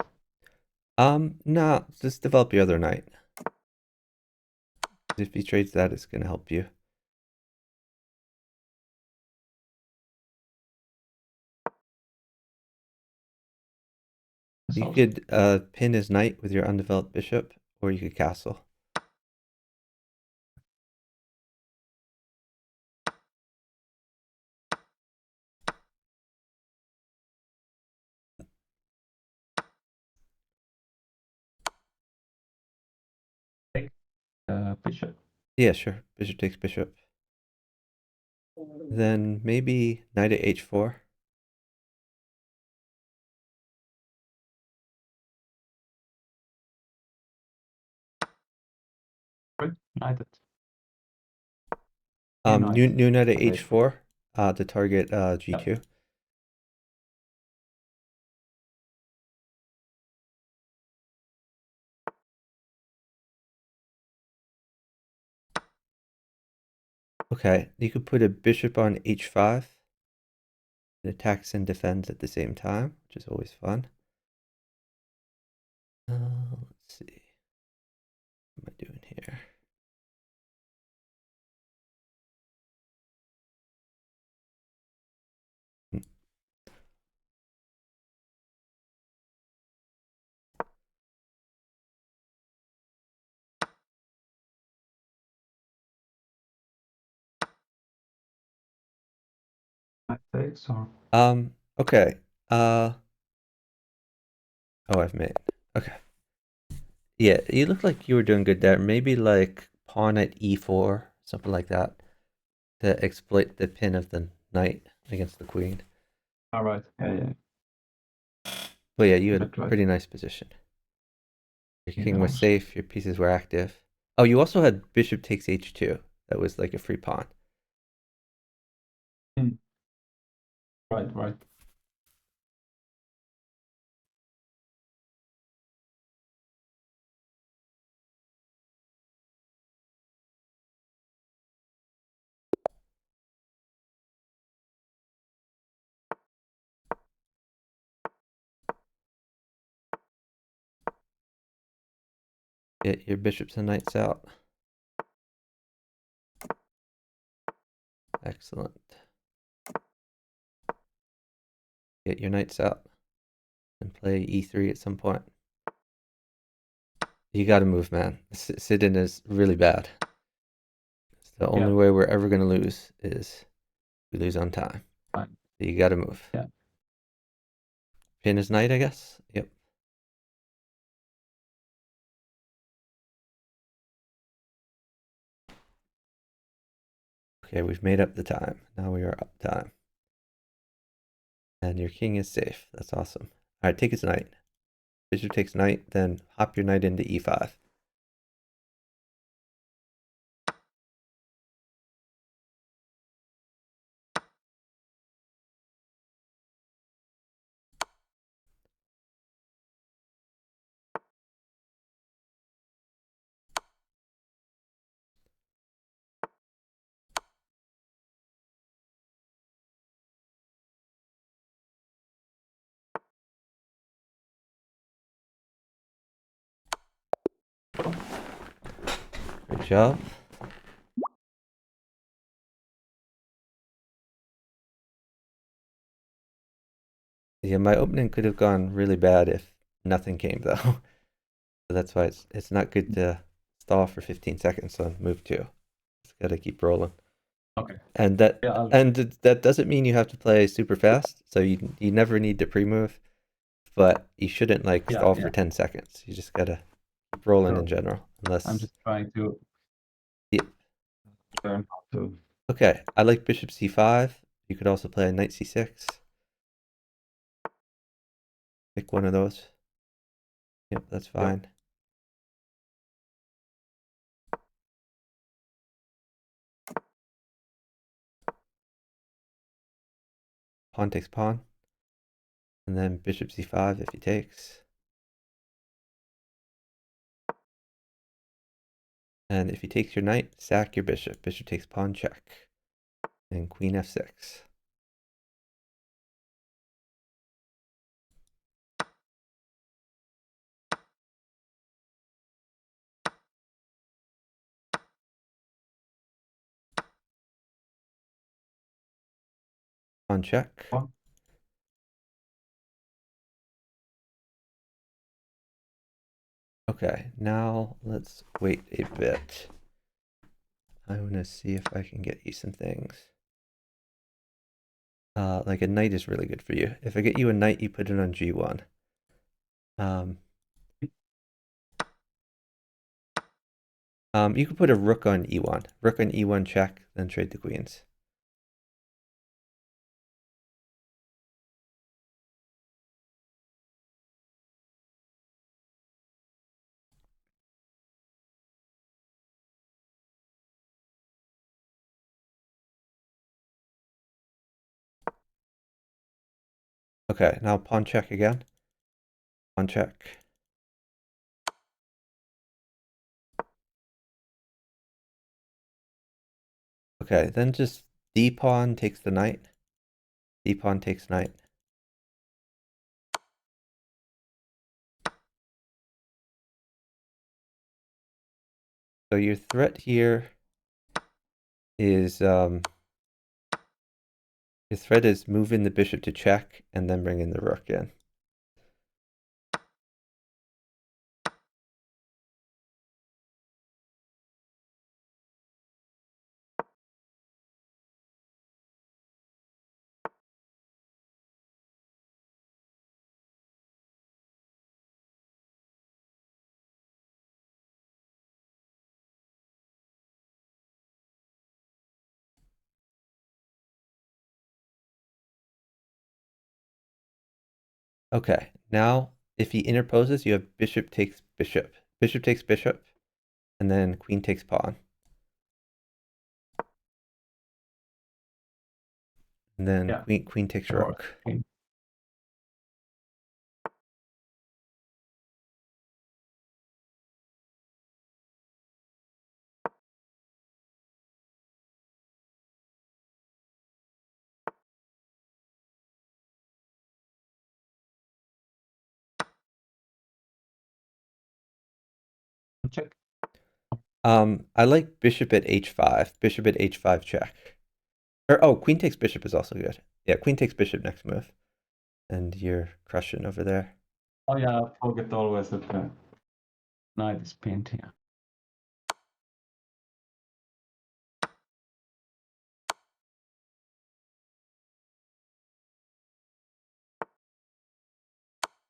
No, just develop your other knight. If he trades that, it's gonna help you. That's You also- could pin his knight with your undeveloped bishop, or you could castle. Take bishop. Yeah, sure. Bishop takes bishop. Then maybe knight at h4. Right. Knighted. New knight. New knight at Okay. h4 to target g2. Okay, you could put a bishop on h5. It attacks and defends at the same time, which is always fun. Let's see. What am I doing here? Knight takes or Okay. Oh, I've made. Okay. Yeah, you look like you were doing good there. Maybe like pawn at e4, something like that, to exploit the pin of the knight against the queen. all right. Yeah. But yeah, you had a Right, right. pretty nice position. Your Yeah, king that was was- safe, your pieces were active. Oh, you also had bishop takes h2. That was like a free pawn. Right. Get your bishops and knights out. Excellent. Get your knights out and play e3 at some point. You gotta move, man. Sit-in is really bad. It's the only way we're ever gonna lose is we lose on time. Right. So you gotta move. Yeah. Pin his knight, I guess? Yep. Okay, we've made up the time. Now we are up time. And your king is safe. That's awesome. All right, take his knight. Bishop takes knight, then hop your knight into e5. Good job. Yeah, my opening could have gone really bad if nothing came though. So that's why it's not good to stall for 15 seconds on move 2. Just gotta keep rolling. Okay. And Yeah, that doesn't mean you have to play super fast. So you never need to pre-move, but you shouldn't like stall for 10 seconds. You just gotta keep rolling in general, unless. I'm just trying to learn how to. Okay, I like bishop c5. You could also play knight c6. Pick one of those. Yep, that's fine. Pawn takes pawn. And then bishop c5 if he takes. And if he takes your knight, sack your bishop. Bishop takes pawn check. And queen f6. Pawn check. Pawn. Okay, now let's wait a bit. I want to see if I can get you some things. Like a knight is really good for you. If I get you a knight, you put it on g1. You could put a rook on e1. Rook on e1 check, then trade the queens. Okay, now pawn check again. Pawn check. Okay, then just d pawn takes the knight. D pawn takes knight. So your threat here is your threat is moving the bishop to check and then bringing the rook in. Okay, now if he interposes, you have bishop takes bishop. Bishop takes bishop, and then queen takes pawn. And then Yeah. queen takes Or rook. king. Check. I like bishop at h5. Bishop at h5 check. Or oh, queen takes bishop is also good. Yeah, queen takes bishop next move. And you're crushing over there. Oh yeah, I forget always that the knight is pinned here.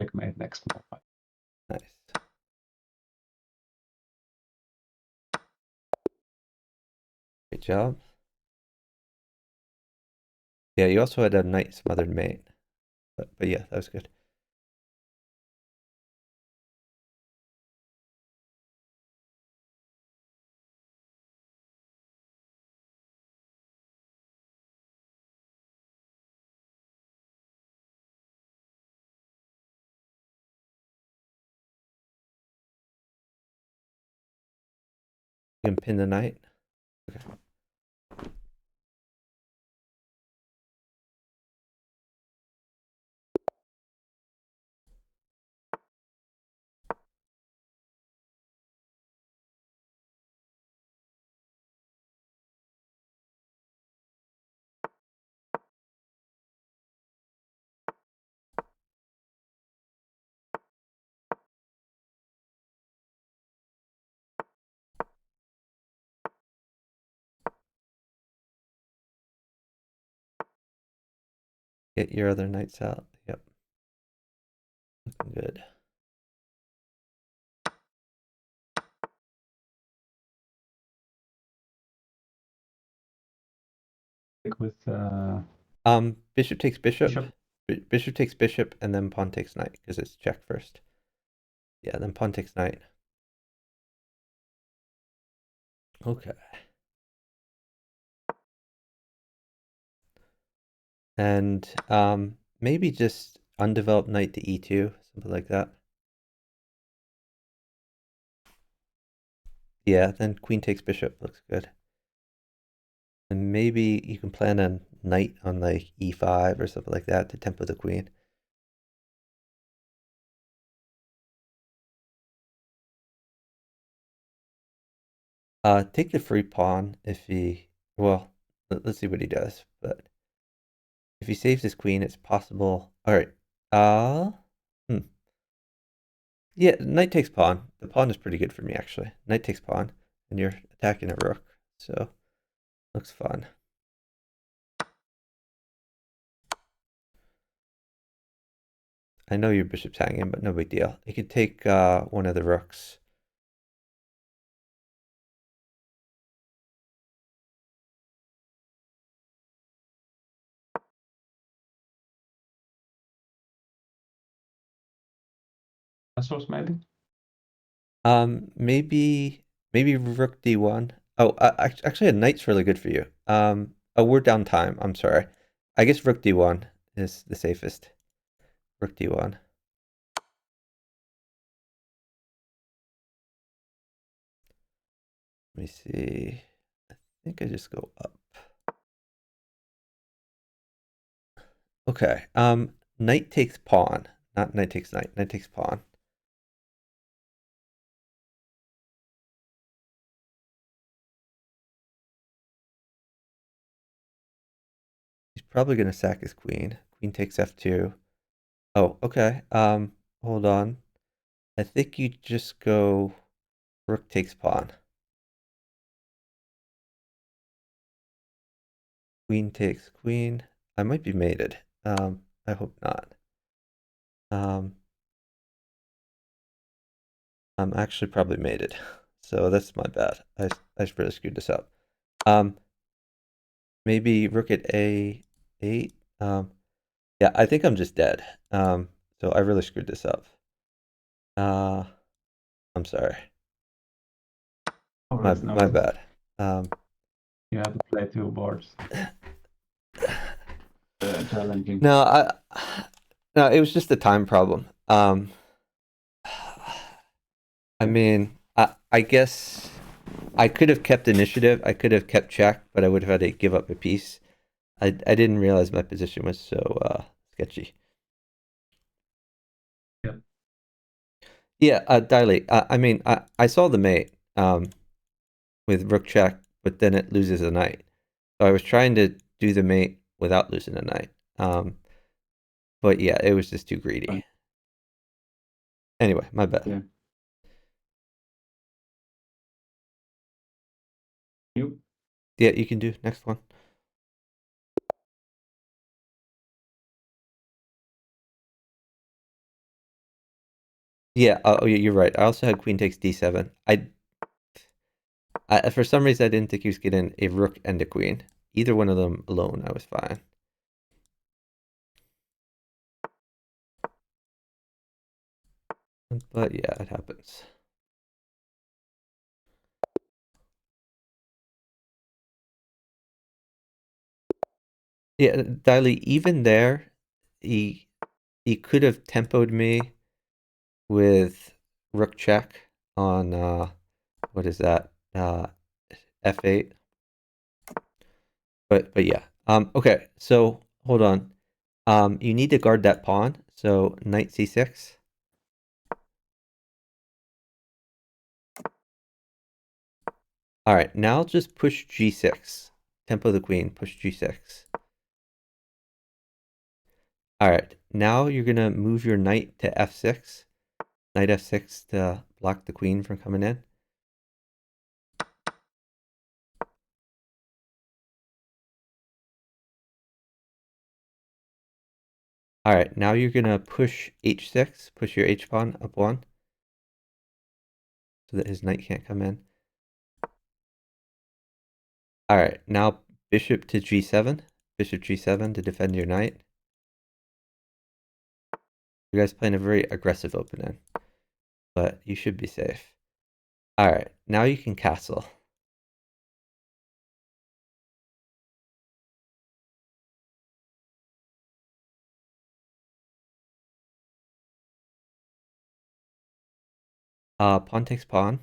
Checkmate next move. Nice. Great job. Yeah, you also had a knight smothered mate. But yeah, that was good. You can pin the knight. Okay. Get your other knights out. Yep. Looking good. With Bishop takes bishop. bishop. Bishop takes bishop, and then pawn takes knight, because it's check first. Yeah, then pawn takes knight. Okay. And maybe just undeveloped knight to e2, something like that. Yeah, then queen takes bishop looks good. And maybe you can plan a knight on like e5 or something like that to tempo the queen. Take the free pawn if he, well, let's see what he does. But if he saves his queen, it's possible. All right. Yeah, knight takes pawn. The pawn is pretty good for me, actually. Knight takes pawn, and you're attacking a rook. So, looks fun. I know your bishop's hanging, but no big deal. You can take one of the rooks. Castles maybe. Maybe rook d1. Oh, actually, a knight's really good for you. Oh, we're down time. I'm sorry. I guess rook d1 is the safest. Rook d1. Let me see. I think I just go up. Okay. Knight takes pawn. Not knight takes knight. Knight takes pawn. He's probably gonna sack his queen. Queen takes f2. Oh, okay. Hold on. I think you just go rook takes pawn. Queen takes queen. I might be mated. I hope not. I'm actually probably mated. So that's my bad. I really screwed this up. Maybe rook at a8. Yeah, I think I'm just dead. So I really screwed this up. I'm sorry. Oh, My no my worries. bad. You have to play 2 boards. Challenging. No, it was just a time problem. I mean, I guess I could have kept initiative. I could have kept check, but I would have had to give up a piece. I didn't realize my position was so sketchy. Yep. Yeah, dilate. I mean, I saw the mate with rook check, but then it loses a knight. So I was trying to do the mate without losing a knight. But yeah, it was just too greedy. Right. Anyway, my bad. Yeah. You? Yeah, you can do next one. Yeah, oh, you're right. I also had queen takes d7. I for some reason I didn't think he was getting a rook and a queen. Either one of them alone, I was fine. But yeah, it happens. Yeah, Diley, even there, he could have tempoed me with rook check on what is that? F8. But yeah. Okay, so hold on. You need to guard that pawn, so knight c6. All right, now just push g6. Tempo the queen, push g6. All right, now you're gonna move your knight to f6. Knight f6 to block the queen from coming in. All right, now you're gonna push h6, push your h pawn up one, so that his knight can't come in. All right, now bishop to g7, bishop g7 to defend your knight. You guys playing a very aggressive opening, but you should be safe. All right, now you can castle. Pawn takes pawn.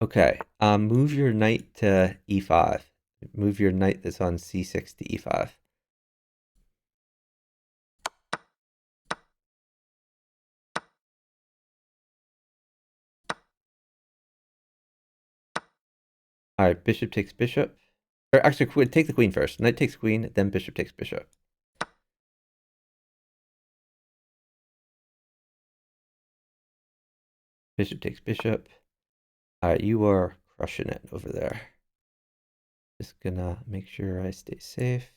Okay, move your knight to e5. Move your knight that's on c6 to e5. All right, bishop takes bishop. Or actually, take the queen first. Knight takes queen, then bishop takes bishop. Bishop takes bishop. All right, you are crushing it over there. Just gonna make sure I stay safe.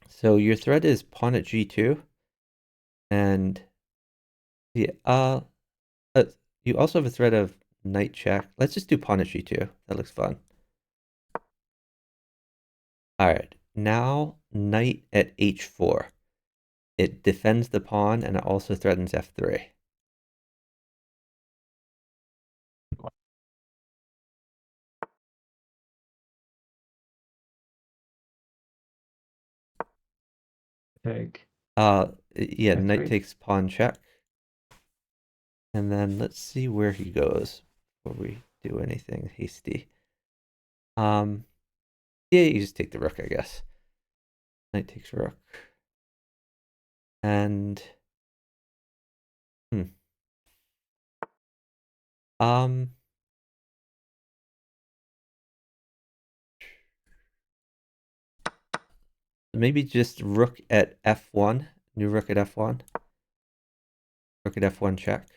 So your threat is pawn at g2. And yeah, you also have a threat of knight check. Let's just do pawn at g2. That looks fun. All right, now knight at h4. It defends the pawn and it also threatens f3. Take. Yeah, knight f3. takes pawn check. And then let's see where he goes before we do anything hasty. Yeah, you just take the rook, I guess. Knight takes rook. And maybe just rook at f1. New rook at f1. Rook at f1 check.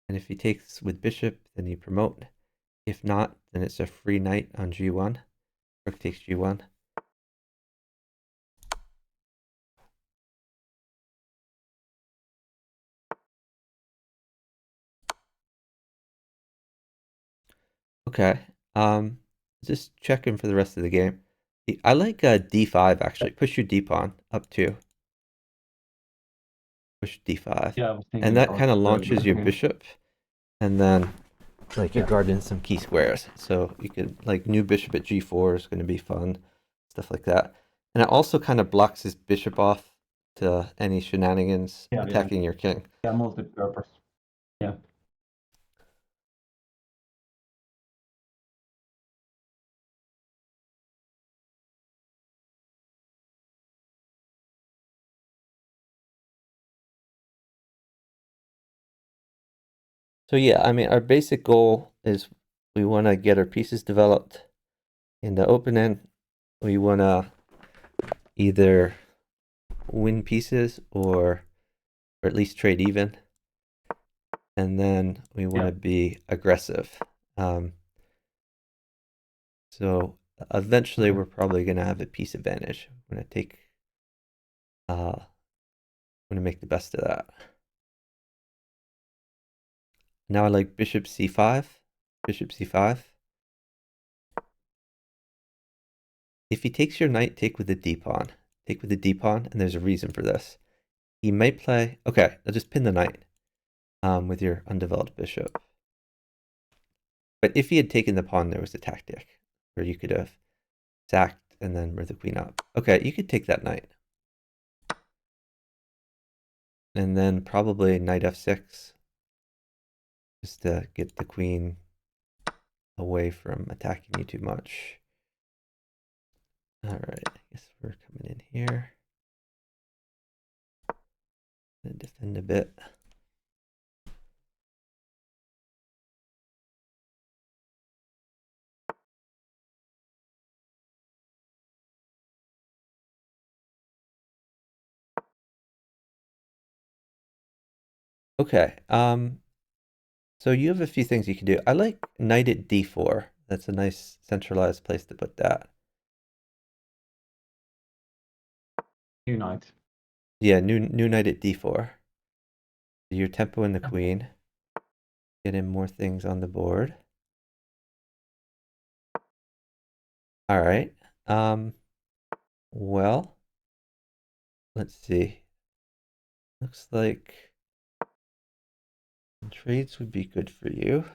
And if he takes with bishop, then you promote. If not, then it's a free knight on g1. Rook takes g1. Okay. Just checking for the rest of the game. I like d5 actually. Push your d pawn up 2. Push d5. Yeah, I was thinking And that about kind of the launches your yeah. bishop. And then like you're Yeah. guarding some key squares. So you could like new bishop at g4 is going to be fun. Stuff like that. And it also kind of blocks his bishop off to any shenanigans Yeah, attacking your king. Yeah, multi-purpose. Yeah. So yeah, I mean, our basic goal is we want to get our pieces developed in the open end. We want to either win pieces or at least trade even. And then we want to be aggressive. So eventually we're probably going to have a piece advantage. I'm going to make the best of that. Now I like bishop c5, bishop c5. If he takes your knight, take with the d pawn. Take with the d pawn, and there's a reason for this. He might play, okay, I'll just pin the knight with your undeveloped bishop. But if he had taken the pawn, there was a tactic where you could have sacked and then moved the queen up. Okay, you could take that knight. And then probably knight f6, just to get the queen away from attacking you too much. All right, I guess we're coming in here. Gonna defend a bit. Okay, so you have a few things you can do. I like knight at d4. That's a nice centralized place to put that. New knight. Yeah, new knight at d4. You're tempoing the Yeah. queen. Getting more things on the board. All right. Well, let's see. Looks like trades would be good for you.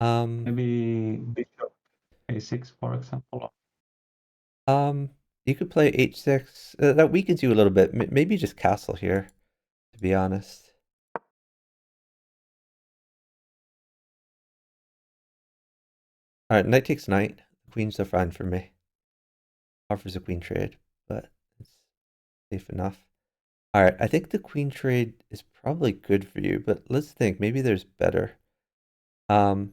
Maybe bishop a6, for example. You could play h6. That weakens you a little bit. Maybe just castle here, to be honest. All right, knight takes knight. Queens are fine for me. Offers a queen trade, but it's safe enough. All right, I think the queen trade is probably good for you, but let's think. Maybe there's better. You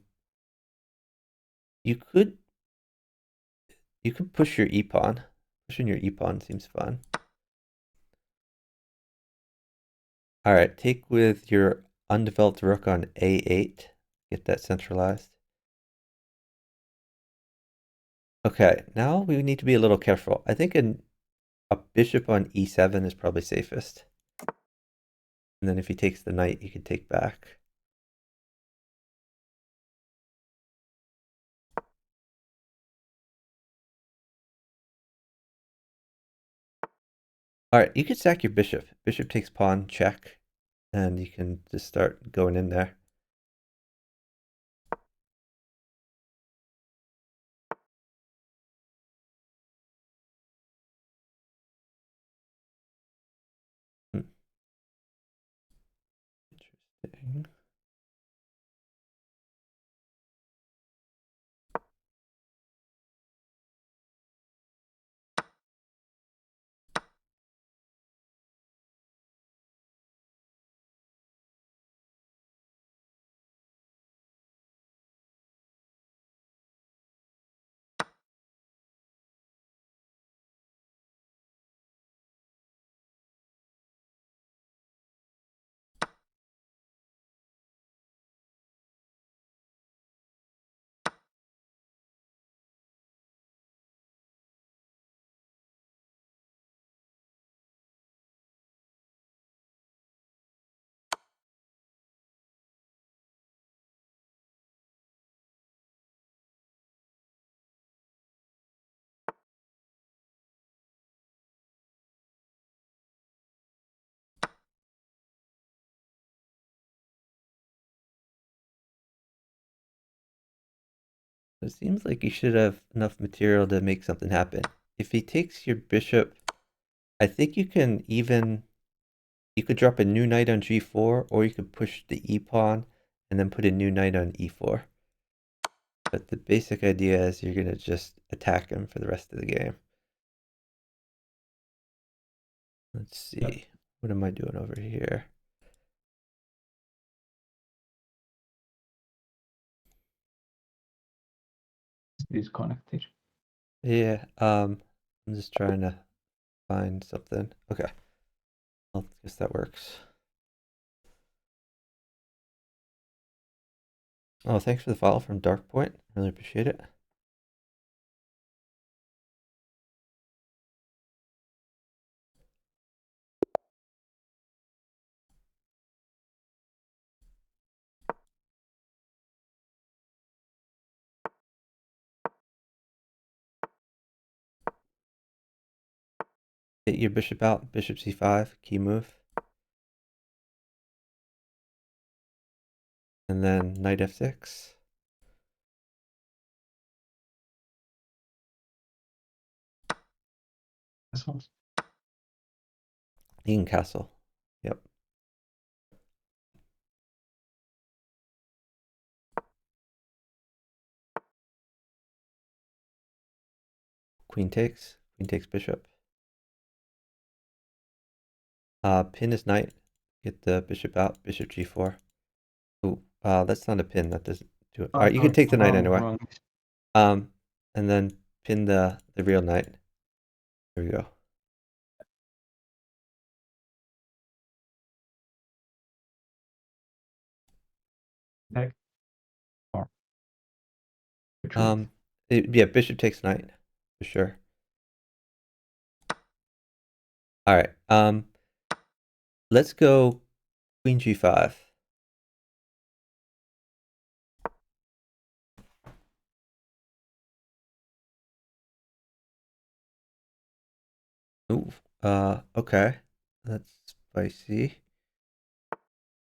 could push your e-pawn. Pushing your e-pawn seems fun. All right, take with your undeveloped rook on a8. Get that centralized. Okay, now we need to be a little careful. I think a bishop on e7 is probably safest. And then if he takes the knight, you can take back. All right, you could sack your bishop. Bishop takes pawn, check, and you can just start going in there. Interesting. It seems like you should have enough material to make something happen. If he takes your bishop, I think you can you could drop a new knight on g4, or you could push the e-pawn and then put a new knight on e4. But the basic idea is you're going to just attack him for the rest of the game. Let's see. Yep. What am I doing over here? Disconnected. Yeah, I'm just trying to find something. Okay. I guess that works. Oh, thanks for the follow from Dark Point. Really appreciate it. Get your bishop out, bishop c5, key move. And then knight f6. This one. You can castle. Yep. Queen takes bishop. Pin is knight. Get the bishop out, bishop g4. Oh, that's not a pin. That doesn't do it. All right, you can take the knight anyway. Wrong. And then pin the real knight. There we go. Back. Or retreat. Yeah, bishop takes knight for sure. All right. Let's go queen g5. Ooh, okay. That's spicy.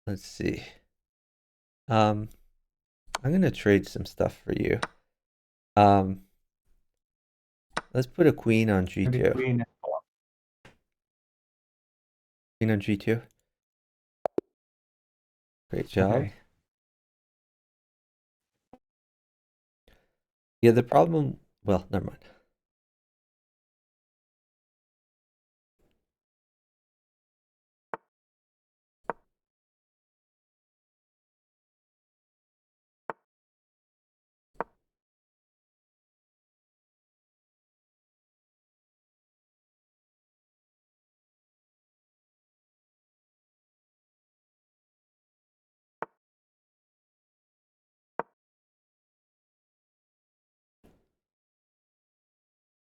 Let's see. I'm gonna trade some stuff for you. Um, let's put a queen on Maybe G2. queen and pawn. Queen on G2. Great job. Okay. Yeah, the problem, well, never mind.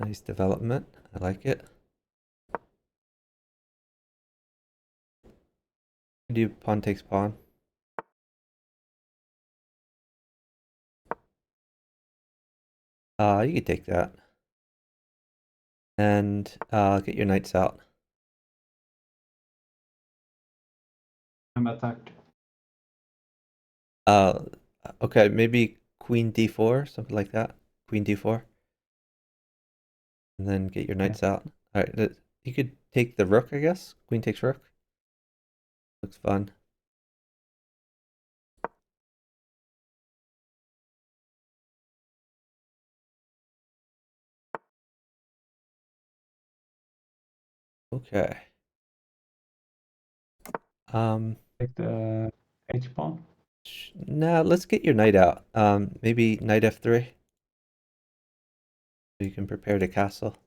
Nice development. I like it. Do pawn takes pawn. You could take that. And get your knights out. I'm attacked. Okay, maybe queen d4, something like that. Queen d4. And then get your knights out. All right, you could take the rook, I guess. Queen takes rook. Looks fun. Okay. Take the H pawn. Now let's get your knight out. Maybe knight f3. So you can prepare to castle.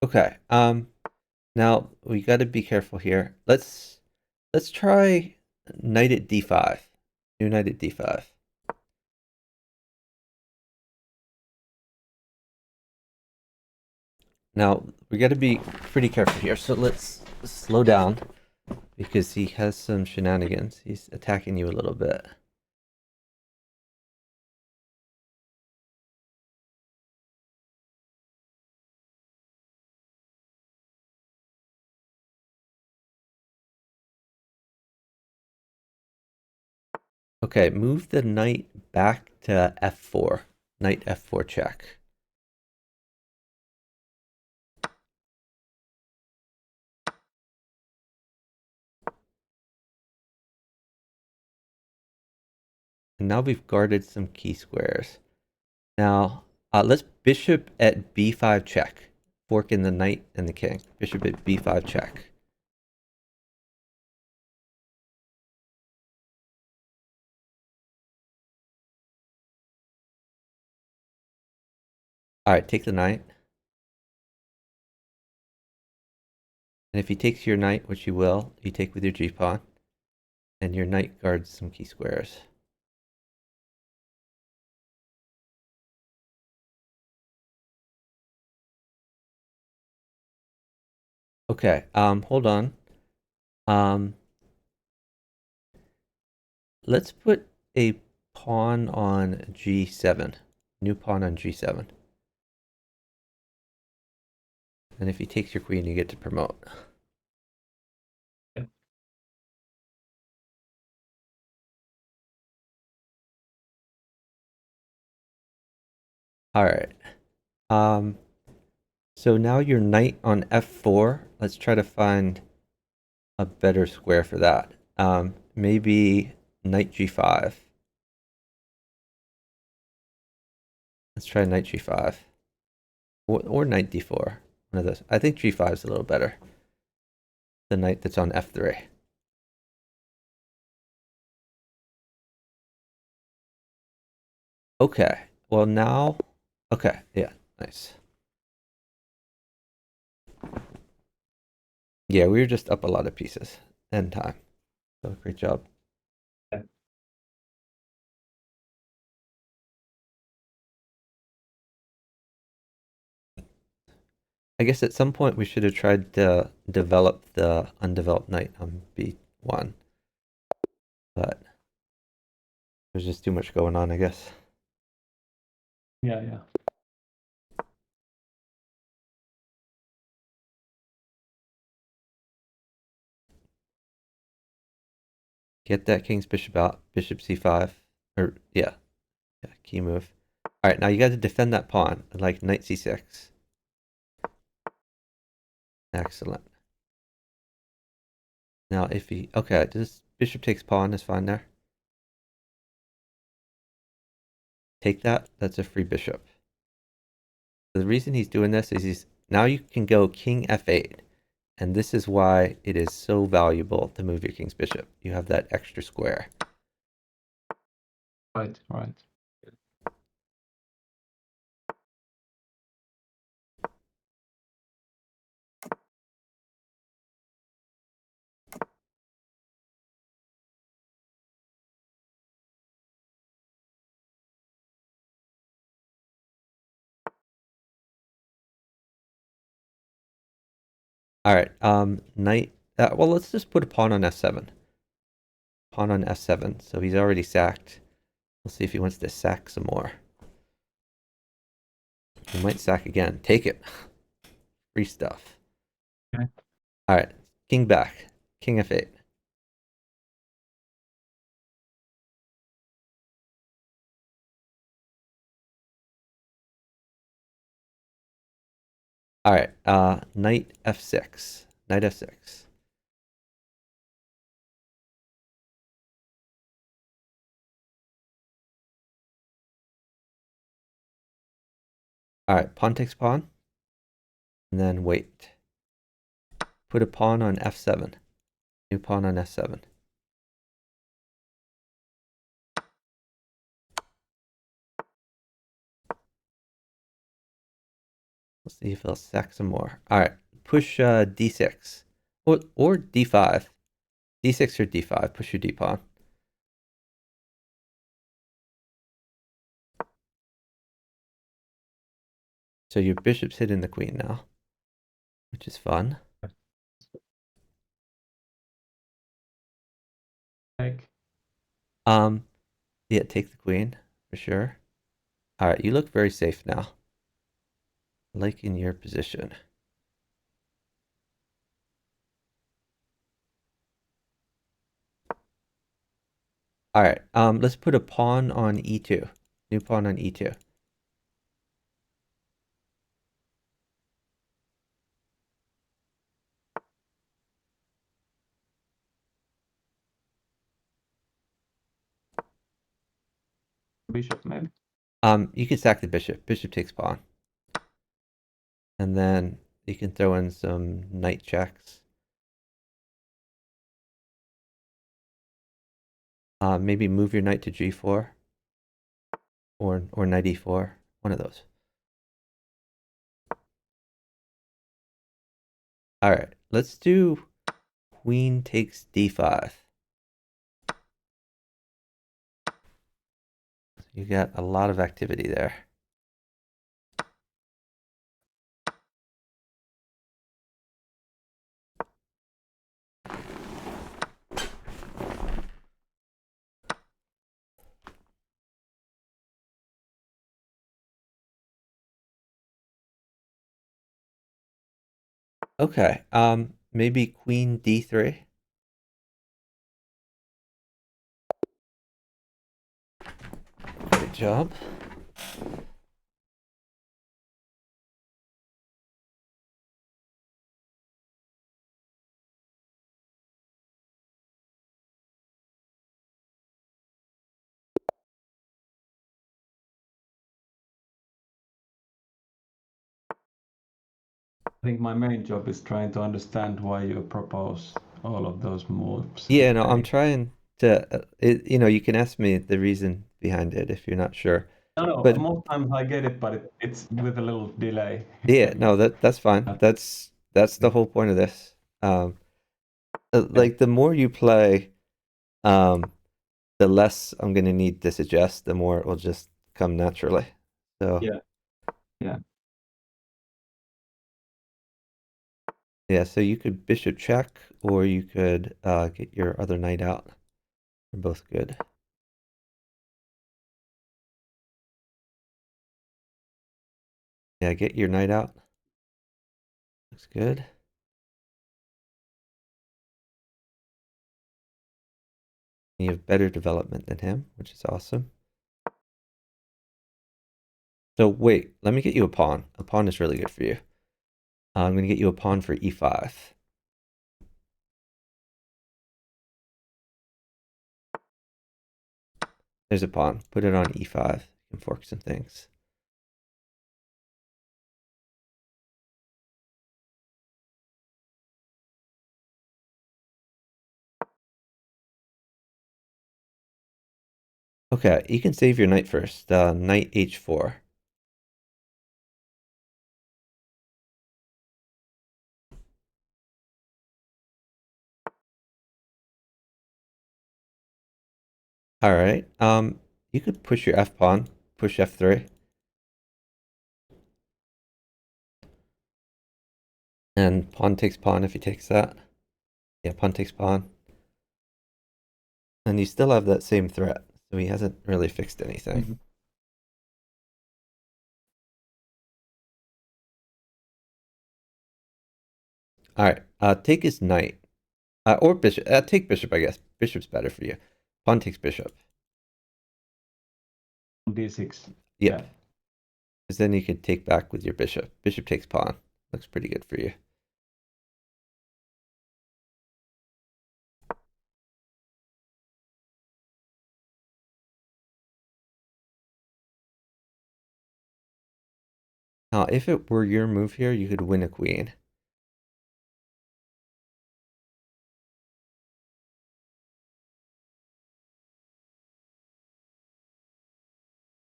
Okay. Now we got to be careful here. Let's try knight at d5. New knight at d5. Now we got to be pretty careful here. So let's slow down because he has some shenanigans. He's attacking you a little bit. Okay, move the knight back to f4. Knight f4 check. And now we've guarded some key squares. Now, let's bishop at b5 check. Fork in the knight and the king. Bishop at b5 check. All right, take the knight. And if he takes your knight, which he will, you take with your g-pawn. And your knight guards some key squares. Okay, hold on. Let's put a pawn on g7. New pawn on g7. And if he takes your queen, you get to promote. All right. So now your knight on f4. Let's try to find a better square for that. Maybe knight g5. Let's try knight g5. Or knight d4. One of those. I think g5 is a little better. The knight that's on f3. Okay. Well, now... Okay. Yeah. Nice. Yeah, we were just up a lot of pieces. End time. So great job. I guess at some point we should have tried to develop the undeveloped knight on B1, but there's just too much going on, I guess. Yeah, yeah. Get that king's bishop out, bishop c5, or yeah, key move. All right, now you got to defend that pawn, like knight c6. Excellent. Now if he, okay, this bishop takes pawn is fine there. Take that, that's a free bishop. The reason he's doing this is now you can go king f8, and this is why it is so valuable to move your king's bishop. You have that extra square. Right, right. All right, knight. Well, let's just put a pawn on f7. Pawn on f7. So he's already sacked. We'll see if he wants to sack some more. He might sack again. Take it. Free stuff. Okay. All right, king back. King f8. All right, knight f6. Knight f6. All right, pawn takes pawn. And then wait. Put a pawn on f7. New pawn on f7. Let's see if he'll sack some more. All right, push d6 or d5. d6 or d5. Push your d pawn. So your bishop's hitting the queen now, which is fun. Take. Yeah, take the queen for sure. All right, you look very safe now. Like in your position. All right, let's put a pawn on e2. New pawn on e2. Bishop, maybe. You can sack the bishop. Bishop takes pawn. And then you can throw in some knight checks. Maybe move your knight to g4 or knight e4. One of those. All right, let's do queen takes d5. You got a lot of activity there. Okay, maybe queen d3. Great job. I think my main job is trying to understand why you propose all of those moves. Yeah, no, I'm Okay. trying to, you can ask me the reason behind it if you're not sure. No, But most times I get it, but it's with a little delay. yeah, no, that's fine. That's the whole point of this. Like the more you play, the less I'm gonna need to suggest, the more it will just come naturally. So Yeah. Yeah. Yeah, so you could bishop check, or you could get your other knight out. They're both good. Yeah, get your knight out. Looks good. You have better development than him, which is awesome. So wait, let me get you a pawn. A pawn is really good for you. I'm going to get you a pawn for e5. There's a pawn. Put it on e5. You can fork some things. Okay, you can save your knight first. Knight h4. All right. You could push your f pawn. Push f3. And pawn takes pawn if he takes that. Yeah, pawn takes pawn. And you still have that same threat, so he hasn't really fixed anything. Mhm. All right, take his knight. Or bishop. Take bishop, I guess. Bishop's better for you. Pawn takes bishop. D6. Yep. Yeah. Because then you could take back with your bishop. Bishop takes pawn. Looks pretty good for you. Now, if it were your move here, you could win a queen.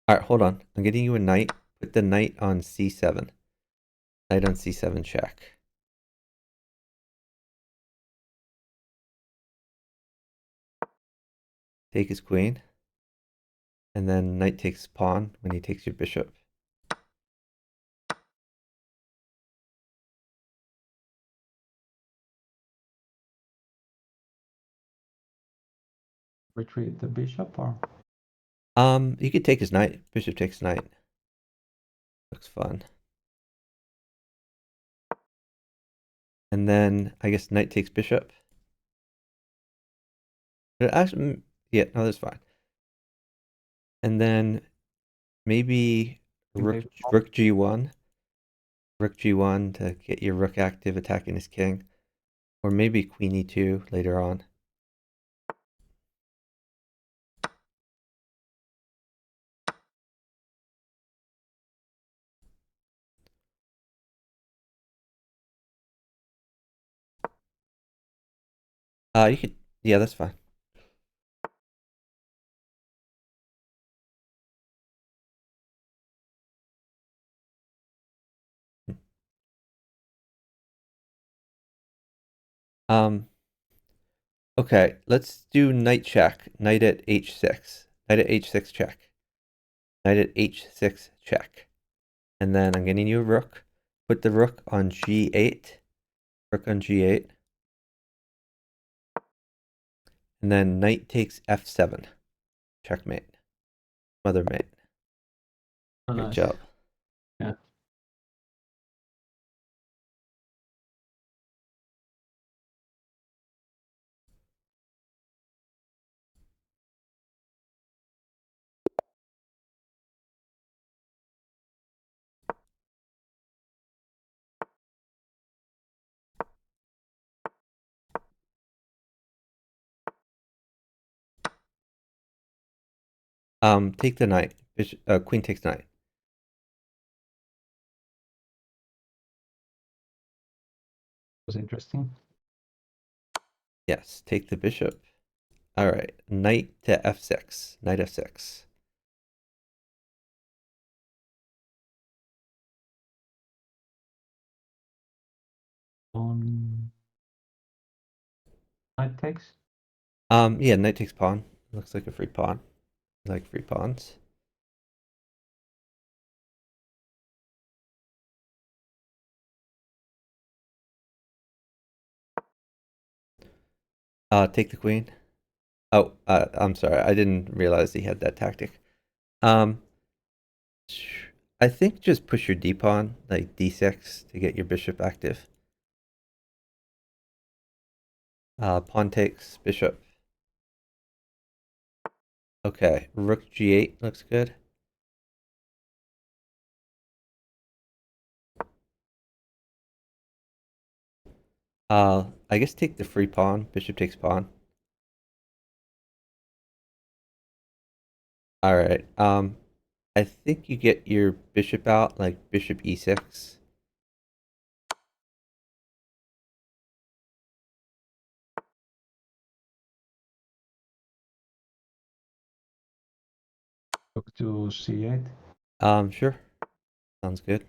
All right, hold on. I'm getting you a knight. Put the knight on c7. Knight on c7 check. Take his queen. And then knight takes pawn when he takes your bishop. Retreat the bishop or? You could take his knight. Bishop takes knight. Looks fun. And then I guess knight takes bishop. But actually, yeah, no, that's fine. And then maybe rook g1. Rook g1 to get your rook active, attacking his king. Or maybe queen e2 later on. You could, yeah, that's fine. Okay, let's do knight check. Knight at h6. Knight at h6 check. Knight at h6 check. And then I'm getting you a rook. Put the rook on g8. Rook on g8. And then knight takes f7. Checkmate. Mother mate. Oh, Great nice. job. Yeah. Take the knight. Bishop, queen takes knight. Was interesting. Yes, take the bishop. All right, knight to f6. Knight f6. Knight takes. Yeah, knight takes pawn. Looks like a free pawn. I like free pawns. Take the queen. Oh, I'm sorry. I didn't realize he had that tactic. I think just push your d pawn, like d6, to get your bishop active. Pawn takes, bishop. Okay, rook g8 looks good. I guess take the free pawn. Bishop takes pawn. All right. I think you get your bishop out, like bishop e6. Rook to c8. Sure. Sounds good.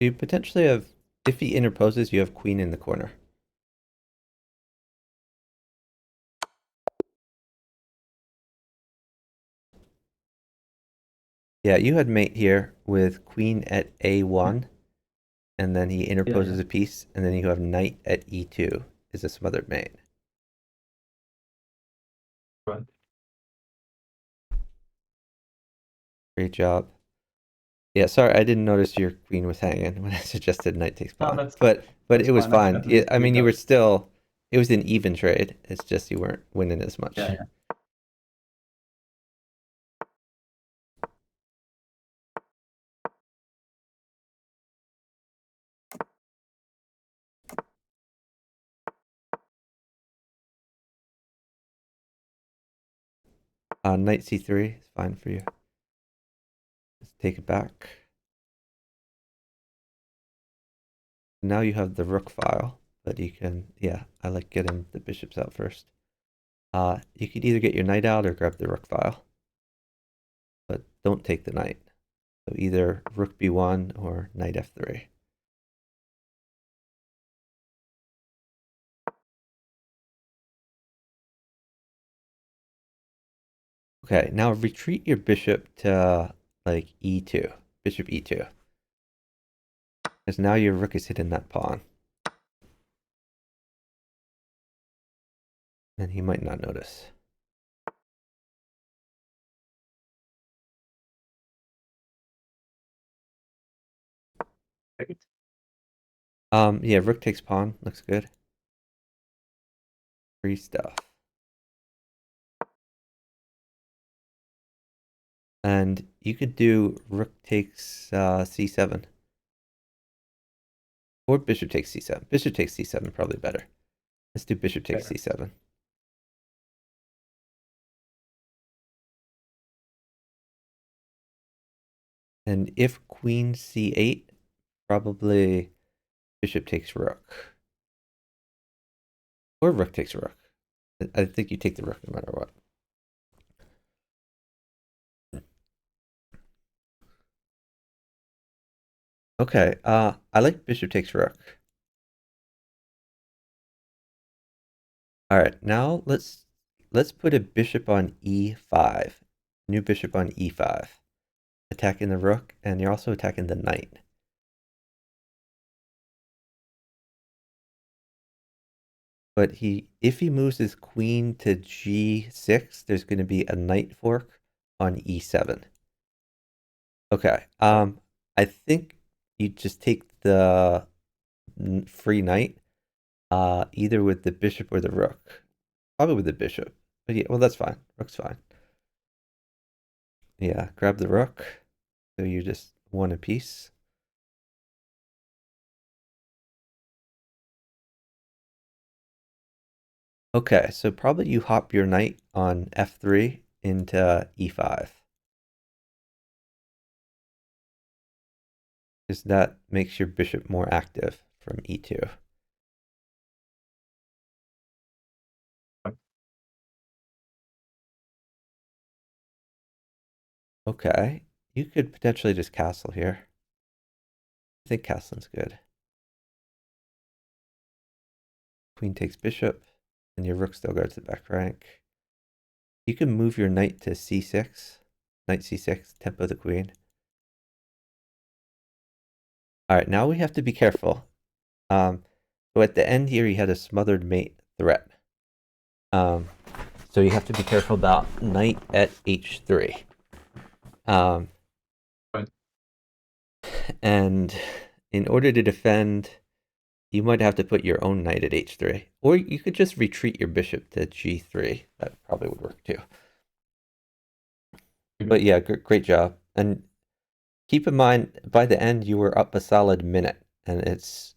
You potentially have, if he interposes, you have queen in the corner. Yeah, you had mate here with queen at a1, and then he interposes yeah. a piece, and then you have knight at e2 is a smothered mate. Right. Great job. Yeah, sorry, I didn't notice your queen was hanging when I suggested knight takes No, pawn. that's But that's it was fine. fine. At least I we mean, you were got. still, it was an even trade. It's just you weren't winning as much. Yeah. Knight c3 is fine for you. Let's take it back. Now you have the rook file, but you can, yeah, I like getting the bishops out first. You could either get your knight out or grab the rook file, but don't take the knight. So either rook b1 or knight f3. Okay, now retreat your bishop to like e2, bishop e2. Because now your rook is hitting that pawn. And he might not notice. Yeah, rook takes pawn, looks good. Free stuff. And you could do rook takes c7. Or bishop takes c7. Bishop takes c7, probably better. Let's do bishop takes c7. And if queen c8, probably bishop takes rook. Or rook takes rook. I think you take the rook no matter what. Okay, I like bishop takes rook. All right, now let's put a bishop on e5. New bishop on e5. Attacking the rook, and you're also attacking the knight. But if he moves his queen to g6, there's going to be a knight fork on e7. Okay, I think you just take the free knight, either with the bishop or the rook. Probably with the bishop. But yeah, well, that's fine. Rook's fine. Yeah, grab the rook. So you just won a piece. Okay, so probably you hop your knight on f3 into e5. Because that makes your bishop more active from e2. Okay, you could potentially just castle here. I think castling's good. Queen takes bishop, and your rook still guards the back rank. You can move your knight to c6. Knight c6, tempo the queen. All right, now we have to be careful. So at the end here, you had a smothered mate threat. So you have to be careful about knight at h3. Right. And in order to defend, you might have to put your own knight at h3. Or you could just retreat your bishop to g3. That probably would work too. But yeah, great job. And keep in mind, by the end, you were up a solid minute. And it's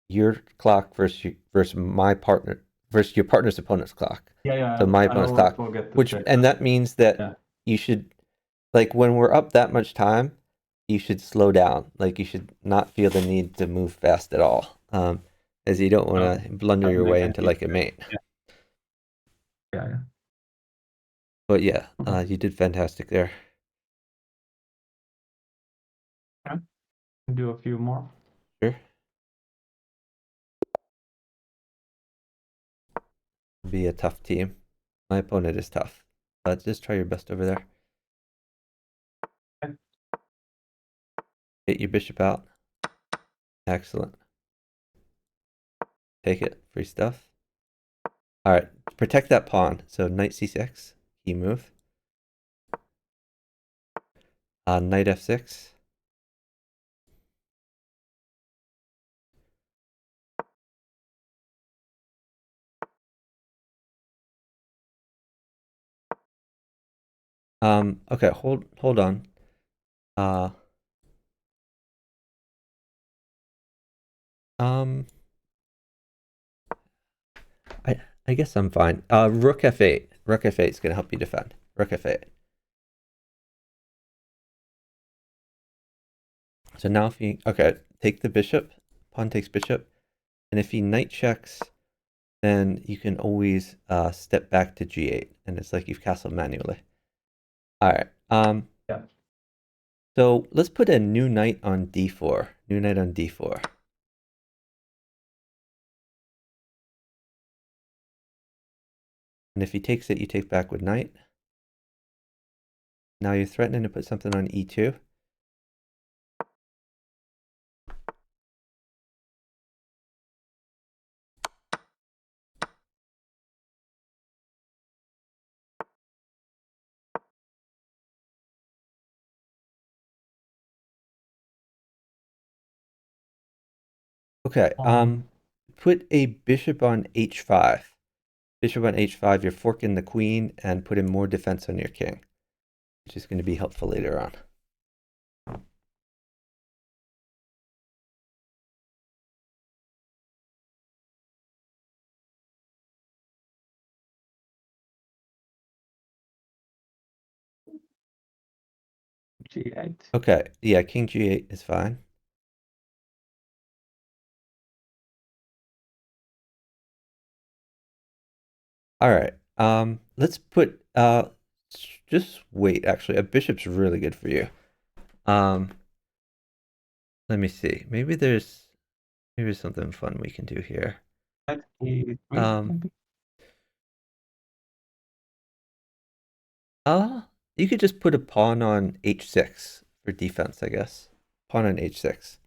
your clock versus my partner, versus your partner's opponent's clock. Yeah, So my I opponent's always clock. forget to Which, check and that means that Yeah. you should, like when we're up that much time, you should slow down. Like you should not feel the need to move fast at all. As you don't want to blunder your way into like a mate. Yeah. But yeah, Okay. you did fantastic there. Do a few more. Sure. Be a tough team. My opponent is tough. But just try your best over there. Okay. Get your bishop out. Excellent. Take it. Free stuff. Alright, protect that pawn. So knight c6. Key move. Knight f6. Okay, hold on. I guess I'm fine. Rook f8. Rook f8 is gonna help you defend. Rook f8. So now if you take the bishop, pawn takes bishop, and if he knight checks, then you can always step back to g8, and it's like you've castled manually. All right. Yeah. So let's put a new knight on d4. New knight on d4. And if he takes it, you take back with knight. Now you're threatening to put something on e2. Okay. Put a bishop on h5. Bishop on h5, you're forking the queen and putting more defense on your king, which is going to be helpful later on. G8. Okay, yeah, king g8 is fine. All right, let's put, just wait, actually, a bishop's really good for you. Let me see, maybe there's something fun we can do here. E3, maybe? You could just put a pawn on h6 for defense, I guess. Pawn on h6.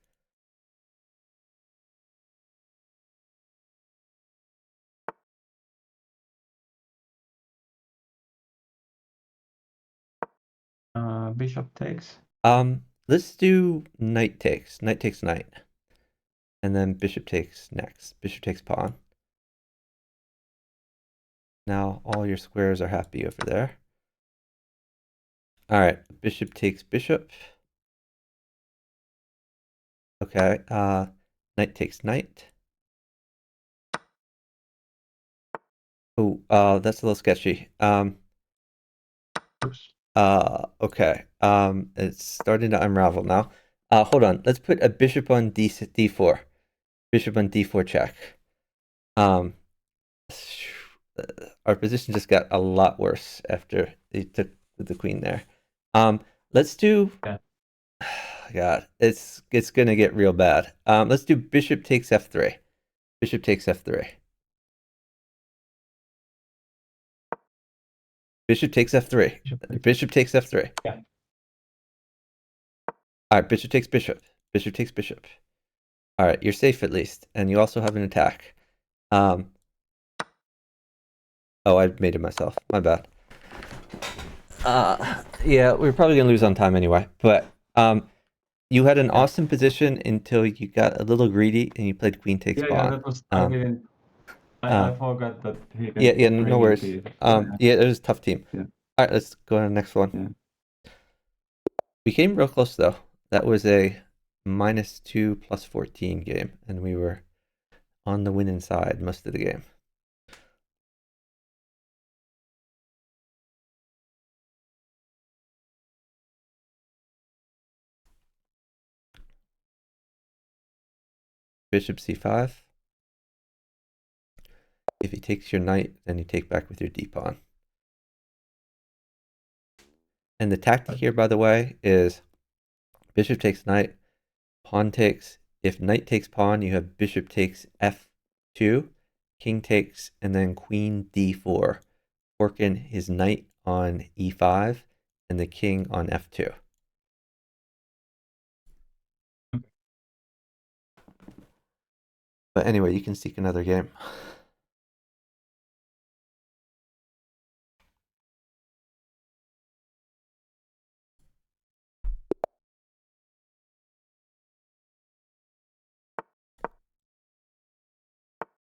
Bishop takes. Let's do knight takes. Knight takes knight. And then bishop takes next. Bishop takes pawn. Now all your squares are happy over there. All right, bishop takes bishop. Okay, knight takes knight. Oh, that's a little sketchy. Oops. Okay. It's starting to unravel now. Hold on. Let's put a bishop on d4. Bishop on d4 check. Our position just got a lot worse after they took the queen there. Let's do. Yeah. God, it's gonna get real bad. Let's do bishop takes f3. Bishop takes f3. Bishop takes f3. Bishop takes f3. Yeah. All right, bishop takes bishop. Bishop takes bishop. All right, you're safe at least, and you also have an attack. Oh, I made it myself. My bad. Yeah, we're probably gonna lose on time anyway. But you had an awesome position until you got a little greedy and you played queen takes Yeah, pawn. that was. I didn't. I forgot that he can. Yeah, no bring worries. in Yeah, it was a tough team. Yeah. All right, let's go on to the next one. Yeah. We came real close though. That was a -2 +14 game, and we were on the winning side most of the game. Bishop c5. If he takes your knight, then you take back with your d-pawn. And the tactic here, by the way, is bishop takes knight, pawn takes. If knight takes pawn, you have bishop takes f2, king takes, and then queen d4. Forking his knight on e5 and the king on f2. But anyway, you can seek another game.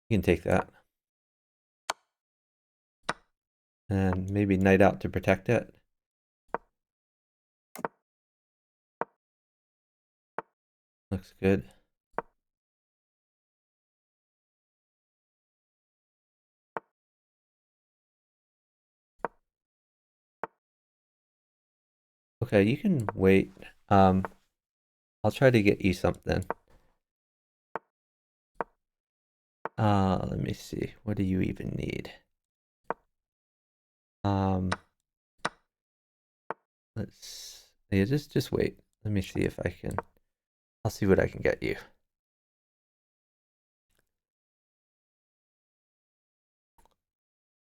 You can take that. And maybe knight out to protect it. Looks good. Okay, you can wait. I'll try to get you something. Let me see. What do you even need? Yeah, just wait. Let me see if I can. I'll see what I can get you.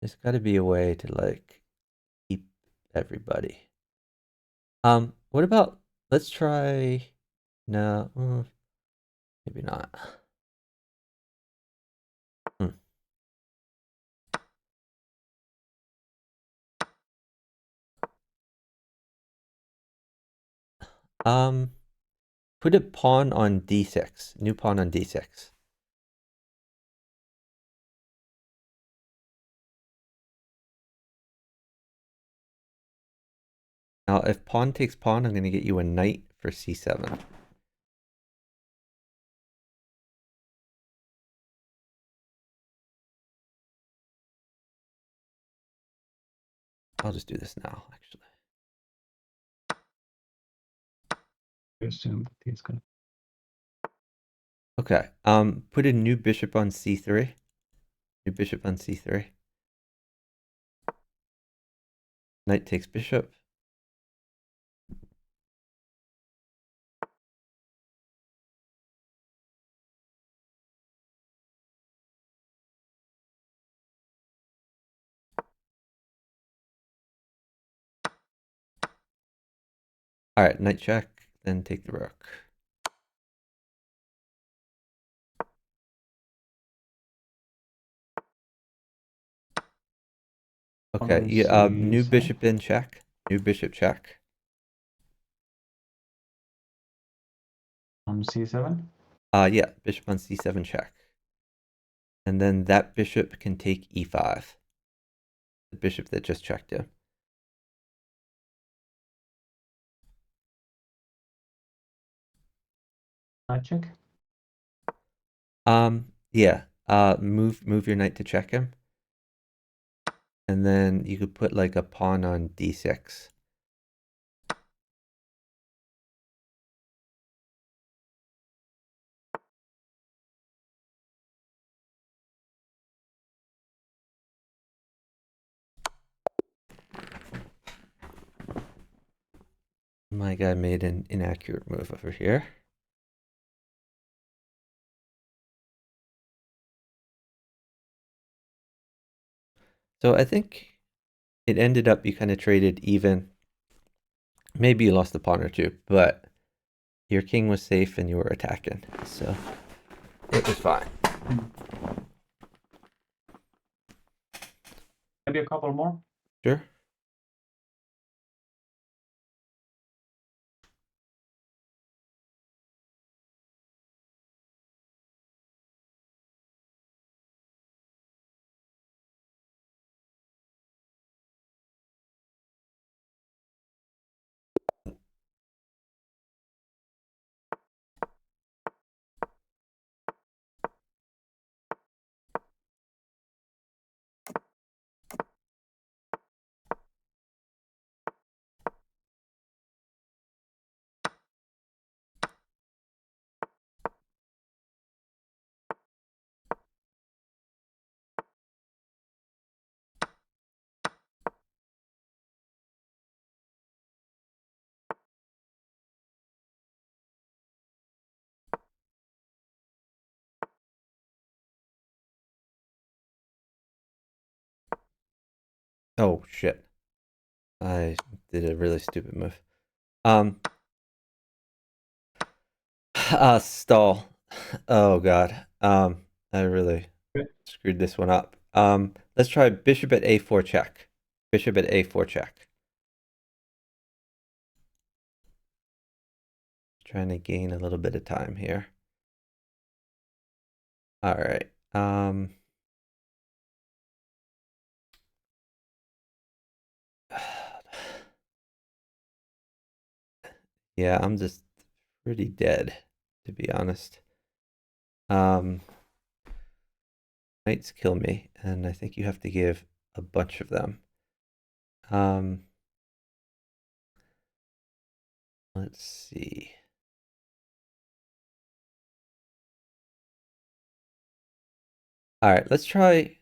There's got to be a way to like keep everybody. What about let's try. No, maybe not. Put a pawn on d6. New pawn on d6. Now, if pawn takes pawn, I'm going to get you a knight for c7. I'll just do this now, actually. Assume that he's gonna. Okay. Put a new bishop on c3. New bishop on c3. Knight takes bishop. All right, knight check, then take the rook. Okay, yeah, new bishop in check. New bishop check. On c7? Yeah, bishop on c7 check. And then that bishop can take e5. The bishop that just checked him. I check. Yeah. Move your knight to check him. And then you could put like a pawn on d6. My guy made an inaccurate move over here. So I think it ended up you kind of traded even. Maybe you lost a pawn or two, but your king was safe and you were attacking. So it was fine. Maybe a couple more. Sure. Oh shit. I did a really stupid move. Stall. Oh god. I really screwed this one up. Let's try bishop at a4 check. Bishop at a4 check. Trying to gain a little bit of time here. All right. Yeah, I'm just pretty dead, to be honest. Knights kill me, and I think you have to give a bunch of them. Let's see. All right, let's try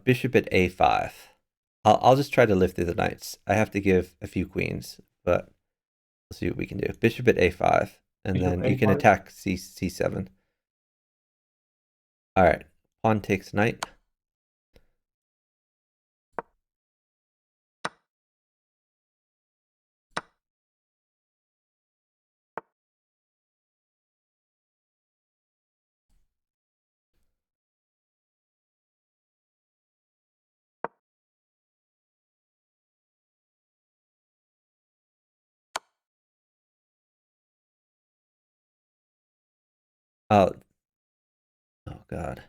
bishop at a5. I'll just try to live through the knights. I have to give a few queens, but we'll see what we can do. Bishop at a5, and Bishop then you can A5. attack c7. All right, pawn takes knight. Oh God.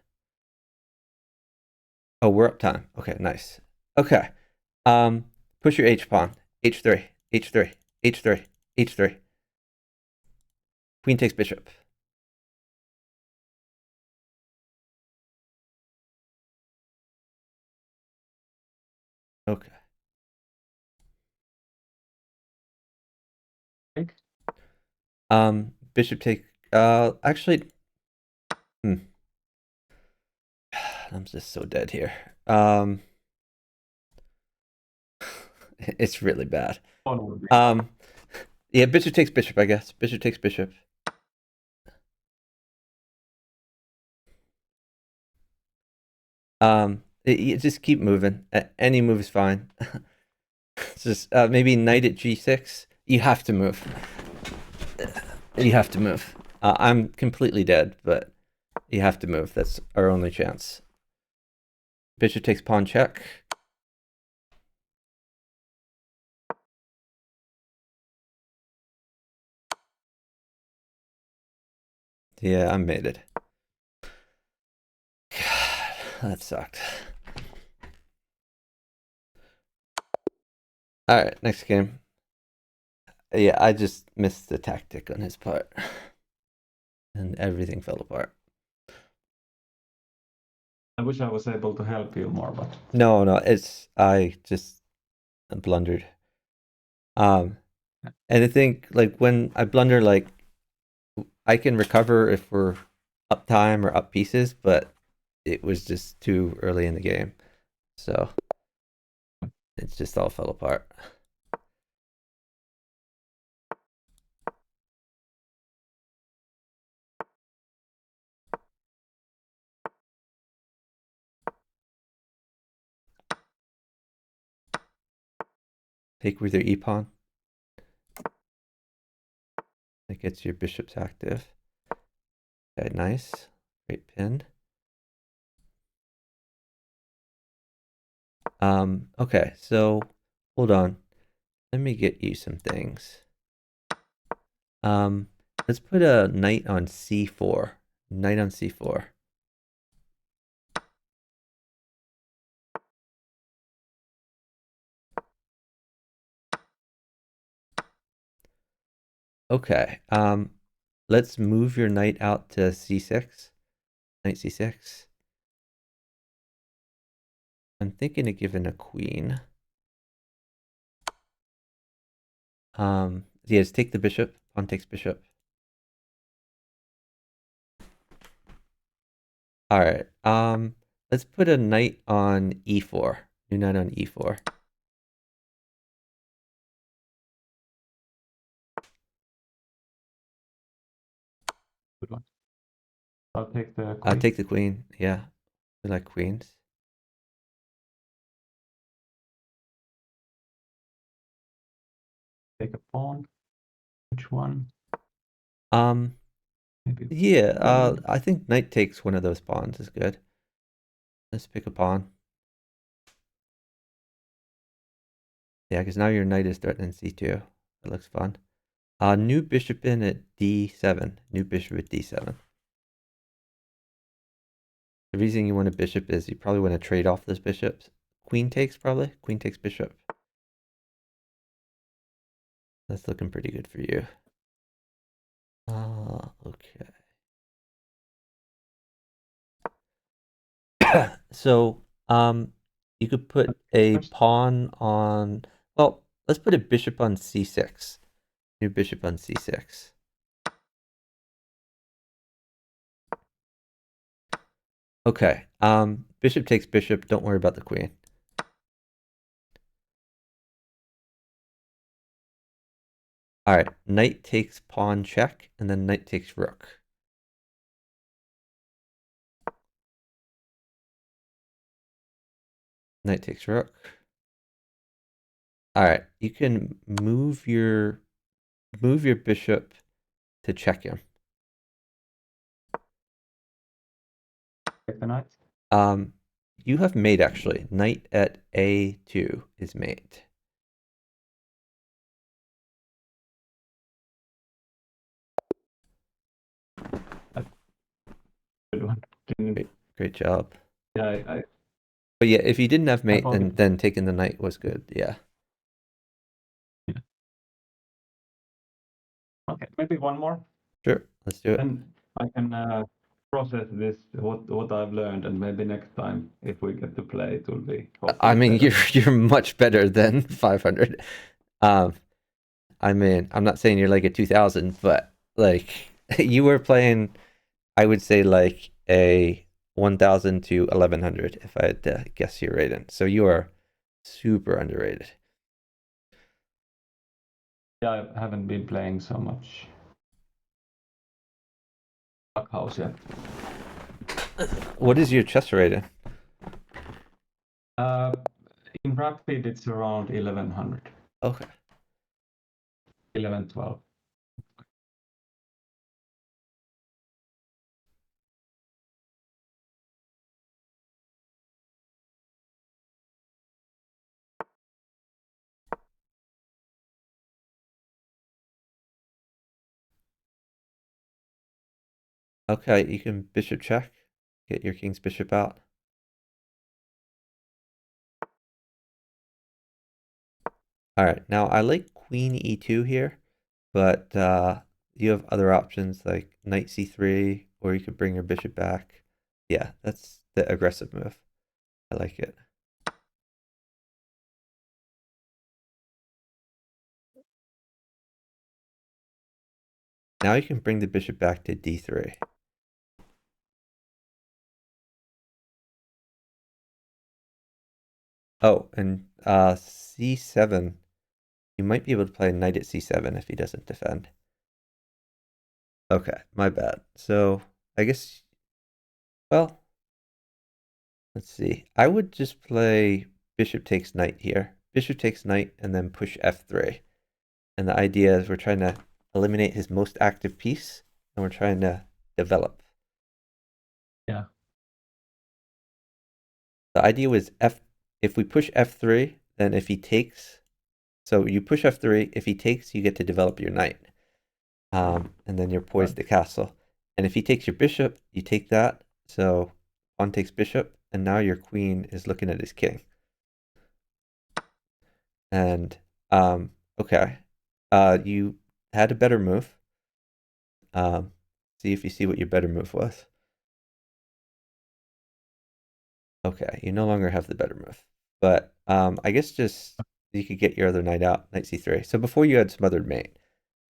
Oh, we're up time. Okay, nice. Okay. Push your H pawn. H3, H3, H3, H3. Queen takes bishop. Okay. Bishop take. Actually, I'm just so dead here. It's really bad. Yeah, bishop takes bishop, I guess. Bishop takes bishop. You just keep moving. Any move is fine. It's just maybe knight at g6. You have to move. You have to move. I'm completely dead, but you have to move. That's our only chance. Bishop takes pawn check. Yeah, I made it. God, that sucked. All right, next game. Yeah, I just missed the tactic on his part. And everything fell apart. I wish I was able to help you more, but No, I just blundered. And I think like when I blunder, like I can recover if we're up time or up pieces, but it was just too early in the game, so it just all fell apart. Take with your e-pawn. That gets your bishops active. Okay, nice. Great pin. Okay, so hold on. Let me get you some things. Let's put a knight on c4. Knight on c4. Okay, let's move your knight out to c6. Knight c6. I'm thinking of giving a queen. Yes, take the bishop. Pawn takes bishop. All right. Let's put a knight on e4. New knight on e4. good one. I'll take the I'll queen. take the queen. Yeah, we like queens. Take a pawn. Which one? Maybe. Yeah. I think knight takes one of those pawns is good. Let's pick a pawn. Yeah, because now your knight is threatening c2. That looks fun. New bishop in at d7. New bishop at d7. The reason you want a bishop is you probably want to trade off those bishops. Queen takes probably. Queen takes bishop. That's looking pretty good for you. Okay. So, you could put a pawn on. Well, let's put a bishop on c6. New bishop on c6. Okay. Bishop takes bishop. Don't worry about the queen. All right. Knight takes pawn check, and then knight takes rook. Knight takes rook. All right. You can move your bishop to check him. Take the knight. You have mate actually. Knight at a2 is mate. Good one. Great job. Yeah, But yeah, if you didn't have mate, thought then taking the knight was good. Yeah. okay, maybe one more. Sure. Let's do it. Then I can process this, what I've learned, and maybe next time, if we get to play, it will be. I mean, better. you're much better than 500. I mean, I'm not saying you're like a 2000, but like you were playing, I would say like a 1000 to 1100 if I had to guess your rating. So you are super underrated. Yeah, I haven't been playing so much bughouse yet. What is your chess rating? In rapid, it's around 1100, Okay. 11, 12. Okay, you can bishop check. Get your king's bishop out. All right, now I like queen e2 here, but you have other options like knight c3, or you could bring your bishop back. Yeah, that's the aggressive move. I like it. Now you can bring the bishop back to d3. Oh, and c7. You might be able to play knight at c7 if he doesn't defend. Okay, my bad. So I guess, well, let's see. I would just play bishop takes knight here. Bishop takes knight and then push f3. And the idea is we're trying to eliminate his most active piece and we're trying to develop. Yeah. The idea was if we push f3, then if he takes, so you push f3, if he takes, you get to develop your knight. And then you're poised to castle. And if he takes your bishop, you take that. So pawn takes bishop, and now your queen is looking at his king. And okay, you had a better move. See if you see what your better move was. Okay, you no longer have the better move. But I guess just you could get your other knight out, knight c3. So before you had smothered mate.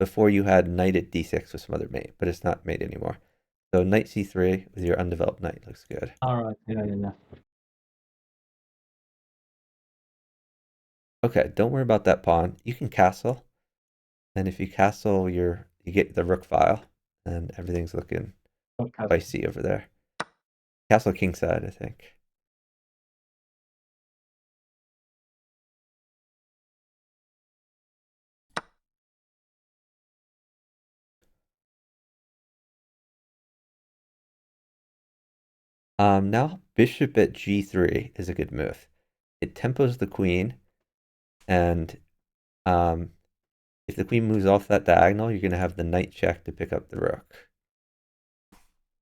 Before you had knight at d6 with smothered mate, but it's not mate anymore. So knight c3 with your undeveloped knight looks good. All right. Yeah. Okay, don't worry about that pawn. You can castle. And if you castle, you get the rook file, and everything's looking Okay. spicy over there. Castle kingside, I think. Now bishop at g3 is a good move. It tempos the queen, and if the queen moves off that diagonal, you're going to have the knight check to pick up the rook.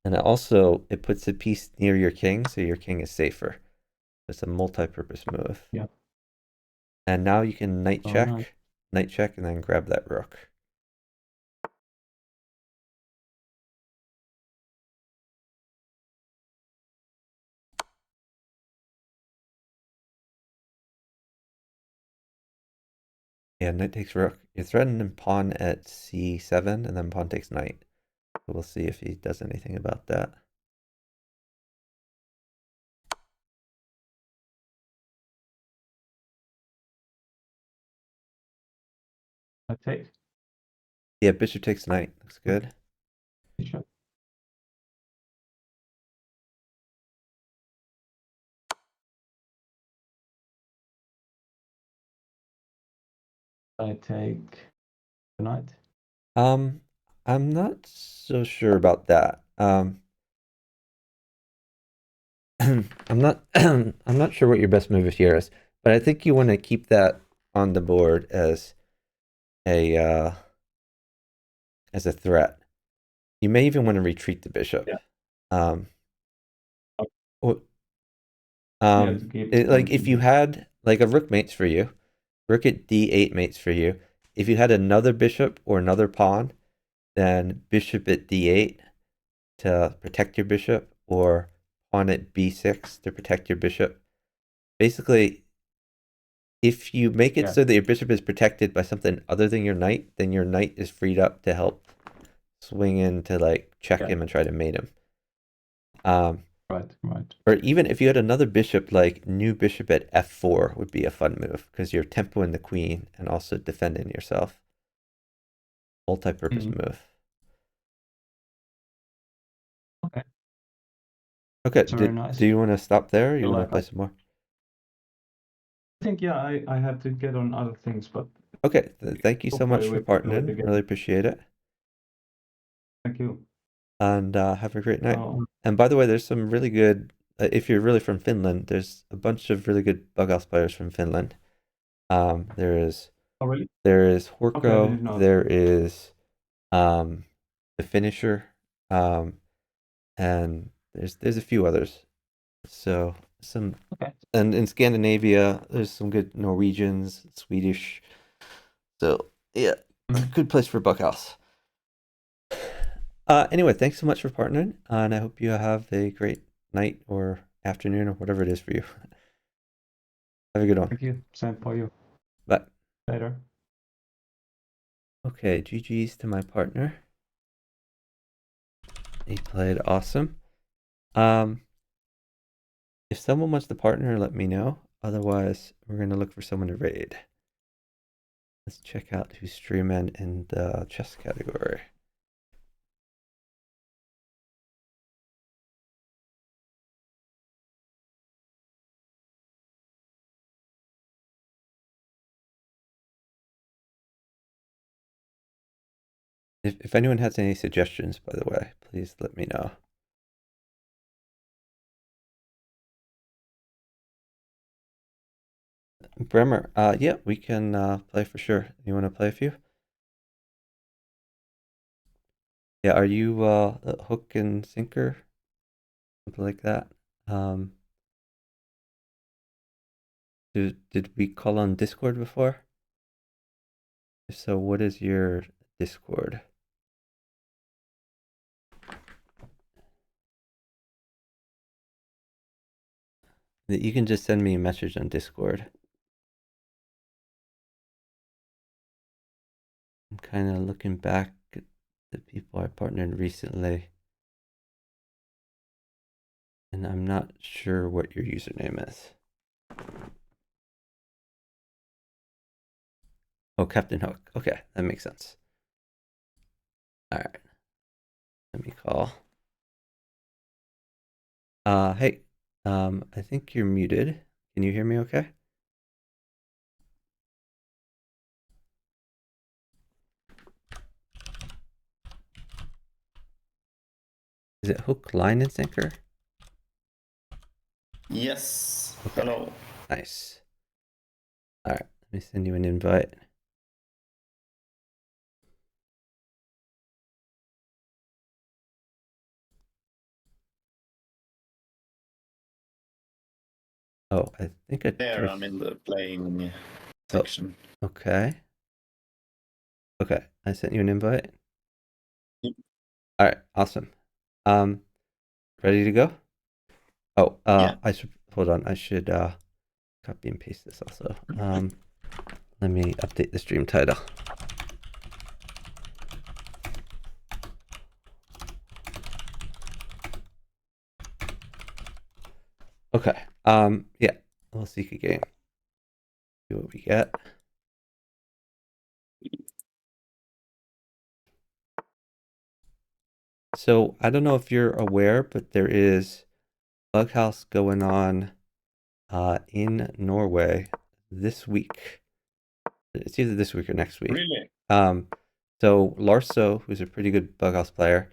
And it puts a piece near your king, so your king is safer. It's a multi-purpose move. Yeah. And now you can knight check, nice. and then grab that rook. Yeah, knight takes rook. You're threatening pawn at c7, and then pawn takes knight. So we'll see if he does anything about that. I take Yeah, bishop takes knight. Looks good. bishop. I take the knight. I'm not so sure about that. I'm not I'm not sure what your best move here is, but I think you want to keep that on the board as a threat. You may even want to retreat the bishop. Yeah. Like if you had like a rook mates for you, rook at d8 mates for you. If you had another bishop or another pawn, then bishop at d8 to protect your bishop, or pawn at b6 to protect your bishop. Basically, if you make it so that your bishop is protected by something other than your knight, then your knight is freed up to help swing in to like check him and try to mate him. Right. Or even if you had another bishop, like new bishop at f4 would be a fun move because you're tempoing the queen and also defending yourself. Multi-purpose move. Okay, very nice. do you want to stop there or you I want like to play that. some more? I think I have to get on other things, but Okay, thank you so much hopefully for we can do it partnering. again. Really appreciate it. Thank you. And have a great night. Oh, And by the way, there's some really good, if you're really from Finland, there's a bunch of really good bughouse players from Finland. There is oh really? there is Okay, I Horko, didn't know. there is the Finisher, and there's a few others. So some and in Scandinavia, there's some good Norwegians, Swedish. So yeah, good place for bughouse. Anyway, thanks so much for partnering, and I hope you have a great night or afternoon or whatever it is for you. Have a good one. Thank you. Same for you. Bye. Later. Okay, GG's to my partner. He played awesome. If someone wants the partner, let me know. Otherwise, we're gonna look for someone to raid. Let's check out who's streaming in the chess category. If anyone has any suggestions, by the way, please let me know. Bremer, yeah, we can play for sure. You want to play a few? Yeah, are you a hook and sinker? Something like that. Did we call on Discord before? If so, what is your Discord? You can just send me a message on Discord. I'm kind of looking back at the people I partnered recently, and I'm not sure what your username is. Oh, Captain Hook. Okay, that makes sense. All right. Let me call. Hey, I think you're muted. Can you hear me okay? Is it hook, line, and sinker? Yes. Okay. Hello. Nice. All right, let me send you an invite. Oh, I think I There, I'm in the playing section. Okay. Okay, I sent you an invite. Yep. All right, awesome. Ready to go? Oh, Yeah. I should hold on. I should copy and paste this also. Let me update the stream title. Okay. Yeah, we'll seek a game. See what we get. So I don't know if you're aware, but there is Bughouse going on in Norway this week. It's either this week or next week. Really? So Larso, who's a pretty good Bughouse player,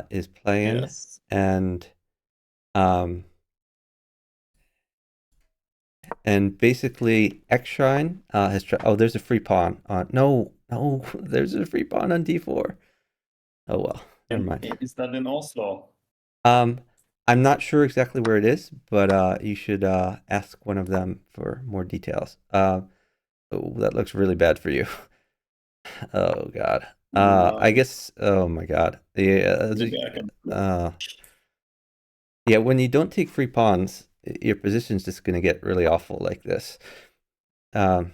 is playing, Yes. and basically X Shrine has tried. Oh, there's a free pawn on. No, there's a free pawn on D4. Oh well, never mind. Is that in Oslo? I'm not sure exactly where it is, but you should ask one of them for more details. Oh, that looks really bad for you. Oh God. I guess. Oh my God. Yeah. Maybe I can. Yeah. When you don't take free pawns, your position's just gonna get really awful like this. Yeah,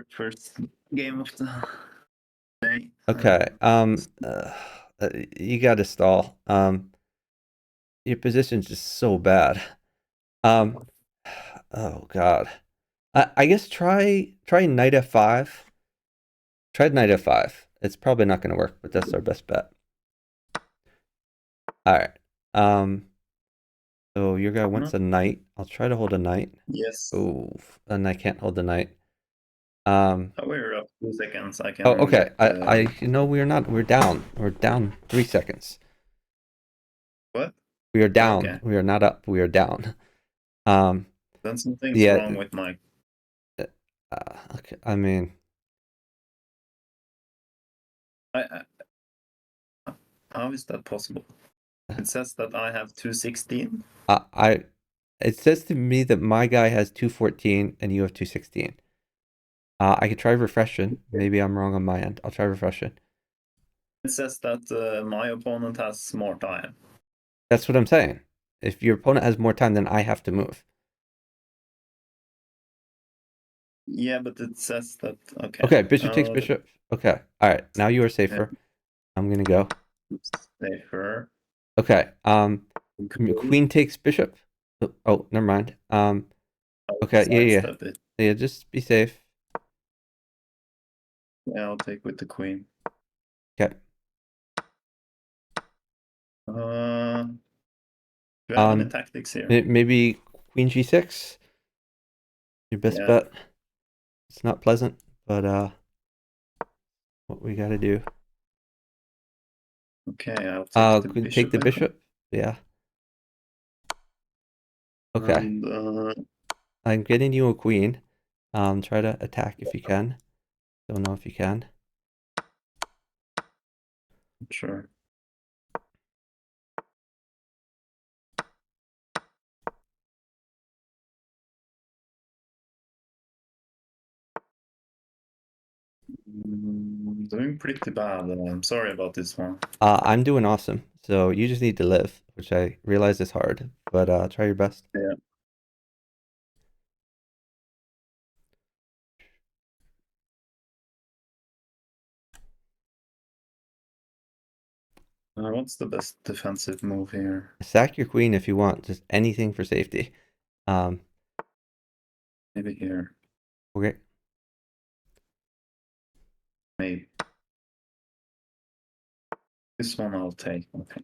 first game of the day. Okay. You got to stall. Your position's just so bad. Oh God. I guess try knight f5. Try knight f5. It's probably not going to work, but that's our best bet. All right. So your guy wants a knight. I'll try to hold a knight. Yes. Oh, and I can't hold the knight. We're up 2 seconds. I can. Oh, okay. Get, You know, we're not. We're down. We're down 3 seconds. What? We are down. Okay. We are not up. We are down. Then something's wrong with my. Okay. I mean, How is that possible? It says that I have 216. it says to me that my guy has 214 and you have 216. I could try refreshing. Maybe I'm wrong on my end. I'll try refreshing. It says that my opponent has more time. That's what I'm saying. If your opponent has more time, then I have to move. Yeah, but it says that. Okay. Okay, bishop takes bishop. Okay, all right. Now you are safer. I'm gonna go. Safer. Okay. Queen takes bishop. Oh, never mind. Okay. Yeah. Yeah. Just be safe. Yeah, I'll take with the queen. Okay. Do you have any tactics here? Maybe queen g6. Your best bet. It's not pleasant, but what we gotta do. Okay, I'll take the Queen bishop. take the bishop. Yeah. Okay. And, I'm getting you a queen. Try to attack if you can. Don't know if you can. sure. Doing pretty bad. I'm sorry about this one. I'm doing awesome. So you just need to live, which I realize is hard, but try your best. Yeah. What's the best defensive move here? Sack your queen if you want. Just anything for safety. Maybe here. Okay. Maybe. This one I'll take. Okay.